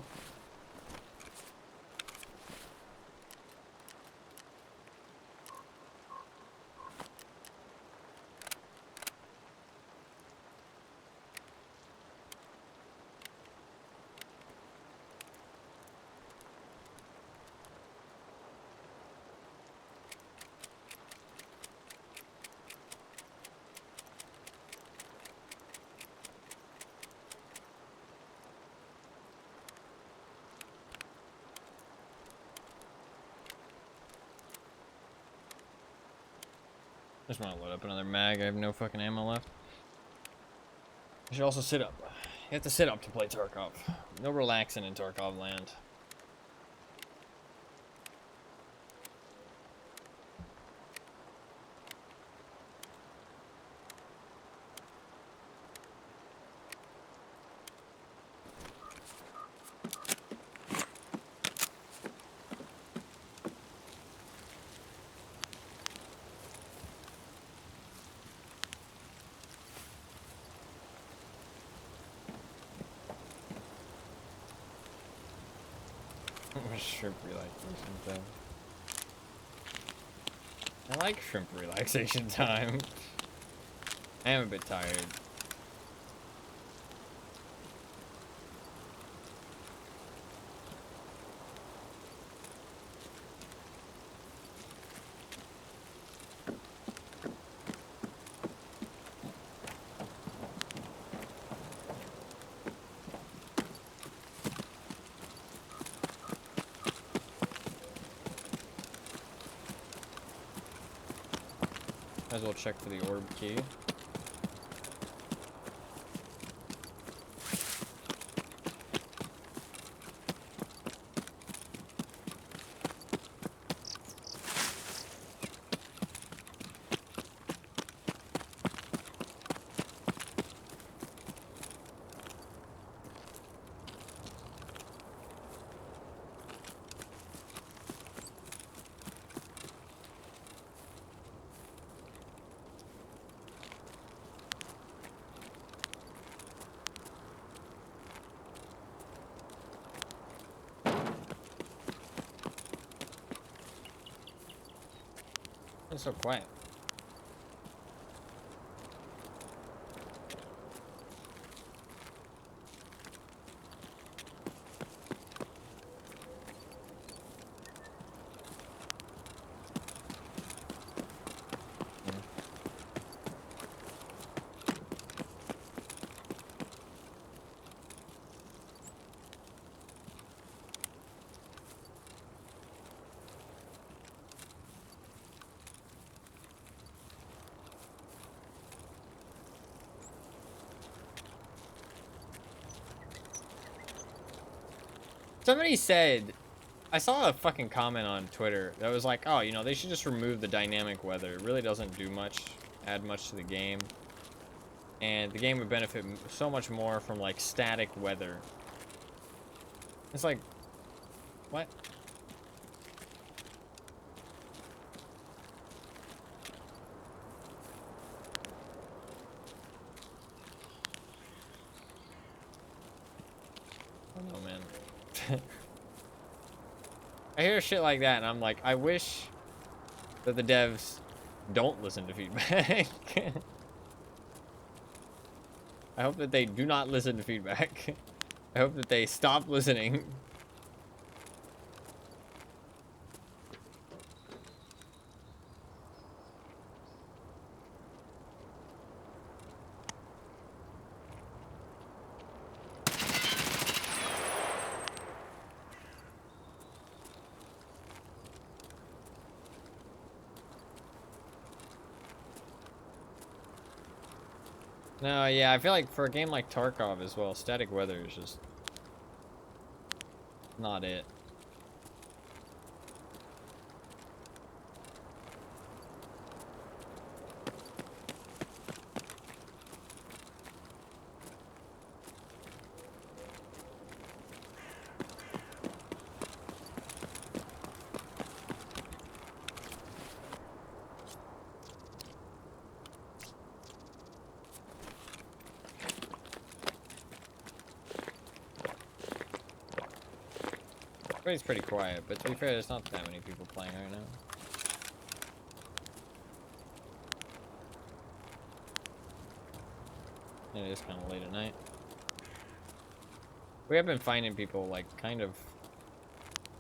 I just want to load up another mag. I have no fucking ammo left. I should also sit up. You have to sit up to play Tarkov. No relaxing in Tarkov land. Shrimp relaxation time. I like shrimp relaxation time. I am a bit tired. Might as well check for the orb key. It's so quiet. Somebody said, I saw a fucking comment on Twitter that was like, oh, you know, they should just remove the dynamic weather. It really doesn't do much, add much to the game. And the game would benefit so much more from, like, static weather. It's like, what? I don't know, man. I hear shit like that, and I'm like, I wish that the devs don't listen to feedback. I hope that they do not listen to feedback. I hope that they stop listening. No, yeah, I feel like for a game like Tarkov as well, static weather is just not it. Everybody's pretty quiet, but to be fair, there's not that many people playing right now. It is kind of late at night. We have been finding people, like, kind of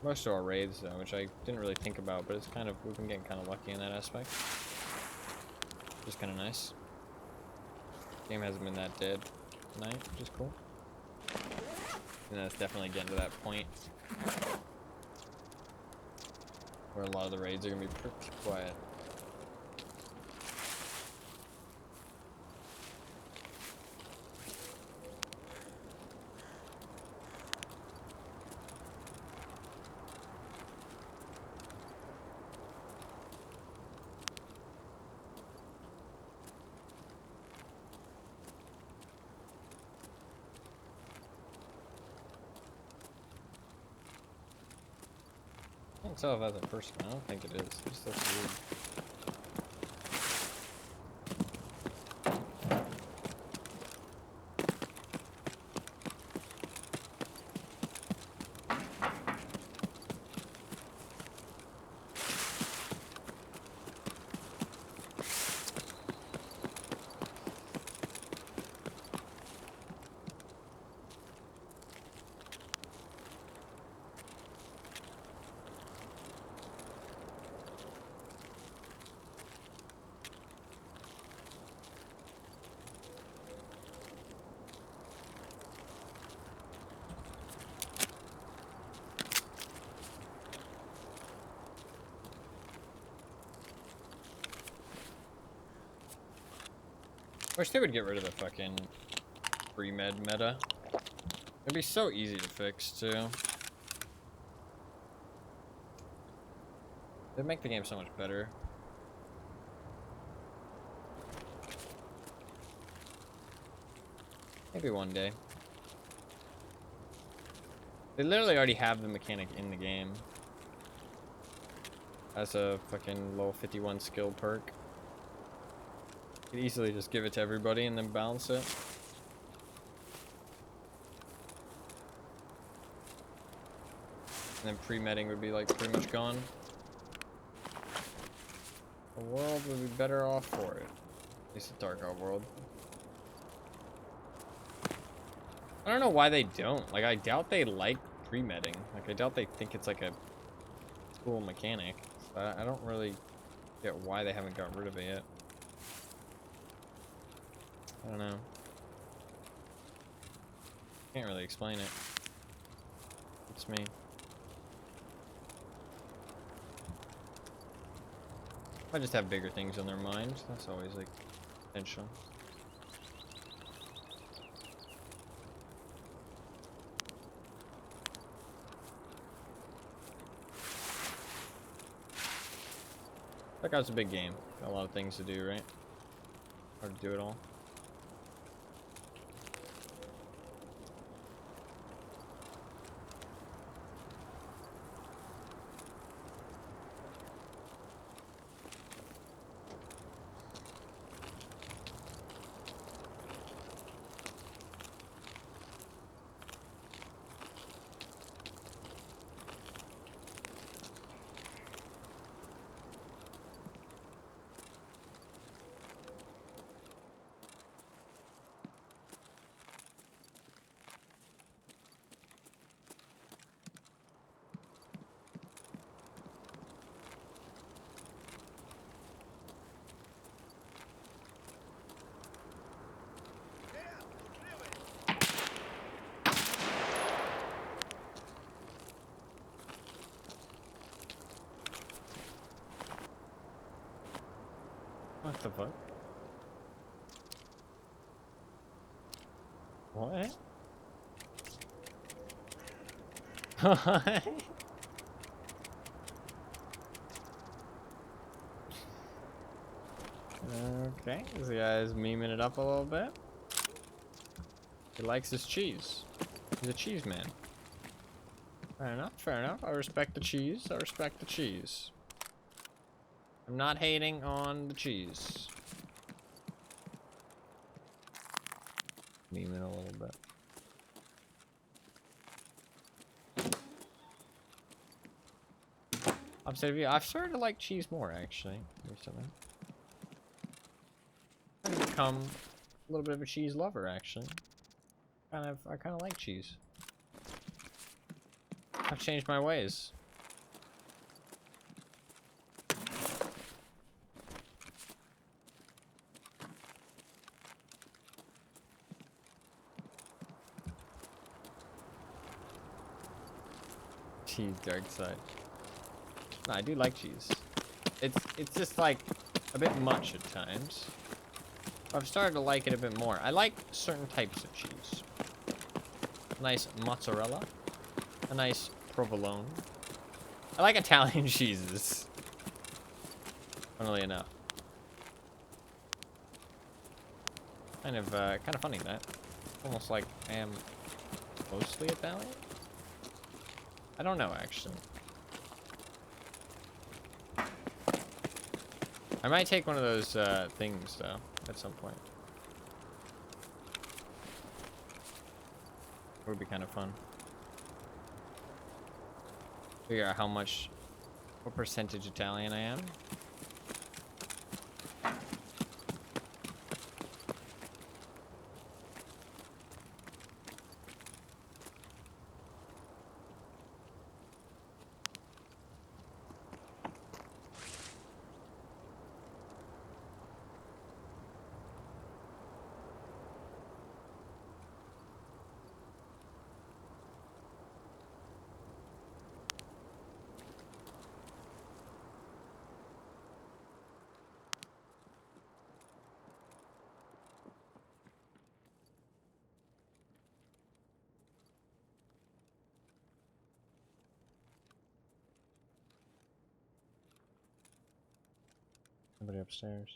most of our raids, though, which I didn't really think about, but it's kind of, we've been getting kind of lucky in that aspect. Just kind of nice. Game hasn't been that dead tonight, which is cool. And that's definitely getting to that point where a lot of the raids are gonna be pretty quiet. I can't tell if that's a person. I don't think it is. It just looks weird. Wish they would get rid of the fucking pre-med meta. It'd be so easy to fix, too. It'd make the game so much better. Maybe one day. They literally already have the mechanic in the game. As a fucking level 51 skill perk. You could easily just give it to everybody and then balance it. And then pre-medding would be like pretty much gone. The world would be better off for it. At least the Tarkov world. I don't know why they don't. Like, I doubt they like pre-medding. Like, I doubt they think it's like a cool mechanic. But I don't really get why they haven't got rid of it yet. I don't know. Can't really explain it. It's me. I just have bigger things on their mind. That's always like potential. That was a big game. Got a lot of things to do, right? Hard to do it all. What the fuck? What? Okay, this guy's memeing it up a little bit. He likes his cheese. He's a cheese man. Fair enough, fair enough. I respect the cheese. I respect the cheese. I'm not hating on the cheese. Memeing a little bit. I've started to like cheese more actually recently. I've become a little bit of a cheese lover actually. I kind of like cheese. I've changed my ways. Cheese dark side. No, I do like cheese. It's just like a bit much at times. I've started to like it a bit more. I like certain types of cheese. A nice mozzarella. A nice provolone. I like Italian cheeses. Funnily enough. Kind of funny that. Almost like I am mostly Italian. I don't know actually. I might take one of those things though at some point. It would be kind of fun. Figure out what percentage Italian I am. Somebody upstairs.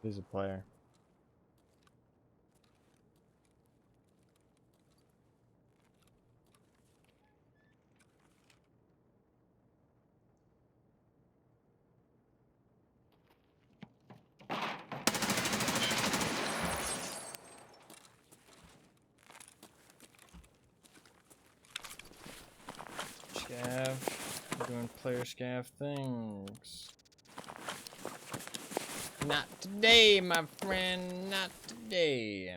He's a player. Scav. We're doing player scav things. Not today, my friend. Not today.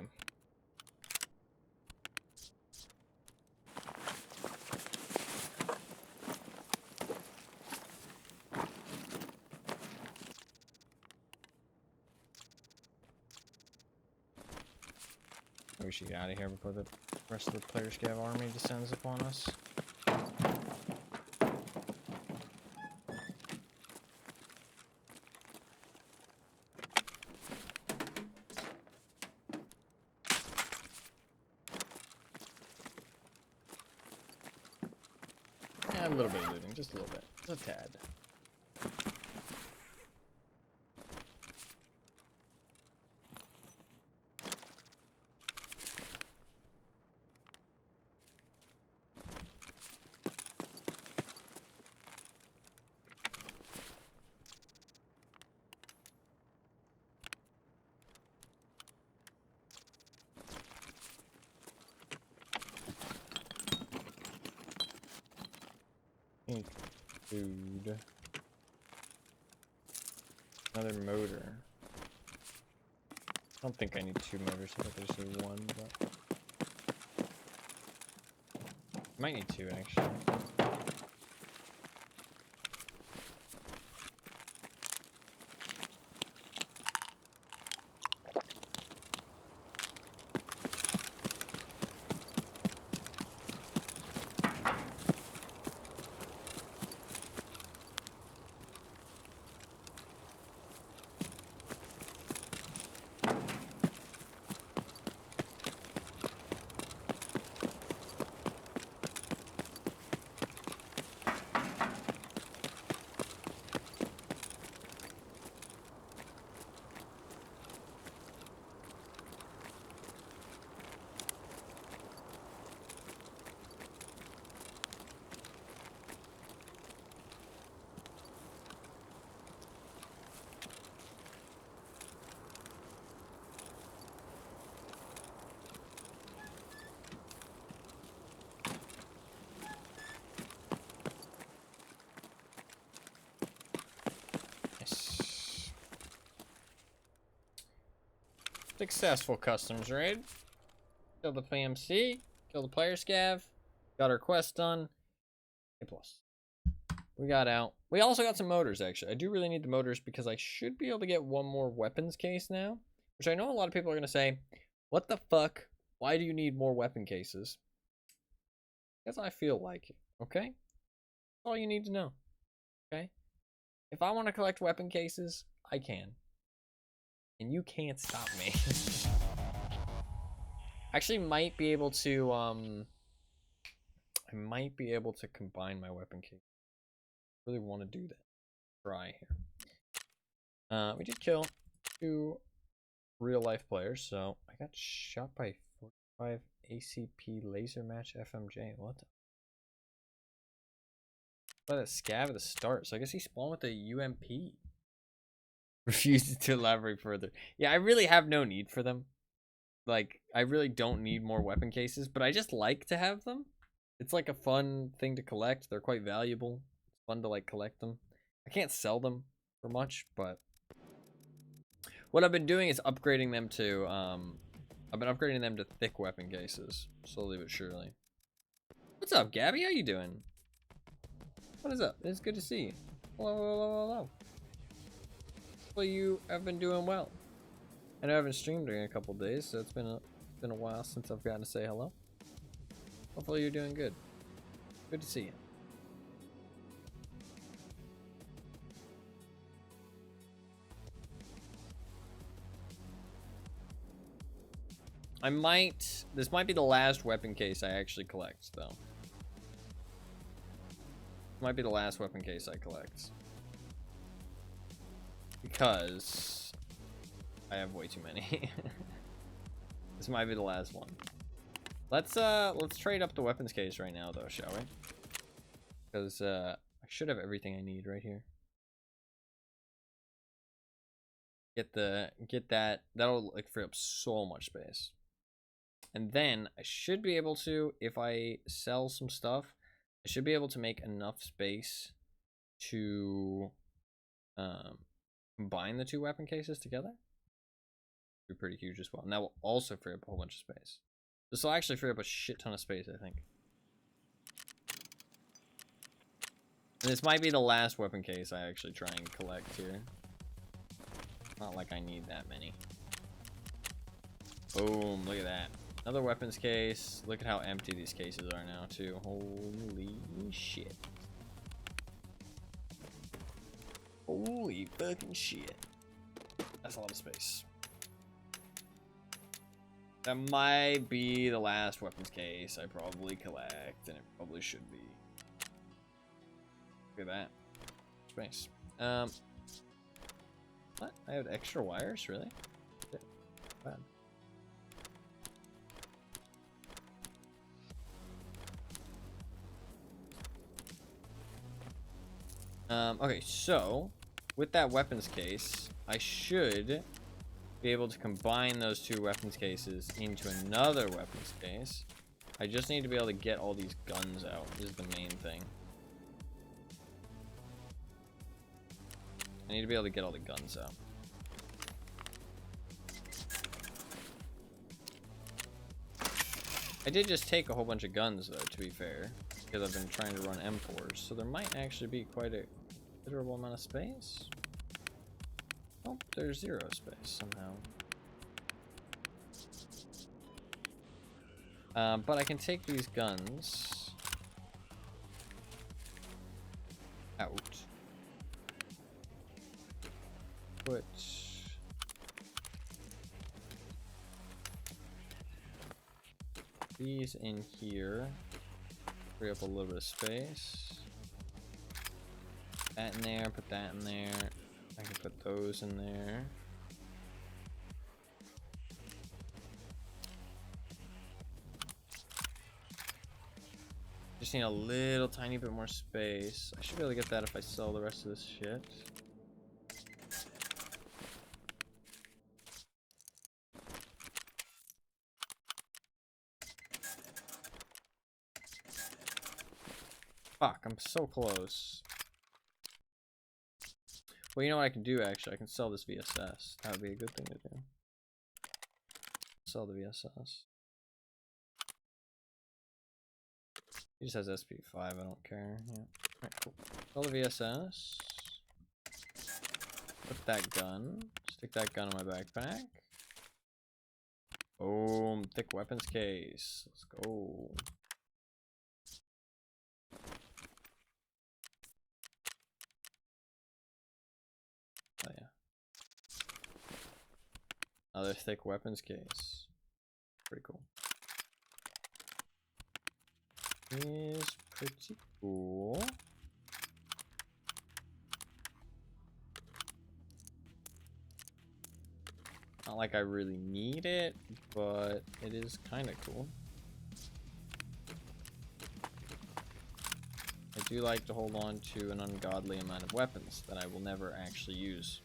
We should get out of here before the rest of the player scav army descends upon us. A little bit of looting, just a little bit. Just a tad. Food. Another motor. I don't think I need 2 motors. I think I just need 1, but I might need 2 actually. Successful customs raid. Kill the PMC. Kill the player scav. Got our quest done. A+. We got out. We also got some motors, actually. I do really need the motors because I should be able to get 1 more weapons case now. Which I know a lot of people are going to say, what the fuck? Why do you need more weapon cases? Because I feel like it, okay? That's all you need to know, okay? If I want to collect weapon cases, I can. And you can't stop me. Actually might be able to I might be able to combine my weapon case. Really want to do that. Try here. We did kill 2 real life players, so I got shot by 45 ACP laser match FMJ. What the? Let it scav at the start, so I guess he spawned with a UMP. Refuses to elaborate further. Yeah, I really have no need for them. Like, I really don't need more weapon cases, but I just like to have them. It's like a fun thing to collect. They're quite valuable. It's fun to like collect them. I can't sell them for much, but what I've been doing is upgrading them to I've been upgrading them to thick weapon cases, slowly but surely. What's up, Gabby? How you doing? What is up? It's good to see you. Hello, hello, hello. Well, you have been doing well. I know I haven't streamed in a couple days, so it's been a while since I've gotten to say hello. Hopefully you're doing good. Good to see you. This might be the last weapon case I actually collect, though. Might be the last weapon case I collect. Because I have way too many. This might be the last one. Let's trade up the weapons case right now though, shall we? Because I should have everything I need right here. Get that. That'll like free up so much space. And then I should be able to, if I sell some stuff, I should be able to make enough space to combine the 2 weapon cases together. Be pretty huge as well. And that will also free up a whole bunch of space. This will actually free up a shit ton of space, I think. And this might be the last weapon case I actually try and collect here. Not like I need that many. Boom, look at that. Another weapons case. Look at how empty these cases are now, too. Holy shit. Holy fucking shit. That's a lot of space. That might be the last weapons case I probably collect, and it probably should be. exactly that. Space. What? I have extra wires, really? Shit. Bad. Okay, so with that weapons case, I should be able to combine those two weapons cases into another weapons case. I just need to be able to get all these guns out, is the main thing. I need to be able to get all the guns out. I did just take a whole bunch of guns, though, to be fair, because I've been trying to run M4s, so there might actually be quite a considerable amount of space. Oh, there's 0 space somehow. But I can take these guns out. Put these in here. Free up a little bit of space. That in there, put that in there. I can put those in there. Just need a little tiny bit more space. I should be able to get that if I sell the rest of this shit. Fuck, I'm so close. Well, you know what I can do, actually? I can sell this VSS. That would be a good thing to do. Sell the VSS. He just has SP5, I don't care. Yeah. Alright, cool. Sell the VSS. Put that gun. Stick that gun in my backpack. Boom. Thick weapons case. Let's go. Oh yeah. Another thick weapons case. Pretty cool. Is pretty cool. Not like I really need it, but it is kind of cool. I do like to hold on to an ungodly amount of weapons that I will never actually use.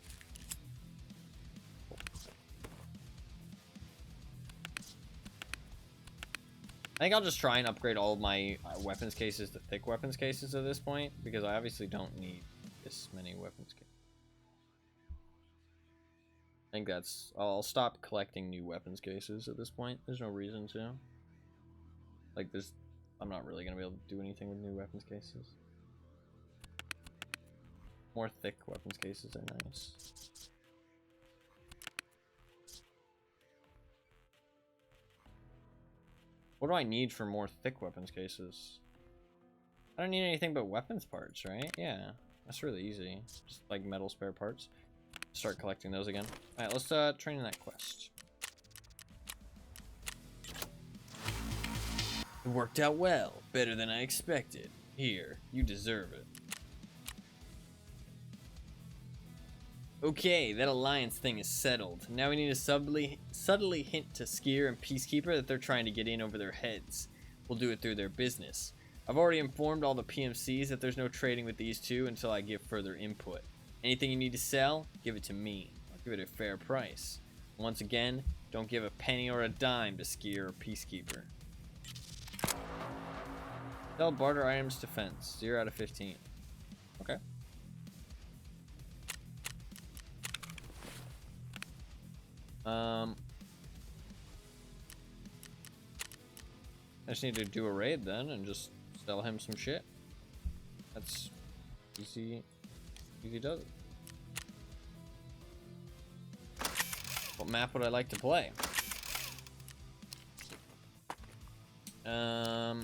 I think I'll just try and upgrade all of my weapons cases to thick weapons cases at this point, because I obviously don't need this many weapons cases. I think that's... I'll stop collecting new weapons cases at this point. There's no reason to. Like, there's... I'm not really going to be able to do anything with new weapons cases. More thick weapons cases are nice. What do I need for more thick weapons cases? I don't need anything but weapons parts, right? Yeah, that's really easy. Just like metal spare parts. Start collecting those again. Alright, let's train in that quest. It worked out well. Better than I expected. Here, you deserve it. Okay, that alliance thing is settled. Now we need to subtly hint to Skier and Peacekeeper that they're trying to get in over their heads. We'll do it through their business. I've already informed all the PMCs that there's no trading with these two until I give further input. Anything you need to sell, give it to me. I'll give it a fair price. Once again, don't give a penny or a dime to Skier or Peacekeeper. Sell barter items to fence. 0 out of 15. Okay. I just need to do a raid then and just sell him some shit. That's easy. Easy does it. What map would I like to play? Don't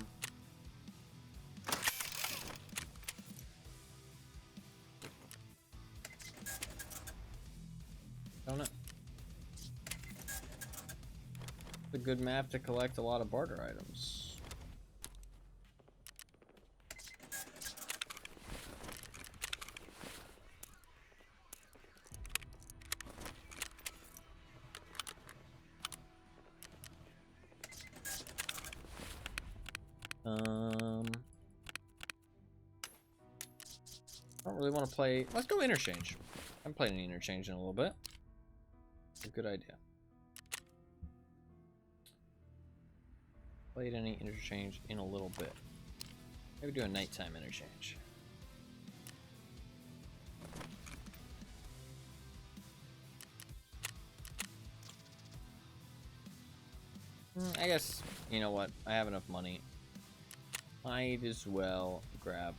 know. It's a good map to collect a lot of barter items. I don't really want to play. Let's go interchange. I'm playing interchange in a little bit. It's a good idea. Played any interchange in a little bit. Maybe do a nighttime interchange. I guess, you know what? I have enough money. Might as well grab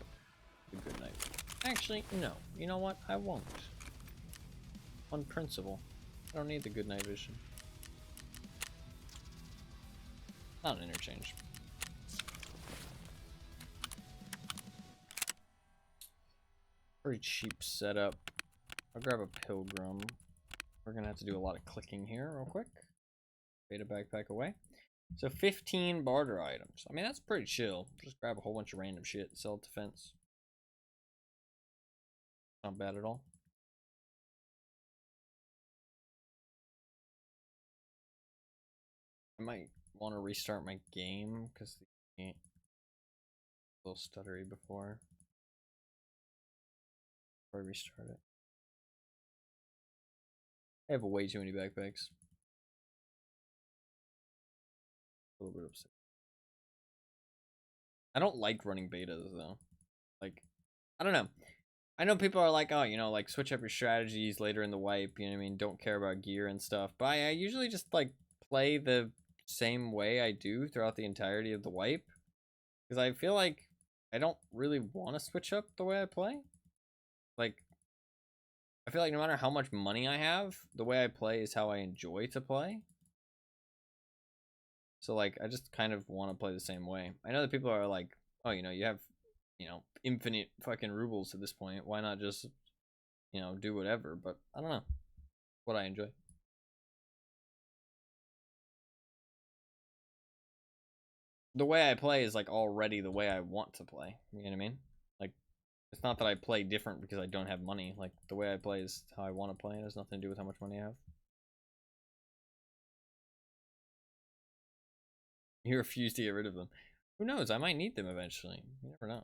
the good night. Actually, no. You know what? I won't. On principle. I don't need the good night vision. Not an interchange. Pretty cheap setup. I'll grab a pilgrim. We're gonna have to do a lot of clicking here real quick. Beta backpack away. So 15 barter items. I mean, that's pretty chill. Just grab a whole bunch of random shit, sell it to fence. Not bad at all. I might want to restart my game because the game a little stuttery before I restart it. I have way too many backpacks. A little bit upset. I don't like running betas though. Like, I don't know. I know people are like, oh, you know, like switch up your strategies later in the wipe. You know what I mean? Don't care about gear and stuff. But I usually just like play the same way I do throughout the entirety of the wipe. Because I feel like I don't really want to switch up the way I play. Like, I feel like no matter how much money I have, the way I play is how I enjoy to play. So, like, I just kind of want to play the same way. I know that people are like, oh, you know, you have, you know, infinite fucking rubles at this point. Why not just, you know, do whatever? But I don't know what I enjoy. The way I play is, like, already the way I want to play. You know what I mean? Like, it's not that I play different because I don't have money. Like, the way I play is how I want to play. It has nothing to do with how much money I have. You refuse to get rid of them. Who knows? I might need them eventually. You never know.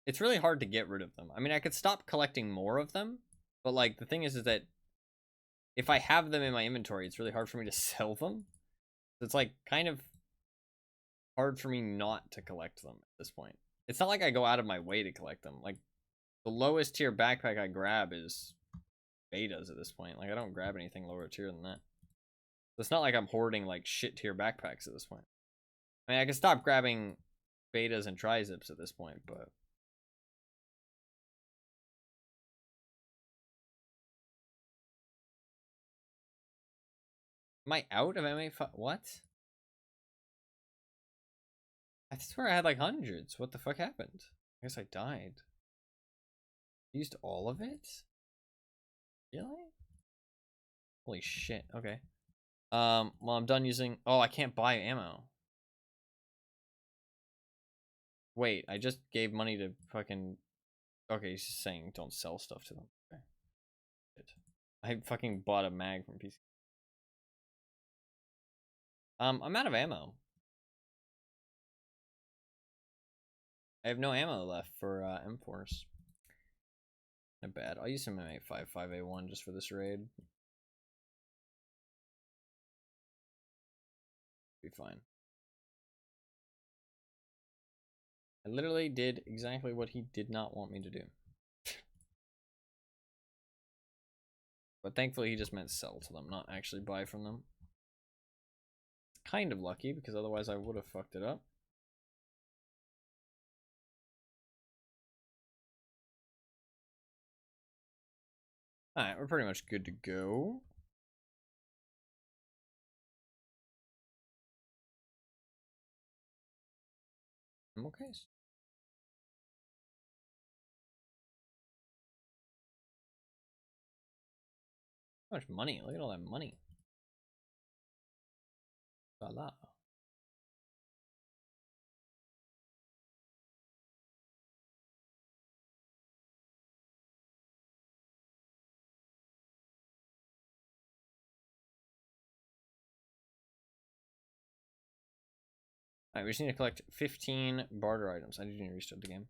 It's really hard to get rid of them. I mean, I could stop collecting more of them, but like the thing is that if I have them in my inventory, it's really hard for me to sell them. It's like kind of hard for me not to collect them at this point. It's not like I go out of my way to collect them. Like the lowest tier backpack I grab is betas at this point. Like I don't grab anything lower tier than that. So it's not like I'm hoarding like shit tier backpacks at this point. I mean, I can stop grabbing betas and tri-zips at this point, but am I out of MA5? What? I swear I had like hundreds. What the fuck happened? I guess I died. Used all of it? Really? Holy shit. Okay. Well, I'm done using. Oh, I can't buy ammo. Wait, I just gave money to fucking. Okay, he's just saying don't sell stuff to them. Okay. Shit. I fucking bought a mag from PC. I'm out of ammo. I have no ammo left for M4s. Not bad. I'll use some M855A1 just for this raid. Be fine. I literally did exactly what he did not want me to do. But thankfully he just meant sell to them, not actually buy from them. Kind of lucky, because otherwise I would have fucked it up. Alright, we're pretty much good to go. I'm okay. How much money? Look at all that money. Voila. Alright, we just need to collect 15 barter items. I need to restart the game.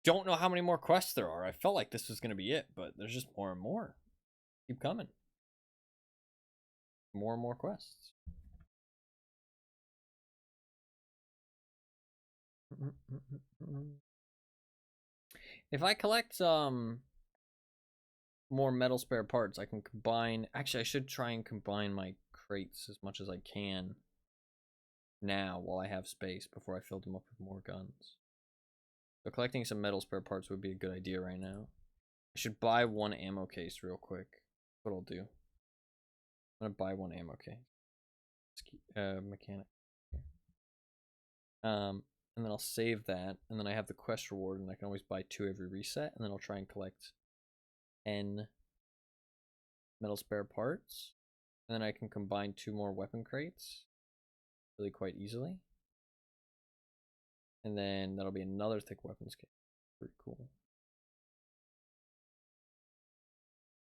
Don't know how many more quests there are. I felt like this was going to be it, but there's just more and more. Keep coming. More and more quests. If I collect more metal spare parts, I can combine... Actually, I should try and combine my crates as much as I can now while I have space before I fill them up with more guns. So collecting some metal spare parts would be a good idea right now. I should buy one ammo case real quick. That's what I'll do. I'm gonna buy one ammo case. Mechanic. And then I'll save that, and then I have the quest reward, and I can always buy 2 every reset, and then I'll try and collect 10 metal spare parts, and then I can combine 2 more weapon crates really quite easily. And then that'll be another thick weapons kit. Pretty cool.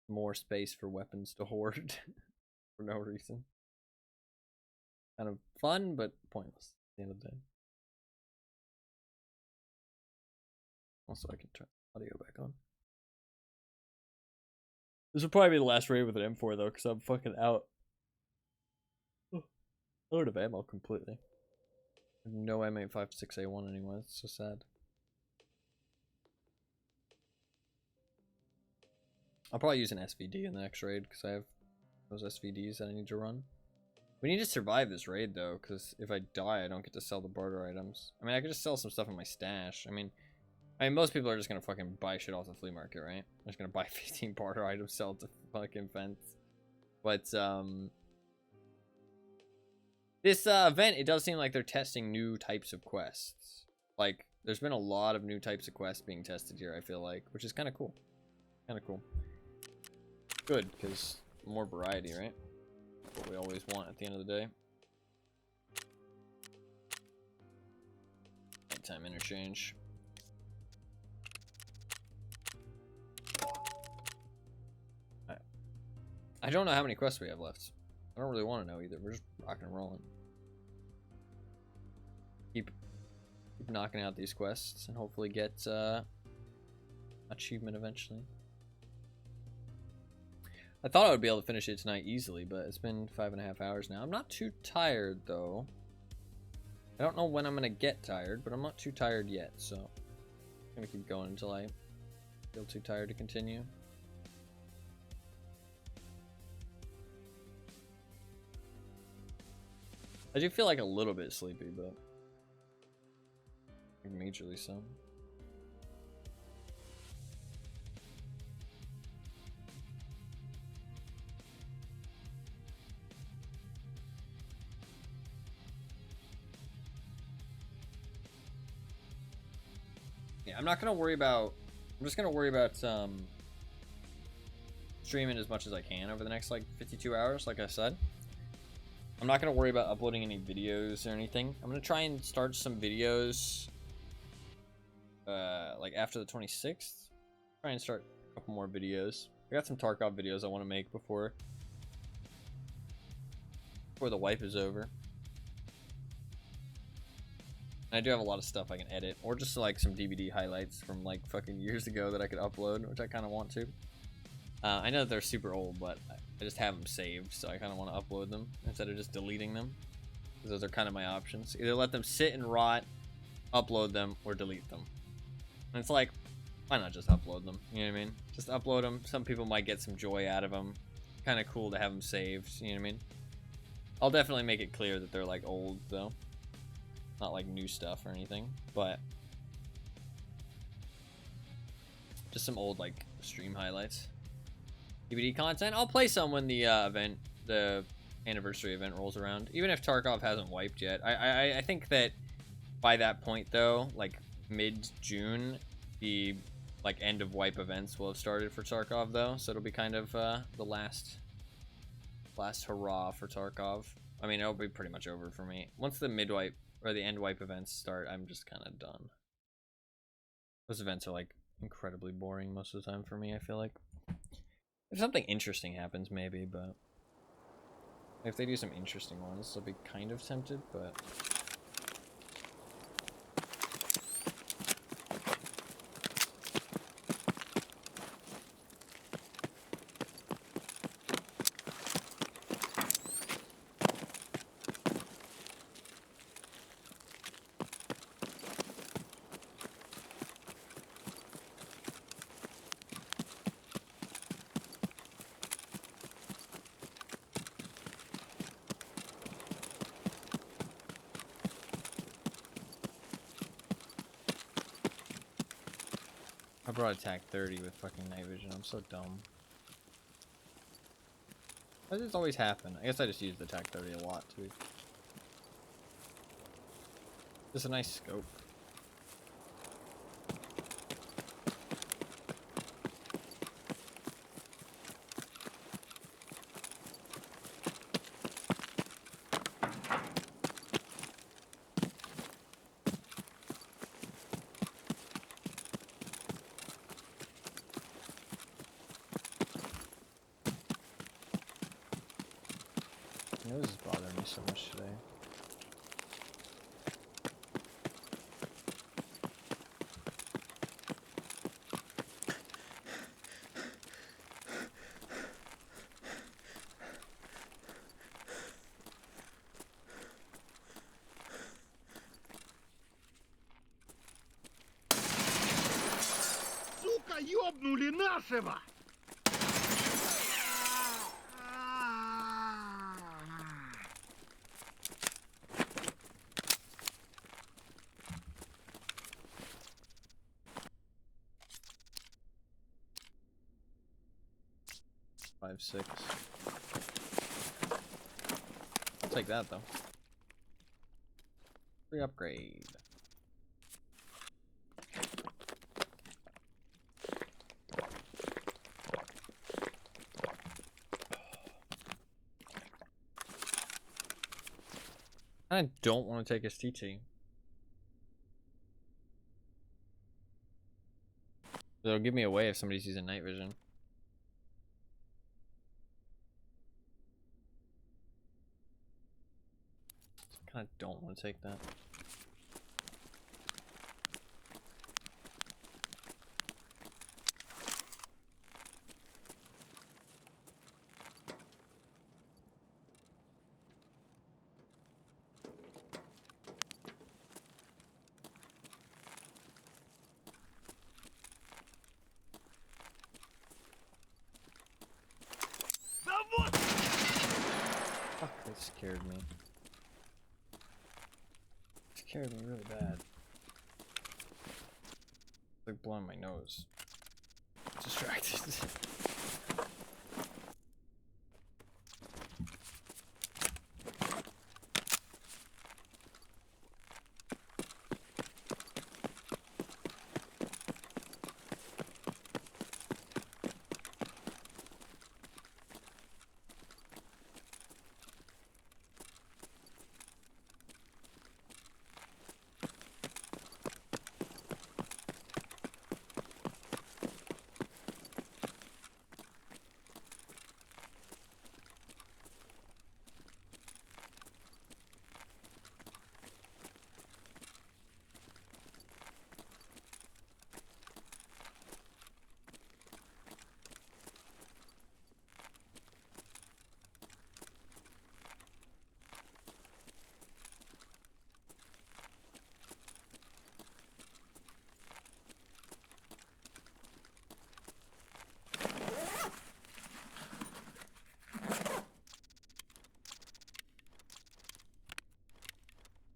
More space for weapons to hoard for no reason. Kind of fun, but pointless at the end of the day. Also, I can turn the audio back on. This will probably be the last raid with an M4 though, because I'm fucking out. Out of ammo completely. No M856A1 anymore. That's so sad. I'll probably use an SVD in the next raid because I have those SVDs that I need to run. We need to survive this raid though, because if I die, I don't get to sell the barter items. I mean, I could just sell some stuff in my stash. I mean, most people are just gonna fucking buy shit off the flea market, right? I'm just gonna buy 15 barter items, sell it to fucking fence. But this event, it does seem like they're testing new types of quests. Like, there's been a lot of new types of quests being tested here, I feel like, which is kind of cool. Kind of cool. Good, because more variety, right? That's what we always want at the end of the day. Nighttime interchange. I don't know how many quests we have left. I don't really want to know either. We're just rocking and rolling. Keep knocking out these quests and hopefully get achievement eventually. I thought I would be able to finish it tonight easily, but it's been 5.5 hours now. I'm not too tired though. I don't know when I'm gonna get tired, but I'm not too tired yet, so I'm gonna keep going until I feel too tired to continue. I do feel like a little bit sleepy, but majorly so. Yeah, I'm not gonna worry about. I'm just gonna worry about streaming as much as I can over the next like 52 hours, like I said. I'm not going to worry about uploading any videos or anything. I'm going to try and start some videos like after the 26th. Try and start a couple more videos. I got some Tarkov videos I want to make before the wipe is over. And I do have a lot of stuff I can edit, or just like some DVD highlights from like fucking years ago that I could upload, which I kind of want to. I know that they're super old, but I just have them saved, so I kind of want to upload them instead of just deleting them. Because those are kind of my options. Either let them sit and rot, upload them, or delete them. And it's like, why not just upload them? You know what I mean? Just upload them. Some people might get some joy out of them. Kind of cool to have them saved, you know what I mean? I'll definitely make it clear that they're like old, though. Not like new stuff or anything, but just some old like stream highlights. DVD content. I'll play some when the the anniversary event rolls around. Even if Tarkov hasn't wiped yet. I think that by that point though, like mid-June, the like end of wipe events will have started for Tarkov though, so it'll be kind of the last hurrah for Tarkov. I mean, it'll be pretty much over for me. Once the mid-wipe or the end wipe events start, I'm just kind of done. Those events are like incredibly boring most of the time for me, I feel like. If something interesting happens, maybe, but If they do some interesting ones, I'll be kind of tempted, but... I brought attack 30 with fucking night vision. I'm so dumb. Why does this always happen? I guess I just used attack 30 a lot too. Just a nice scope. My nose is bothering me so much today. Сука, ёбнули нашего! 5-6. I'll take that though. Free upgrade. I don't want to take STT. It'll give me away if somebody's using night vision. I kind of don't want to take that. Fuck, that scared me. It scared me really bad. It's like blowing my nose. Distracted.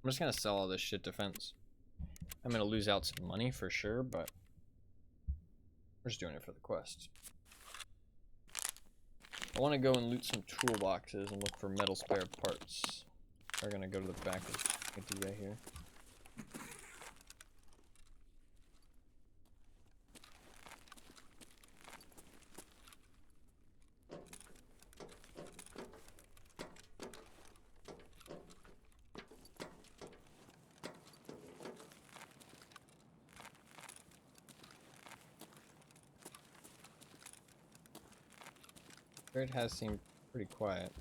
I'm just gonna sell all this shit defense. I'm gonna lose out some money for sure, but we're just doing it for the quest. I want to go and loot some toolboxes and look for metal spare parts. We're gonna go to the back of the guy here. It has seemed pretty quiet.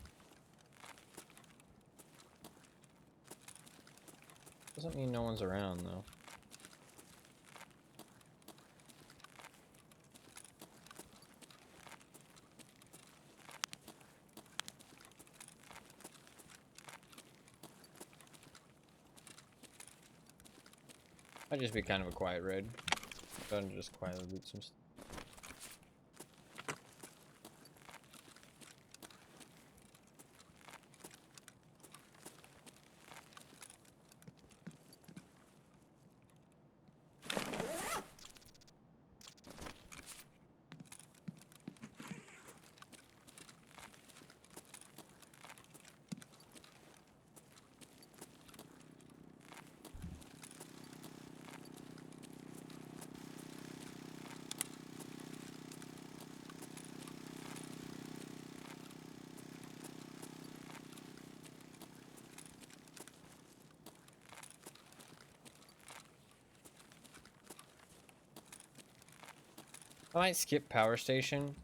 Doesn't mean no one's around, though. Might just be kind of a quiet raid. Go ahead and just quietly loot some stuff. I might skip power station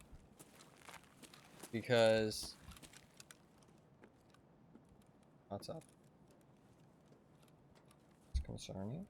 because what's up? It's concerning.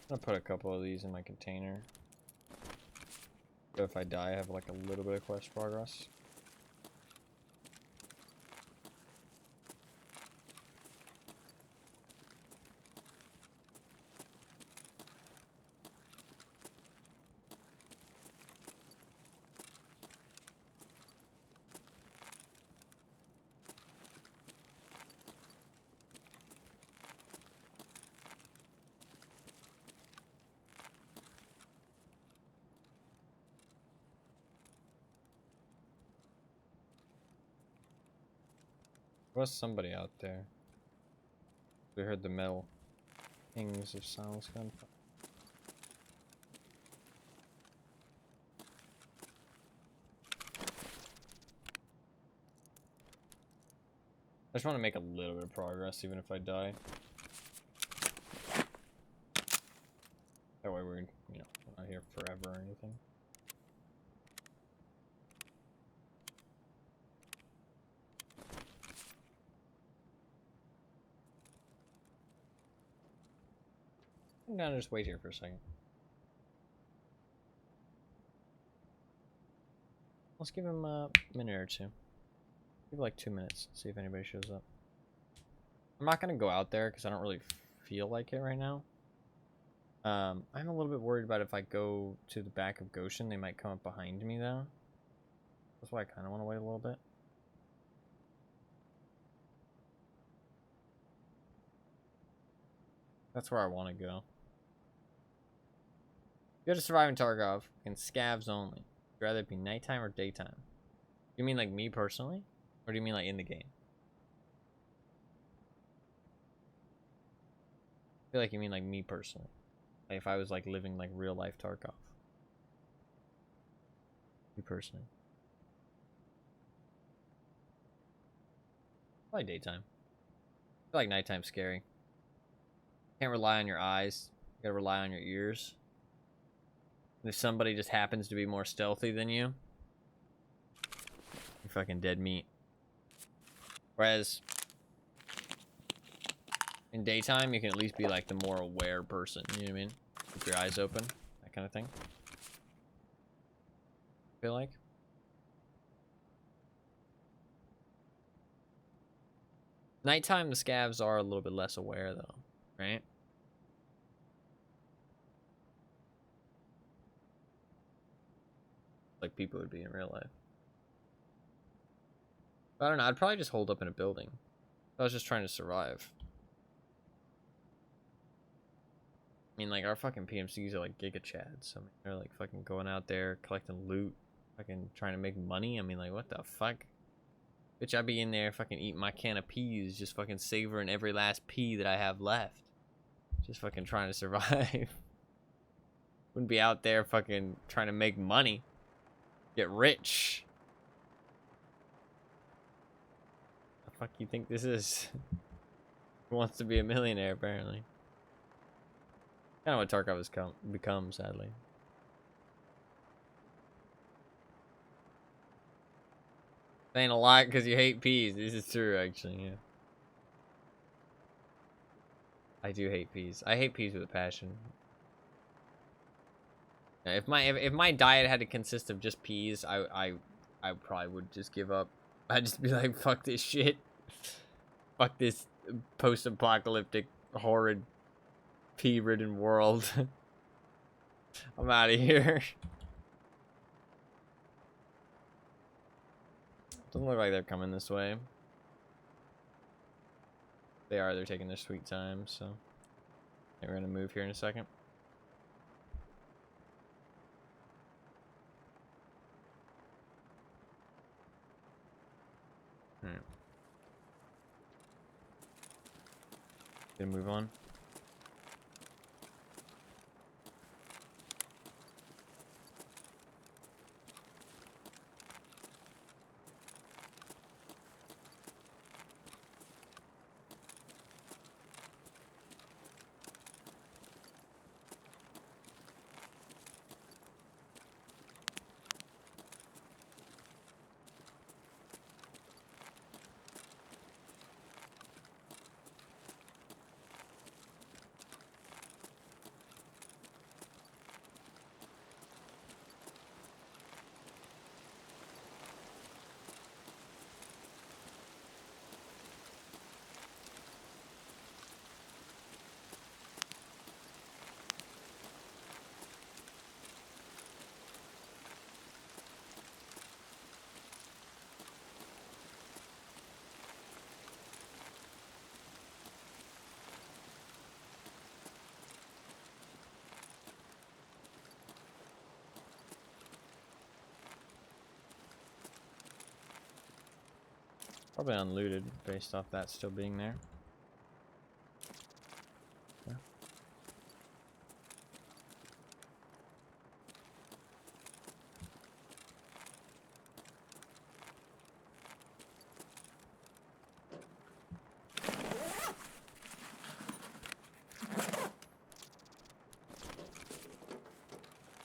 I'm gonna put a couple of these in my container. So if I die, I have like a little bit of quest progress. There was somebody out there. We heard the metal pings of silence gunfire. I just want to make a little bit of progress, even if I die. That way we're, you know, not here forever or anything. I'm gonna just wait here for a second. Let's give him a minute or two. Give it like 2 minutes, see if anybody shows up. I'm not gonna go out there because I don't really feel like it right now. I'm a little bit worried about if I go to the back of Goshen, they might come up behind me though. That's why I kind of want to wait a little bit. That's where I want to go. You have to survive in Tarkov in scavs only. Would you rather it be nighttime or daytime? You mean like me personally? Or do you mean like in the game? I feel like you mean like me personally. Like if I was like living like real life Tarkov. You personally. Probably daytime. I feel like nighttime's scary. Can't rely on your eyes. You gotta rely on your ears. And if somebody just happens to be more stealthy than you, you're fucking dead meat. Whereas in daytime, you can at least be like the more aware person. You know what I mean? Keep your eyes open, that kind of thing. I feel like. Nighttime, the scavs are a little bit less aware, though, right? Like people would be in real life. But I don't know. I'd probably just hold up in a building. I was just trying to survive. I mean, like, our fucking PMCs are like giga chads. I mean, they're like fucking going out there collecting loot, fucking trying to make money. I mean, like, what the fuck? Bitch, I'd be in there fucking eating my can of peas, just fucking savoring every last pea that I have left. Just fucking trying to survive. Wouldn't be out there fucking trying to make money. Get rich. The fuck you think this is? Who wants to be a millionaire, apparently. Kind of what Tarkov has become, sadly. Saying a lot because you hate peas. This is true, actually, yeah. I do hate peas. I hate peas with a passion. Yeah, if my diet had to consist of just peas, I probably would just give up. I'd just be like, fuck this shit. Fuck this post-apocalyptic, horrid, pea-ridden world. I'm out of here. Doesn't look like they're coming this way. They are. They're taking their sweet time, so we're gonna move here in a second. Alright. Gonna move on. Probably unlooted based off that still being there. Yeah.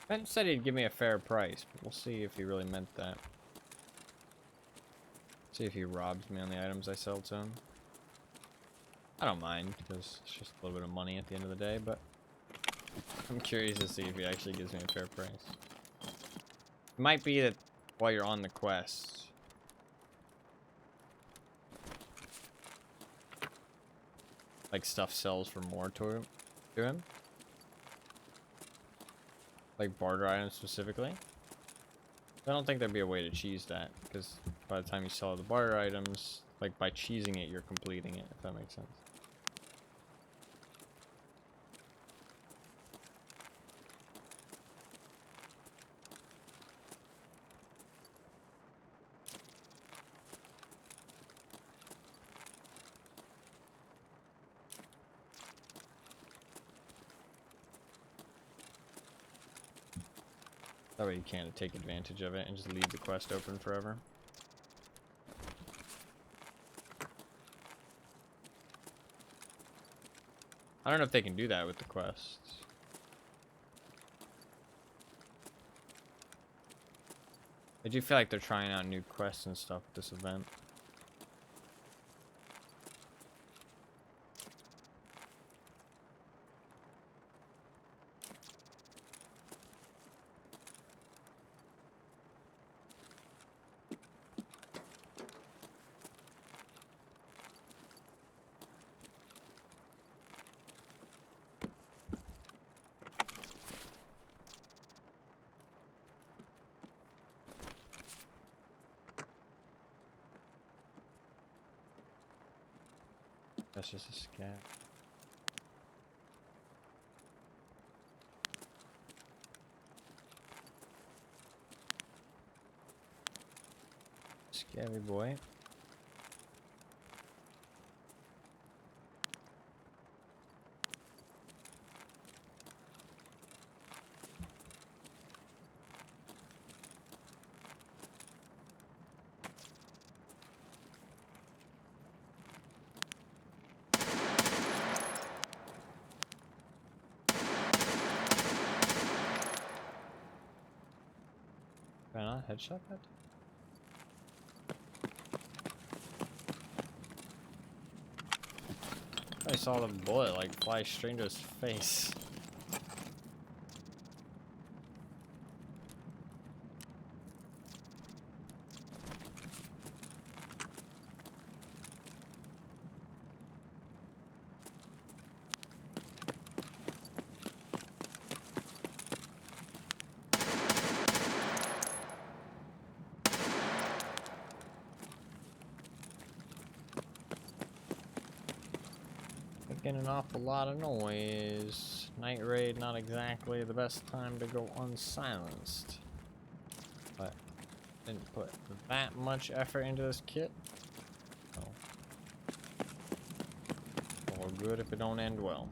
Ben said he'd give me a fair price, but we'll see if he really meant that. See if he robs me on the items I sell to him. I don't mind, because it's just a little bit of money at the end of the day, but I'm curious to see if he actually gives me a fair price. It might be that while you're on the quest, like, stuff sells for more to him. Like barter items specifically. I don't think there'd be a way to cheese that, because by the time you sell the barter items, like, by cheesing it, you're completing it, if that makes sense. That way you can't take advantage of it and just leave the quest open forever. I don't know if they can do that with the quests. I do feel like they're trying out new quests and stuff with this event. That's just a scat. Scabby boy. Can I not headshot that? I saw the bullet like fly straight into his face. Making an awful lot of noise. Night raid, not exactly the best time to go unsilenced. But didn't put that much effort into this kit. So all good if it don't end well.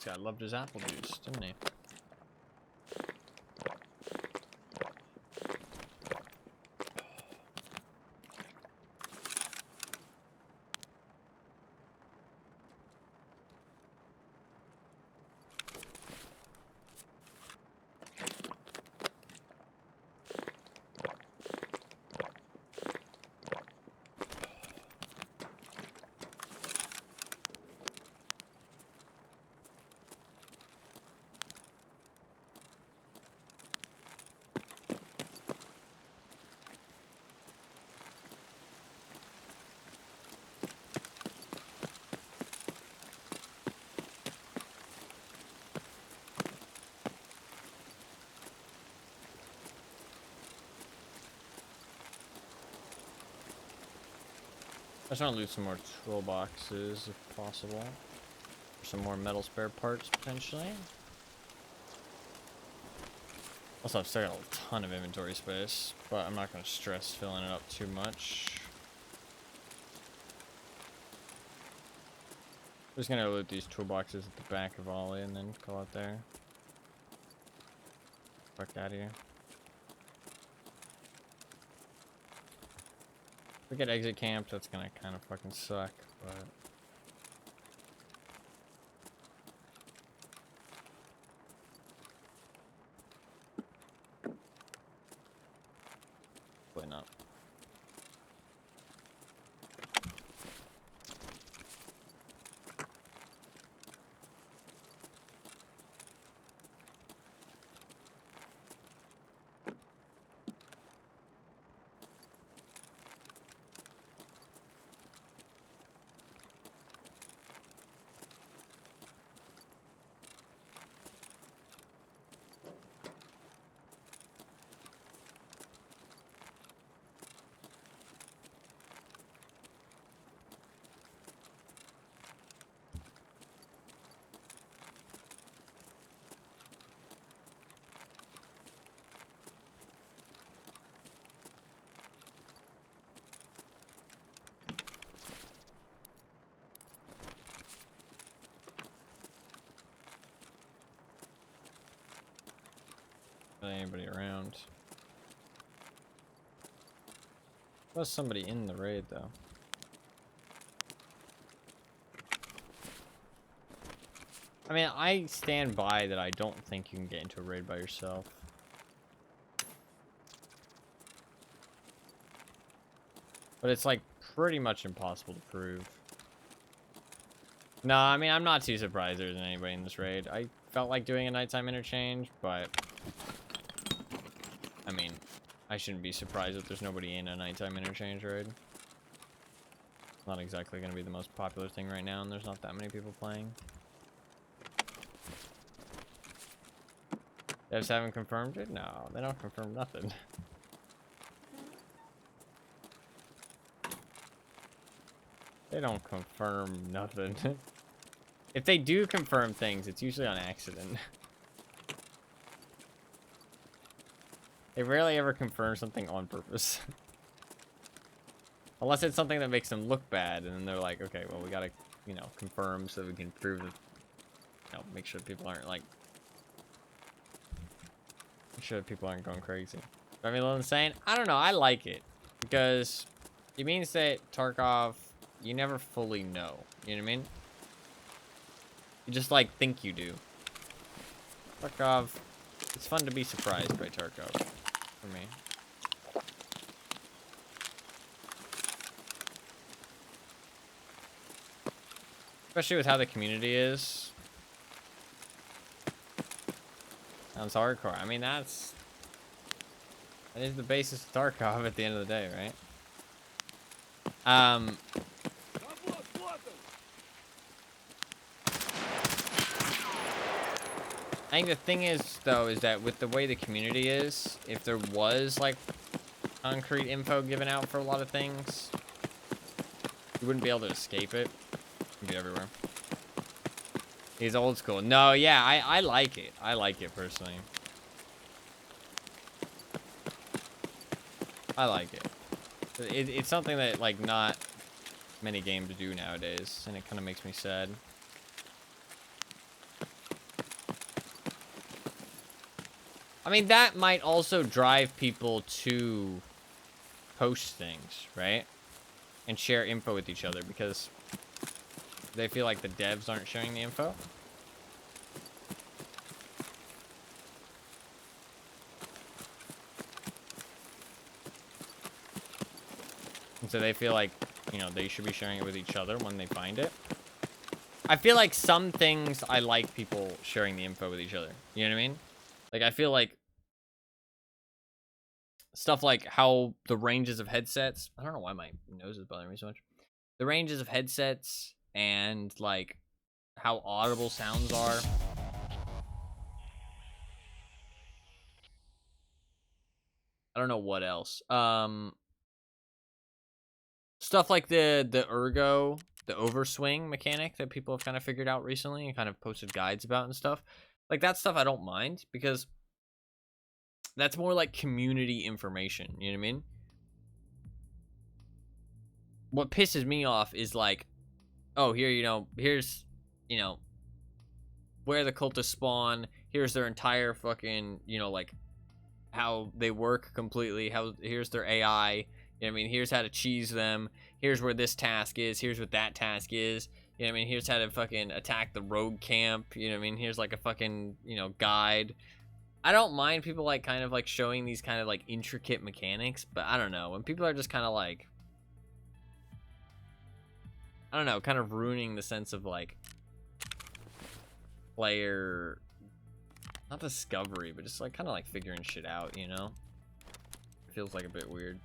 This guy loved his apple juice, didn't he? I just want to loot some more toolboxes if possible. For some more metal spare parts potentially. Also, I've still got a ton of inventory space, but I'm not going to stress filling it up too much. I'm just going to loot these toolboxes at the back of Ollie and then go out there. Fuck out of here. If we get exit camp, that's gonna kind of fucking suck, but... Probably not. Anybody around? Was somebody in the raid though? I mean, I stand by that. I don't think you can get into a raid by yourself. But it's like pretty much impossible to prove. No, I mean, I'm not too surprised there isn't anybody in this raid. I felt like doing a nighttime interchange, but I mean, I shouldn't be surprised if there's nobody in a nighttime interchange raid. It's not exactly going to be the most popular thing right now, and there's not that many people playing. Devs haven't confirmed it? No, they don't confirm nothing. They don't confirm nothing. If they do confirm things, it's usually on accident. They rarely ever confirm something on purpose. Unless it's something that makes them look bad, and then they're like, okay, well, we gotta, you know, confirm so we can prove that, you know, make sure people aren't, like, make sure that people aren't going crazy. But I mean, what I'm saying, I don't know, I like it. Because it means that Tarkov, you never fully know. You know what I mean? You just, like, think you do. Tarkov, it's fun to be surprised by Tarkov, for me. Especially with how the community is. Sounds hardcore. I mean, that is the basis of Tarkov at the end of the day, right? I think the thing is, though, is that with the way the community is, if there was, like, concrete info given out for a lot of things, you wouldn't be able to escape it. It'd be everywhere. He's old school. No, yeah, I like it. I like it, personally. I like it. It's something that, like, not many games do nowadays, and it kind of makes me sad. I mean, that might also drive people to post things, right? And share info with each other, because they feel like the devs aren't sharing the info. And so they feel like, you know, they should be sharing it with each other when they find it. I feel like some things I like people sharing the info with each other. You know what I mean? Like, I feel like stuff like how the ranges of headsets, I don't know why my nose is bothering me so much. The ranges of headsets and, like, how audible sounds are. I don't know what else. Stuff like the ergo, the overswing mechanic that people have kind of figured out recently and kind of posted guides about and stuff. Like, that stuff I don't mind, because that's more like community information. You know what I mean? What pisses me off is, like, oh, here, you know, here's, you know, where the cultists spawn. Here's their entire fucking, you know, like, how they work completely. Here's their AI. You know what I mean? Here's how to cheese them. Here's where this task is. Here's what that task is. You know what I mean? Here's how to fucking attack the rogue camp. You know what I mean? Here's, like, a fucking, you know, guide. I don't mind people, like, kind of, like, showing these kind of, like, intricate mechanics, but I don't know. When people are just kind of, like, I don't know, kind of ruining the sense of, like, player, not discovery, but just, like, kind of, like, figuring shit out, you know? It feels, like, a bit weird.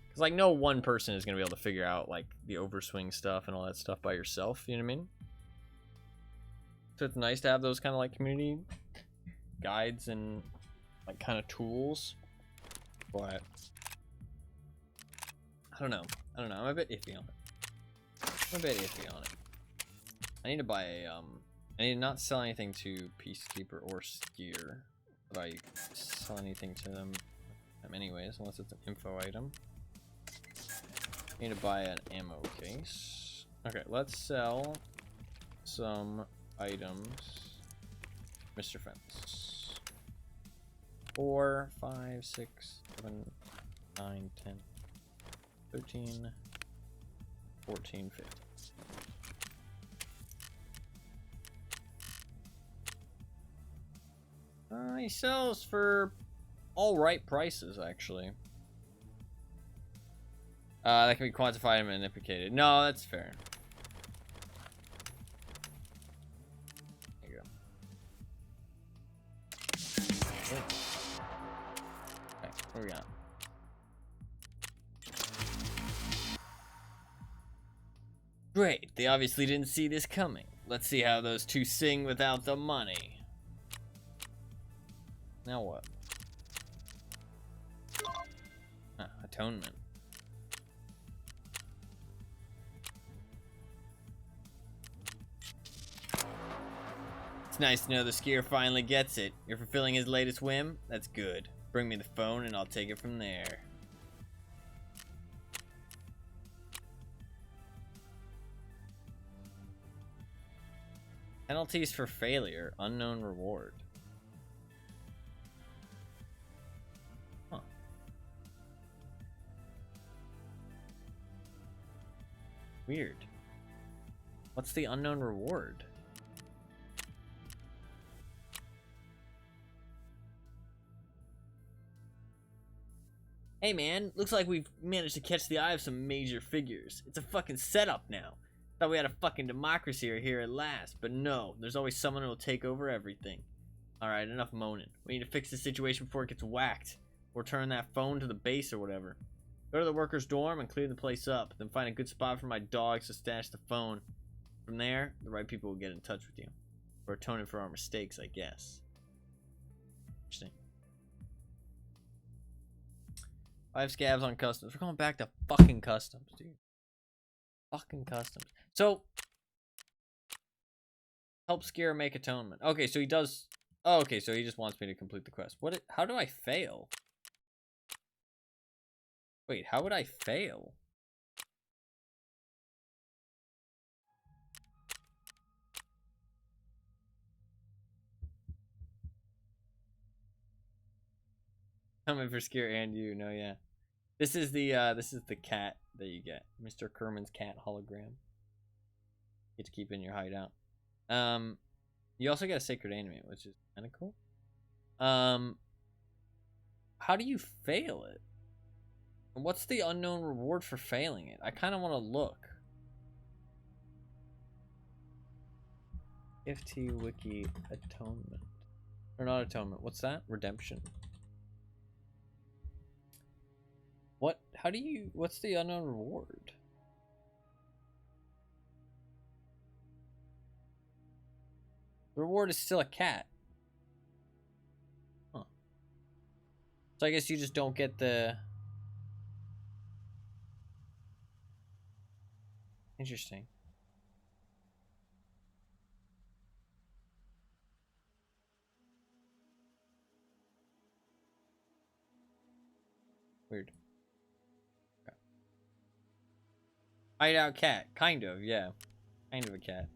Because, like, no one person is going to be able to figure out, like, the overswing stuff and all that stuff by yourself, you know what I mean? So it's nice to have those kind of, like, community guides and, like, kind of tools. But I don't know. I'm a bit iffy on it. I need to buy a, I need to not sell anything to Peacekeeper or Skier, but I sell anything to them anyways, unless it's an info item. I need to buy an ammo case. Okay, let's sell some items. Mr. Fence. 4, 5, 6, 7, 9, 10, 13, 14, 15. He sells for all right prices, actually. That can be quantified and manipulated. No, that's fair. What do we got? Great, they obviously didn't see this coming. Let's see how those two sing without the money. Now what? Atonement. It's nice to know the skier finally gets it. You're fulfilling his latest whim? That's good. Bring me the phone and I'll take it from there. Penalties for failure. Unknown reward. Huh. Weird. What's the unknown reward? Hey man, looks like we've managed to catch the eye of some major figures. It's a fucking setup now. Thought we had a fucking democracy here at last, but no, there's always someone who'll take over everything. Alright, enough moaning. We need to fix the situation before it gets whacked. Or turn that phone to the base or whatever. Go to the workers' dorm and clear the place up. Then find a good spot for my dogs to stash the phone. From there, the right people will get in touch with you. We're atoning for our mistakes, I guess. Interesting. 5 scabs on customs. We're going back to fucking customs, dude. Fucking customs. So, help Skier make atonement. Okay, so he does... Oh, okay, so he just wants me to complete the quest. How do I fail? Wait, how would I fail? Coming for Skier and you. No, yeah. This is the cat that you get. Mr. Kerman's cat hologram. You get to keep in your hideout. You also get a sacred animate, which is kind of cool. How do you fail it? And what's the unknown reward for failing it? I kind of want to look. FT Wiki Atonement. Or not atonement. What's that? Redemption. What? How do you... What's the unknown reward? The reward is still a cat. Huh. So I guess you just don't get the... Interesting. Weird. Okay. Hideout cat. Kind of, yeah. Kind of a cat.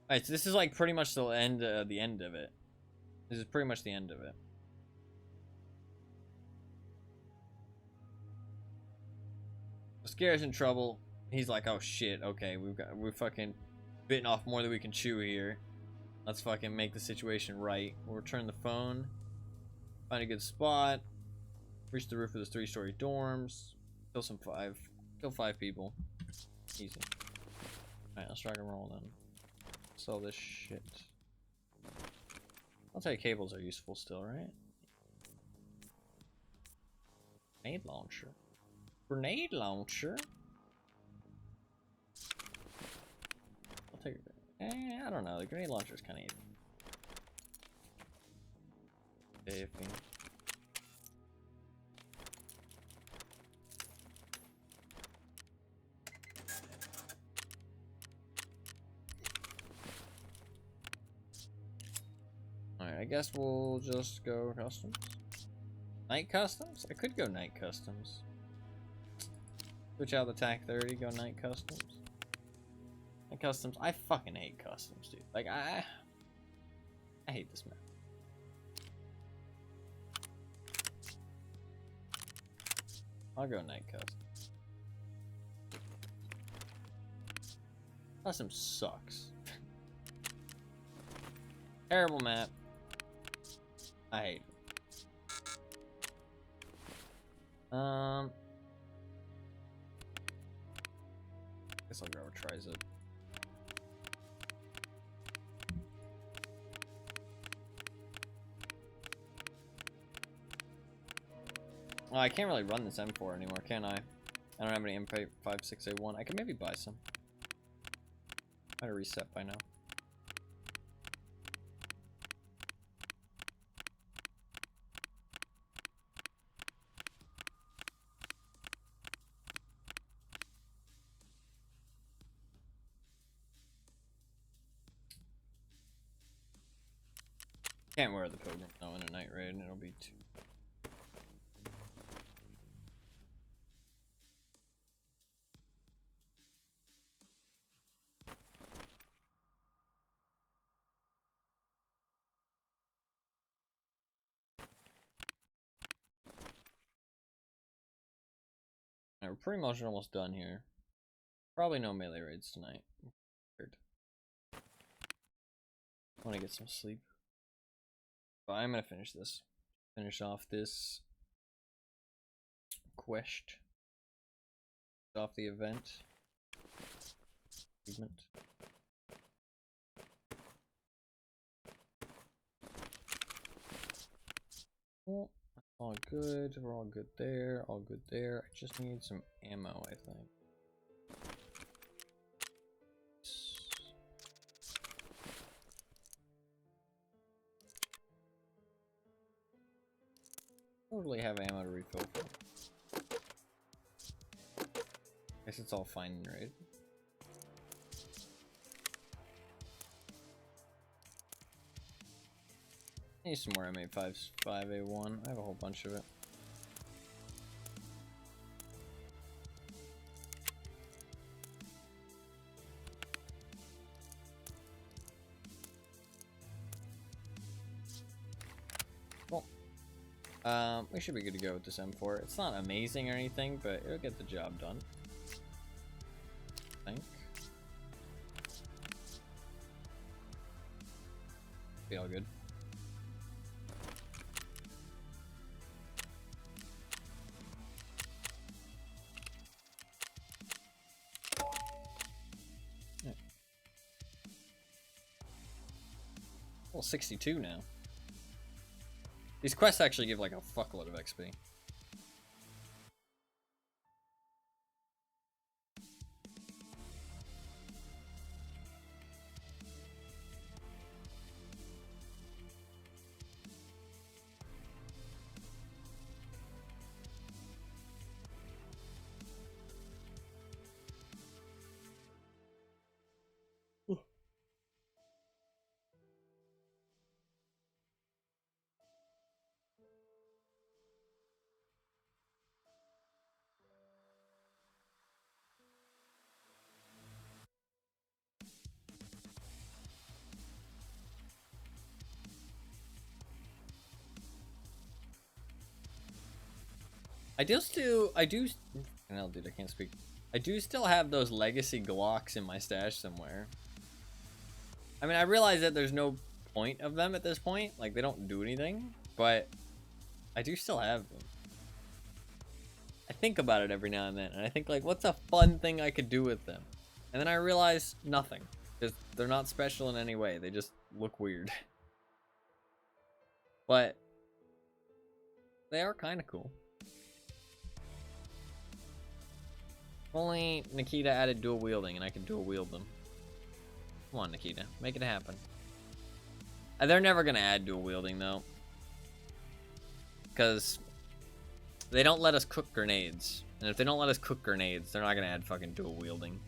Alright, so this is like pretty much the end of it. This is pretty much the end of it. Scare's in trouble. He's like, oh shit, okay, we're fucking bitten off more than we can chew here. Let's fucking make the situation right. We'll return the phone. Find a good spot. Reach the roof of the 3-story dorms. Kill 5 people. Easy. Alright, let's rock and roll then. Sell this shit. I'll tell you, cables are useful still, right? Grenade launcher. Grenade launcher? I'll take it. I don't know. The grenade launcher is kind of iffy. Alright, I guess we'll just go customs. Night customs? I could go night customs. Switch out the TAC 30, go night customs. Night customs, I fucking hate customs, dude. Like, I hate this map. I'll go night customs. Custom sucks. Terrible map. I hate it. Guess I'll grab a Trizip. Oh, I can't really run this M4 anymore, can I? I don't have any MP56A1. I can maybe buy some. Might have reset by now. Can't wear the Pilgrim though in a night raid, it'll be too. We're pretty much almost done here. Probably no melee raids tonight. Weird. I want to get some sleep. But I'm gonna finish this. Finish off this quest. Off the event. Achievement. Well, all good. We're all good there. All good there. I just need some ammo, I think. Totally have ammo to refill for. Guess it's all fine and right. I need some more M855A1. I have a whole bunch of it. We should be good to go with this M4. It's not amazing or anything, but it'll get the job done. I think. Be all good. Yeah. Well, 62 now. These quests actually give like a fuckload of XP. Hell, dude, I can't speak. I do still have those legacy Glocks in my stash somewhere. I mean, I realize that there's no point of them at this point. Like, they don't do anything, but I do still have them. I think about it every now and then, and I think, like, what's a fun thing I could do with them? And then I realize nothing, because they're not special in any way. They just look weird. But they are kind of cool. If only Nikita added dual wielding and I could dual wield them. Come on, Nikita, make it happen. They're never gonna add dual wielding though, because they don't let us cook grenades, and if they don't let us cook grenades, they're not gonna add fucking dual wielding.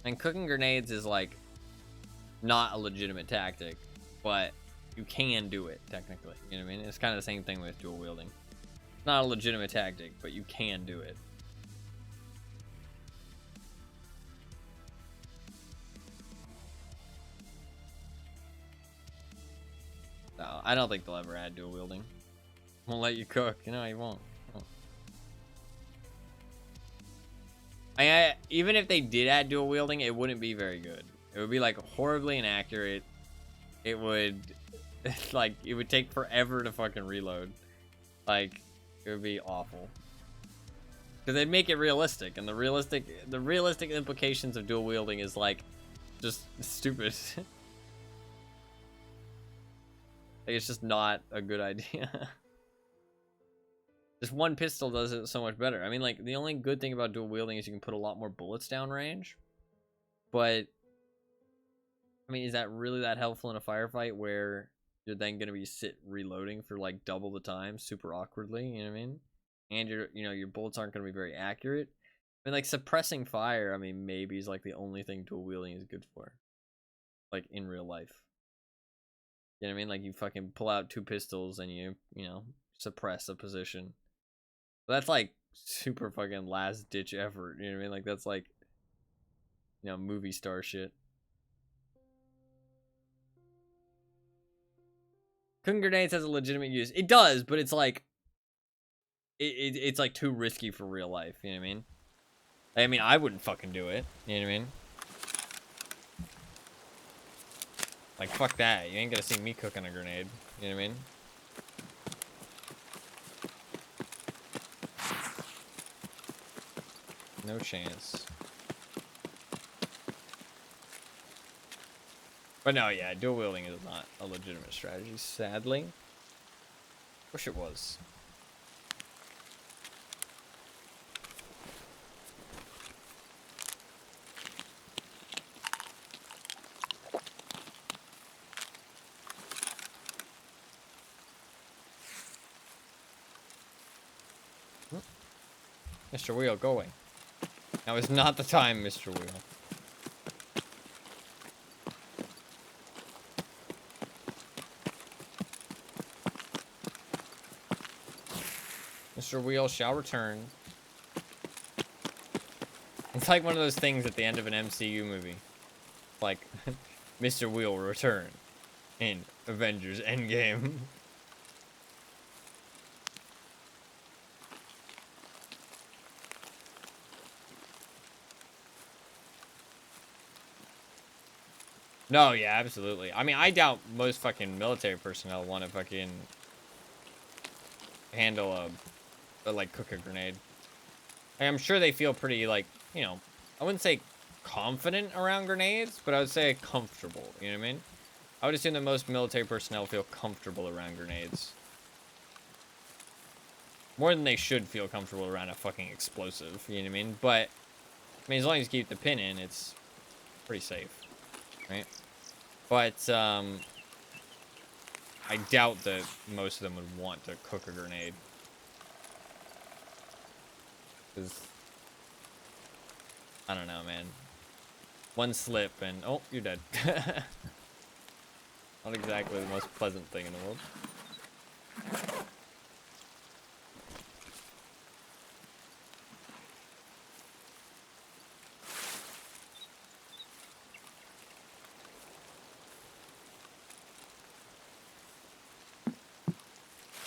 And cooking grenades is like not a legitimate tactic, but you can do it technically. You know what I mean? It's kind of the same thing with dual wielding. Not a legitimate tactic, but you can do it. No, I don't think they'll ever add dual wielding. Won't let you cook. You know, he won't. Even if they did add dual wielding, it wouldn't be very good. It would be like horribly inaccurate. It would, like, it would take forever to fucking reload. Like, it would be awful. Because they'd make it realistic, and the realistic implications of dual wielding is like just stupid. Like, it's just not a good idea. Just one pistol does it so much better. I mean, like, the only good thing about dual wielding is you can put a lot more bullets down range. But, I mean, is that really that helpful in a firefight where you're then going to be reloading for, like, double the time super awkwardly, you know what I mean? And your bullets aren't going to be very accurate. I mean, like, suppressing fire, I mean, maybe is, like, the only thing dual wielding is good for. Like, in real life. You know what I mean? Like, you fucking pull out 2 pistols and you suppress a position. So that's, like, super fucking last-ditch effort, you know what I mean? Like, that's, like, movie star shit. Cooking grenades has a legitimate use. It does, but it's, like, it's, like, too risky for real life, you know what I mean? I mean, I wouldn't fucking do it, you know what I mean? Like, fuck that. You ain't gonna see me cooking a grenade. You know what I mean? No chance. But no, yeah, dual wielding is not a legitimate strategy, sadly. Wish it was. Mr. Wheel, go away. Now is not the time, Mr. Wheel. Mr. Wheel shall return. It's like one of those things at the end of an MCU movie. Like, Mr. Wheel will return in Avengers Endgame. No, yeah, absolutely. I mean, I doubt most fucking military personnel want to fucking handle like, cook a grenade. Like, I'm sure they feel pretty, like, I wouldn't say confident around grenades, but I would say comfortable, you know what I mean? I would assume that most military personnel feel comfortable around grenades. More than they should feel comfortable around a fucking explosive, you know what I mean? But, I mean, as long as you keep the pin in, it's pretty safe, right? But, I doubt that most of them would want to cook a grenade. Because, I don't know, man. One slip and, oh, you're dead. Not exactly the most pleasant thing in the world.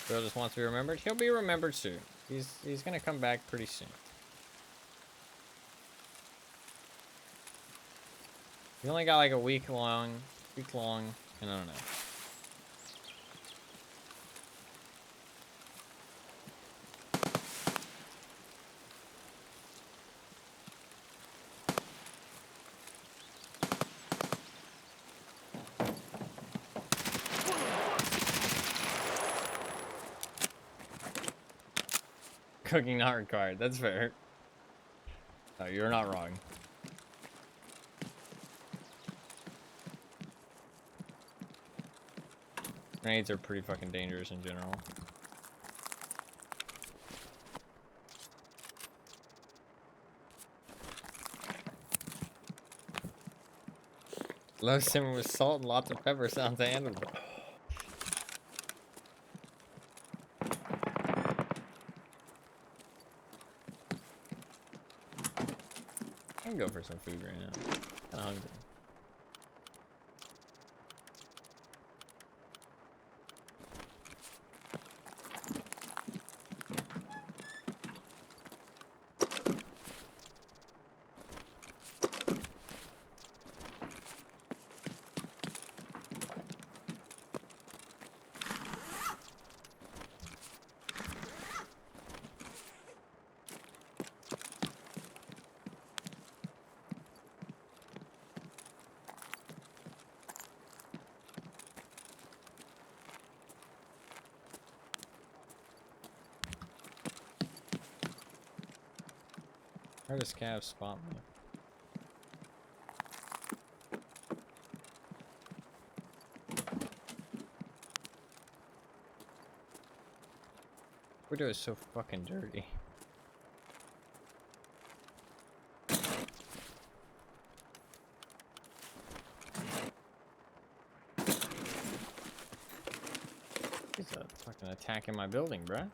Bill just wants to be remembered. He'll be remembered soon. He's gonna come back pretty soon. He only got like a week long, and I don't know. Cooking not required. That's fair. No, you're not wrong. Grenades are pretty fucking dangerous in general. Low simmer with salt and lots of pepper sounds handleable. I can go for some food right now. I'm hungry. Where does Cav spot me? Window is so fucking dirty. He's fucking attacking my building, bruh.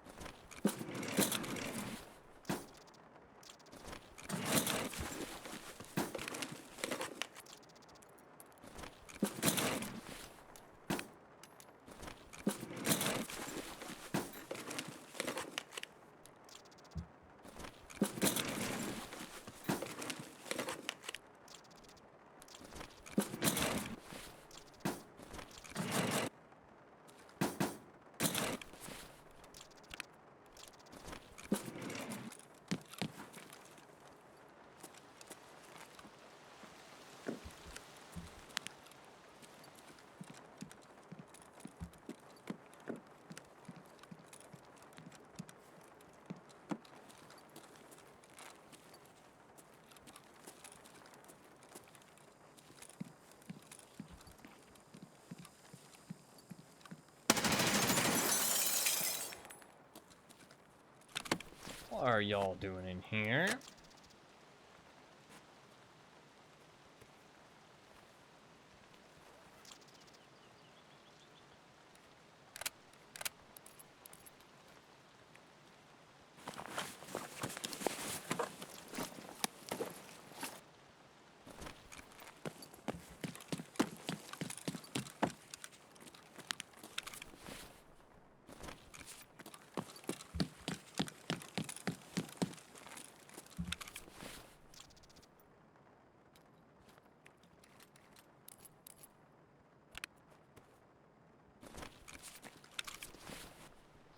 What are y'all doing in here?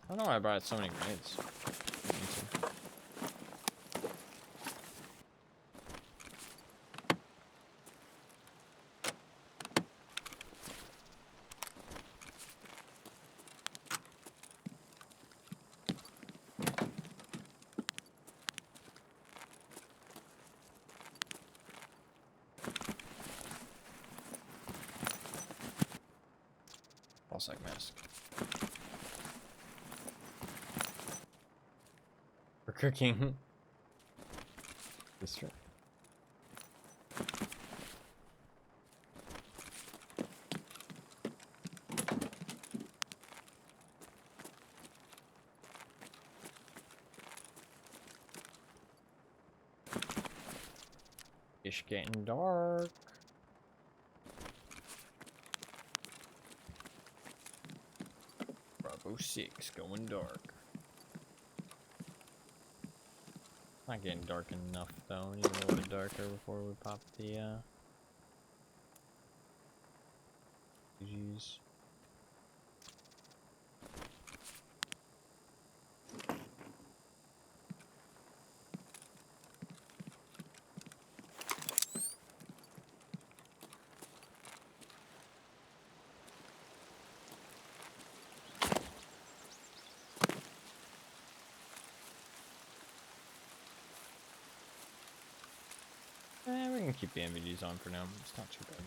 I don't know why I brought so many grenades. Pulse mask. We're cooking. This trip. It's getting dark. Bravo 6 going dark. Not getting dark enough though. We need a little bit darker before we pop the GGs. We can keep the MVDs on for now. It's not too bad.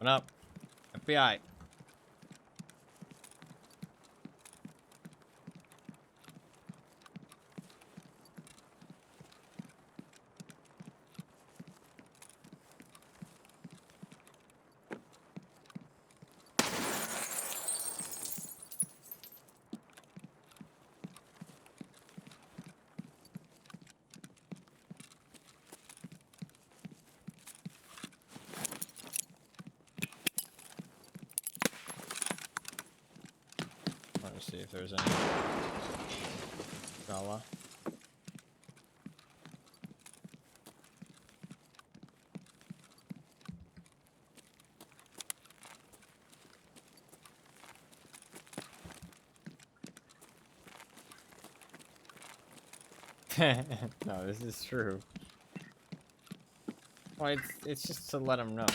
Open up. FBI. see if there's any. Gala. No, this is true. Well, it's just to let them know.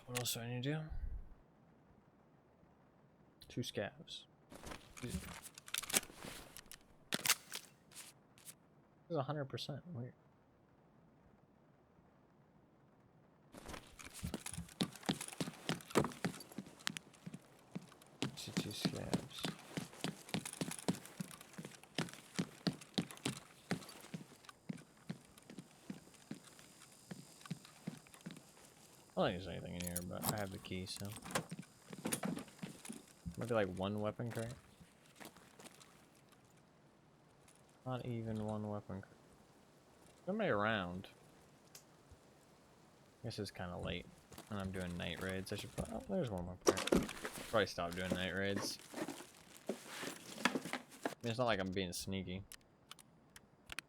What else do I need to do? 2 scavs. This is 100%. Weird. See 2 scavs. I don't think there's anything in here, but I have the key, so. Might be like 1 weapon crate. Not even 1 weapon crate. Somebody around. I guess it's kind of late, and I'm doing night raids. I should probably. Oh, there's 1 more crate. Probably stop doing night raids. I mean, it's not like I'm being sneaky.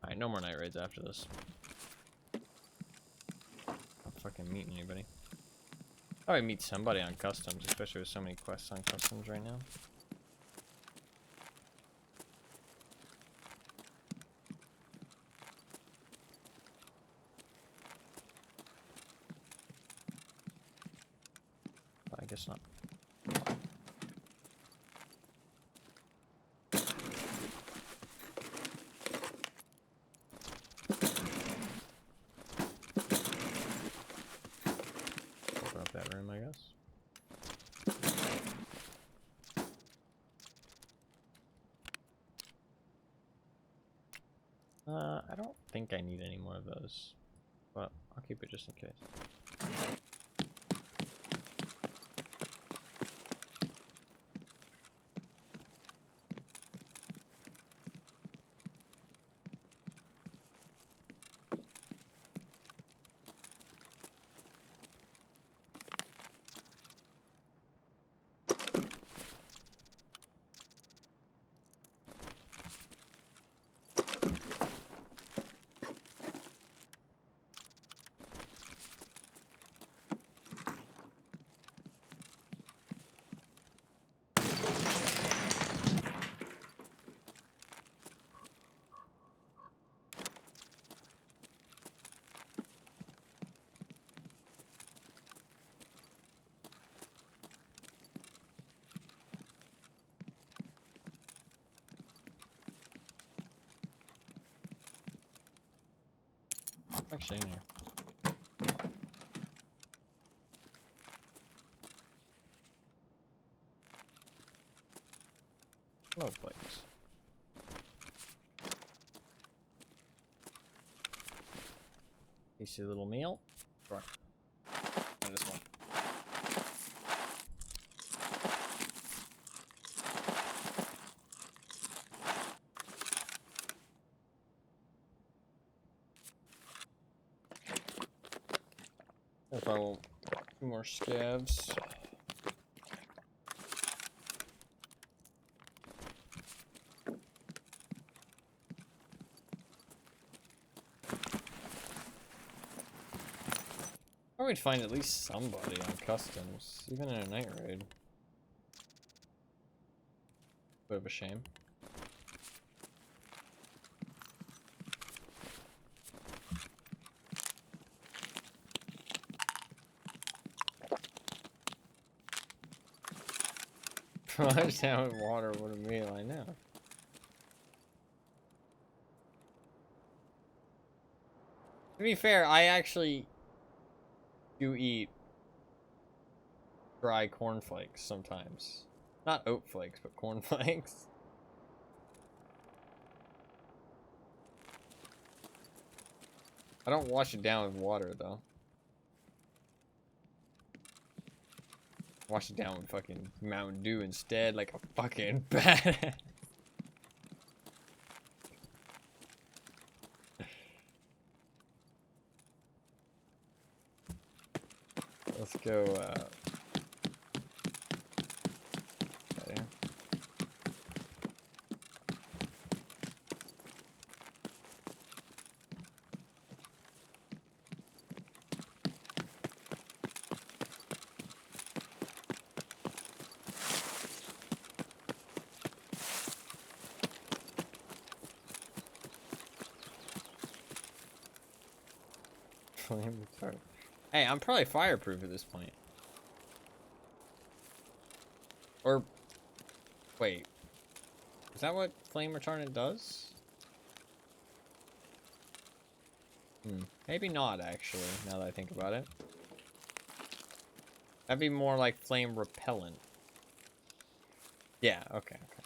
Alright, no more night raids after this. Not fucking meeting anybody. Oh, I meet somebody on customs, especially with so many quests on customs right now. But I guess not. Open up that room, I guess. I don't think I need any more of those, but I'll keep it just in case. Actually, in here. No plates. Tasty little meal. Sure. And this one. If I will, 2 more scavs. I would find at least somebody on customs, even in a night raid. Bit of a shame. Flush down with water with a meal, I know. To be fair, I actually do eat dry cornflakes sometimes. Not oat flakes, but cornflakes. I don't wash it down with water, though. Wash it down with fucking Mountain Dew instead, like a fucking badass. Let's go, okay. Flame retardant. Hey, I'm probably fireproof at this point. Or, wait. Is that what flame retardant does? Maybe not, actually, now that I think about it. That'd be more like flame repellent. Yeah, okay, okay.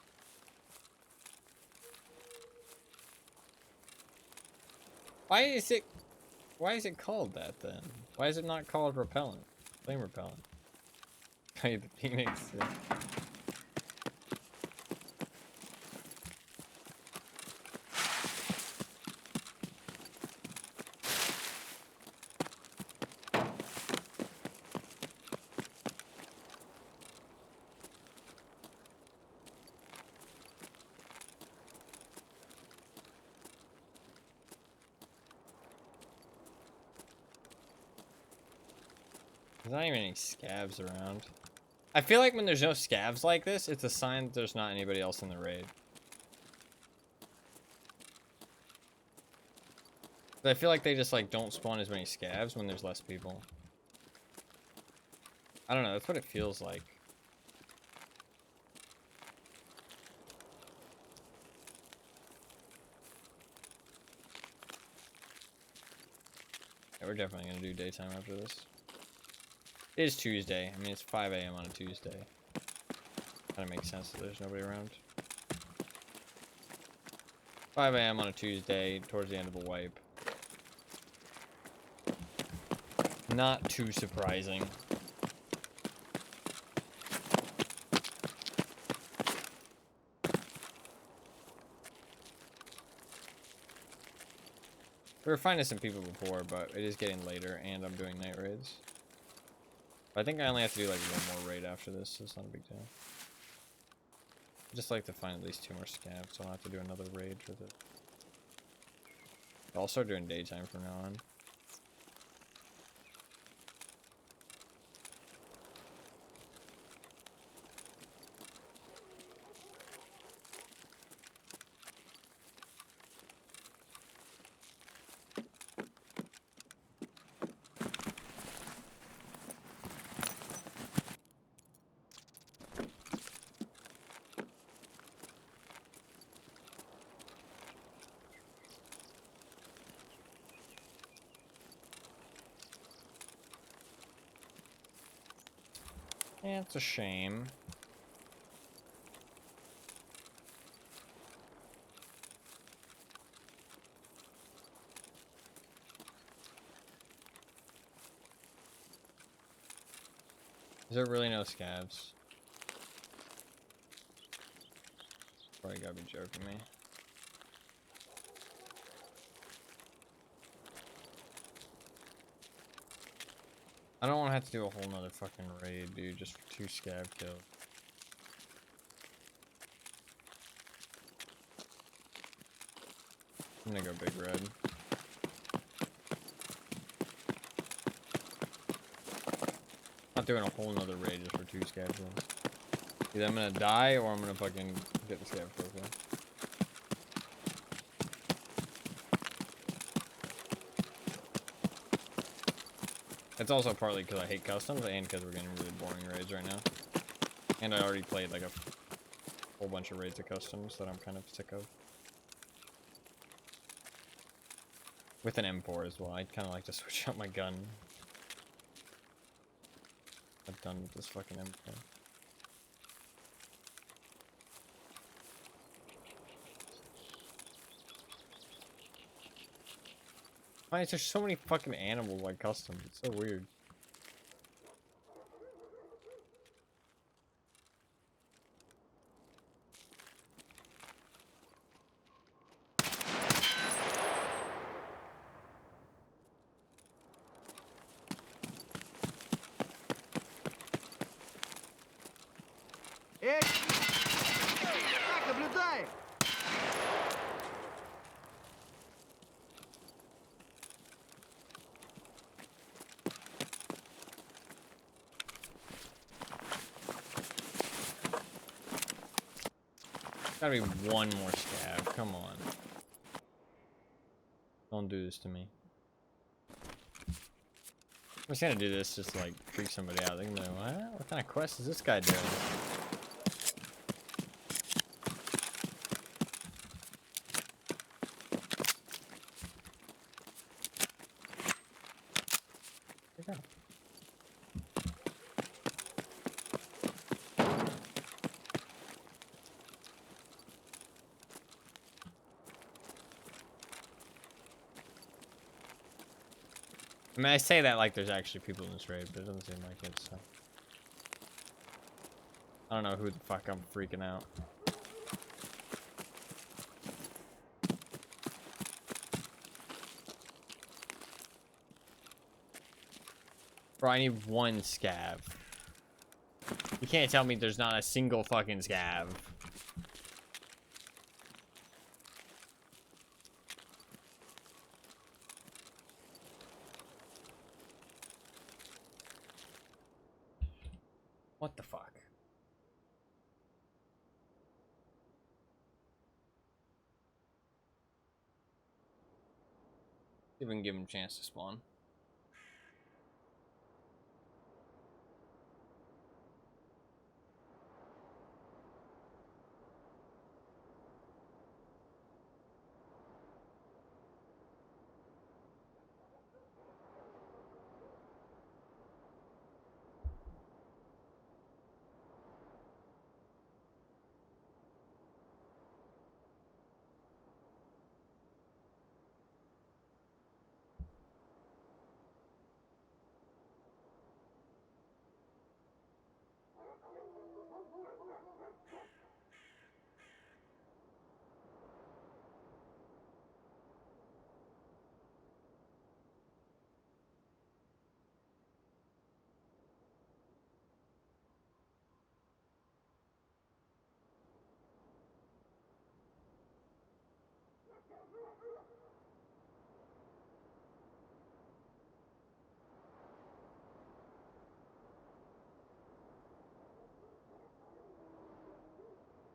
Why is it called that then? Why is it not called repellent? Flame repellent. Hey, the Phoenix. There's not even any scavs around. I feel like when there's no scavs like this, it's a sign that there's not anybody else in the raid. But I feel like they just like don't spawn as many scavs when there's less people. I don't know, that's what it feels like. Yeah, we're definitely gonna do daytime after this. It is Tuesday. I mean, it's 5 a.m. on a Tuesday. Kind of makes sense that there's nobody around. 5 a.m. on a Tuesday, towards the end of a wipe. Not too surprising. We were finding some people before, but it is getting later, and I'm doing night raids. I think I only have to do like one more raid after this, so it's not a big deal. I'd just like to find at least 2 more scavs, so I'll have to do another raid with it. I'll start doing daytime from now on. Yeah, it's a shame. Is there really no scavs? Probably gotta be joking me. I don't want to have to do a whole nother fucking raid, dude, just for 2 scav kills. I'm gonna go big red. Not doing a whole nother raid just for 2 scav kills. Either I'm gonna die or I'm gonna fucking get the scav kills. It's also partly because I hate customs and because we're getting really boring raids right now. And I already played like a whole bunch of raids of customs that I'm kind of sick of. With an M4 as well. I'd kind of like to switch out my gun. I'm done with this fucking M4. Why is there so many fucking animals like customs? It's so weird. Эй! Так, наблюдай! Gotta be one more scab. Come on. Don't do this to me. I'm just gonna do this just to like freak somebody out. They're gonna be like, what kind of quest is this guy doing? There you go. I mean, I say that like there's actually people in this raid, but it doesn't seem like it, so. I don't know who the fuck I'm freaking out. Bro, I need one scav. You can't tell me there's not a single fucking scav. What the fuck? Even give him a chance to spawn.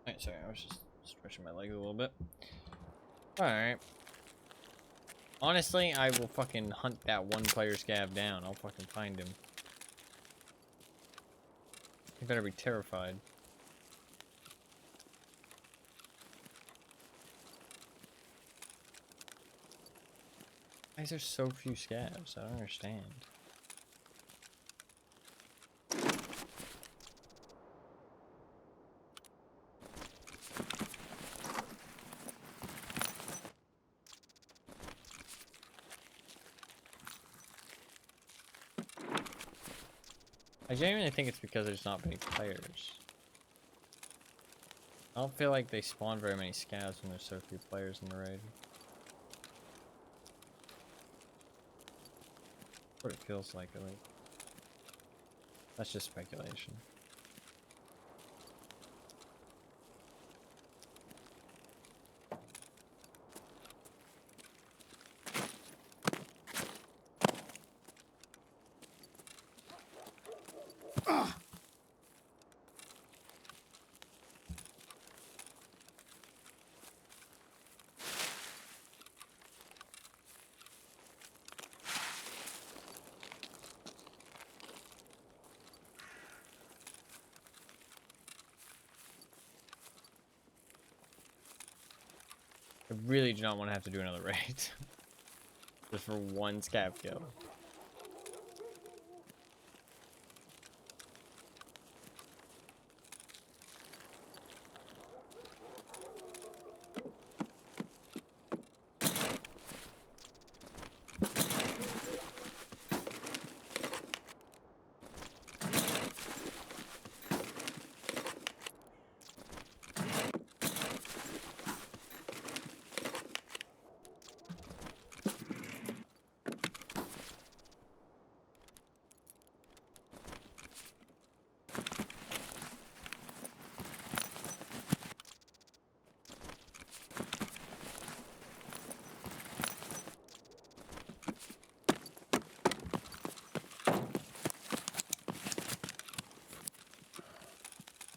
Alright, sorry, I was just stretching my legs a little bit. Alright. Honestly, I will fucking hunt that one player scav down. I'll fucking find him. You better be terrified. Why is there so few scavs? I don't understand. I genuinely think it's because there's not many players. I don't feel like they spawn very many scavs when there's so few players in the raid. That's what it feels like, at least. That's just speculation. I really do not want to have to do another raid. Just for one scav kill.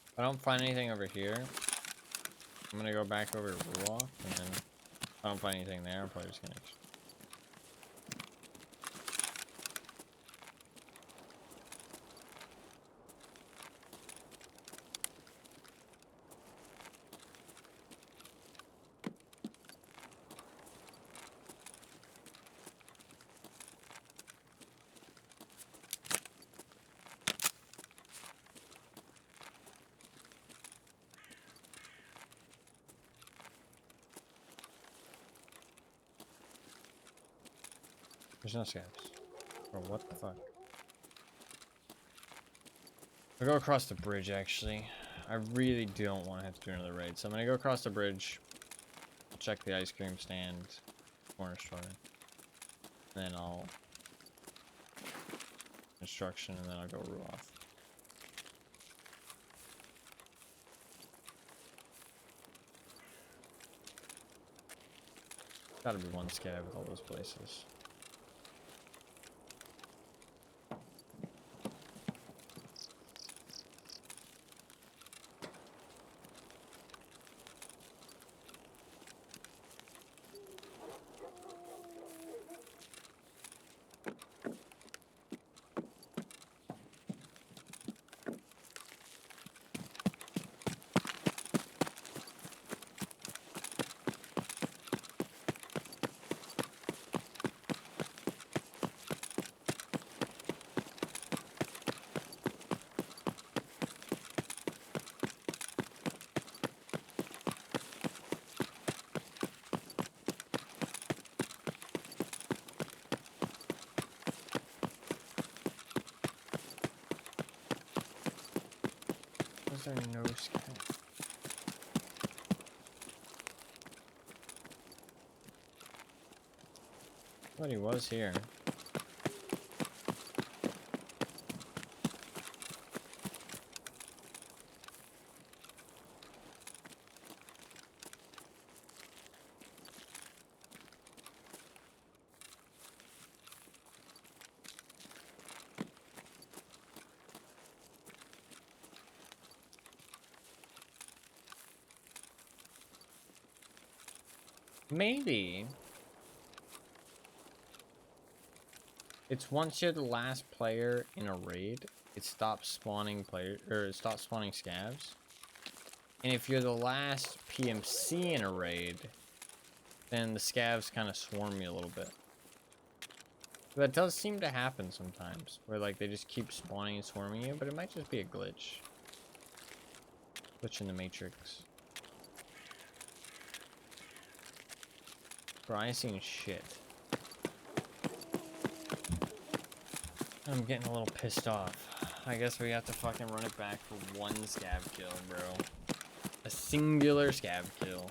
If I don't find anything over here, I'm gonna go back over to Ruoff, and then if I don't find anything there, I'm probably just gonna... There's no scavs. Bro, what the fuck? I'll go across the bridge, actually. I really don't want to have to do another raid, so I'm gonna go across the bridge, check the ice cream stand, corner store, and then I'll... Construction, and then I'll go Ruoff. Gotta be one scav with all those places. Is there no scav? But he was here. Maybe it's once you're the last player in a raid, it stops spawning it stops spawning scavs. And if you're the last PMC in a raid, then the scavs kind of swarm you a little bit. That does seem to happen sometimes, where like they just keep spawning and swarming you, but it might just be a glitch. Glitch in the matrix. Bro, I ain't seen shit. I'm getting a little pissed off. I guess we have to fucking run it back for one scav kill, bro. A singular scav kill.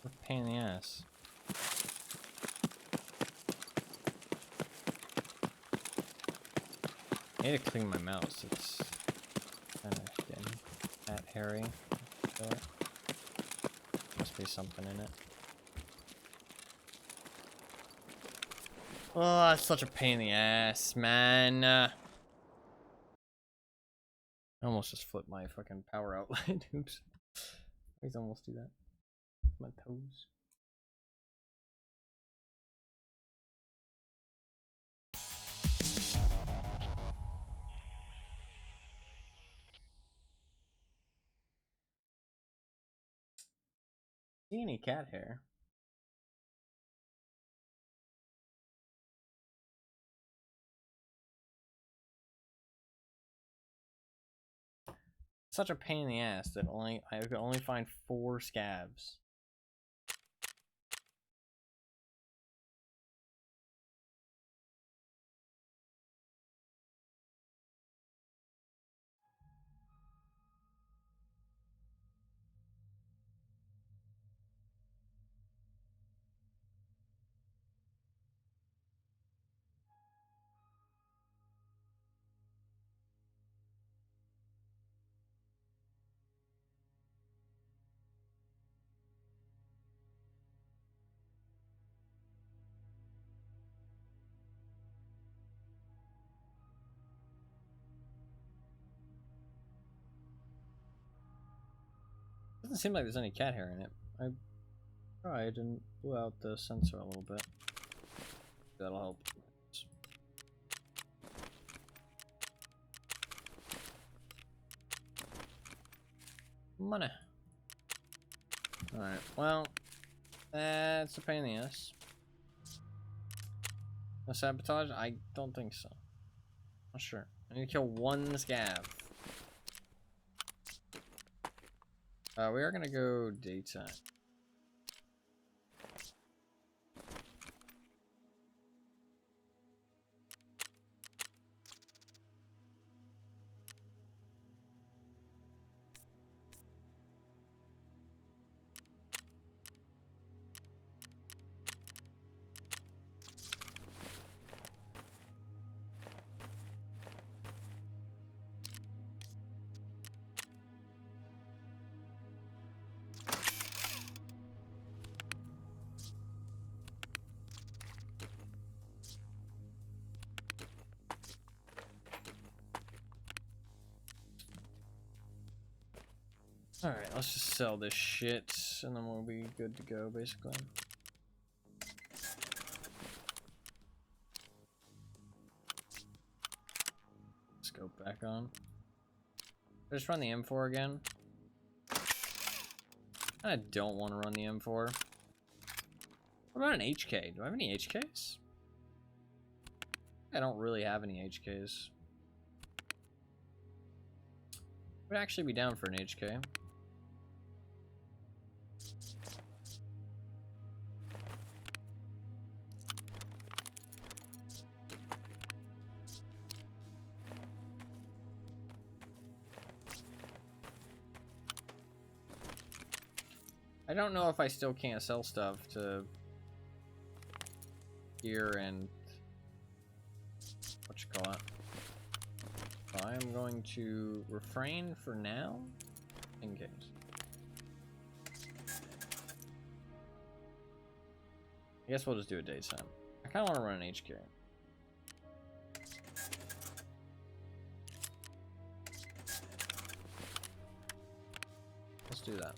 What a pain in the ass. I need to clean my mouse. It's kind of getting that hairy. Must be something in it. Oh, that's such a pain in the ass, man. I almost just flipped my fucking power outlet. Oops. Please almost do that. My toes. See any cat hair? Such a pain in the ass that I could only find 4 scabs. Doesn't seem like there's any cat hair in it. I tried and blew out the sensor a little bit. That'll help. Money. Alright, well, that's a pain in the ass. No sabotage? I don't think so. Not sure. I need to kill 1 scab. We are gonna go daytime. Alright, let's just sell this shit, and then we'll be good to go, basically. Scope back on. Just run the M4 again. I don't want to run the M4. What about an HK? Do I have any HKs? I don't really have any HKs. Would actually be down for an HK. I don't know if I still can't sell stuff to gear and what you call it. So I am going to refrain for now, in case. I guess we'll just do a daytime. I kind of want to run an HK. Let's do that.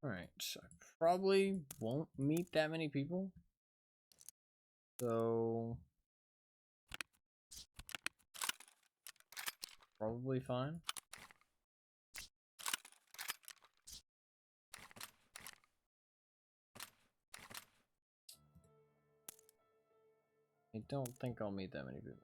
Alright, so I probably won't meet that many people. So probably fine. I don't think I'll meet that many people.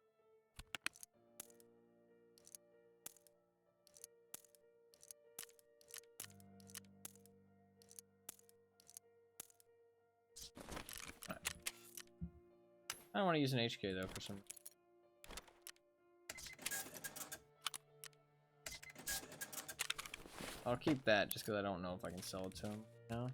I want to use an HK though for some. I'll keep that just because I don't know if I can sell it to him. No.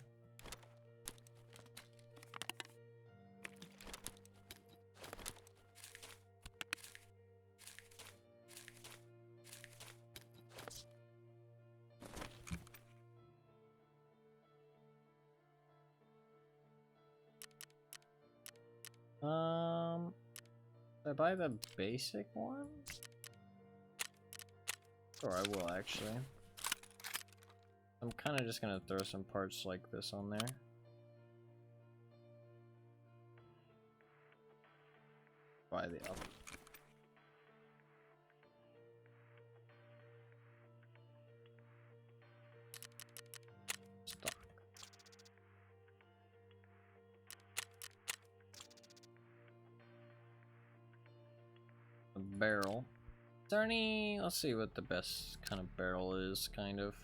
Did I buy the basic one? Or I will actually. I'm kind of just gonna throw some parts like this on there. Buy the up. Stock. A barrel. Is there any? Let's see what the best kind of barrel is, kind of.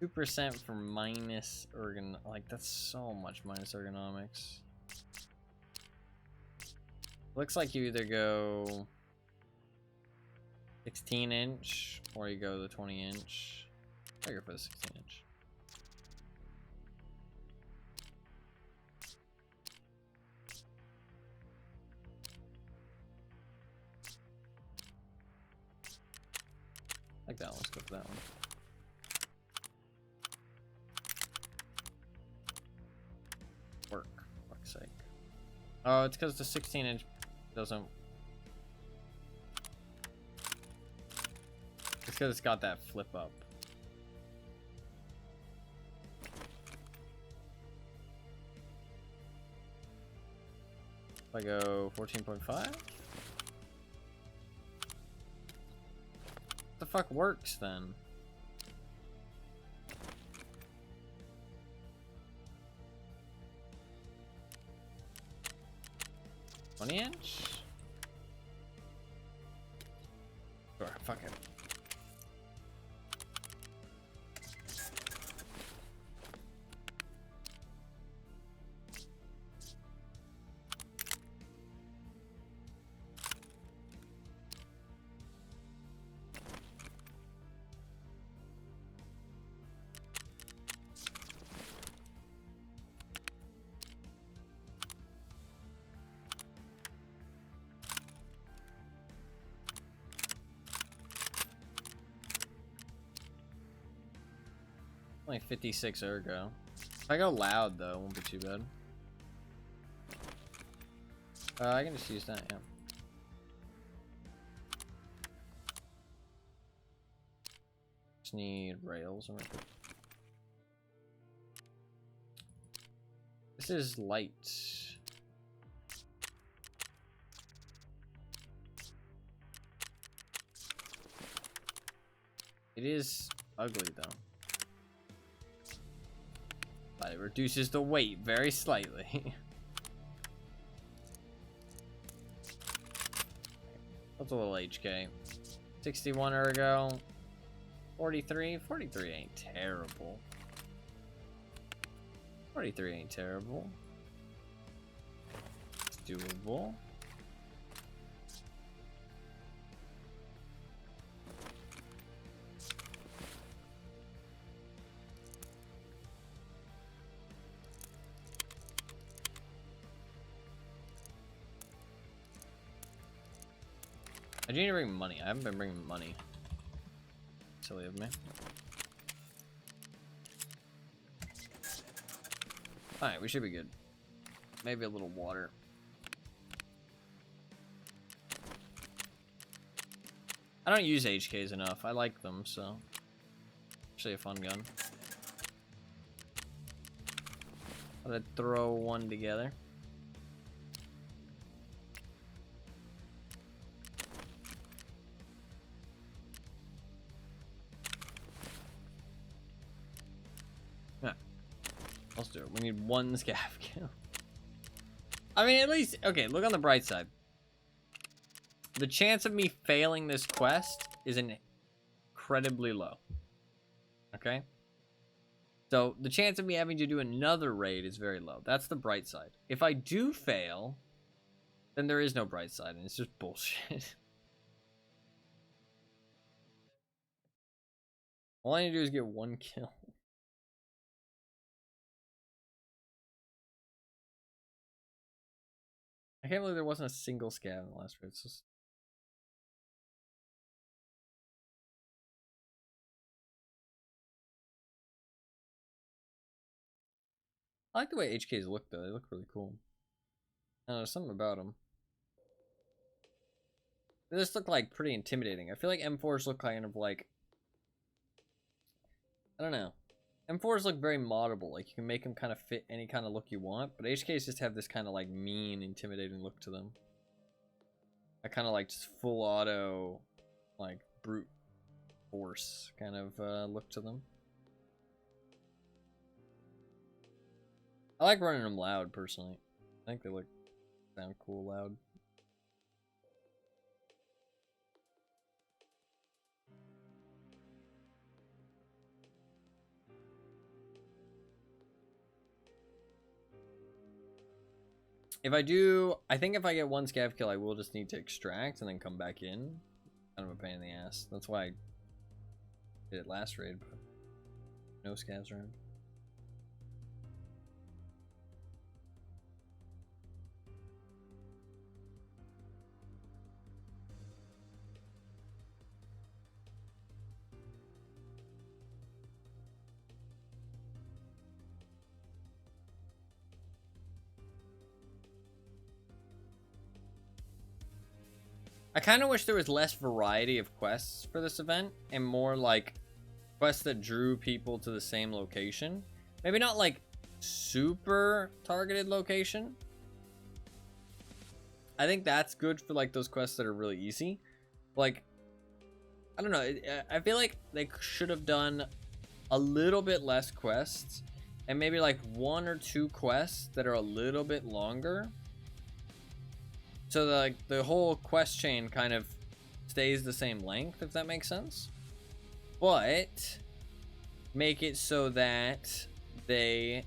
2% for minus like that's so much minus ergonomics. Looks like you either go 16-inch or you go the 20-inch. I go for the 16-inch. Like that one. Let's go for that one. Work, for fuck's sake. Oh, it's because the 16-inch doesn't. It's because it's got that flip up. If I go 14.5? The fuck works then? Inch? Sure, fuck it. Only 56 ergo. If I go loud though, it won't be too bad. I can just use that, yeah. Just need rails. This is light. It is ugly though. But it reduces the weight very slightly. What's a little HK? 61 ergo. 43? 43 ain't terrible. 43 ain't terrible. It's doable. I need to bring money. I haven't been bringing money. Silly of me. Alright, we should be good. Maybe a little water. I don't use HKs enough. I like them, so. Actually a fun gun. Thought I'd throw one together. Let's do it. We need one scav kill. I mean, at least, okay, look on the bright side. The chance of me failing this quest is incredibly low. Okay? So the chance of me having to do another raid is very low. That's the bright side. If I do fail, then there is no bright side, and it's just bullshit. All I need to do is get 1 kill. I can't believe there wasn't a single scav in the last raid. It's just... I like the way HKs look, though. They look really cool. I don't know, there's something about them. They just look like pretty intimidating. I feel like M4s look kind of like... I don't know. M4s look very moddable. Like, you can make them kind of fit any kind of look you want. But HKs just have this kind of like mean, intimidating look to them. I kind of like just full auto, like brute force kind of look to them. I like running them loud, personally. I think they sound cool loud. I think if I get 1 scav kill, I will just need to extract and then come back in. Kind of a pain in the ass. That's why I did it last raid, but no scavs around. I kind of wish there was less variety of quests for this event and more like quests that drew people to the same location. Maybe not like super targeted location. I think that's good for like those quests that are really easy. Like, I don't know. I feel like they should have done a little bit less quests and maybe like 1 or 2 quests that are a little bit longer. So the whole quest chain kind of stays the same length, if that makes sense. But make it so that they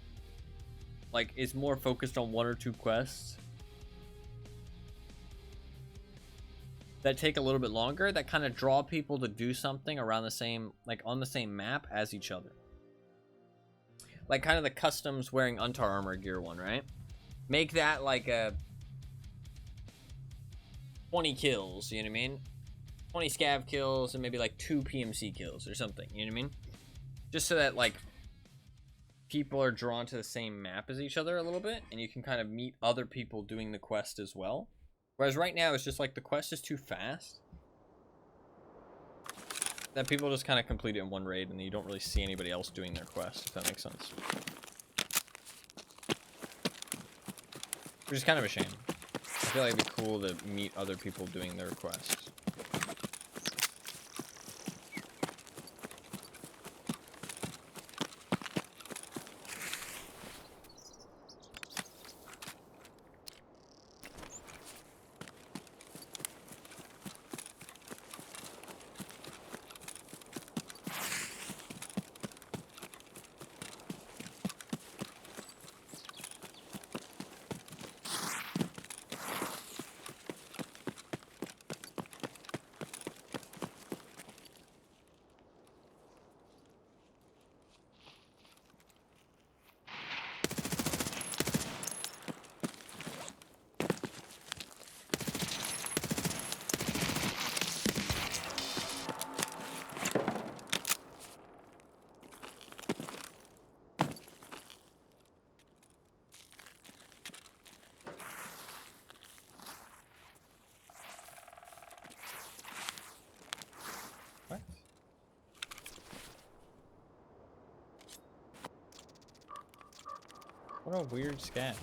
like is more focused on 1 or 2 quests that take a little bit longer, that kind of draw people to do something around the same, like on the same map as each other. Like kind of the customs wearing Untar armor gear one, right? Make that like a 20 kills, you know what I mean? 20 scav kills and maybe like 2 PMC kills or something, you know what I mean? Just so that like people are drawn to the same map as each other a little bit, and you can kind of meet other people doing the quest as well. Whereas right now it's just like the quest is too fast that people just kind of complete it in one raid and you don't really see anybody else doing their quest, if that makes sense. Which is kind of a shame. I feel like it'd be cool to meet other people doing their quests. What? What a weird scat.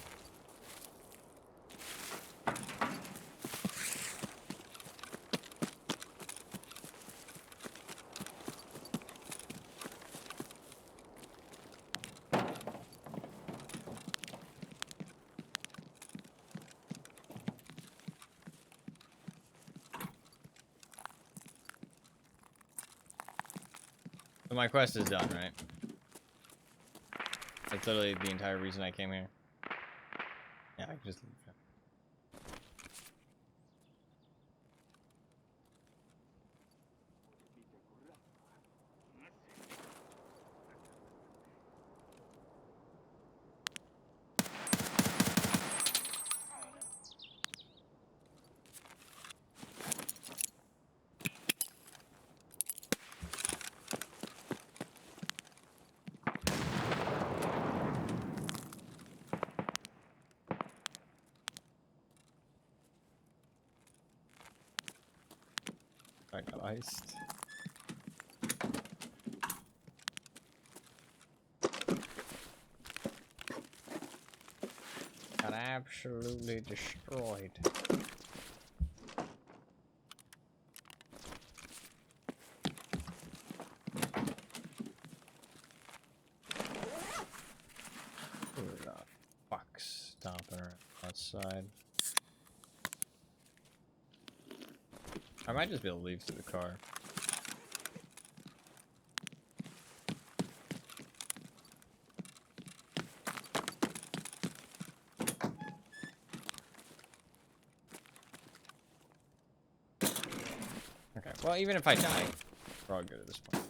So my quest is done, right? That's literally the entire reason I came here. Yeah, I can just leave. I got iced. Got absolutely destroyed. Who the fuck's stomping around outside? I might just be able to leave through the car. Okay, well, even if I die, we're all good at this point.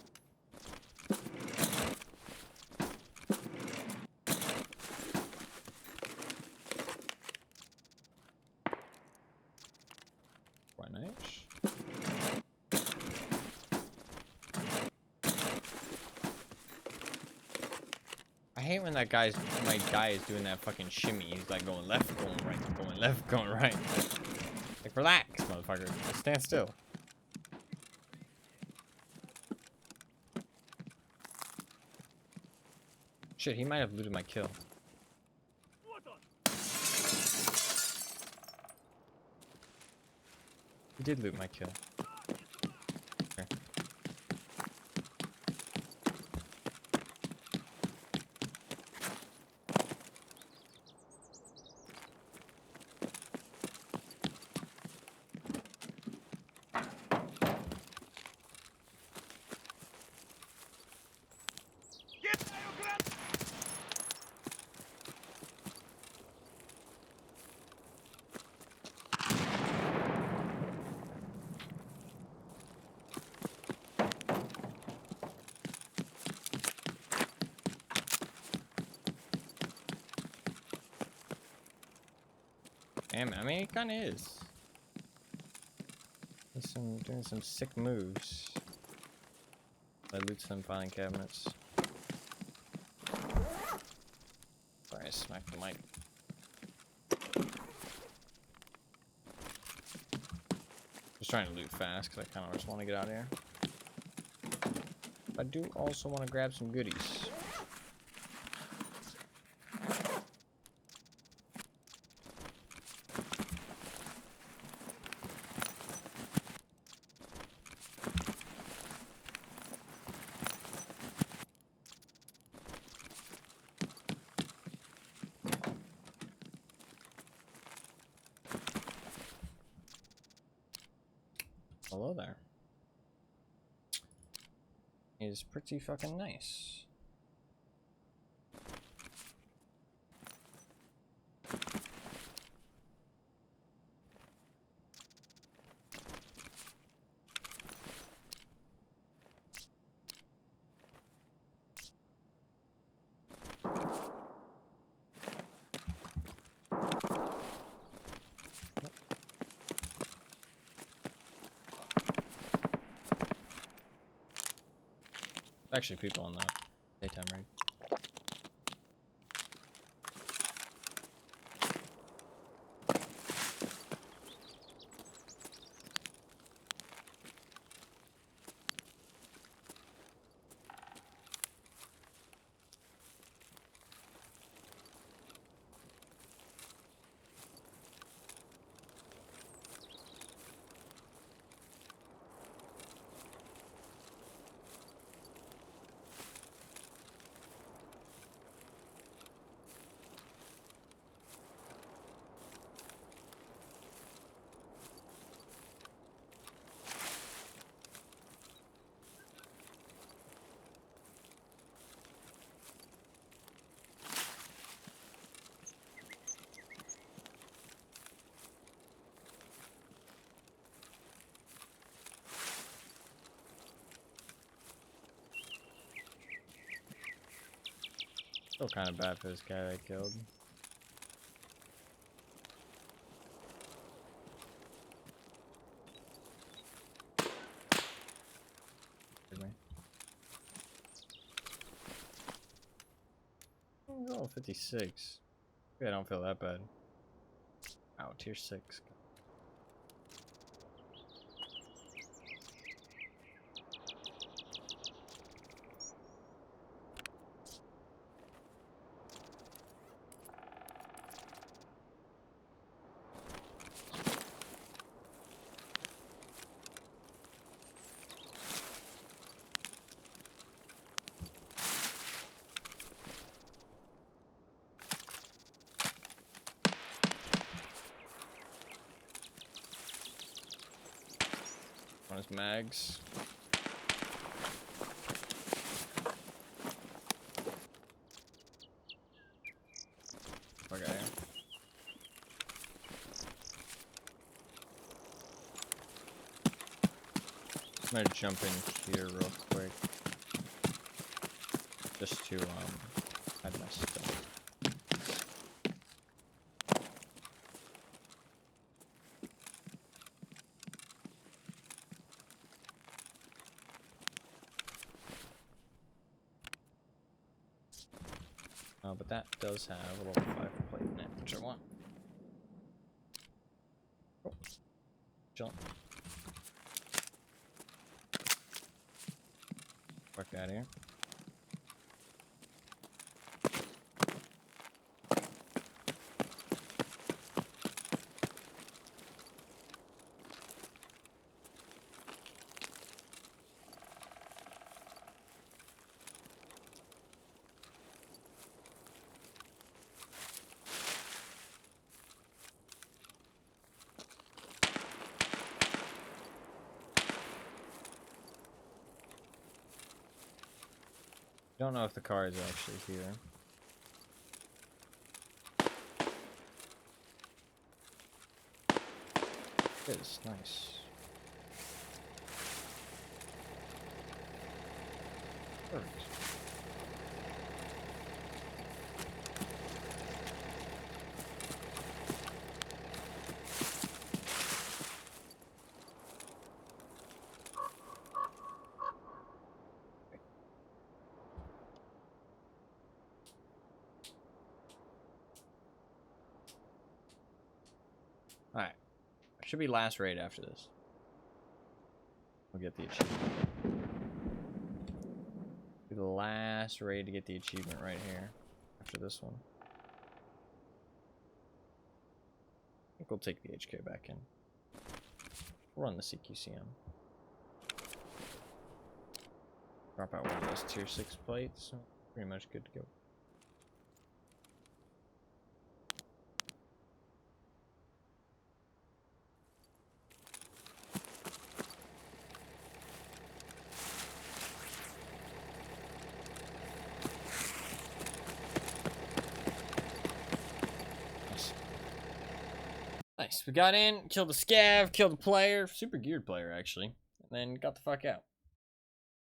Quite nice. I hate when my guy is doing that fucking shimmy. He's like going left, going right, going left, going right. Like, relax, motherfucker. Just stand still. Shit, he might have looted my kill. He did loot my kill. Okay. Damn, I mean, it kind of is. Doing some sick moves. I loot some filing cabinets. Sorry, I smacked the mic. Just trying to loot fast because I kind of just want to get out of here. I do also want to grab some goodies. Hello there. Is pretty fucking nice. Actually, people on the daytime raid. Still kind of bad for this guy I killed. Oh, 56. Maybe I don't feel that bad. Ow, tier 6. On his mags. Okay. I'm gonna jump in here real quick. Just to hide my stuff. But that does have a level 5 plate in it, which I want. Oh. Jump. Fuck out of here. Don't know if the car is actually here. It is nice. Perfect. Alright. Should be last raid after this. We'll get the achievement. Be the last raid to get the achievement right here. After this one. I think we'll take the HK back in. We'll run the CQCM. Drop out one of those tier 6 plates. Pretty much good to go. Nice. We got in, killed the scav, killed the player, super geared player actually, and then got the fuck out.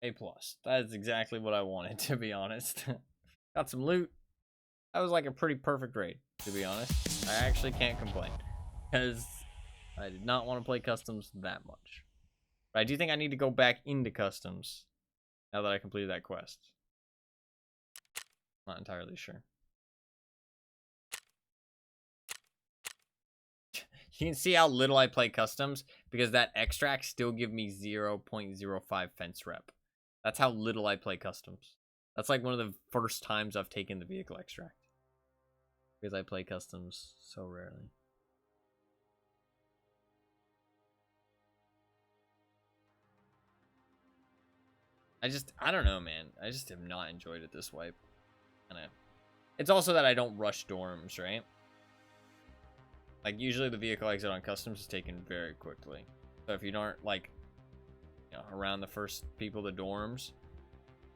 A+. That is exactly what I wanted, to be honest. Got some loot. That was like a pretty perfect raid, to be honest. I actually can't complain, because I did not want to play customs that much. But I do think I need to go back into customs now that I completed that quest. Not entirely sure. You can see how little I play customs because that extract still give me 0.05 fence rep. That's how little I play customs. That's like one of the first times I've taken the vehicle extract. Because I play customs so rarely. I don't know, man. I just have not enjoyed it this wipe. It's also that I don't rush dorms, right? Like, usually the vehicle exit on customs is taken very quickly. So if you aren't, like, you know, around the first people to dorms,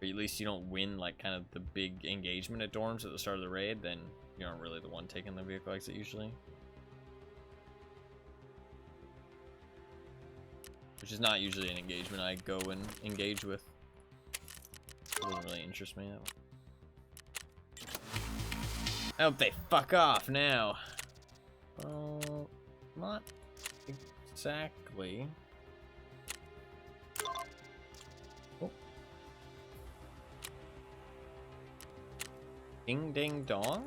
or at least you don't win, like, kind of the big engagement at dorms at the start of the raid, then you aren't really the one taking the vehicle exit usually. Which is not usually an engagement I go and engage with. It doesn't really interest me that way. I hope they fuck off now. Oh, not exactly. Oh. Ding ding dong?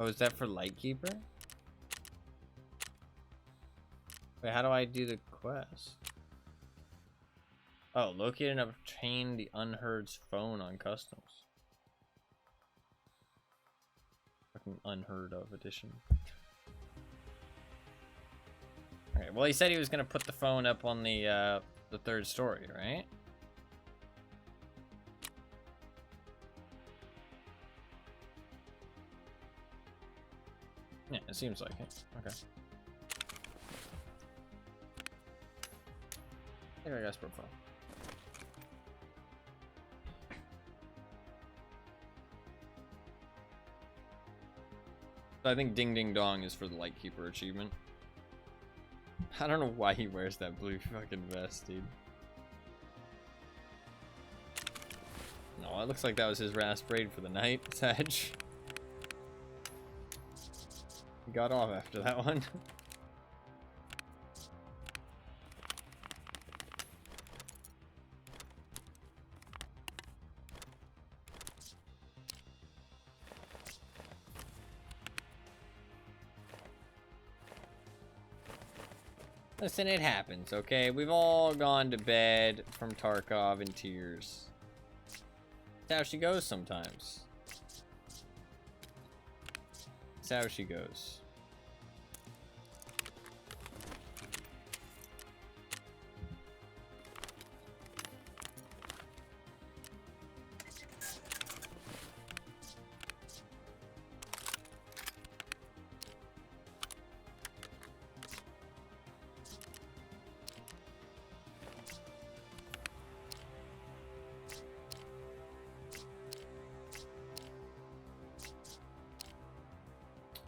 Oh, is that for Lightkeeper? Wait, how do I do the quest? Oh, locate and obtain the Unheard's phone on customs. Fucking unheard of edition. Okay, well he said he was gonna put the phone up on the 3rd story, right? Yeah, it seems like it. Okay. I think I got his profile. So I think Ding Ding Dong is for the Lightkeeper achievement. I don't know why he wears that blue fucking vest, dude. No, it looks like that was his last braid for the night, Sag. He got off after that one. Listen, it happens, okay? We've all gone to bed from Tarkov in tears. That's how she goes sometimes. That's how she goes.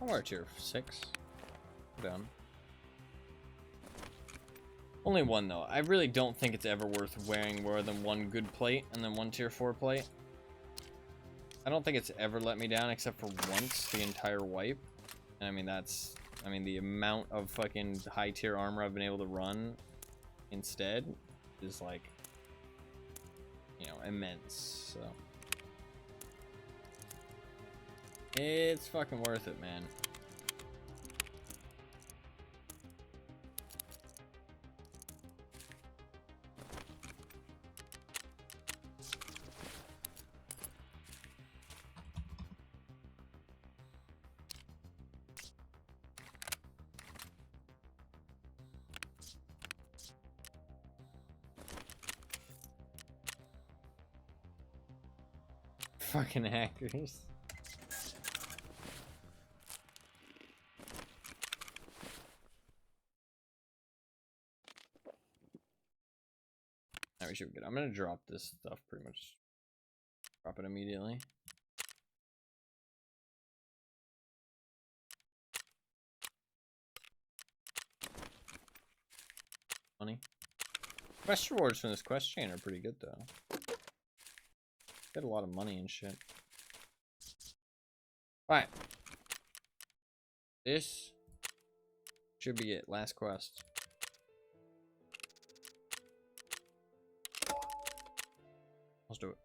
We're at tier 6. Down. Only one though. I really don't think it's ever worth wearing more than one good plate and then one tier 4 plate. I don't think it's ever let me down except for once the entire wipe. And I mean the amount of fucking high tier armor I've been able to run instead is like, you know, immense. So it's fucking worth it, man. Fucking hackers. We should be good. I'm gonna drop this stuff pretty much. Drop it immediately. Money. Quest rewards from this quest chain are pretty good though. Get a lot of money and shit. Alright. This should be it. Last quest. Let's do it.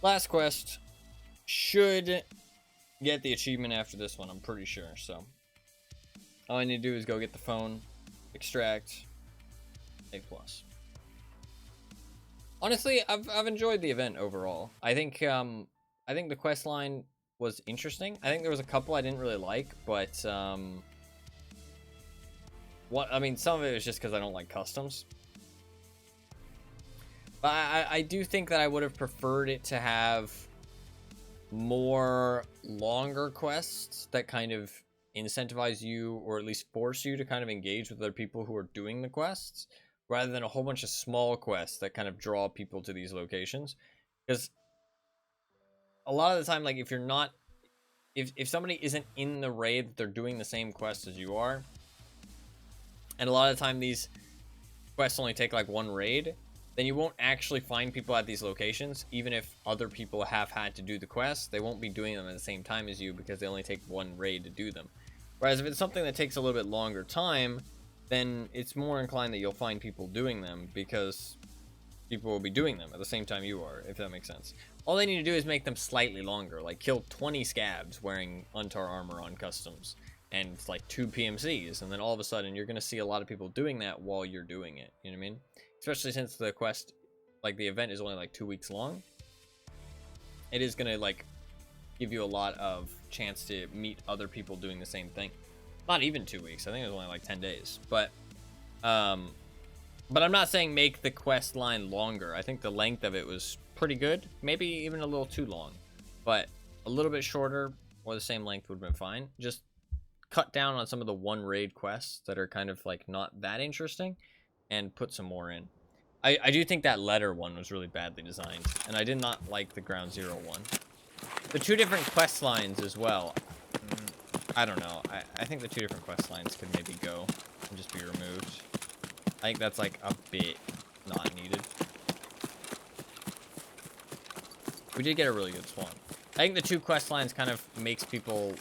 Last quest should get the achievement after this one, I'm pretty sure. So all I need to do is go get the phone, extract, A+. Honestly, I've enjoyed the event overall. I think the quest line was interesting. I think there was a couple I didn't really like, but some of it was just because I don't like customs. But I do think that I would have preferred it to have more longer quests that kind of incentivize you, or at least force you to kind of engage with other people who are doing the quests, rather than a whole bunch of small quests that kind of draw people to these locations. Because a lot of the time, like, if you're not, if somebody isn't in the raid that they're doing the same quest as you are, and a lot of the time these quests only take like one raid, then you won't actually find people at these locations. Even if other people have had to do the quests, they won't be doing them at the same time as you because they only take one raid to do them. Whereas if it's something that takes a little bit longer time, then it's more inclined that you'll find people doing them because people will be doing them at the same time you are, if that makes sense. All they need to do is make them slightly longer, like kill 20 scabs wearing Untar armor on customs, and it's like 2 PMCs, and then all of a sudden you're going to see a lot of people doing that while you're doing it, you know what I mean? Especially since the quest, like the event is only like 2 weeks long. It is going to like give you a lot of chance to meet other people doing the same thing. Not even 2 weeks, I think it was only like 10 days, but I'm not saying make the quest line longer. I think the length of it was pretty good, maybe even a little too long, but a little bit shorter or the same length would have been fine. Just cut down on some of the one raid quests that are kind of like not that interesting and put some more in. I do think that letter one was really badly designed, and I did not like the Ground Zero one. The 2 different quest lines as well, I don't know. I think the 2 different quest lines could maybe go and just be removed. I think that's like a bit not needed. We did get a really good spawn. I think the 2 quest lines kind of makes people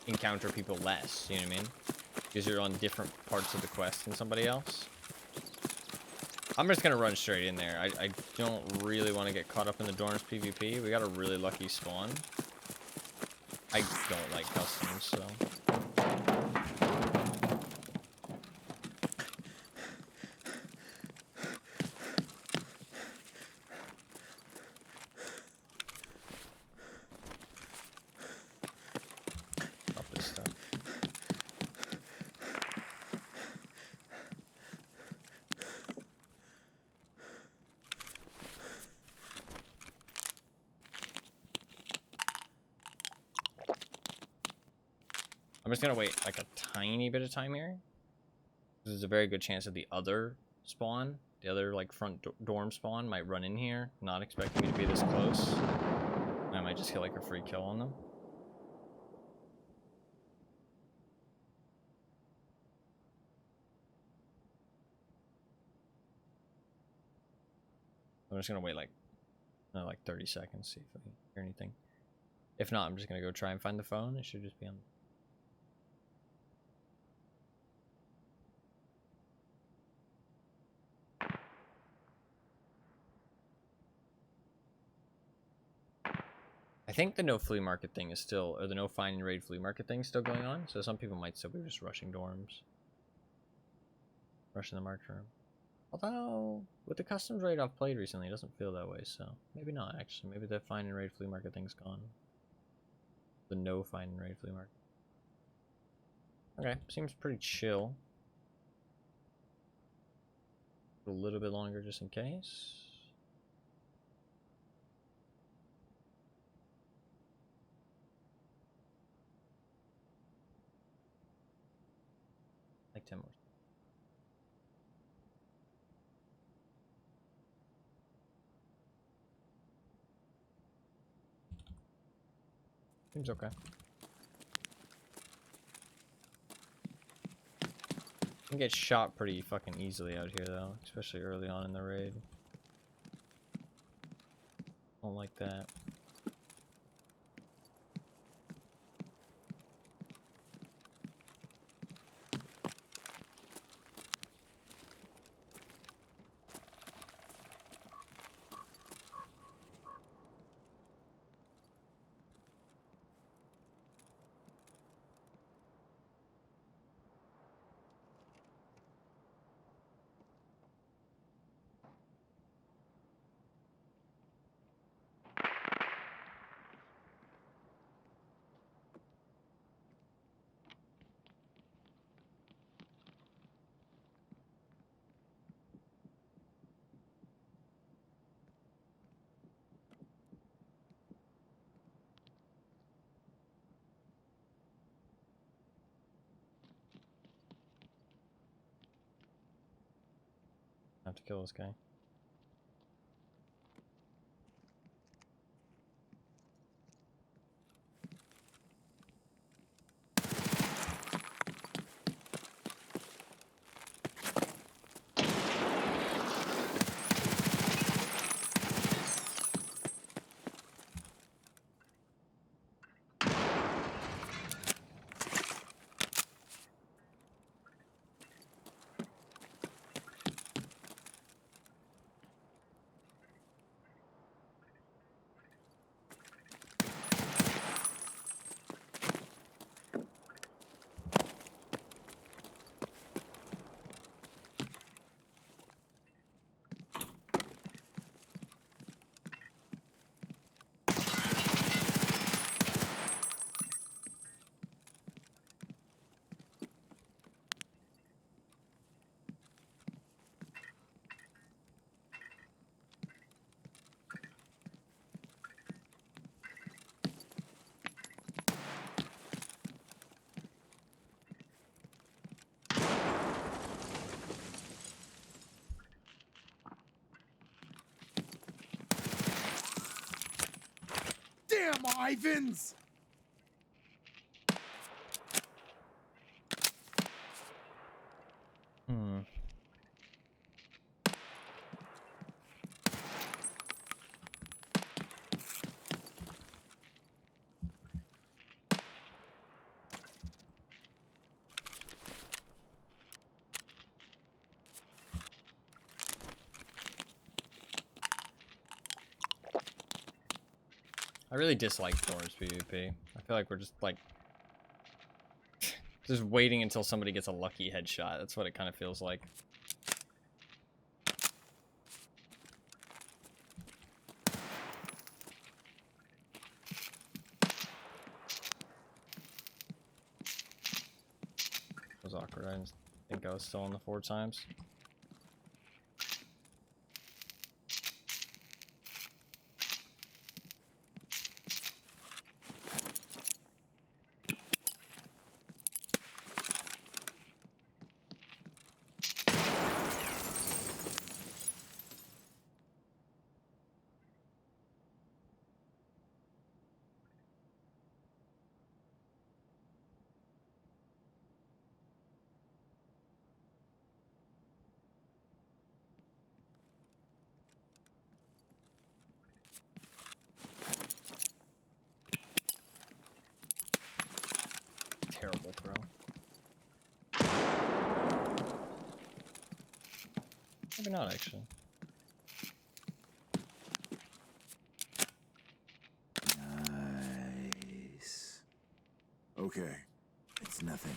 encounter people less, you know what I mean? Because you're on different parts of the quest than somebody else. I'm just gonna run straight in there. I don't really want to get caught up in the dorms PvP. We got a really lucky spawn. I don't like customs, so... I'm just gonna wait like a tiny bit of time here. There's a very good chance that the other spawn, the other like front dorm spawn, might run in here, not expecting me to be this close. I might just get like a free kill on them. I'm just gonna wait like 30 seconds, see if I hear anything. If not, I'm just gonna go try and find the phone. It should just be on. I think the no flea market thing is still, or the no find and raid flea market thing is still going on. So some people might still be just rushing dorms, rushing the marked room. Although with the customs raid I've played recently, it doesn't feel that way. So maybe not actually. Maybe the find and raid flea market thing's gone. The no find and raid flea market. Okay, seems pretty chill. A little bit longer just in case. Like 10 more. Seems okay. You can get shot pretty fucking easily out here though, especially early on in the raid. Don't like that. I have to kill this guy. Damn, Ivans! Hmm. I really dislike Thor's PvP. I feel like we're just like just waiting until somebody gets a lucky headshot. That's what it kind of feels like. It was awkward. I didn't think I was still on the 4 times. Terrible throw. Maybe not, actually. Nice. Okay, it's nothing.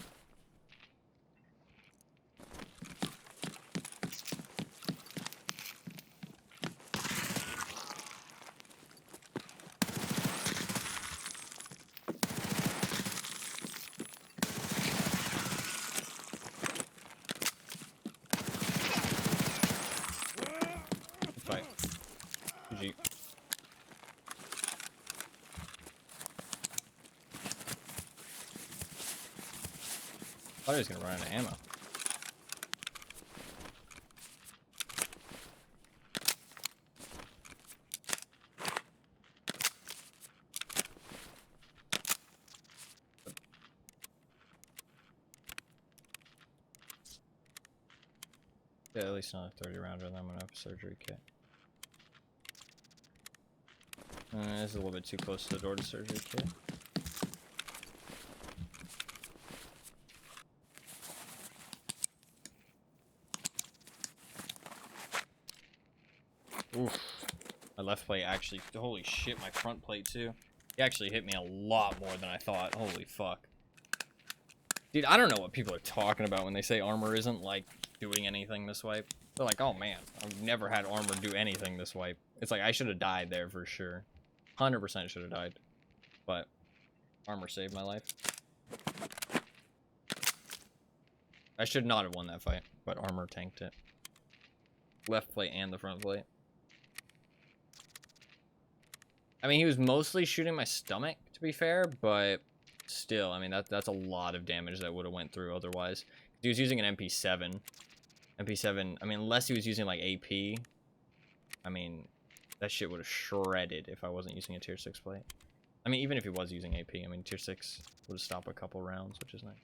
Fight. GG. I thought he was gonna run out of ammo. Yeah, at least not a 30 rounder, then I'm gonna have a surgery kit. This is a little bit too close to the door to surgery kit. Oof. My left plate actually, holy shit, my front plate too. He actually hit me a lot more than I thought. Holy fuck. Dude, I don't know what people are talking about when they say armor isn't, like, doing anything this wipe. They're like, oh man, I've never had armor do anything this wipe. It's like, I should have died there for sure. 100% should have died. But armor saved my life. I should not have won that fight, but armor tanked it. Left plate and the front plate. I mean, he was mostly shooting my stomach, to be fair, but still, I mean, that's a lot of damage that would have went through otherwise. He was using an MP7, MP7, I mean, unless he was using like AP, I mean, that shit would have shredded if I wasn't using a tier 6 plate. I mean, even if he was using AP, I mean, tier 6 would stop a couple rounds, which is nice.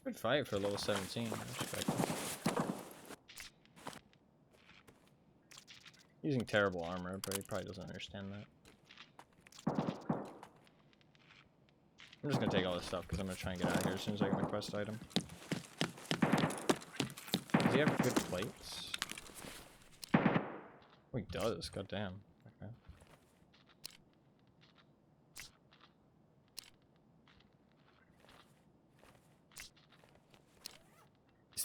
Good fight for level 17. I respect it. Using terrible armor, but he probably doesn't understand that. I'm just gonna take all this stuff because I'm gonna try and get out of here as soon as I get my quest item. Does he have good plates? Oh, he does. Goddamn. Okay.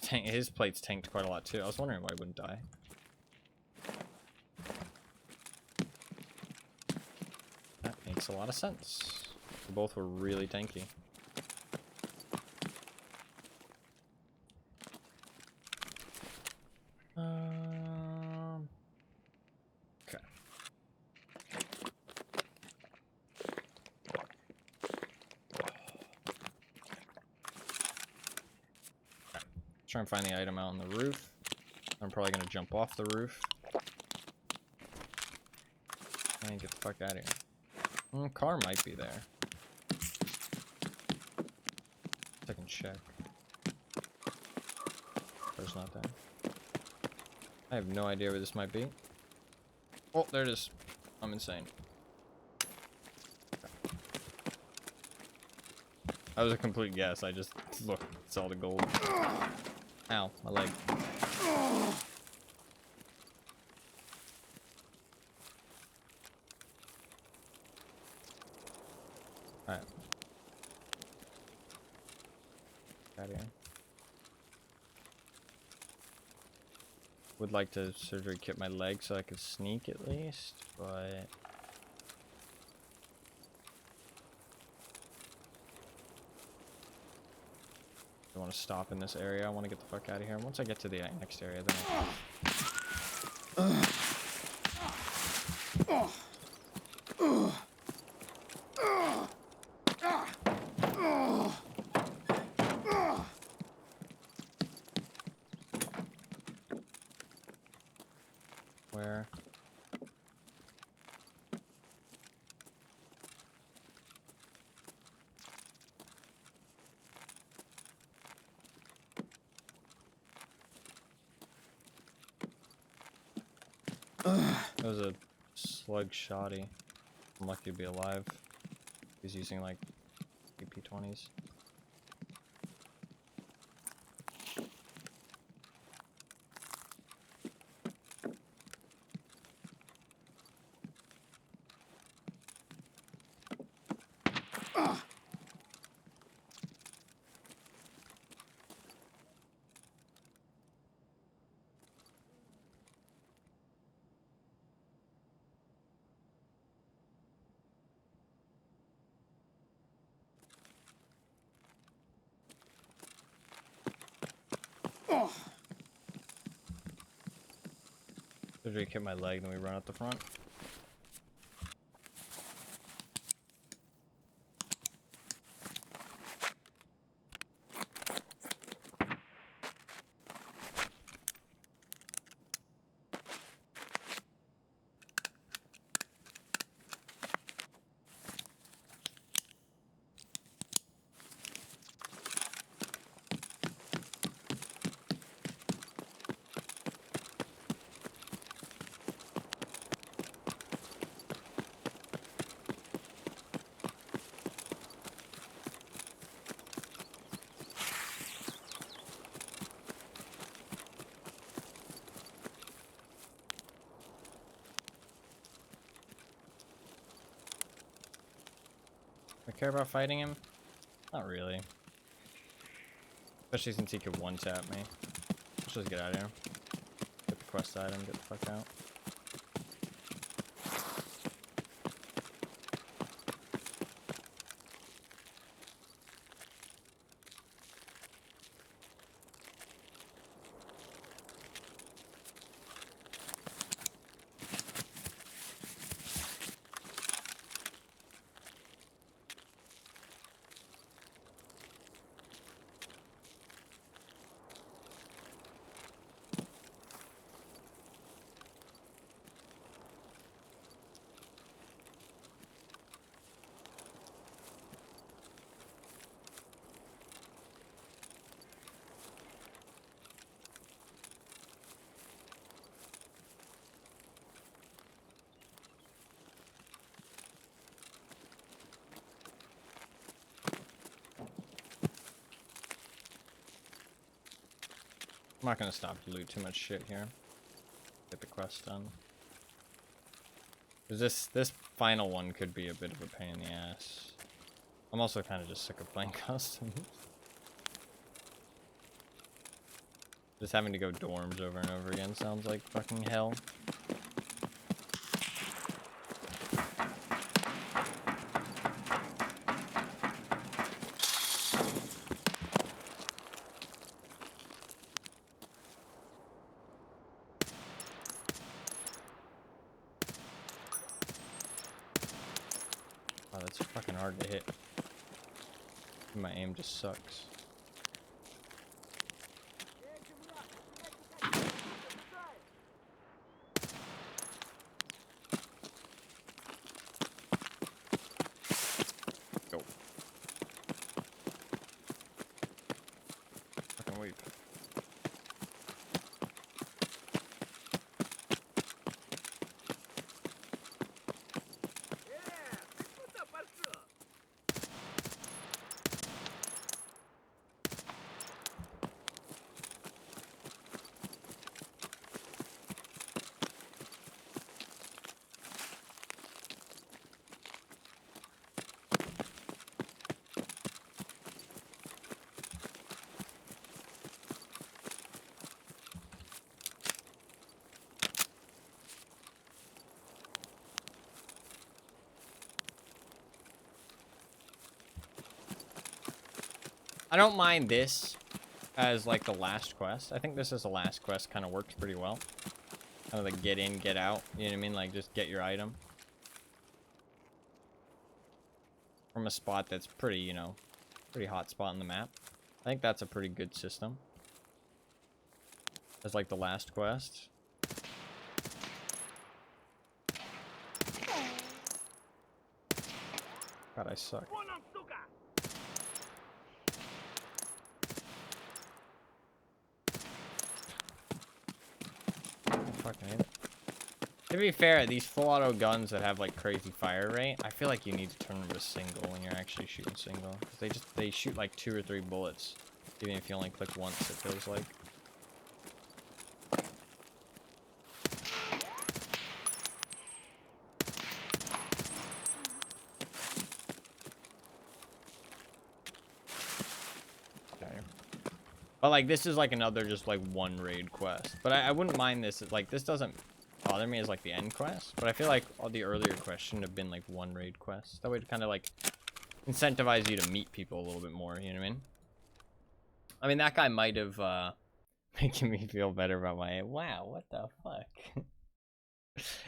His plates tanked quite a lot too. I was wondering why he wouldn't die. That makes a lot of sense. They both were really tanky. Okay. Try and find the item out on the roof. I'm probably gonna jump off the roof. And get the fuck out of here. Car might be there. I can check. Car's not there. I have no idea where this might be. Oh, there it is. I'm insane. That was a complete guess. I just looked, saw the gold. Ow, my leg. Alright. Out of here. Would like to surgery kit my leg so I could sneak at least, but I want to stop in this area. I want to get the fuck out of here. Once I get to the next area, then where? That was a slug shotty. I'm lucky to be alive. He's using like AP-20s. Surgery hit my leg, then we run out the front. I care about fighting him? Not really. Especially since he could one-tap me. Let's just get out of here. Get the quest item, get the fuck out. I'm not gonna stop to loot too much shit here. Get the quest done. 'Cause this final one could be a bit of a pain in the ass. I'm also kind of just sick of playing customs. Just having to go dorms over and over again sounds like fucking hell. Wow, that's fucking hard to hit. My aim just sucks. Go. Fucking weep. I don't mind this as like the last quest. I think this as the last quest kind of works pretty well. Kind of like get in, get out. You know what I mean? Like just get your item from a spot that's pretty, you know, pretty hot spot on the map. I think that's a pretty good system. As like the last quest. God, I suck. Fucking hate it. To be fair, these full auto guns that have like crazy fire rate, I feel like you need to turn them to single when you're actually shooting single. Because they shoot like 2 or 3 bullets. Even if you only click once, it feels like. Okay. But like this is like another just like one raid quest. But I wouldn't mind this. Like this doesn't bother me as like the end quest. But I feel like all the earlier quests shouldn't have been like one raid quest. That would kind of like incentivize you to meet people a little bit more. You know what I mean? I mean that guy might have making me feel better about my aim. Wow, what the fuck?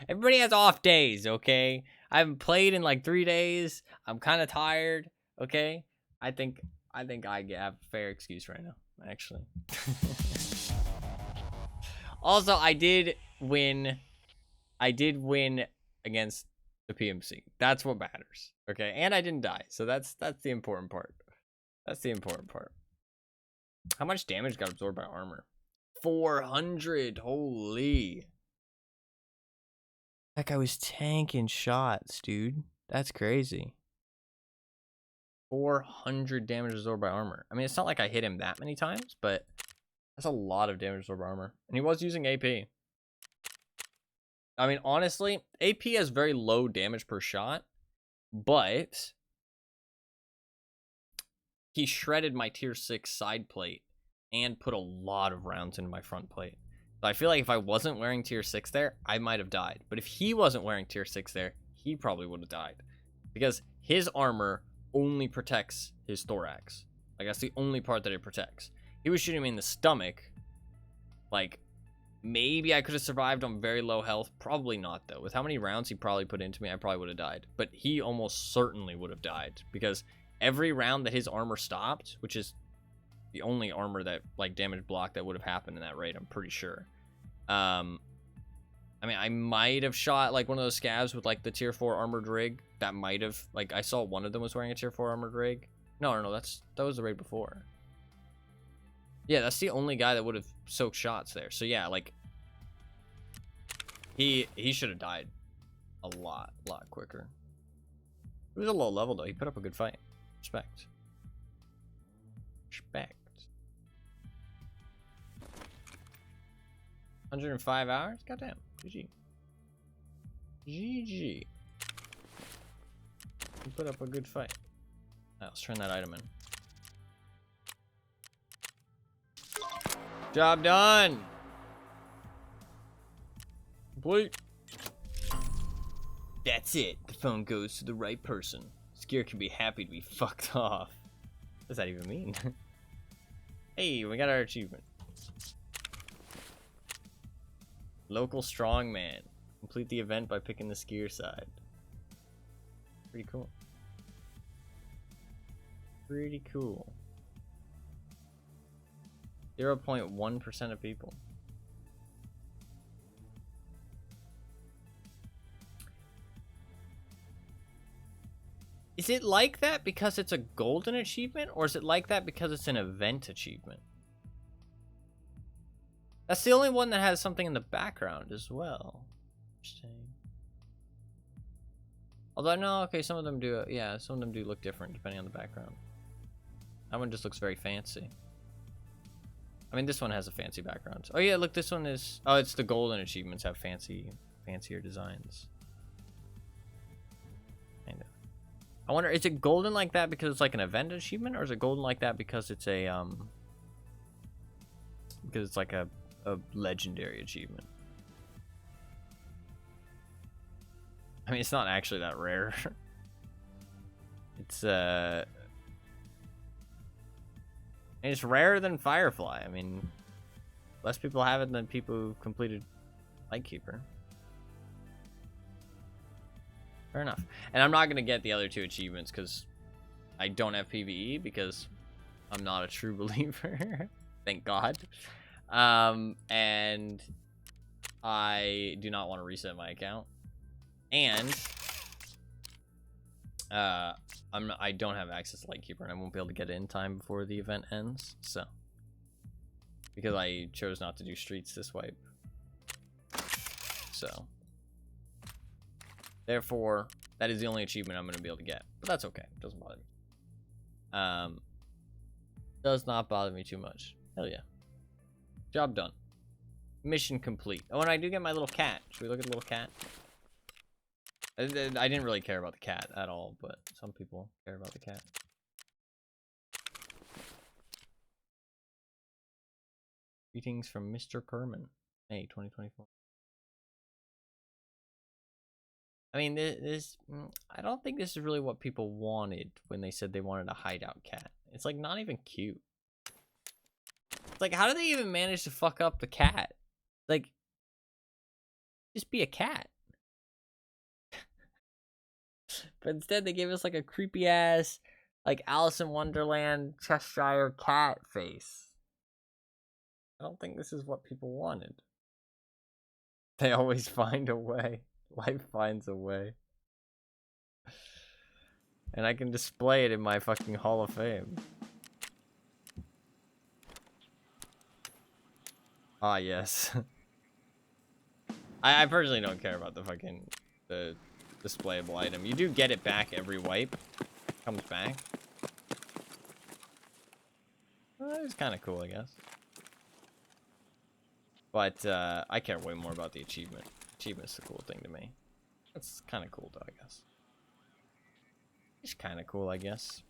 Everybody has off days, okay? I haven't played in like 3 days. I'm kind of tired, okay? I think I have a fair excuse right now, actually. Also, I did win against the PMC. That's what matters, okay? And I didn't die, so that's the important part. That's the important part. How much damage got absorbed by armor? 400. Holy. That guy was tanking shots, dude. That's crazy. 400 damage absorbed by armor. I mean, it's not like I hit him that many times, but that's a lot of damage absorbed by armor. And he was using AP. I mean, honestly, AP has very low damage per shot, but he shredded my tier 6 side plate and put a lot of rounds into my front plate. So I feel like if I wasn't wearing tier 6 there, I might have died. But if he wasn't wearing tier 6 there, he probably would have died. Because his armor only protects his thorax. Like, that's the only part that it protects. He was shooting me in the stomach. Like, maybe I could have survived on very low health. Probably not, though. With how many rounds he probably put into me, I probably would have died. But he almost certainly would have died. Because every round that his armor stopped, which is the only armor that, like, damage block that would have happened in that raid, I'm pretty sure. I mean, I might have shot, like, one of those scavs with, like, the tier 4 armored rig. That might have, like, I saw one of them was wearing a tier 4 armored rig. No, that was the raid before. Yeah, that's the only guy that would have soaked shots there. So, yeah, like, he should have died a lot quicker. He was a low level, though. He put up a good fight. Respect. Respect. 105 hours? Goddamn. GG. GG. You put up a good fight. Alright, let's turn that item in. Job done! Complete. That's it. The phone goes to the right person. Skier can be happy to be fucked off. What does that even mean? Hey, we got our achievement. Local strongman. Complete the event by picking the skier side. Pretty cool. Pretty cool. 0.1% of people. Is it like that because it's a golden achievement, or is it like that because it's an event achievement? That's the only one that has something in the background as well. Interesting. Although, no, okay, some of them do, yeah, some of them do look different depending on the background. That one just looks very fancy. I mean, this one has a fancy background. Oh yeah, look, this one is, oh, it's the golden achievements have fancier designs. Kind of. I wonder, is it golden like that because it's like an event achievement, or is it golden like that because it's a, because it's like a legendary achievement? I mean, it's not actually that rare. It's rarer than Firefly. I mean, less people have it than people who completed Lightkeeper. Fair enough. And I'm not gonna get the other two achievements because I don't have PvE, because I'm not a true believer. Thank God. And I do not want to reset my account. And I don't have access to Lightkeeper, and I won't be able to get it in time before the event ends. So, because I chose not to do streets this wipe. So, therefore, that is the only achievement I'm going to be able to get. But that's okay. It doesn't bother me. Does not bother me too much. Hell yeah. Job done. Mission complete. Oh, and I do get my little cat. Should we look at the little cat? I didn't really care about the cat at all, but some people care about the cat. Greetings from Mr. Kerman. Hey, 2024. I mean, I don't think this is really what people wanted when they said they wanted a hideout cat. It's like not even cute. It's like, how do they even manage to fuck up the cat? Like, just be a cat. But instead they gave us like a creepy ass, like Alice in Wonderland Cheshire cat face. I don't think this is what people wanted. They always find a way. Life finds a way. And I can display it in my fucking Hall of Fame. Ah, yes. I personally don't care about the fucking the displayable item. You do get it back every wipe. It comes back. Well, it's kind of cool, I guess. But I care way more about the achievement. Achievement's the cool thing to me. That's kind of cool, though, I guess. It's kind of cool, I guess.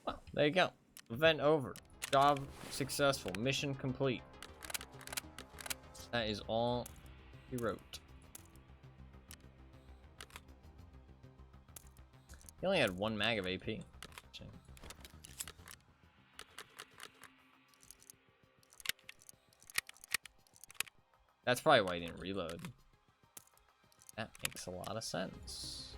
Well, there you go. Event over. Job successful. Mission complete. That is all he wrote. He only had 1 mag of AP. That's probably why he didn't reload. That makes a lot of sense.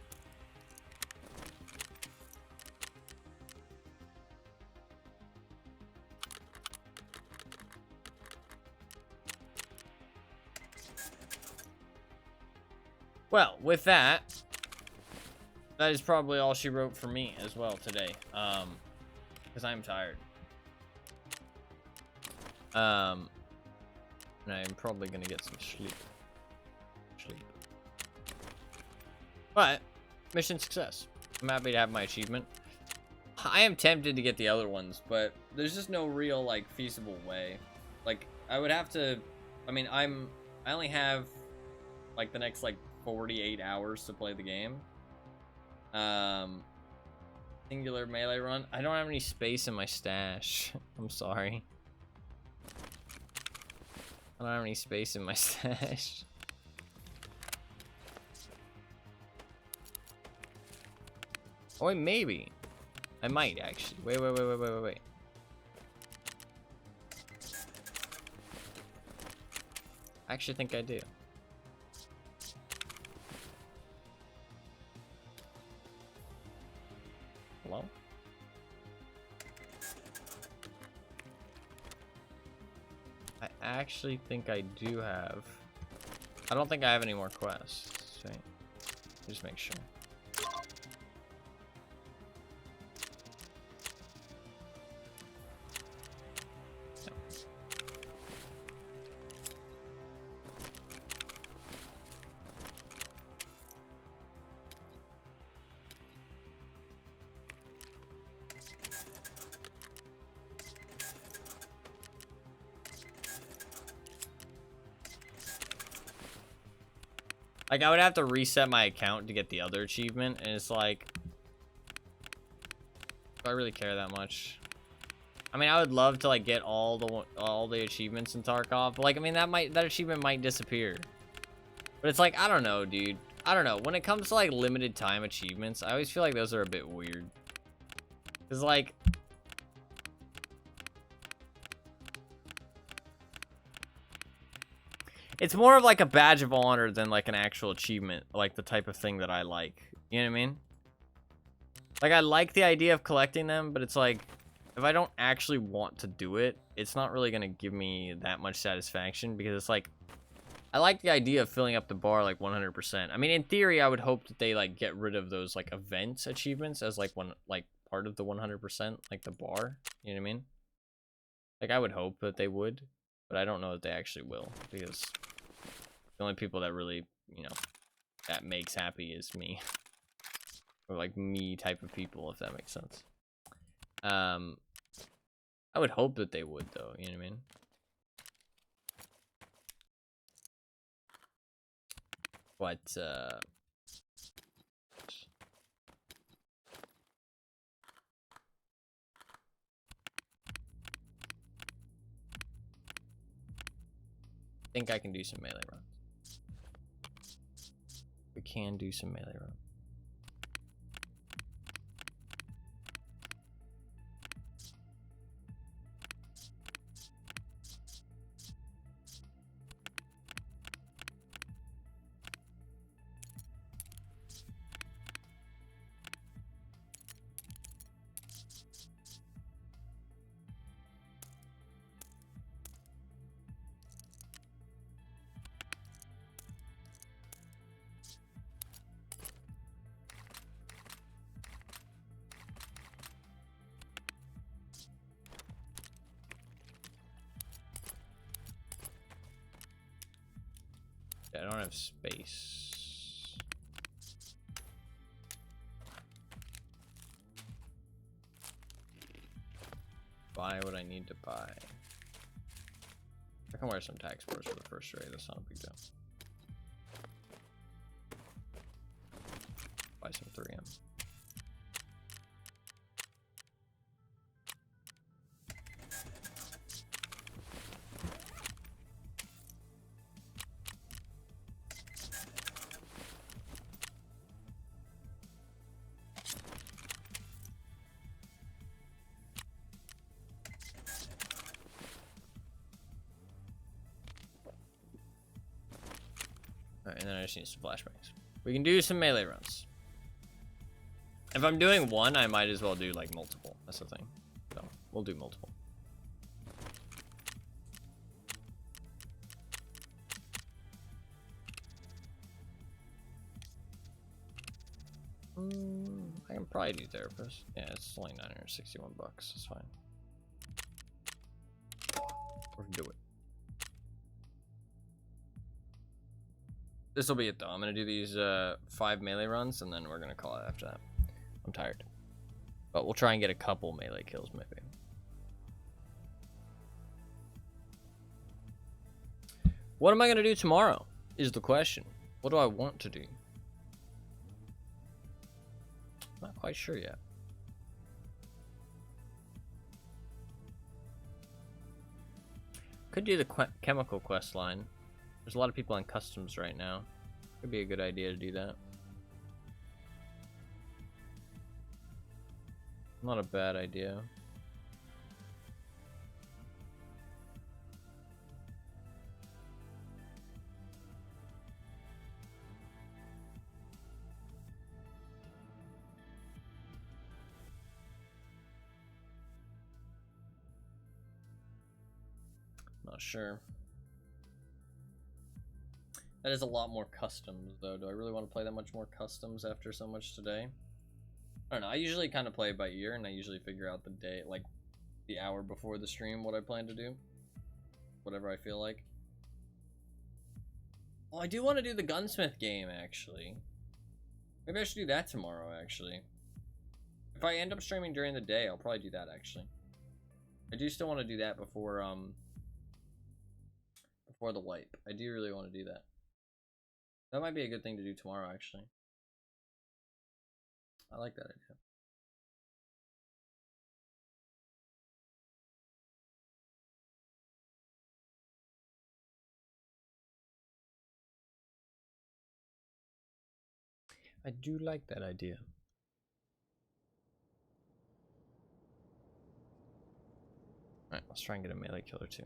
Well, with that, that is probably all she wrote for me as well today. Because I'm tired. And I'm probably gonna get some sleep. But mission success. I'm happy to have my achievement. I am tempted to get the other ones, but there's just no real, like, feasible way. Like, I would have to... I mean, I only have, like, the next, like, 48 hours to play the game. Singular melee run. I don't have any space in my stash. I'm sorry. I don't have any space in my stash. Oh, wait, maybe. I might, actually. Wait. I actually think I do. Hello? I actually think I do have... I don't think I have any more quests. So just make sure. Like, I would have to reset my account to get the other achievement, and it's like... Do I really care that much? I mean, I would love to, like, get all the achievements in Tarkov, but, like, I mean, that achievement might disappear. But it's like, I don't know, dude. I don't know. When it comes to, like, limited time achievements, I always feel like those are a bit weird. Because, like... It's more of like a badge of honor than like an actual achievement, like the type of thing that I like. You know what I mean? Like, I like the idea of collecting them, but it's like, if I don't actually want to do it, it's not really going to give me that much satisfaction, because it's like, I like the idea of filling up the bar like 100%. I mean, in theory, I would hope that they like get rid of those like events achievements as like part of the 100%, like the bar. You know what I mean? Like, I would hope that they would, but I don't know that they actually will, because the only people that really, you know, that makes happy is me. Or like me type of people, if that makes sense. I would hope that they would, though, you know what I mean? But, I think I can do some melee runs. We can do some melee runs. I don't have space. Buy what I need to buy. I can wear some tag sports for the first raid, that's not a big deal. Buy some 3M. Alright, and then I just need some flashbangs. We can do some melee runs. If I'm doing one, I might as well do like multiple. That's the thing. So we'll do multiple. I can probably do therapist. Yeah, it's only 961 bucks. It's fine. Or do it. This will be it though. I'm gonna do these 5 melee runs, and then we're gonna call it after that. I'm tired. But we'll try and get a couple melee kills, maybe. What am I going to do tomorrow is the question. What do I want to do? Not quite sure yet. Could do the chemical quest line. There's a lot of people on customs right now. Could be a good idea to do that. Not a bad idea. Not sure. That is a lot more customs, though. Do I really want to play that much more customs after so much today? I don't know. I usually kind of play it by ear, and I usually figure out the day, like the hour before the stream, what I plan to do. Whatever I feel like. Oh, I do want to do the gunsmith game, actually. Maybe I should do that tomorrow, actually. If I end up streaming during the day, I'll probably do that, actually. I do still want to do that before the wipe. I do really want to do that. That might be a good thing to do tomorrow, actually. I like that idea. I do like that idea. Alright, let's try and get a melee killer too.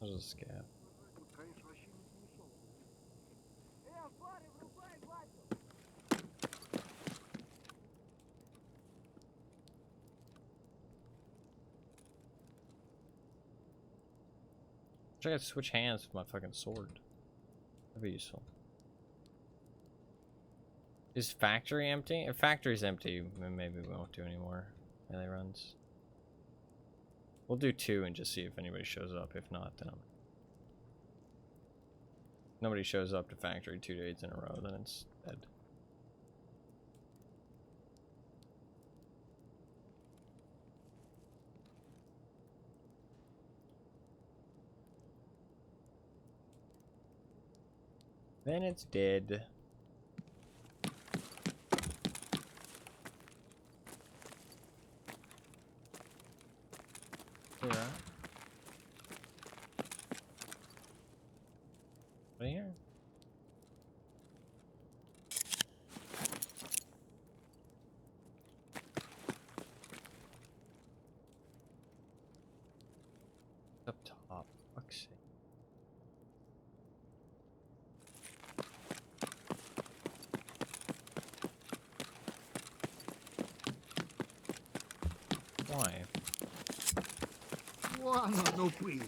There's a scab. I gotta switch hands with my fucking sword. That'd be useful. Is factory empty? If factory's empty, then maybe we won't do any more melee runs. We'll do 2 and just see if anybody shows up. If not, then nobody shows up to factory 2 days in a row, then it's dead. Then it's dead. Yeah. Right here. Up top. Fuck's sake. Why? No, please.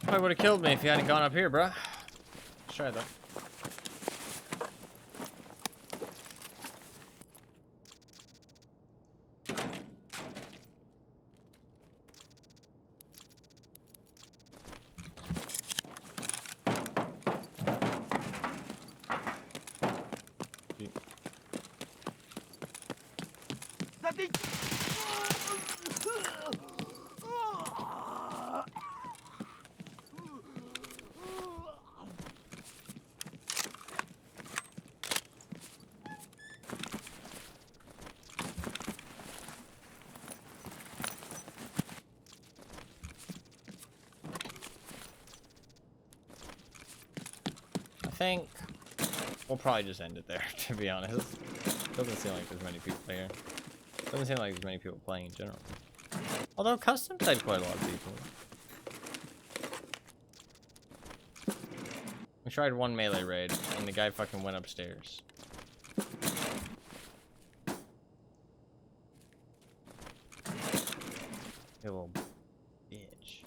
Probably would have killed me if you hadn't gone up here, bruh. Let's try though. I think we'll probably just end it there, to be honest. Doesn't seem like there's many people here. Doesn't seem like there's many people playing in general. Although Customs had quite a lot of people. We tried one melee raid, and the guy fucking went upstairs. You little bitch.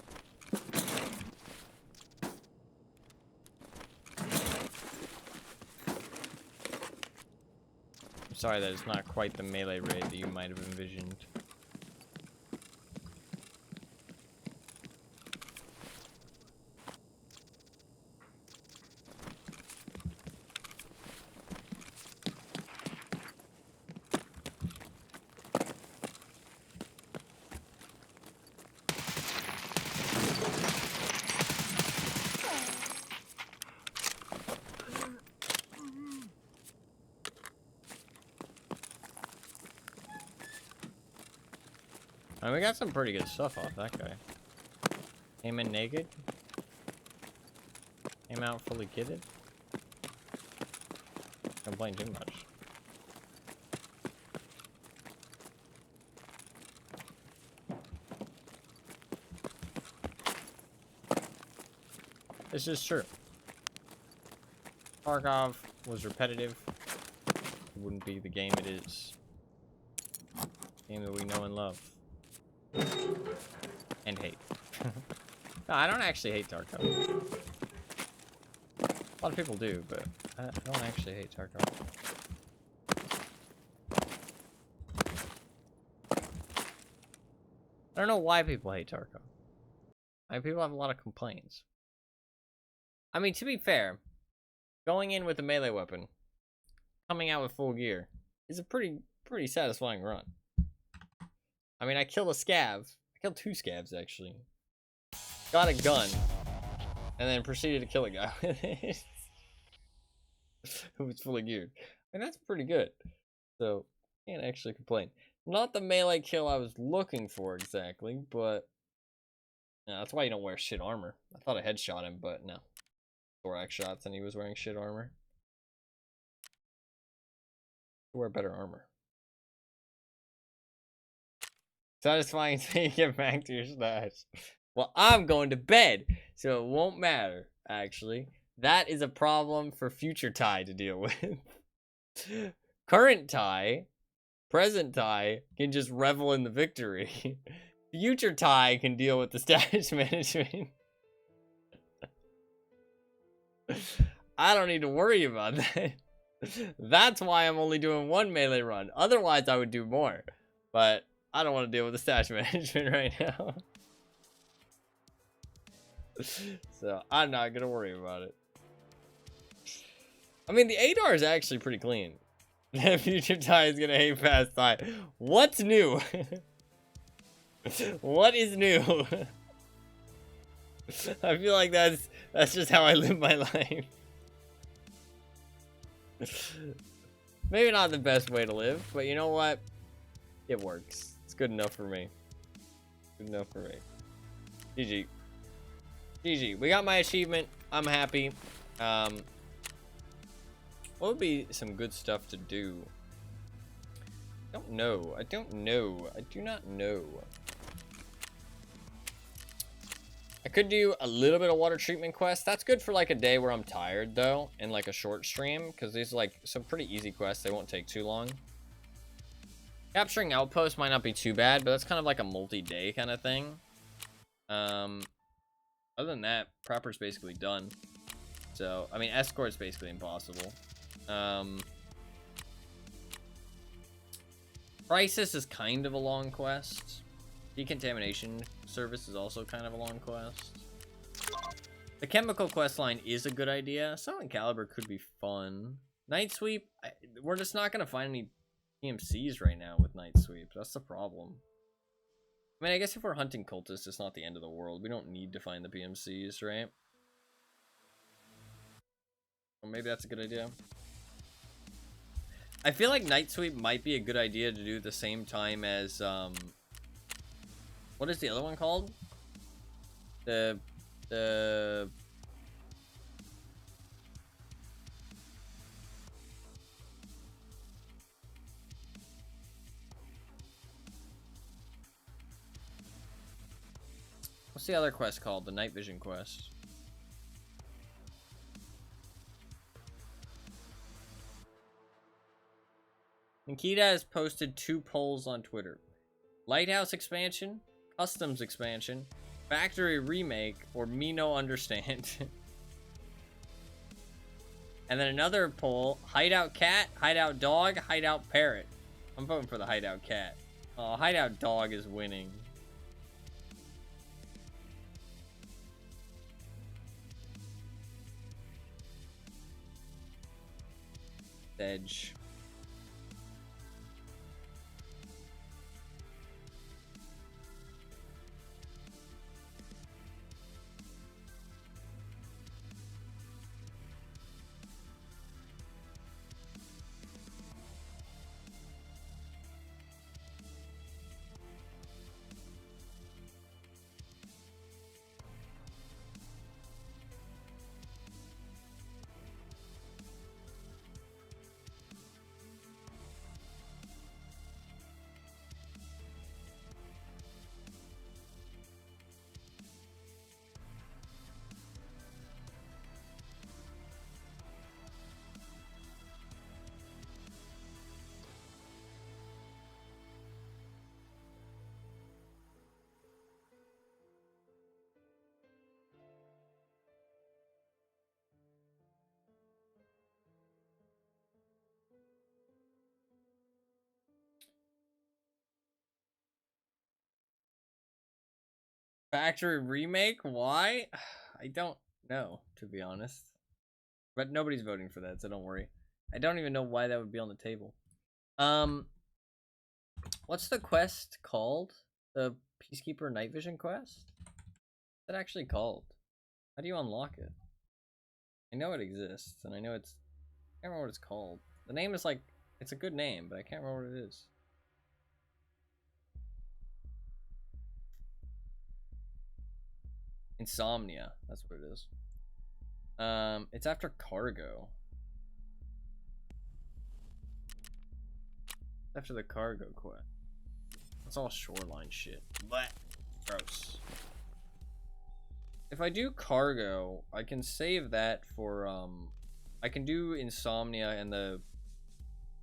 I'm sorry that it's not quite the melee raid that you might have envisioned. I mean, we got some pretty good stuff off that guy. Came in naked. Came out fully kitted. Complain too much. This is true. Tarkov was repetitive. It wouldn't be the game it is. Game that we know and love. And hate. No, I don't actually hate Tarkov. A lot of people do, but I don't actually hate Tarkov. I don't know why people hate Tarkov. I mean, people have a lot of complaints. I mean, to be fair, going in with a melee weapon, coming out with full gear, is a pretty satisfying run. I mean, I killed a scav. I killed 2 scavs, actually. Got a gun. And then proceeded to kill a guy with it. Who was fully geared. And that's pretty good. So, can't actually complain. Not the melee kill I was looking for exactly, but... yeah, that's why you don't wear shit armor. I thought I headshot him, but no. Thorax shots and he was wearing shit armor. Wear better armor. Satisfying until you get back to your stash. Well, I'm going to bed, so it won't matter, actually. That is a problem for future Ty to deal with. Current Ty, present Ty, can just revel in the victory. Future Ty can deal with the stash management. I don't need to worry about that. That's why I'm only doing 1 melee run. Otherwise, I would do more. But I don't want to deal with the stash management right now. So I'm not going to worry about it. I mean, the ADAR is actually pretty clean. Future Ty is going to hate past Ty. What's new? What is new? I feel like that's just how I live my life. Maybe not the best way to live, but you know what? It works. It's good enough for me. Good enough for me. GG. GG. We got my achievement. I'm happy. What would be some good stuff to do? I don't know. I don't know. I do not know. I could do a little bit of water treatment quests. That's good for like a day where I'm tired though, and like a short stream, because these are like some pretty easy quests. They won't take too long. Capturing outposts might not be too bad, but that's kind of like a multi-day kind of thing. Other than that, Proper's basically done. So, I mean, Escort's basically impossible. Crisis is kind of a long quest. Decontamination service is also kind of a long quest. The chemical quest line is a good idea. Silent Caliber could be fun. Night Sweep, we're just not going to find any PMCs right now with Night Sweep. That's the problem. I mean, I guess if we're hunting cultists, it's not the end of the world. We don't need to find the PMCs, right? Well, maybe that's a good idea. I feel like Night Sweep might be a good idea to do at the same time as, what is the other one called? The what's the other quest called? The Night Vision quest. Nikita has posted 2 polls on Twitter. Lighthouse expansion, customs expansion, factory remake, or me no understand. And then another poll, hideout cat, hideout dog, hideout parrot. I'm voting for the hideout cat. Oh, hideout dog is winning. Edge. Factory remake? Why? I don't know, to be honest. But nobody's voting for that, so don't worry. I don't even know why that would be on the table. What's the quest called? The Peacekeeper Night Vision quest? What's that actually called? How do you unlock it? I know it exists, and I know it's... I can't remember what it's called. The name is like... It's a good name, but I can't remember what it is. Insomnia. That's what it is. It's after Cargo. After the Cargo quest. That's all shoreline shit. But gross. If I do Cargo, I can save that for I can do Insomnia and the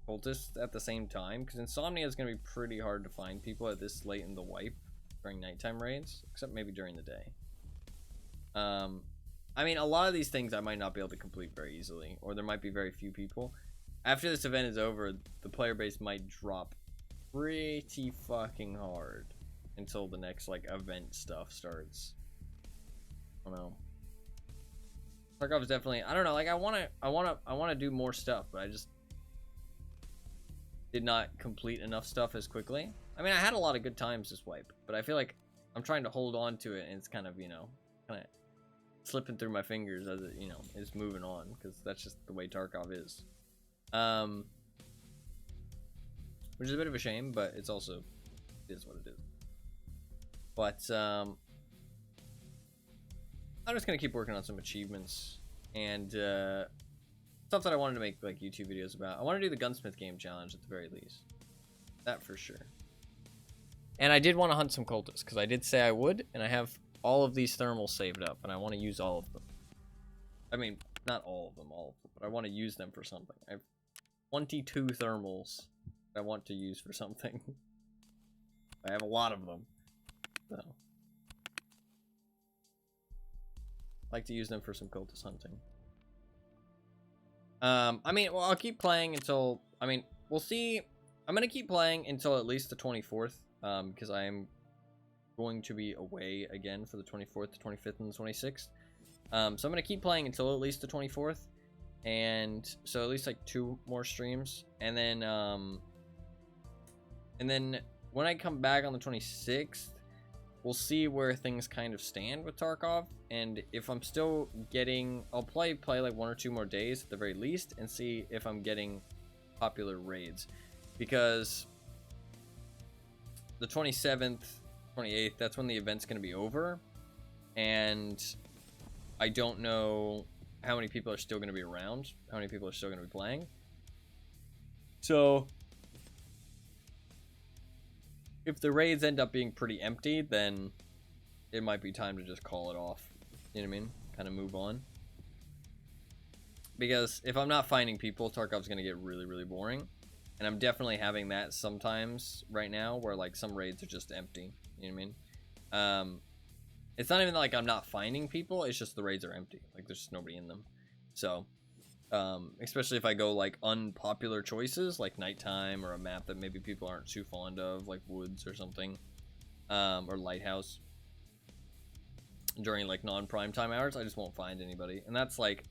Cultists at the same time, because Insomnia is gonna be pretty hard to find people at this late in the wipe during nighttime raids, except maybe during the day. I mean, a lot of these things I might not be able to complete very easily, or there might be very few people. After this event is over, the player base might drop pretty fucking hard until the next like event stuff starts. I don't know. Tarkov is definitely, I don't know, like I want to do more stuff, but I just did not complete enough stuff as quickly. I mean, I had a lot of good times this wipe, but I feel like I'm trying to hold on to it, and it's kind of, you know, kind of slipping through my fingers as it, you know, is moving on, because that's just the way Tarkov is. Which is a bit of a shame, but it's also, it is what it is. But, I'm just gonna keep working on some achievements, and, stuff that I wanted to make, like, YouTube videos about. I want to do the Gunsmith game challenge at the very least. That for sure. And I did want to hunt some cultists, because I did say I would, and I have all of these thermals saved up, and I want to use all of them. I mean, not all of them, but I want to use them for something. I have 22 thermals that I want to use for something. I have a lot of them, so I'd like to use them for some cultist hunting. I mean, well, I'll keep playing until, I mean, we'll see. I'm gonna keep playing until at least the 24th, because I am going to be away again for the 24th, the 25th, and the 26th. So I'm gonna keep playing until at least the 24th, and so at least like 2 more streams, and then And then when I come back on the 26th, we'll see where things kind of stand with Tarkov. And if I'm still getting, I'll play like 1 or 2 more days at the very least and see if I'm getting popular raids. Because the 27th, 28th, that's when the event's going to be over. And I don't know how many people are still going to be around, how many people are still going to be playing. So if the raids end up being pretty empty, then it might be time to just call it off. You know what I mean? Kind of move on. Because if I'm not finding people, Tarkov's going to get really, really boring. And I'm definitely having that sometimes right now where like some raids are just empty. You know what I mean? It's not even like I'm not finding people, it's just the raids are empty. Like there's just nobody in them. So, especially if I go like unpopular choices like nighttime or a map that maybe people aren't too fond of, like woods or something, or lighthouse during like non-prime time hours, I just won't find anybody. And that's like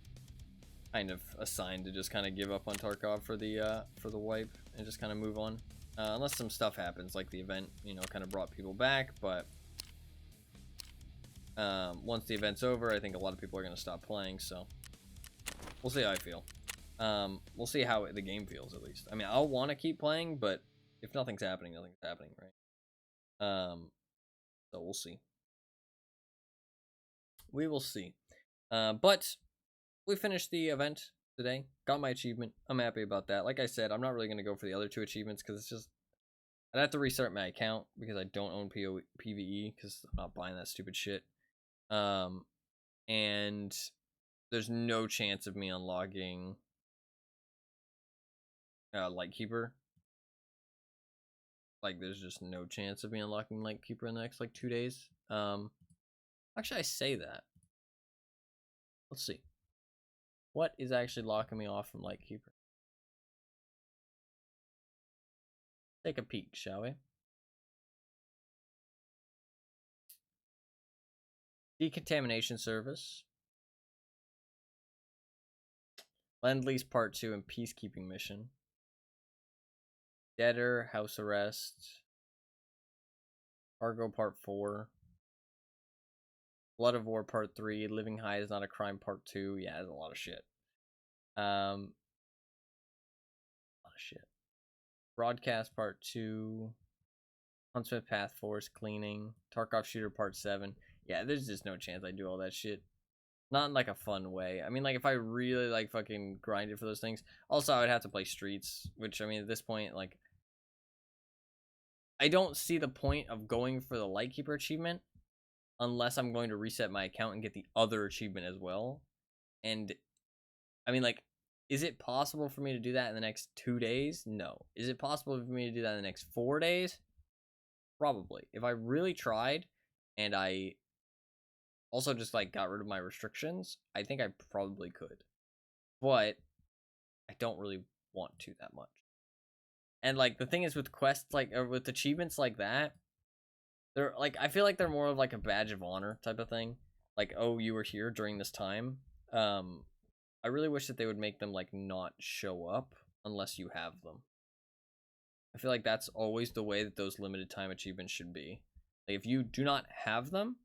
kind of a sign to just kind of give up on Tarkov for the wipe and just kind of move on, unless some stuff happens like the event, you know, kind of brought people back. But once the event's over, I think a lot of people are going to stop playing, so we'll see how I feel. We'll see how the game feels, at least. I mean, I'll want to keep playing, but if nothing's happening, nothing's happening, right? So we'll see. We will see. But we finished the event today. Got my achievement. I'm happy about that. Like I said, I'm not really going to go for the other 2 achievements because it's just, I'd have to restart my account because I don't own PvE because I'm not buying that stupid shit. And there's no chance of me unlocking Lightkeeper. Like there's just no chance of me unlocking Lightkeeper in the next like 2 days. Actually, I say that. Let's see. What is actually locking me off from Lightkeeper? Take a peek, shall we? Decontamination Service. Lend-Lease Part 2 and Peacekeeping Mission. Debtor, House Arrest. Cargo Part 4. Blood of War Part 3. Living High is Not a Crime Part 2. Yeah, there's a lot of shit. A lot of shit. Broadcast Part 2. Huntsmith Path Force Cleaning. Tarkov Shooter Part 7. Yeah, there's just no chance I do all that shit. Not in like a fun way. I mean, like if I really like fucking grinded for those things. Also, I would have to play Streets, which I mean at this point, like I don't see the point of going for the Lightkeeper achievement unless I'm going to reset my account and get the other achievement as well. And I mean, like, is it possible for me to do that in the next 2 days? No. Is it possible for me to do that in the next 4 days? Probably. If I really tried and I also just like got rid of my restrictions, I think I probably could. But I don't really want to that much. And like the thing is with quests like or with achievements like that, they're like I feel like they're more of like a badge of honor type of thing. Like, oh, you were here during this time. I really wish that they would make them like not show up unless you have them. I feel like that's always the way that those limited time achievements should be. Like if you do not have them,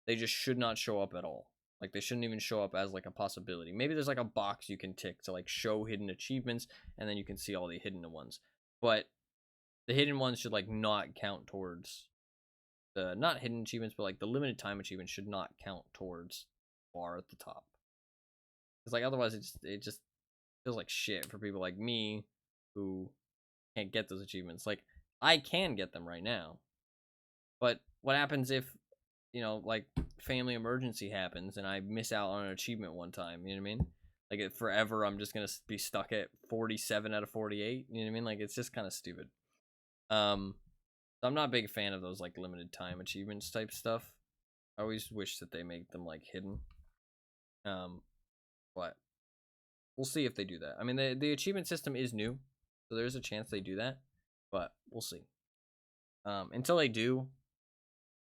they just should not show up at all. Like they shouldn't even show up as like a possibility. Maybe there's like a box you can tick to like show hidden achievements and then you can see all the hidden ones. But the hidden ones should like not count towards the not hidden achievements, but like the limited time achievements should not count towards bar at the top. Because like otherwise it just feels like shit for people like me who can't get those achievements. Like I can get them right now. But what happens if, you know, like family emergency happens and I miss out on an achievement one time, you know what I mean? Like forever I'm just going to be stuck at 47 out of 48, you know what I mean? Like it's just kind of stupid. So I'm not a big fan of those like limited time achievements type stuff. I always wish that they make them like hidden. But we'll see if they do that. I mean, the achievement system is new, so there's a chance they do that, but we'll see. Until they do,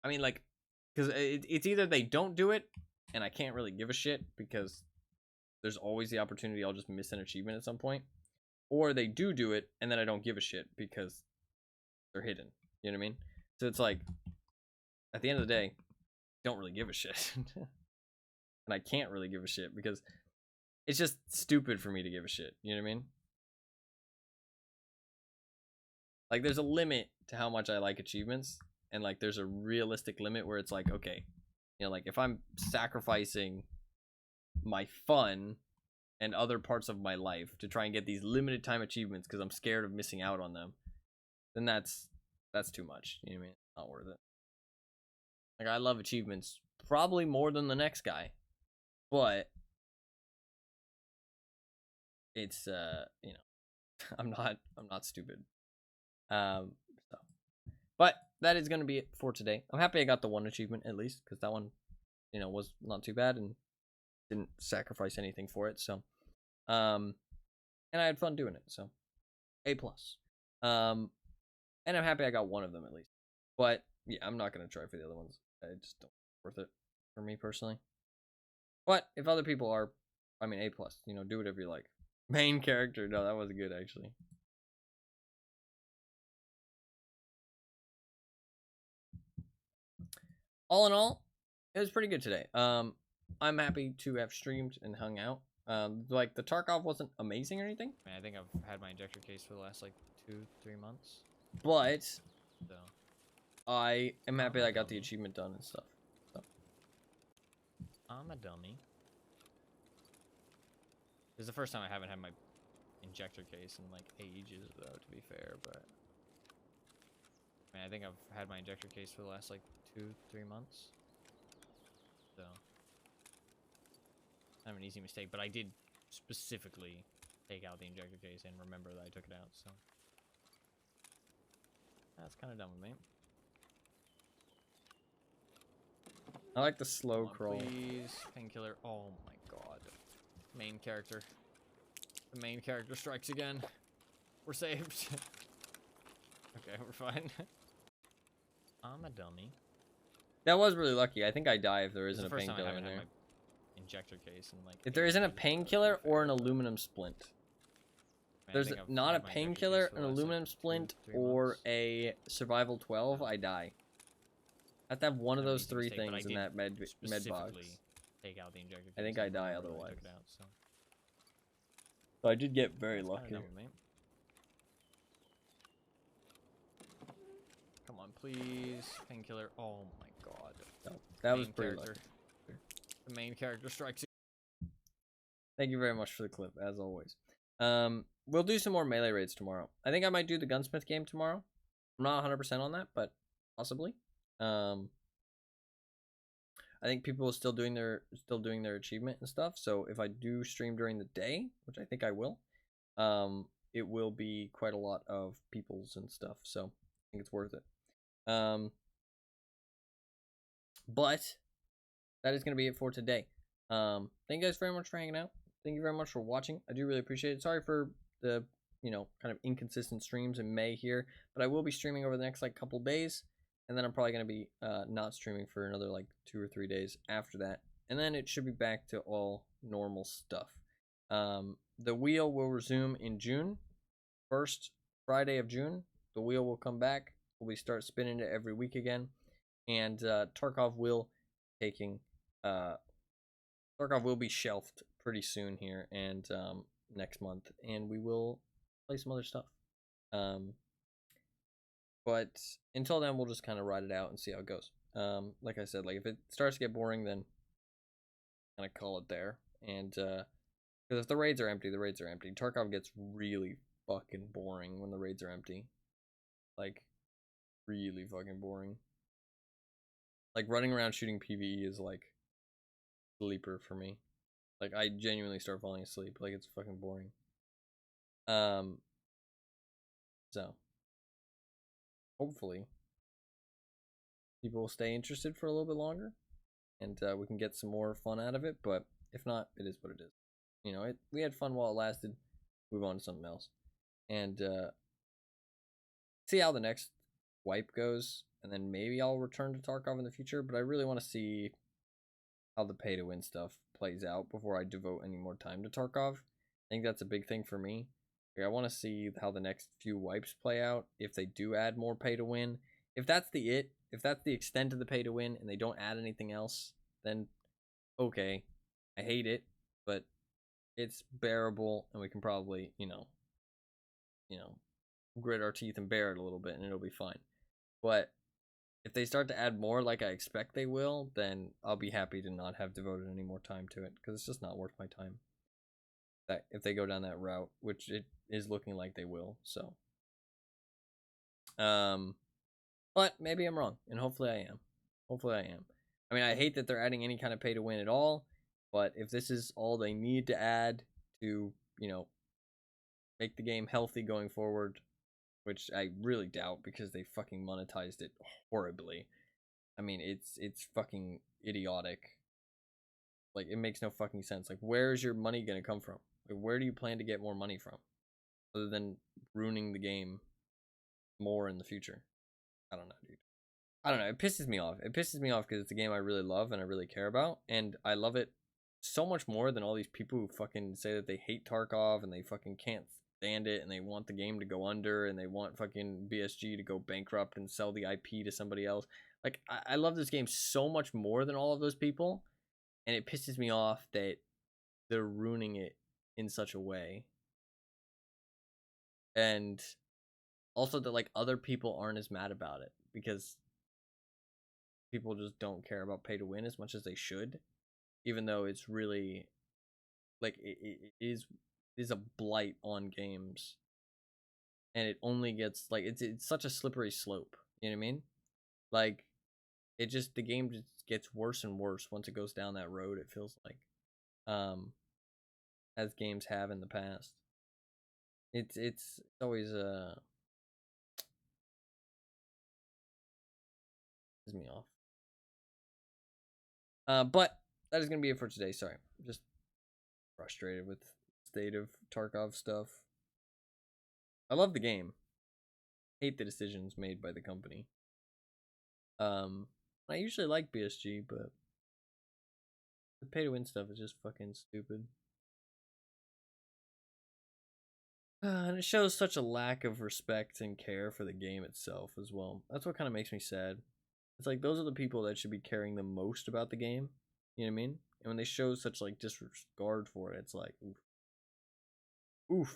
I mean, like, because it's either they don't do it, and I can't really give a shit because there's always the opportunity I'll just miss an achievement at some point, or they do it, and then I don't give a shit because they're hidden. You know what I mean? So it's like, at the end of the day, don't really give a shit. And I can't really give a shit because it's just stupid for me to give a shit. You know what I mean? Like, there's a limit to how much I like achievements, and like there's a realistic limit where it's like, okay, you know, like if I'm sacrificing my fun and other parts of my life to try and get these limited time achievements because I'm scared of missing out on them, then that's too much. You know what I mean? It's not worth it. Like, I love achievements probably more than the next guy, but it's you know, I'm not stupid. So, but that is gonna be it for today. I'm happy I got the one achievement at least, because that one, you know, was not too bad and didn't sacrifice anything for it. So, and I had fun doing it. So, A+. And I'm happy I got one of them at least. But yeah, I'm not gonna try for the other ones. I just don't worth it for me personally. But if other people are, I mean, A+, you know, do whatever you like. Main character, no, that was good actually. All in all, it was pretty good today. I'm happy to have streamed and hung out. Like, the Tarkov wasn't amazing or anything. I think I've had my injector case for the last like 2-3 months. But so I am happy that I got the achievement done and stuff. So I'm a dummy. This is the first time I haven't had my injector case in like ages, though, to be fair. But I think I've had my injector case for the last like 2-3 months. So kind of an easy mistake, but I did specifically take out the injector case and remember that I took it out. So that's kind of dumb of me. I like the slow crawl. Please, painkiller. Oh my god. Main character. The main character strikes again. We're saved. Okay, we're fine. I'm a dummy. That was really lucky. I think I die if there isn't a painkiller in there. Injector case and like, if there isn't a painkiller or an aluminum splint. There's not a painkiller, an aluminum splint, or a survival 12, I die. I have to have one of those three things in that med box. Take out the injector case. I think I die otherwise. So I did get very lucky. Come on, please. Painkiller. Oh my god. No, that was pretty lucky. The main character strikes. Thank you very much for the clip, as always. We'll do some more melee raids tomorrow. I think I might do the gunsmith game tomorrow. I'm not 100% on that, but possibly. I think people are still doing their achievement and stuff. So if I do stream during the day, which I think I will, it will be quite a lot of peoples and stuff. So I think it's worth it. But that is going to be it for today. Thank you guys very much for hanging out. Thank you very much for watching. I do really appreciate it. Sorry for the, you know, kind of inconsistent streams in May here, but I will be streaming over the next like couple days, and then I'm probably going to be not streaming for another like 2 or 3 days after that, and then it should be back to all normal stuff. The wheel will resume in June. First Friday of June, the wheel will come back. We'll start spinning it every week again, and Tarkov will Tarkov will be shelved pretty soon here, and next month, and we will play some other stuff. But until then, we'll just kind of ride it out and see how it goes. Like I said, like if it starts to get boring, then kind of call it there. And because if the raids are empty, the raids are empty. Tarkov gets really fucking boring when the raids are empty. Like, really fucking boring. Like, running around shooting PvE is like sleeper for me. Like, I genuinely start falling asleep. Like, it's fucking boring. So hopefully people will stay interested for a little bit longer, and we can get some more fun out of it. But if not, it is what it is. You know, we had fun while it lasted. Move on to something else, and see how the next wipe goes, and then maybe I'll return to Tarkov in the future. But I really want to see how the pay to win stuff plays out before I devote any more time to Tarkov. I think that's a big thing for me. I want to see how the next few wipes play out. If they do add more pay to win, if that's the extent of the pay to win, and they don't add anything else, then okay, I hate it, but it's bearable, and we can probably, grit our teeth and bear it a little bit, and it'll be fine. But if they start to add more, like I expect they will, then I'll be happy to not have devoted any more time to it, because it's just not worth my time. That if they go down that route, which it is looking like they will, so. But maybe I'm wrong, and hopefully I am. Hopefully I am. I mean, I hate that they're adding any kind of pay to win at all, but if this is all they need to add to, make the game healthy going forward, which I really doubt because they fucking monetized it horribly. I mean, it's fucking idiotic. Like, it makes no fucking sense. Like, where is your money gonna come from? Like, where do you plan to get more money from? Other than ruining the game more in the future. I don't know, dude. I don't know. It pisses me off. It pisses me off because it's a game I really love and I really care about. And I love it so much more than all these people who fucking say that they hate Tarkov and they fucking can't stand it and they want the game to go under and they want fucking BSG to go bankrupt and sell the IP to somebody else. Like, I love this game so much more than all of those people. And it pisses me off that they're ruining it in such a way. And also that, like, other people aren't as mad about it because people just don't care about pay to win as much as they should, even though it's really, like, it is a blight on games, and it only gets, like, it's such a slippery slope, you know what I mean? Like, the game just gets worse and worse once it goes down that road, it feels like, as games have in the past. It's always pisses me off. But that is gonna be it for today. Sorry, I'm just frustrated with the state of Tarkov stuff. I love the game. Hate the decisions made by the company. I usually like BSG, but the pay to win stuff is just fucking stupid. And it shows such a lack of respect and care for the game itself as well. That's what kind of makes me sad. It's like those are the people that should be caring the most about the game. You know what I mean? And when they show such, like, disregard for it, it's like, oof. Oof.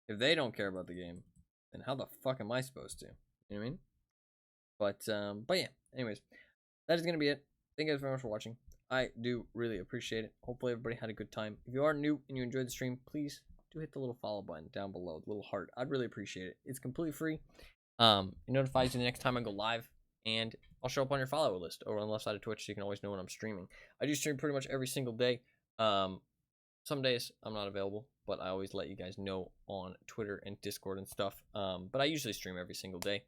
If they don't care about the game, then how the fuck am I supposed to? You know what I mean? But yeah, anyways, that is gonna be it. Thank you guys very much for watching. I do really appreciate it. Hopefully everybody had a good time. If you are new and you enjoyed the stream, please do hit the little follow button down below, the little heart. I'd really appreciate it. It's completely free. It notifies you the next time I go live, and I'll show up on your follower list over on the left side of Twitch, so you can always know when I'm streaming. I do stream pretty much every single day. Some days I'm not available, but I always let you guys know on Twitter and Discord and stuff. But I usually stream every single day.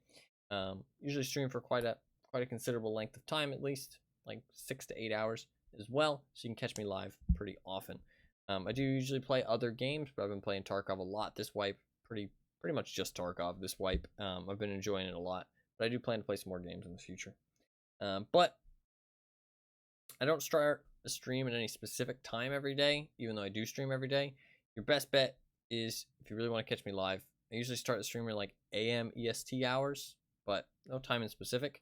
Usually stream for quite a considerable length of time, at least like 6 to 8 hours as well, so you can catch me live pretty often. I do usually play other games, but I've been playing Tarkov a lot this wipe, pretty much just Tarkov this wipe. I've been enjoying it a lot, but I do plan to play some more games in the future. But I don't start a stream at any specific time every day, even though I do stream every day. Your best bet is, if you really want to catch me live, I usually start the stream at like AM EST hours, but no time in specific.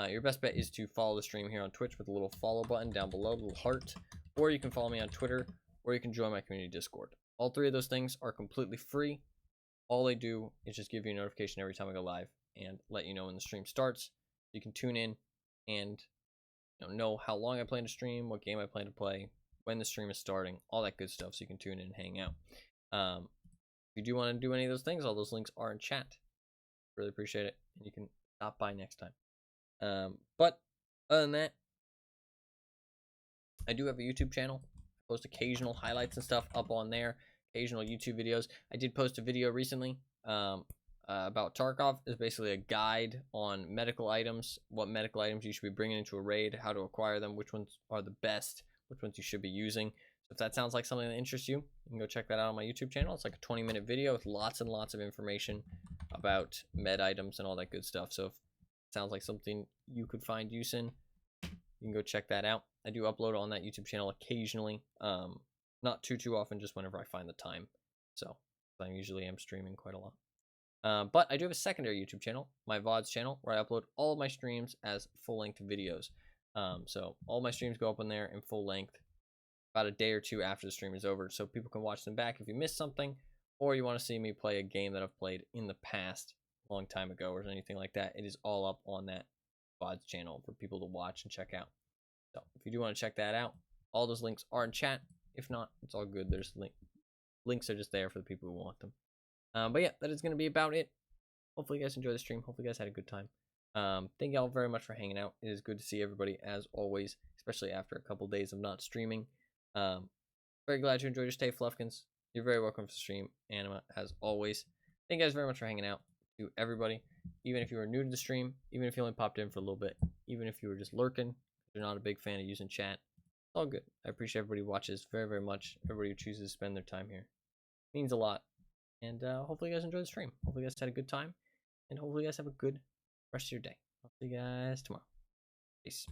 Your best bet is to follow the stream here on Twitch with the little follow button down below, the little heart, or you can follow me on Twitter, or you can join my community Discord. All three of those things are completely free. All they do is just give you a notification every time I go live and let you know when the stream starts. You can tune in and know how long I plan to stream, what game I plan to play, when the stream is starting, all that good stuff, so you can tune in and hang out. If you do want to do any of those things, all those links are in chat. Really appreciate it, and you can stop by next time. But other than that, I do have a YouTube channel. I post occasional highlights and stuff up on there, occasional YouTube videos. I did post a video recently about Tarkov. It's basically a guide on medical items, what medical items you should be bringing into a raid, how to acquire them, which ones are the best, which ones you should be using. So if that sounds like something that interests you, you can go check that out on my YouTube channel. It's like a 20-minute video with lots and lots of information about med items and all that good stuff. So if it sounds like something you could find use in, you can go check that out. I do upload on that YouTube channel occasionally. Not too often, just whenever I find the time. So I usually am streaming quite a lot. But I do have a secondary YouTube channel, my VODs channel, where I upload all of my streams as full-length videos. So all my streams go up on there in full length about a day or two after the stream is over, so people can watch them back if you missed something, or you want to see me play a game that I've played in the past, a long time ago, or anything like that. It is all up on that VODs channel for people to watch and check out. So if you do want to check that out, all those links are in chat. If not, it's all good. There's links are just there for the people who want them. But yeah, that is going to be about it. Hopefully you guys enjoyed the stream. Hopefully you guys had a good time. Thank y'all very much for hanging out. It is good to see everybody as always, especially after a couple days of not streaming. Very glad you enjoyed your stay, Fluffkins. You're very welcome for the stream, Anima, as always. Thank you guys very much for hanging out. To everybody, even if you were new to the stream, even if you only popped in for a little bit, even if you were just lurking, you're not a big fan of using chat, it's all good. I appreciate everybody who watches very much. Everybody who chooses to spend their time here. It means a lot. And hopefully you guys enjoyed the stream. Hopefully you guys had a good time. And hopefully you guys have a good rest of your day. I'll see you guys tomorrow. Peace.